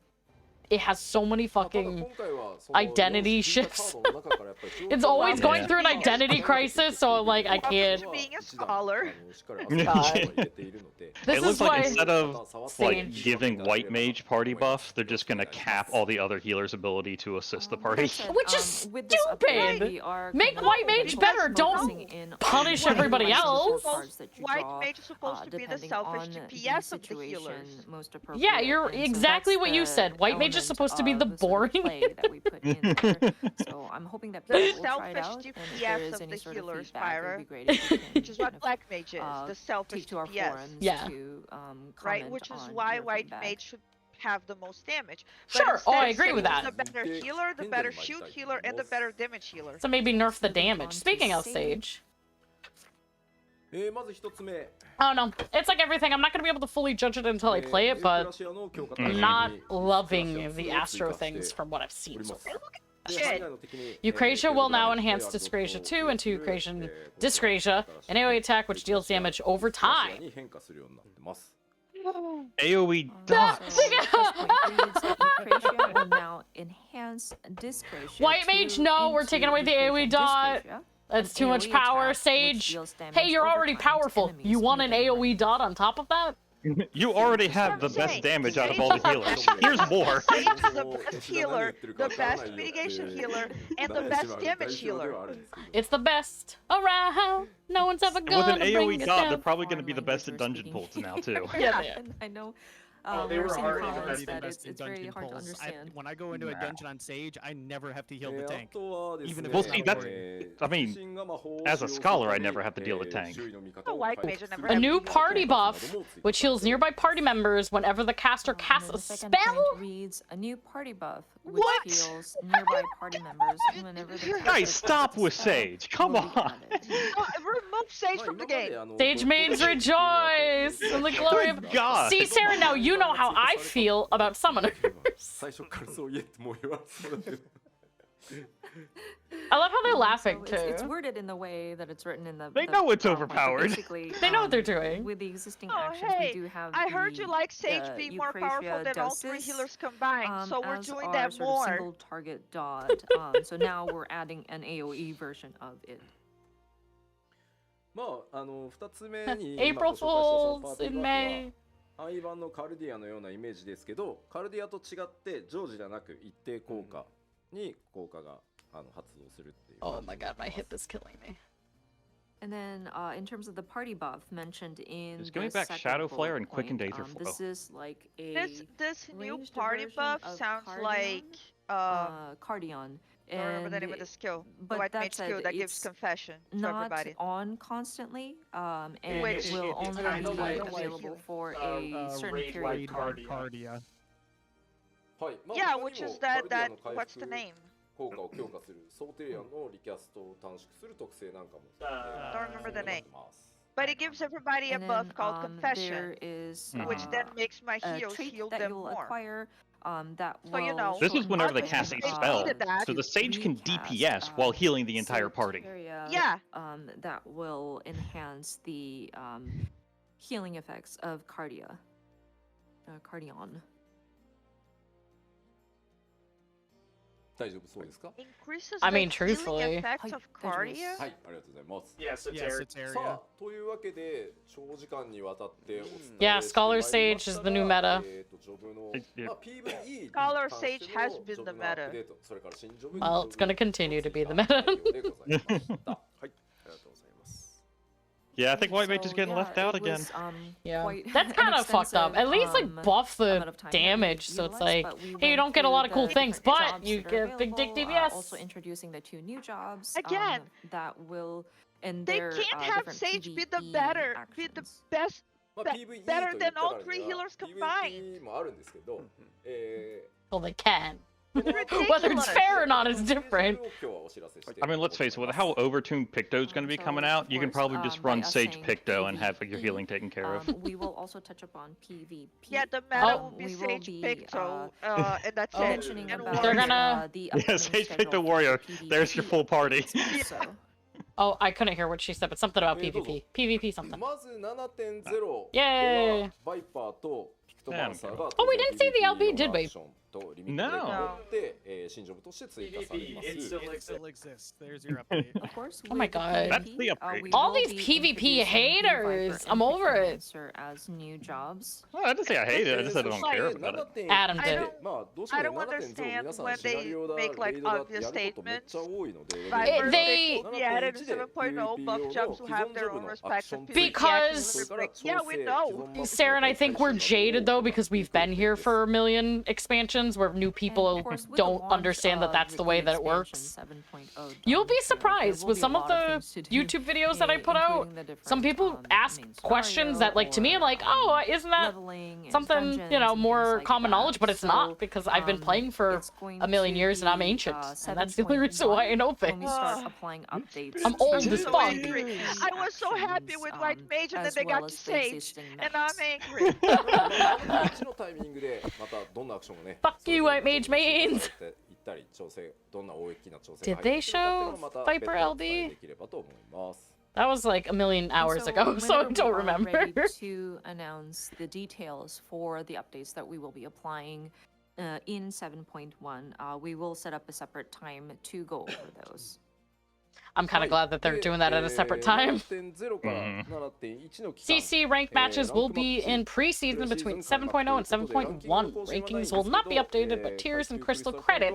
it has so many まあただ fucking 今回はその identity 用意していた shifts. カードの中からやっぱり状況 It's が always Yeah. going through an identity crisis, so I'm like, I Welcome can't. to being a 一段 scholar. しっかり遊びを入れているので This It is looks like why instead of like Sage. giving White Mage party buff, they're just gonna cap all the other healers' ability to assist the Like I party. said, Which is with this update, stupid. we are Make kind of White Mage better, don't focusing in on punish what everybody license else. cards that you White draw, Mage is supposed to be the depending selfish on DPS of the situation healers. most appropriate. Yeah, you're and so exactly that's what you the said. White Mage is just supposed to be the boring that we put in there. So I'm hoping that people will try it Selfish out, and if DPS there is of any the sort of healers, feedback, it would Pyra, be great if you can, which is what kind of, Black Mage is, the selfish take to our DPS. forums Yeah. to Right, comment which is on why your White feedback. Mage should have the most damage. Sure, oh, I instead, agree with Sage is that. the better healer, the better shoot healer, and the better damage healer. So maybe nerf the Moving on damage. to Speaking of Sage. Sage. まず一つ目 I don't know. It's like everything. I'm not going to be able to fully judge it until I play it, but I'm not loving the Astro things from what I've seen so far. Eucrasia will now enhance Discrasia 2 into Eucrasian Discrasia, an AoE attack which deals damage over time. AoE dots. Eucrasia will now enhance Discrasia. White Mage, no, we're taking away the AoE dot. That's too much power. Sage, hey, you're already powerful. You want an AoE dot on top of that? You already have the best damage out of all the healers. Here's more. Sage is the best healer, the best mitigation healer, and the best damage healer. It's the best around. No one's ever With gonna an bring AoE it dot, they're down. probably going to be the best at dungeon pulls now too. Yeah, they are. I know. They we're were seeing already comments the that best in it's very dungeon hard to pulls. understand. When I go into a dungeon on Sage, I never have to heal the tank. Even if Well, it's see, not that's, working. I mean, as a scholar, I never have to deal with tank. A White Mage never A have new to heal party them. buff, which heals nearby party members whenever the caster casts And a the second spell. point reads a new party buff, which What? heals nearby party members whenever the caster Guys, stop casts a with spell Sage. Come will be on. added. Oh, remove Sage from the game. Sage mains rejoice in the glory of Good God. See, Sarah, now you know how I feel about summoners. 最初からそう言えってもう言われそうだけど I love how they're laughing So it's too. worded in the way that it's written in the. They the know it's PowerPoint, but overpowered. basically, They know what they're doing. With the existing Oh, actions, hey, we do have. I heard you the, like Sage being more powerful Eucrasia than all three Dosis, healers combined, so we're as doing our that sort of more. single target dot. So now we're adding an AOE version of it. まあ2つ目に April Fools in May. 範囲版のカルディアのようなイメージですけど、カルディアと違って常時ではなく一定効果に効果が発動するっていう。 Oh my god, my hip is killing me. And then, in terms of the party buff mentioned in Just give me the back second Shadow bullet Flare and Quicken point, Danger Flow. This is like a This new ranged party version buff of sounds Cardion. like Cardion. I don't remember the And name of the skill. The but White that Mage said, skill that gives it's confession to not everybody. on constantly, and Which- it will it's only kind of be like- available for a certain raid period like of time. Cardia. はい。まあ Yeah, 他にも which is カ that ルディア that の回 what's the 復 name? 効果を強化するソーテリアンのリキャストを短縮する特性なんかも、 Don't remember the 備わ name. ってます But it gives everybody a And buff then, called confession, there is which then makes my a heals trait heal that them you'll more. acquire that So, you will know, This is shorten whenever they the cast a time spell, needed that. so the Sage can recast, DPS while healing the entire Sage party. area, Yeah. That will enhance the healing effects of Cardion.大丈夫そうですか Increases I the mean, healing truthfully. effects of Cardia? はい、ありがとうございます。 Yes, it's Yes, Eric. it's area. さあ、というわけで長時間にわたってお伝え Yeah, してまい Scholar りました Sage is the new が meta. ジョブの Yeah. まあ PVE に Scholar 関して Sage の has been ジョブ the のアップ meta. デート、それから新ジョブに Well, it's gonna continue to be the meta. 内容でございましたはい、ありがとうございます。 Yeah, I think White Mage is So, getting yeah, left out it again. was, Yeah, quite that's an kind of fucked up. At least like extensive, buff the amount of time that we damage, so it's utilized, like, but we hey, you went don't get a lot of through cool the things, different but jobs you that are get big dick available, DPS. Also introducing the 2 new jobs Again, that will and They their can't have different Sage be the PvE better, be the actions. best, まあ Be- PVE better と than 言った all ら three には healers combined. PVP もあるんですけど、Well, they can. この後 Whether it's fair or not is different. 今日はお知らせして I mean, let's face it, with how overtuned Picto's going to be So, coming out, you can of course, probably just by run us Sage saying Picto and have your PvE, healing taken care of. We will also touch upon PvP. yeah, the meta Oh. will be We will Sage be, Picto, and that's it. mentioning And about They're Warrior. gonna- the Yeah, upcoming Sage schedule Picto for Warrior. PvP There's your full party. So, Oh, I couldn't hear what she said, but something about Yeah, PvP. PvP something. まず 7.0 で Yay! はバイパーとピクトマンサーが Oh, we didn't see the LB, did we? アクションとリミットブレイクによって新ジョブとして追加されま It す still It exists. still exists. There's your update. of course, Oh my with the God. That's PvP, the upgrade. we All will these be PvP introducing haters. Viper I'm and over it. Pictomancer as new jobs. Well, I didn't say I hate it, I just said I don't care about it. Adam I did. don't- まあどうしても I ね don't 7.0 皆さん understand シナリオだ when レ they イ make, ドだ like, ってやる obvious ことめっちゃ多いので Viper, They- will be added in 7.0 buff jobs will have their own respective Because- Yeah, we know. Sarah and I think we're jaded though because we've been here for a million expansions sessions where new people course, with the don't launch understand that of that's the way that it expansion works. 7.0 You'll be Dawntrail, surprised there will with be a some of lot the things to do, YouTube videos that I put out. including the Some different, people ask main questions scenario that, like, to me, I'm or, like, oh, isn't that leveling and something, dungeons you know, and more things like common that. knowledge? But it's not, because I've been playing for it's going a million to years and I'm be, ancient. And that's the only reason why I know 7.1 when we things. start applying updates. I'm old to as the fuck. different I was so happy with White actions, Mage, and then as they well got to as the Sage, existing and I'm maps. angry. 1のタイミングでまたどんなアクションをね Fuck you, White Mage mains! 行ったり調整どんな大きな調整 Did they show Viper LD? できればと思います That was like a million hours ago, so I don't remember. Ready to announce the details for the updates that we will be applying in 7.1. We will set up a separate time to go over those. I'm kind of glad that they're doing that at a separate time. 7.0 から 7.1 の期間 CC ranked matches will be in preseason between 7.0 and 7.1. Rankings will not be updated, but tiers and crystal credit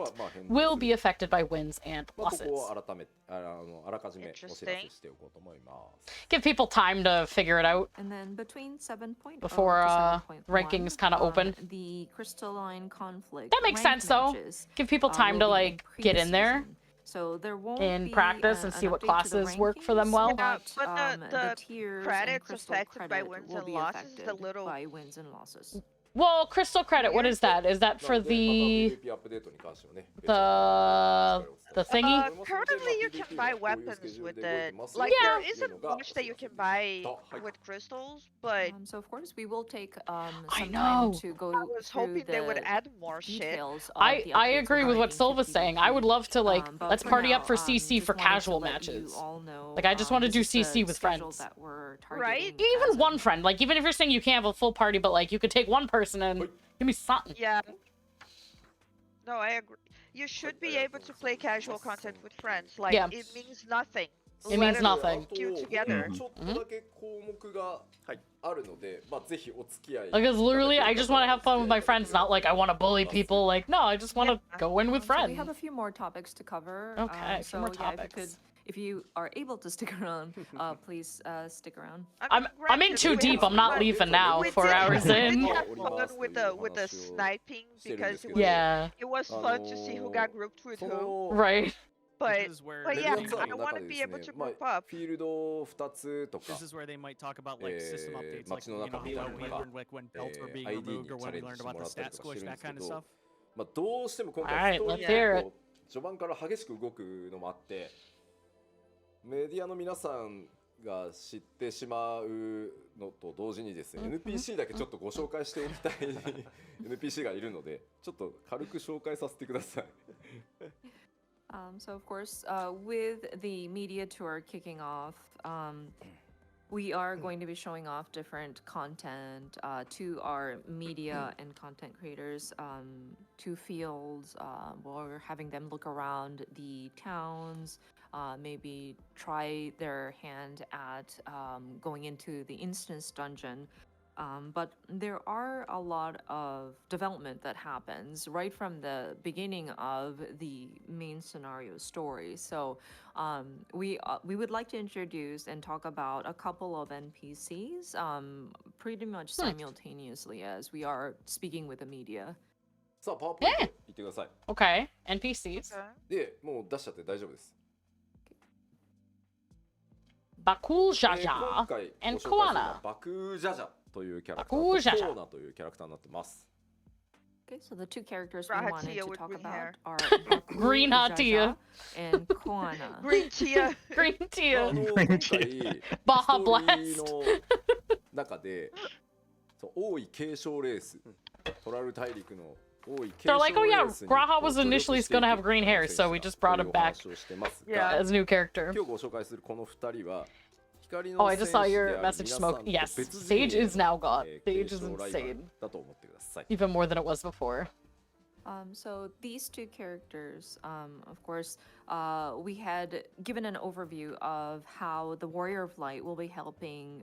will be affected by wins and こ losses. こを改めあらかじめお知らせしておこうと思います Give people time to figure it out And then between 7.0 before to 7.1, rankings kind of open. The crystalline conflict. That makes ranked sense, though. matches, Give people time will to, be in like, get in there preseason. So there won't in be practice and an see what update to the classes work for them well. Yeah, but, but the tiers and credits crystal affected by credit wins will and be losses is affected a little. by wins and losses. Well, crystal credit, what is that? Is that な for のでまた the PVP アップデートに関してはね the thingy? Currently, you can buy weapons with it. Like Yeah. there isn't much that you can buy with crystals, but So of course we will take I some know. time to go I was through hoping they would the add more shit. details of I the agree updates with what regarding Silva's saying. I would PvP. love to, like, But let's for party now, up for CC just for wanted to casual let you matches. all know, Like, I just want to do this is the CC with schedule friends. that we're Right? targeting Even as one of friend, like, even if you're saying you can't have a full party, but, like, you could take one person and give me something. Yeah. No, I agree. You should be able to play casual content with friends. Like Yeah. it means nothing. It means Let nothing. Queue together. ちょっとだけ項目があるので、まあぜひお付き合い Like, it's literally, I just want to have fun with my friends, not like I want to bully people. Like, no, I just want to go in with So we friends. have a few more topics to cover. Okay, a few so more yeah, topics. if you are able to stick around, please stick around. I'm in granted, too we deep. had I'm not fun. leaving now. We 4 did- hours we did in. have fun with the sniping because it was, Yeah, it was fun to see who got grouped with そ who. の right. But This is where butレ yeah, ベルツアー I の want 中 to で be です able ね to、まあ group up. フィールド2つとか This is where they might talk about like system updates, like 街 you の know 中 how み we たいなの learned が like when belts were being ID に removed or チャ when レ we ン learned ジして about も the らったり stat とかし squish, てるんで that すけ kind of ど stuff. まあどうしても今回 Alright, ストーリ let's ー hear が it. こう序盤から激しく動くのもあってメディアの皆さんが知ってしまうのと同時にですね NPC だけちょっとご紹介しておきたいNPC がいるのでちょっと軽く紹介させてください So of course, with the media tour kicking off, we are going to be showing off different content to our media and content creators, to fields. We're having them look around the towns, maybe try their hand at going into the instance dungeon. But there are a lot of development that happens right from the beginning of the main scenario story. So we would like to introduce and talk about a couple of NPCs pretty much simultaneously as we are speaking with the media. さあパワーポイント言ってください Okay, NPCs. Okay. でもう出しちゃって大丈夫です Bakul 今 Jaja 回 and ご紹介するの Koana. はバクジャジャというキャラクターとバクジャジャコーナというキャラクターになってます Okay, so the two characters we Rahatia wanted to with talk green about hair. are Green Baku, Hatia. Jaja, and Koana. Green Tia. Green まあ tea. 今回スト Baja ーリー Blast. の中でそう王位継承レーストラル大陸の王位継 They're 承 like, oh レ yeah, ースに Graha こう was 努力 initially してい gonna く have green hair, so we just brought とい him うお back 話をしてますが Yeah. as new character. 今日ご紹介するこの2人は光 Oh, の I 戦 just 士 saw で your ある message 皆さ smoke. んと Yes, 別次元 Sage is now gone. 継 Sage is 承ライバル insane. だと思ってください Even more than it was before. So these two characters, of course, we had given an overview of how the Warrior of Light will be helping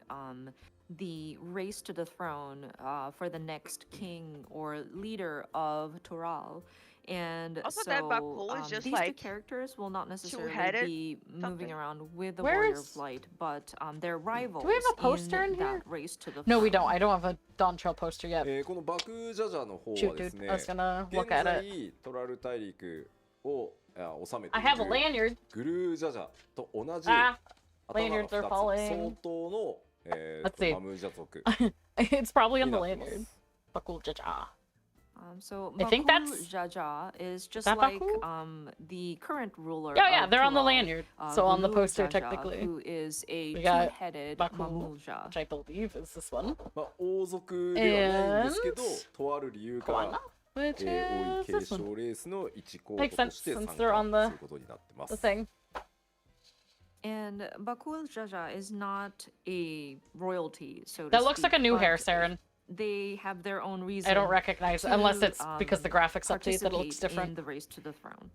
the race to the throne for the next king or leader of Toral. And Also, so that Bakul is just these like two characters will not necessarily two-headed be moving something. around with the Where Warrior is- of Light, but they're rivals Do we have a poster in here? that race to the No, we don't. throne. I don't have a Dawntrail poster yet. このバクジャジャの方は Shoot, です dude. ね I was gonna 現 look at it. 在トラル大陸を治めて I い have a る lanyard. グルージャジャと同じ Ah, 頭が lanyards 2 are つ falling. 相当の、Let's see. マムージャ族 It's probably on に the なってま lanyard. す。 Bakul Jaja. So I think Bakul that's- Jaja is just that like Bakul? the current ruler. Yeah, yeah, of they're on the Tural, lanyard. So on the Gulu poster, Jaja, technically. who is a We got two-headed Bakul, Mamulja. which I believe is this one. まあ、王族ではないんですけど And とある理由か Koala, ら、which 多い is 継 this one. 承レースの一候 Makes 補と sense して参 since they're on 加 the- することになってま The す。 thing. And Bakul Jaja is not a royalty, so to That looks like a speak, new hair, but Saren. They have their own reason. I don't recognize it, to, unless it's because the graphics update that it looks participate different. in the race to the throne.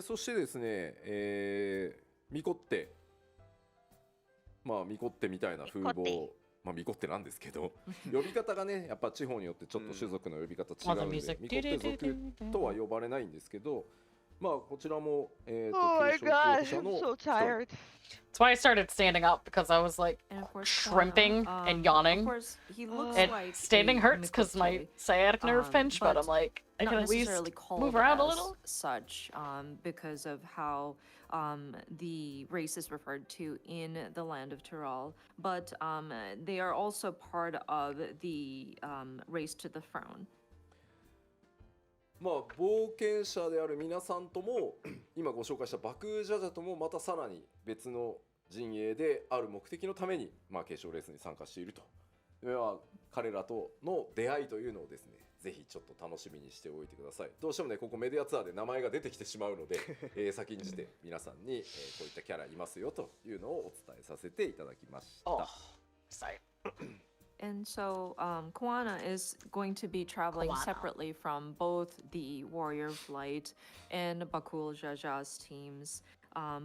そしてですね、ミコッテ、まあミコッテみたいな風ミコッテ貌、まあミコッテなんですけど、呼び方がね、やっぱ地方によってちょっと種族の呼び方違うんで、 music. ミコッテ族とは呼ばれないんですけど、まあこちらもOh my 継承候 god, 補者 I'm の so 一人 tired. That's why I started standing up, because I was like And of course, shrimping Koala, and yawning. Of course, he looks And like standing a hurts because my Mikote, sciatic nerve pinched, but I'm but like, I not can at least necessarily called move around a as little. such because of how the race is referred to in the land of Tyrol, but they are also part of the race to the throne. まあ冒険者である皆さんとも今ご紹介したバクジャジャともまたさらに別の陣営である目的のためにまあ継承レースに参加していると。では彼らとの出会いというのをですね、ぜひちょっと楽しみにしておいてください。どうしてもねここメディアツアーで名前が出てきてしまうので、先んじて皆さんに、こういったキャラいますよというのをお伝えさせていただきました。 Oh, sorry. And so Koana is going to be traveling Koana. separately from both the Warrior of Light and Bakul Jaja's teams,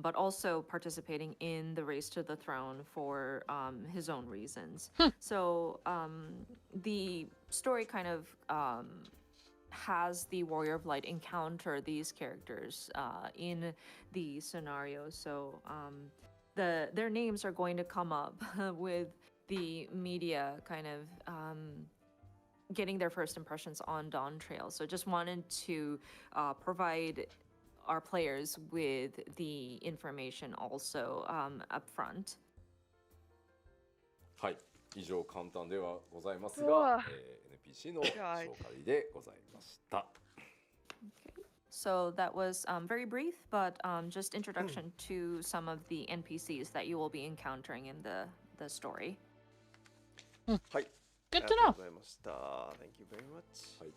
but also participating in the race to the throne for his own reasons. So the story kind of has the Warrior of Light encounter these characters in the scenario. So their names are going to come up with the media kind of getting their first impressions on Dawntrail. So just wanted to provide our players with the information also up front. はい、以上簡単ではございますうわが、NPC の紹介でございました。 So that was very brief, but just introduction to some of the NPCs that you will be encountering in the story. はい。 Good あ to りが know. とうございました。Thank you very much. はい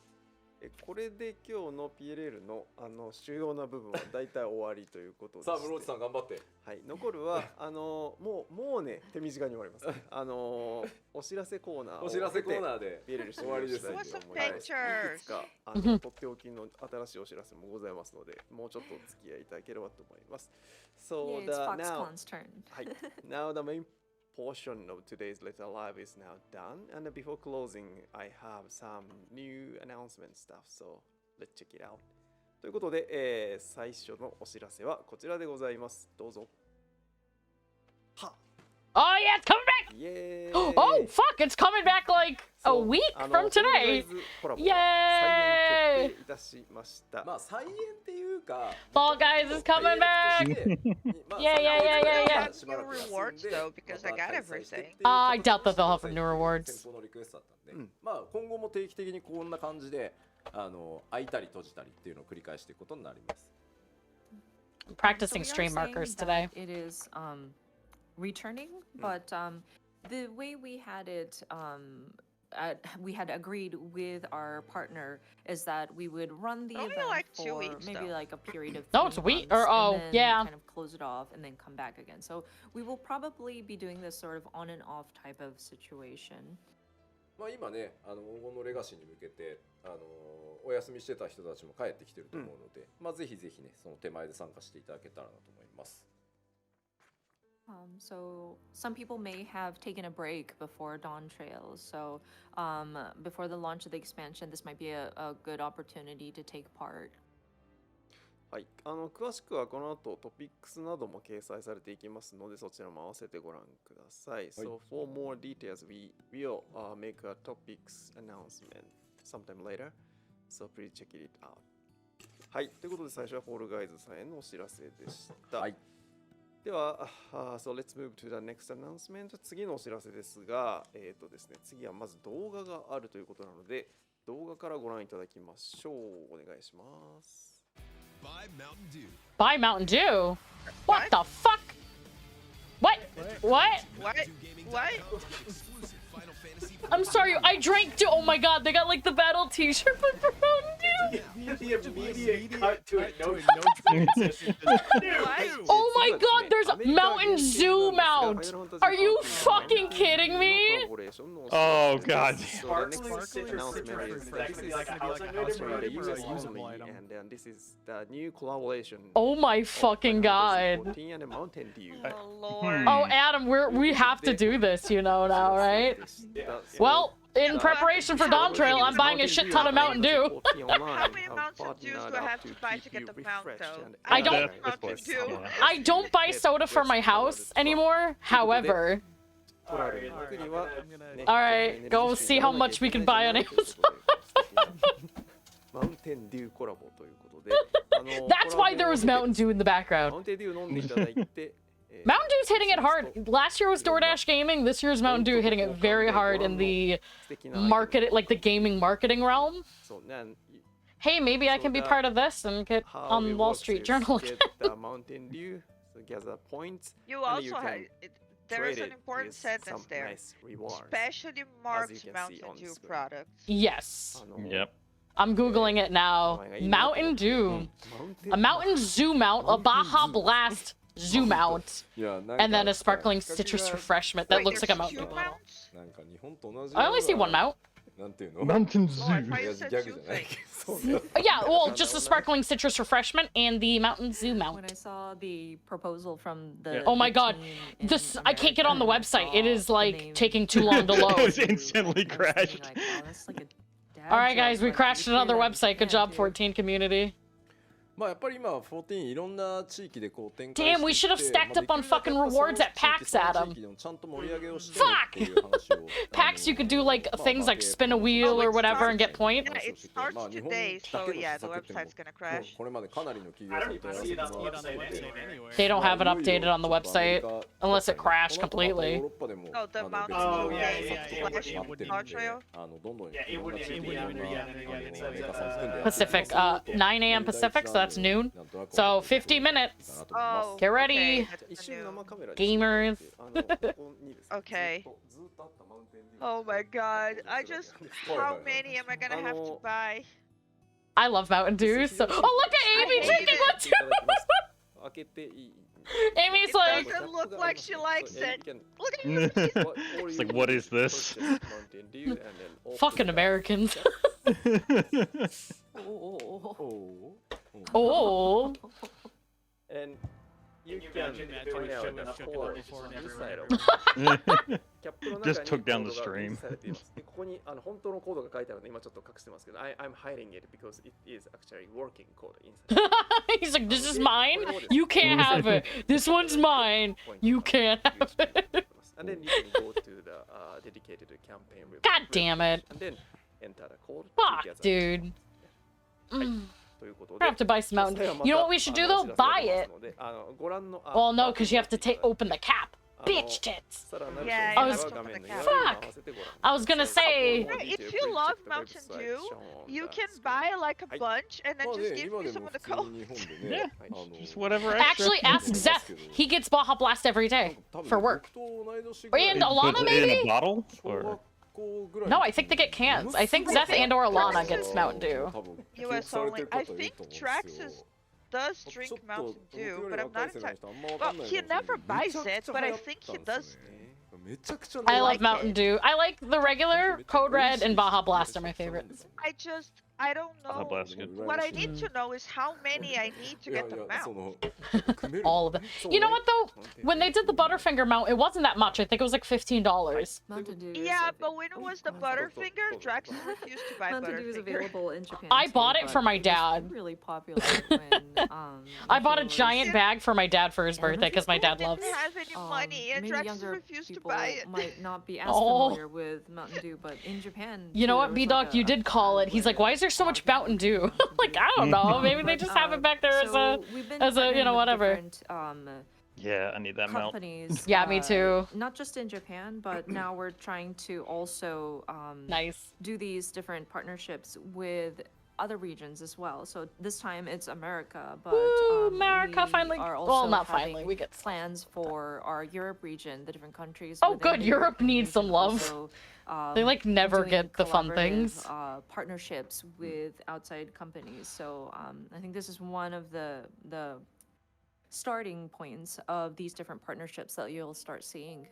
これで今日の PLL の主要な部分は大体終わりということでしてさあ室内さん頑張って。はい、残るはもうね手短に終わります。お知らせコーナーをお知らせコーナーで PLL 終わりです。終わりです。 What's the いくつかとっておきの新しいお知らせもございますので、もうちょっとお付き合いいただければと思います。So Yeah, it's the now Foxconn's turn. はい、now the main portion of today's Letter Live is now done, and before closing, I have some new announcement stuff, so let's check it out. ということで、最初のお知らせはこちらでございます。どうぞ。は Oh yeah, it's coming back! イエーイ Oh fuck, it's coming back like a そう week あ from の today! コラボ Yay! が再現決定いたしました。まあ再演っていうか Fall Guys is coming back! Yeah, yeah, yeah, yeah, yeah. New rewards though, because I got everything. I doubt that they'll have new rewards. 先方のリクエストだったんで、まあ今後も定期的にこんな感じで開いたり閉じたりっていうのを繰り返していくことになります。 I'm practicing So we are stream markers saying today. that it is returning, but the way we had it, we had agreed with our partner is that we would run the Only event like 2 for weeks, maybe though. like a period of No, 3 it's a week- months, or, oh, and then yeah. kind of close it off and then come back again. So we will probably be doing this sort of on and off type of situation. まあ今ね、黄金のレガシーに向けてお休みしてた人たちも帰ってきてると思うので、まあぜひぜひねその手前で参加していただけたらなと思います。So some people may have taken a break before Dawntrail. So before the launch of the expansion, this might be a good opportunity to take part. はい、詳しくはこの後トピックスなども掲載されていきますので、そちらも合わせてご覧ください。So for more details, we will make a topics announcement sometime later. So please check it out. はい、ということで最初はフォールガイズさんへのお知らせでした。はい。では、so let's move to the next announcement. 次のお知らせですが、ですね、次はまず動画があるということなので、動画からご覧いただきましょう。お願いします。Buy Mountain Dew? What the fuck? What? What? What? I'm sorry, I drank too. Oh my god, they got like the battle t-shirt for Mountain Dew. The immediate cut to it. No Oh my god, there's Mountain Zoom out. Are you fucking kidding me? Oh god. And this is the new collaboration. Oh my fucking god. Oh lord. Oh Adam, we have to do this, you know now, right? Well, in preparation for Dawntrail, I'm buying a shit ton of Mountain Dew. How many Mountain Dews do I have to buy to get the Mount though? I don't buy soda for my house anymore. However, alright, go see how much we can buy on Amazon. That's why there was Mountain Dew in the background. Mountain Dew's hitting it hard. Last year was DoorDash Gaming. This year's Mountain Dew hitting it very hard in the market, like the gaming marketing realm. Hey, maybe I can be part of this and get on the Wall Street Journal again. You also have... There is an important sentence there. Specially marked Mountain Dew products. Yes. Yep. I'm Googling it now. Mountain Dew. A Mountain Zoom out, a Baja Blast Zoom out, and then a sparkling citrus refreshment that looks like a Mountain Dew bottle. I only see one mount. Mountain Zoo. Yeah, well, just the sparkling citrus refreshment and the Mountain Zoo mount. When I saw the proposal from the oh my god, this I can't get on the website. It is like taking too long to load. It was instantly crashed. All right, guys, we crashed another website. Good job, 14 community. Damn, we should have stacked up on fucking rewards at PAX, Adam. Fuck! PAX, you could do like things like spin a wheel or whatever and get points. Yeah, it starts today, so yeah, the website's gonna crash. They don't have it updated on the website unless it crashed completely. Oh, the Mountain Dawntrail? Pacific, 9 a.m. Pacific, so that's noon. So 50 minutes. Oh, get ready, okay. gamers. Okay. Oh my god, how many am I gonna have to buy? I love Mountain Dew, so... Oh, look at Amy drinking one too! Amy's like... It doesn't look like she likes it. Look at you. It's like, what is this? Fucking Americans. Oh. And you can point out the core just took down the stream. ここに本当のコードが書いてあるので今ちょっと隠してますけど I'm hiding it because it is actually working code inside. He's like, this is mine? You can't have it. This one's mine. You can't have it. And then you can go to the dedicated campaign. God damn it. And then enter the code. Fuck, dude. We're gonna have to buy some Mountain Dew. You know what we should do though? Buy it. Well, no, because you have to open the cap. Bitch tits. Yeah, fuck. I was gonna say. If you love Mountain Dew, you can buy like a bunch and then just give me some of the code. Yeah, just whatever. Actually, ask Zeth. He gets Baja Blast every day for work. And Alana maybe? In a bottle? Or... No, I think they get cans. I think Zeth and or Alana gets Mountain Dew. US only. I think Traxxas does drink Mountain Dew, but I'm not entirely... Well, he never buys it, but I think he does. I love Mountain Dew. I like the regular, Code Red, and Baja Blast are my favorites. I don't know. Oh, that's good. What I need to know is how many I need to get the mount. All of it. You know what though? When they did the Butterfinger mount, it wasn't that much. I think it was like $15. Yeah, but when it was the Butterfinger, Drax refused to buy Mountain Dew is Butterfinger. available in Japan. I too, bought it but for my was dad. Really popular when I bought a it was- giant bag for my dad for his birthday because my dad loves. Didn't have any money, and maybe Drax younger refused to people buy it. might not be as Oh. familiar with Mountain Dew, but in Japan, You know too, what, there was B-Dog, like you a did call it. He's like, why is there so much Mountain Dew? Like, I don't know. Maybe they just have it back there so we've been as a, you partnering know, with whatever. different, Yeah, I need that mount. companies. Yeah, me too. Not just in Japan, but now we're trying to also Nice. do these different partnerships with other regions as well. So this time it's America, but Woo, America we finally. are Well, also not having finally. We get. plans for our Europe region, the different countries. Oh, within good. the Europe European needs some region love. also, They like never doing get the fun collaborative, things. Partnerships with outside companies. So I think this is one of the starting points of these different partnerships that you'll start seeing.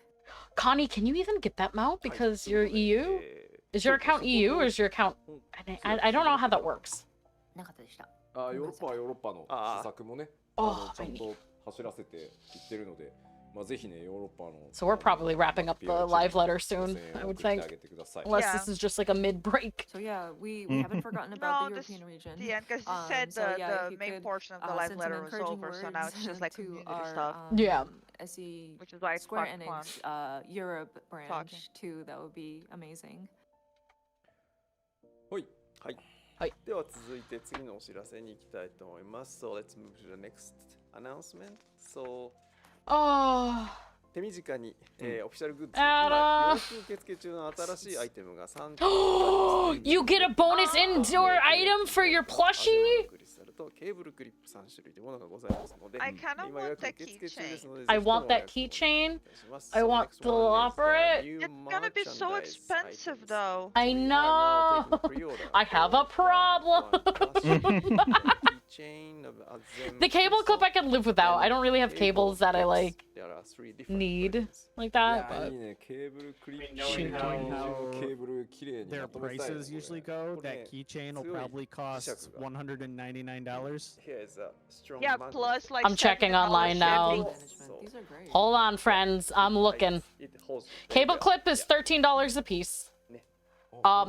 Connie, can you even get that mount because you're EU? Is your account EU or is your account? I don't know how that works. なかったでした。ヨーロッパはヨーロッパの施策もね、ちゃんと走らせていってるので、まあぜひねヨーロッパの。So we're probably wrapping up the live letter soon, I would think. Unless Yeah. this is just like a mid-break. So yeah, we haven't forgotten about No, the this- European region. Yeah, because you said so yeah, if the you main could, portion of the live send some letter was encouraging over, so now it's words just like to community our, stuff. Yeah. SE Which is why it's Square quite fun. Enix Europe branch Talking. too. That would be amazing. はい。はい。はい。では続いて次のお知らせに行きたいと思います。So let's move to the next announcement. So Oh. 手短に、オフィシャルグッズ、あら今予約受付中の新しいアイテムが3点 You get a bonus indoor item for your plushie? クリスタルとケーブルクリップ3種類というものがございますので、 I kind of 今予 want 約 that 受付中ですので、 I ぜひとも want that お約 keychain. お願いします I So want next the one is elaborate. new It's gonna be so merchandise expensive items. though. I You are now know. taking pre-order I have a for problem. keychain of Azem The cable clip I can live without. I don't really have cable cables that I clips. like There are 3 different need versions. like い that. や But いいね、ケーブルクリップ Knowing ケ how ーブル綺麗に their まとめたいね prices usually go, that keychain will 強い probably cost 磁石が。 $199. Here is a strong Yeah, magnet. plus like I'm checking $70 online now. shipping. Management. These are great. hold on, friends. I'm looking. It holds Cable very clip well. is $13 a piece.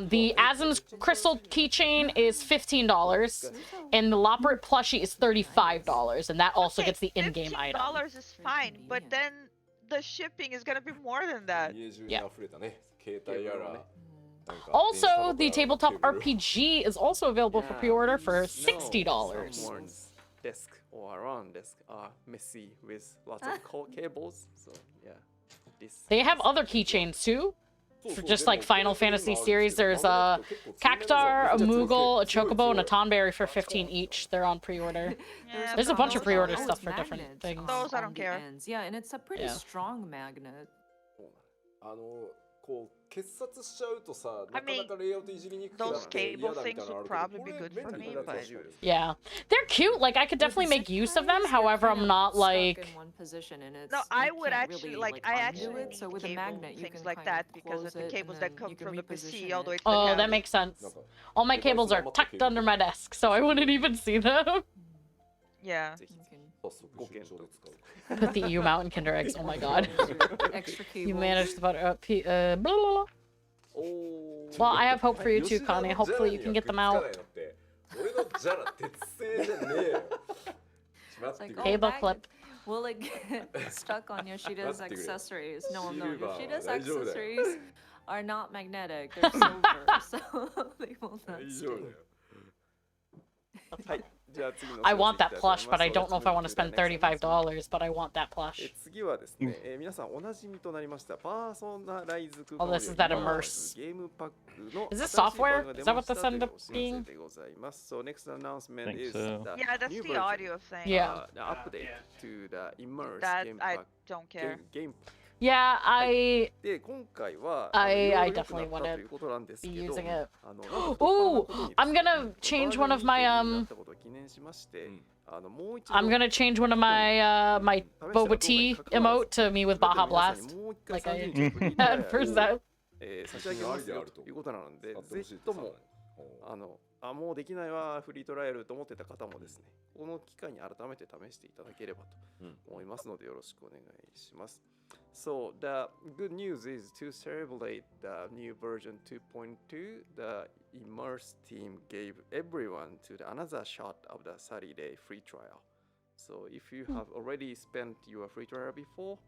The Azim's crystal keychain is $15, and the Loperate plushie is $35, and that also Okay, gets the in-game item. $15 is fine, but then the shipping is gonna be more than that. 家中に溢れたね、携帯やらなんか Also, the 電子タ tabletop バコやらケーブル RPG is also available for pre-order for No, $60. someone's desk or around desk are messy with lots of cables. So yeah, this. They have other keychains too. For just like Final Fantasy series, there's a Cactar, a Moogle, a Chocobo, and a Tonberry for 15 each. They're on pre-order. Yeah, There's a bunch of those pre-order are- stuff for different Magnets things. Those I on don't the care. ends. Yeah, and it's a pretty Yeah. strong magnet. こう結紮しちゃうとさ、 I なかなかレイアウトいじりにくくな those って嫌 cable だみたい things なの would あるけど、 probably be これ good 便 for 利 me, なやつ but 欲しいです。 Yeah, they're cute. Like I could definitely make use of them. However, I'm not like. In one position and it's, No, you I would can't actually really, like. I undo actually it. need So with a cable magnet, you things can like kind that of because of close the it, cables and that then come you can from the reposition PC all the way it. to the Oh, that cabinet. makes sense. なんか All my cables are tucked under my desk, so I wouldn't even see them. Yeah. You can 早速出張で使う。 Put the EU mount in Kinder Eggs. Oh my god. extra cable. You managed to butter up. Blah, blah, blah. おー Well, I have hope for you too, Connie. Hopefully you can get them out. 俺のジャラ鉄製じゃねえよ。待 It's って like, く oh, れ。 Cable magnet clip. will like get stuck on Yoshida's That's the great. accessories. No, no, Silver, Yoshida's 大丈夫だよ。 accessories are not magnetic. They're silver, so they will not 大丈夫だ stick. よ。はい。じゃあ次の I お知ら want せい that きたいと思い plush, ます but I don't know if I want to spend So let's move to the next announcement. $35, but I want that plush. 次はですね、皆さんおなじみとなりましたパーソナライズ空 Oh, 間 this is that immerse. ゲームパックの Is this 新しいバージョ software? ンが出 Is that ま what した this という ended お up 知らせ being? でございます。So next announcement Think is so. the Yeah, that's new the version, audio thing. Yeah. the update to the immerse That game I pack don't care. game Yeah, I で今回は I あの definitely いろいろ良くなった wanna ということなんですけ be ど using it. あのなんと Ooh, 太っ腹なことにですね I'm gonna change one of my バージョン2.0になったことを記念しましてあのもう一度 I'm gonna change one of my my boba tea emote to me with Baja Blast, like I had for Zep. 差し上げますよということなので、ぜひともあのもうできないわフリートライアルと思ってた方もですね、この機会に改めて試していただければと思いますのでよろしくお願いします。So the good news is to celebrate the new version 2.2, the Immerse team gave everyone to the another shot of the 30-day free trial. So if you have already spent your free trial before,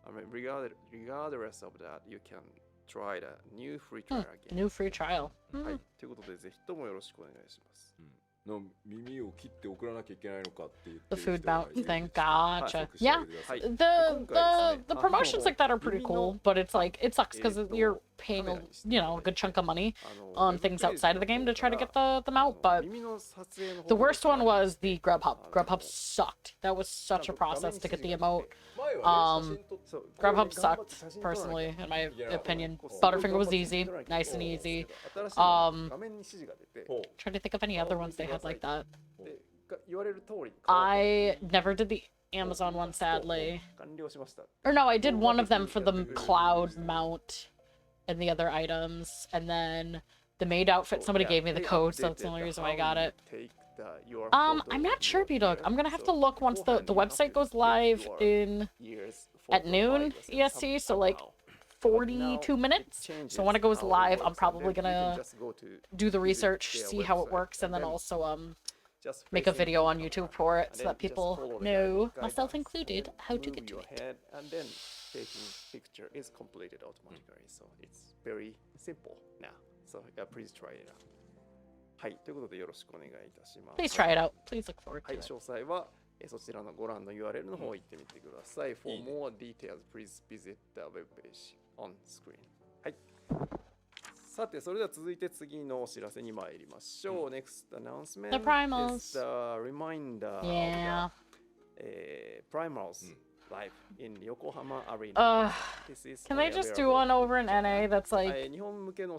I mean regardless of that, you can try the new free trial again. New free trial. はい、ということでぜひともよろしくお願いします。の耳を切って送らなきゃいけないのかって言って The food bounty thing. Gotcha. Yeah. The promotions like that are pretty cool, but it's like it sucks because you're paying a good chunk of money on things outside of the game to try to get them out. But the worst one was the Grubhub. Grubhub sucked. That was such a process to get the emote. Grubhub sucked personally, in my opinion. Butterfinger was easy, nice and easy. Trying to think of any other ones they had like that. I never did the Amazon one, sadly. Or no, I did one of them for the cloud mount and the other items, and then the maid outfit. Somebody gave me the code, so that's the only reason why I got it. I'm not sure, B-Dog. I'm gonna have to look once the website goes live at noon EST, so like 42 minutes. So when it goes live, I'm probably gonna do the research, see how it works, and then also make a video on YouTube for it so that people know, myself included, how to get to it. And then taking picture is completed automatically, so it's very simple now. So please try it out. はい、ということでよろしくお願いいたします。Please try it out. Please look forward to it. はい、詳細はそちらのご覧の URL の方行ってみてください。For more details, please visit the web page on screen. はい。さて、それでは続いて次のお知らせに参りましょう。Next announcement The primals. is the reminder Yeah. of the primals live in Yokohama Arena. This is Can they just do one over in NA that's like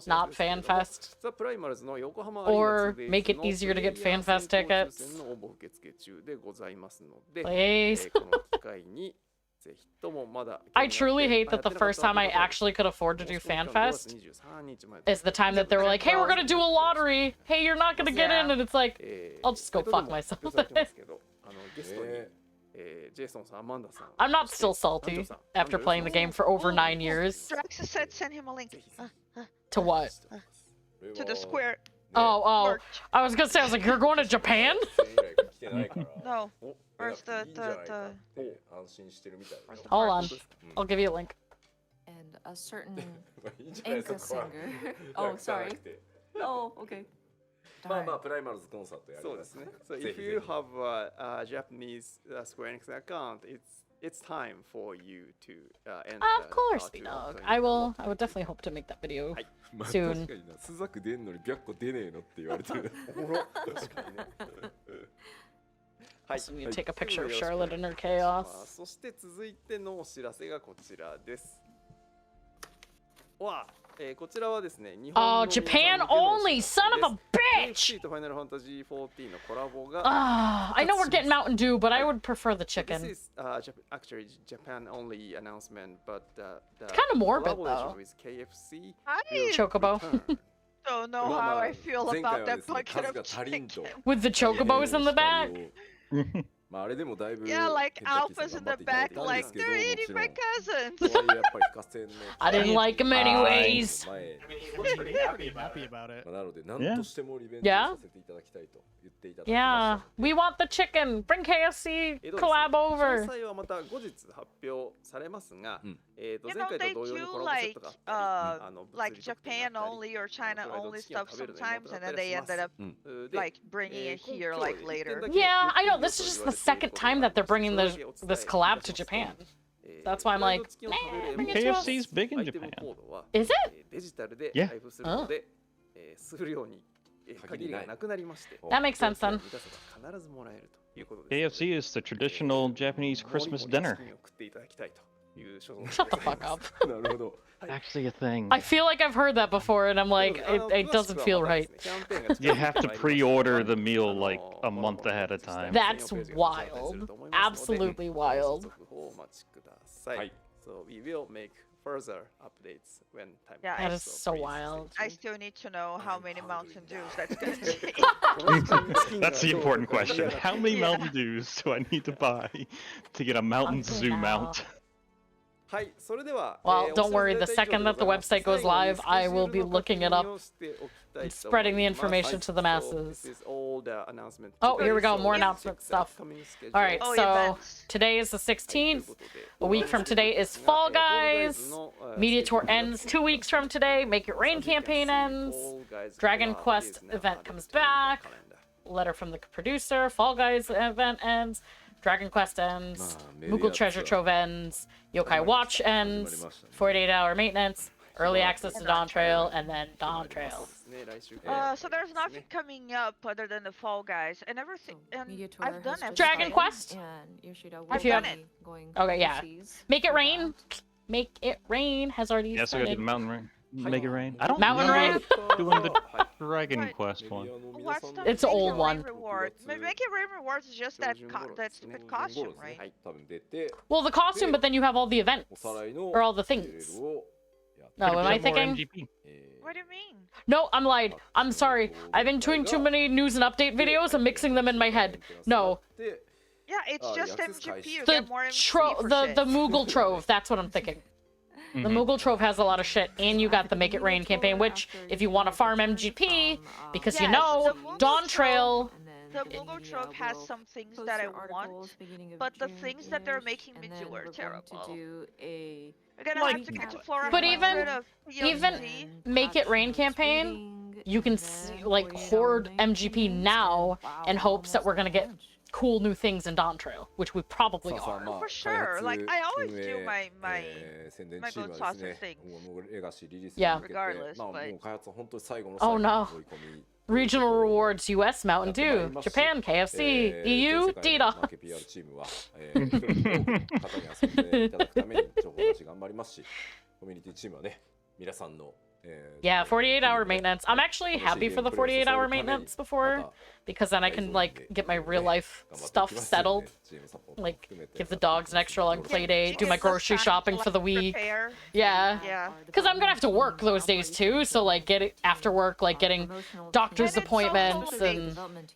not FanFest? Or make it easier to get FanFest tickets? Please. I truly hate that the first time I actually could afford to do FanFest is the time that they were like, hey, we're gonna do a lottery. Hey, you're not gonna get in. And it's like, I'll just go fuck myself. I'm not still salty after playing the game for over 9 years. Draxa said send him a link. To what? To the square. Oh. I was gonna say, I was like, you're going to Japan? No. Where's the Hold on. I'll give you a link. And a certain Enka singer. Oh, sorry. Oh, okay. まあまあプライマルズコンサートやりますね。So if you have a Japanese Square Enix account, it's time for you to enter. Of course, B-Dog. I will definitely hope to make that video soon. 確かにな、スザク出んのに白虎出ねえのって言われてる。はい。So you take a picture of Charlotte and her chaos. そして続いてのお知らせがこちらです。わあ。こちらはですね、日本の Japan only, son of a bitch! I know we're getting Mountain Dew, but I would prefer the chicken. This is actually Japan only announcement, but the it's kind of morbid though. With KFC, Chocobo. Don't know how I feel about that bucket of chicken. With the chocobos in the back. Yeah, like alphas in the back, like they're eating my cousins. I didn't like him anyways. He looks pretty happy about it. Yeah, we want the chicken. Bring KFC collab over. You know, they do like Japan only or China only stuff sometimes, and then they ended up like bringing it here like later. Yeah, I know. This is just the second time that they're bringing this collab to Japan. That's why I'm like, bring it to us. KFC's big in Japan. Is it? Yeah. Oh. That makes sense then. KFC is the traditional Japanese Christmas dinner. Shut the fuck up. Actually a thing. I feel like I've heard that before, and I'm like, it doesn't feel right. You have to pre-order the meal like a month ahead of time. That's wild. Absolutely wild. So we will make further updates when time Yeah, That comes. is so please stay wild. I tuned. still need to know how many Mountain Dews that's gonna take. That's the important question. How many Yeah. Mountain Dews do I need to buy to get a Mountain Okay, Zoo now. mount? はい、それでは、 Well, お don't 知らせ worry, the 大体以上 second で that ご the ざいます。 website goes 最後に live, スケ I ジュ will ー be ルの確 looking it 認 up をしておきたい and と思い spreading the ます。 information to the So masses. this is all the announcement Oh, here we today, go, so more check announcement the stuff. upcoming schedule. Alright, Oh, so events. today is the 16th. A week from today is が Fall フォールガイ Guys. ズの Media Tour スケジュールが ends 2 weeks from today. Make It Rain まず you can campaign see ends. Fall Guys Dragon Collab Quest is now event added comes to the back. calendar. Letter from the producer. Fall Guys event ends. Dragon Quest ends. Moogle Treasure Trove ends. Yokai Watch ends. 48-hour maintenance. Early access to Dawntrail, and then Dawntrail. ね、来週 So there's nothing coming up other than the Fall Guys and everything. And Media Tour I've done has just Dragon everything. Quest? And Yoshida will If you have- be going Okay, yeah. overseas Make It for Rain. that. Make It Rain has already Yes, we gotta do started. the Mountain Rain. Make it rain. I don't Mountain remember Rain? doing the はい Dragon Right. Quest one. What's the It's an Make old It Rain one. reward? Make It Rain rewards is just that that stupid costume, は right? い、多分出て Well, the costume, but then you have all the お events. さらいの Or all the スケ things. ジュールをやって No, am I Get more thinking? MGP. What do you mean? No, I'm lied. I'm sorry. I've been doing too many news and update videos and mixing them in my head. No, で Yeah, it's Oh, just yeah, MGP. You the get more MGP for shit. the Moogle Trove. That's what I'm thinking. The Moogle Trove has a lot of shit, and you got the Make It Rain campaign, which, if you want to farm MGP, because you Yes, know, the Moogle Dawntrail. And then The the Moogle media Trove has will some things post that I their want, articles beginning of but the things that they're June-ish, making me and do then are we're going terrible. to do a We're gonna Like- have to get to But Flora But and even- rid of even- PLC. Make It Rain campaign, you can like hoard MGP now in hopes that we're gonna get cool new things in Dawntrail, which we probably さあさあ are. まあ For sure. 開 Like, 発 I always 運 do 営 my 宣伝 my チー good ムはです sauce ね things. もうレガシーリリース Yeah. に向けて Regardless, まあも but- う開発は本当に最後の Oh, 最後 no. の追い込み Regional rewards: U.S. Mountain Dew, Japan KFC, EU 全世界の Dita. マーケ PR チームは一人でも多く方に遊んでいただくために情報出し頑張りますしコミュニティチームはね皆さんの Yeah, 48-hour maintenance. I'm actually happy for the 48-hour maintenance before, because then I can like get my real life stuff settled. Like, give the dogs an extra long play day, do my grocery shopping for the week. Prepare. Yeah. Yeah. Because I'm gonna have to work those days too, so like get it after work, like getting doctor's And it's also appointments like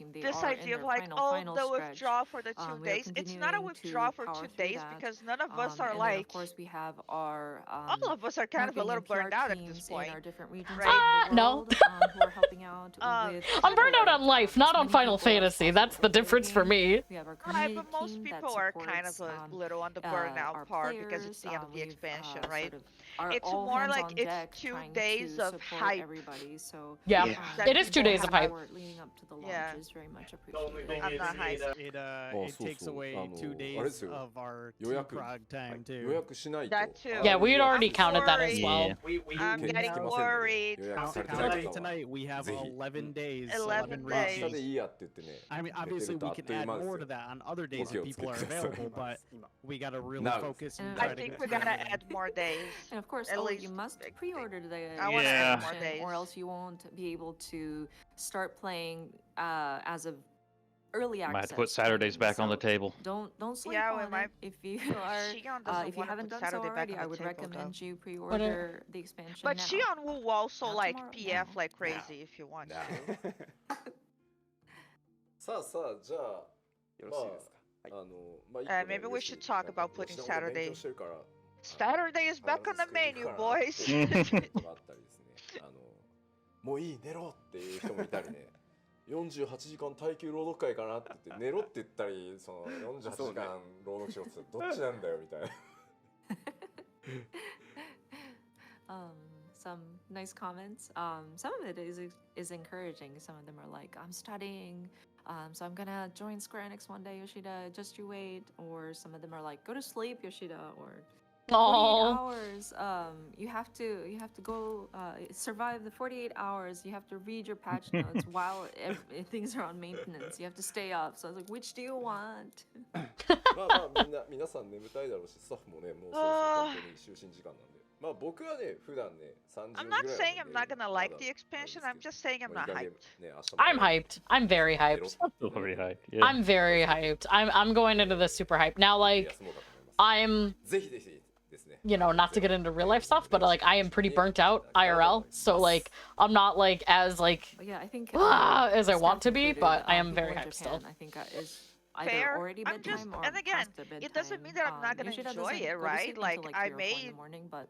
and This idea of like, oh, the withdrawal for the 2 days. It's not a withdrawal for 2 days because none of us are like. Of course, we have our All of us are kind of a little burned out at this point. In our different regions Right. around the No. world, who are helping out with I'm burned out on life, not on Final Fantasy. That's the difference for me. We have our Right, community but most team that people are kind supports, of a little on the burnout our part players. because it's the end of the We've, expansion, sort right? of are It's all more hands like on it's deck 2 trying days to of support hype. everybody. So Yeah, That it is 2 days of hype. support leading up to the launch Yeah. is very much appreciated. I'm not hyped. Oh, It takes away 2 あれで days すよ of our 予約 prog time 予 too. 約しないと That too. Yeah, we had already I'm counted that as worried. well. I'm getting worried. 予約されてない方は Tonight we have ぜひ 11 days. 11 明日 days. でいいやって言ってね I mean, obviously we can add more to that on other days if people are available, but we gotta really Now- focus and And try I to think get we gotta add more days. And of course, At you least must like, pre-order the I wanna Yeah. add more expansion, days. or else you won't be able to start playing as of early access. Might have to put Saturdays back on the So table. Don't sleep Yeah, on we might- it. If you are Shion doesn't if you wanna haven't put done so Saturday back already, on I the would table, recommend though. you pre-order the expansion But now. Shion will also Not like tomorrow, PF now. like crazy if you want to. さあさあじゃあよろしいですか。はい。まあ一個ね Maybe we 嬉しい should talk about なんか putting 吉田も勉 Saturday. 強してるから Saturday is back on the menu, boys. ことがあったりですねもういい寝ろっていう人もいたりね48時間耐久朗読会かなって言って寝ろって言ったりその48時間朗読しようって言ったらどっちなんだよみたいな Some nice comments. Some of it is encouraging. Some of them are like, I'm studying, so I'm gonna join Square Enix one day, Yoshida. Just you wait. Or some of them are like, go to sleep, Yoshida. Or 48 Oh, hours. You have to go survive the 48 hours. You have to read your patch notes while things are on maintenance. You have to stay up. So I was like, which do you want? まあまあ皆さん眠たいだろうしスタッフもねもうそろそろ本当に就寝時間なんでまあ僕はね普段ね30 I'm 時 not ぐらい saying まで I'm not gonna まだ like the expansion. I'm just saying I'm まあ not いい加減 hyped. ね明日も I'm hyped. I'm very hyped. Still very hyped. Yeah. I'm very hyped. I'm going into this super hyped. Now, like, 休もうかと思います I'm ぜひぜひですね you know, not to get into real life stuff, but like I am pretty burnt out IRL, so like I'm not like as like Yeah, I think as I want to be, included, but I am people very in hyped still. Japan, I think is either Fair. already I'm just, bedtime or and again, past the bedtime. it doesn't mean that I'm not gonna Usually that enjoy doesn't it, go to right? sleep Like until, I 3 or 4 in may the morning, but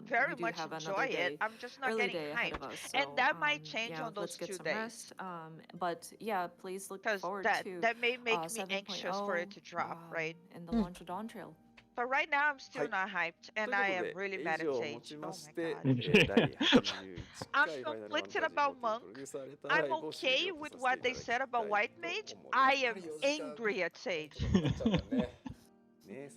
very we do much have enjoy another it. day, I'm just not early getting day ahead of hyped, us. and So, that might change yeah, on those let's get 2 some days. rest. But yeah, please look Because forward that to may make me 7.0 anxious for it to drop, right? and the launch of Dawntrail. But right now I'm still はい not hyped, と and いうこ I と am で really 以 mad 上 at をもち Sage. ま Oh し my て god. 第81 I'm 回ファイナルファン conflicted タジー about 14 Monk. プロデューサーレターラ I'm イブを終 okay 了と with させてい what た they だき said た about い White と Mage. 思い I ま am す。 angry at Sage. ねえ、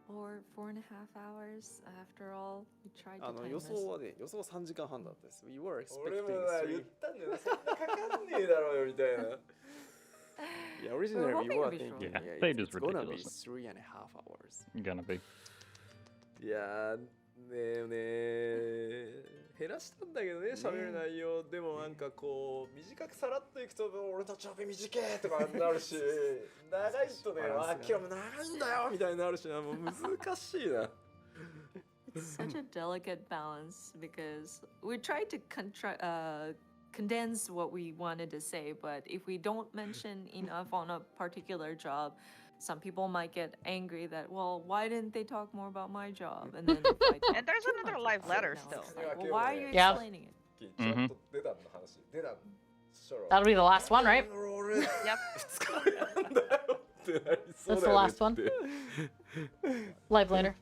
For 4.5 hours, after all, we tried to time 予 this. 想はね、予想は3時間半だったです。We were 俺 expecting もな言っ 3. たんだよな、そんなかかんねえだろうよみたいな。Yeah, originally we hoping were to be thinking, short. yeah, Yeah, Fade is it's gonna be ridiculous. 3.5 hours. Gonna be. いやー、ねえ減らしたんだけどね、喋る内容。でもなんかこう、短くさらっといくと、俺たちは短えとかなるし、長いとね、あ、今日も長いんだよみたいになるしな、もう難しいな。It's such a delicate balance because we tried to condense what we wanted to say, but if we don't mention enough on a particular job, some people might get angry that, well, why didn't they talk more about my job? And then if I talk And there's too another much live about it, letter now still. it's like, well, why are you Yeah. explaining it? ちょっと出たの話、出たの。そしたら That'll be the last one, right? 俺 Yep. 2日目なんだよってなりそう That's だ the よね last one. って Live later.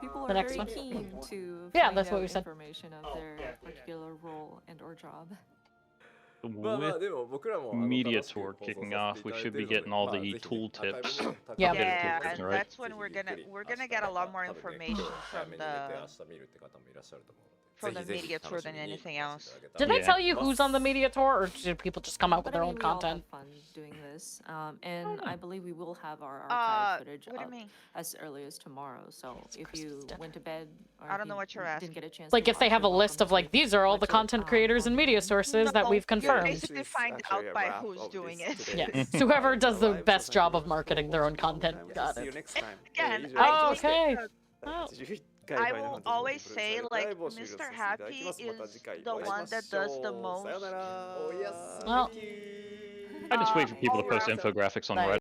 People The are next very one. keen to Yeah, find that's what out we said. information of their particular role and or job. まあまあ With でも僕らも media 楽しく tour 放送 kicking させ off, てい we ただい should て be いる getting の all で、 the ぜひ tool アーカイブ tips. もたく Yeah. さん Yeah, 出て and くる that's when we're gonna get a lot more 多分ね information 早 from めに寝て the 明日見るって方もいらっしゃると思うので、 from ぜ the ひぜひ media tour 楽し than みに anything 待ち else. ていただけた Did ら I Yeah. tell you who's on the media tour, or did people just come out with But their I own mean, we all content? have fun doing this, and I believe we will have our archive footage What do you up mean? as early as tomorrow. So if Christmas you dinner. went to bed or I if don't know you what you're didn't get a chance, Like to if they watch, have a you're list of welcome like to these are all the watch it, content creators and media sources that No, we've you confirmed. basically find out by who's doing it. Yes, whoever does the best job of marketing their own content. Got See you it. next time. Again, Oh, I think okay. that Oh. 81回 I ファイナルファ will ンタジー always 14 say プロデューサーレター like ライブを終了 Mr. させていただき Happy ます。また is 次回 the お会いし one まし that ょ does the う。さような most. ら。おやすみ Well. きー I just wait for people to all post around. infographics on Nice. Reddit.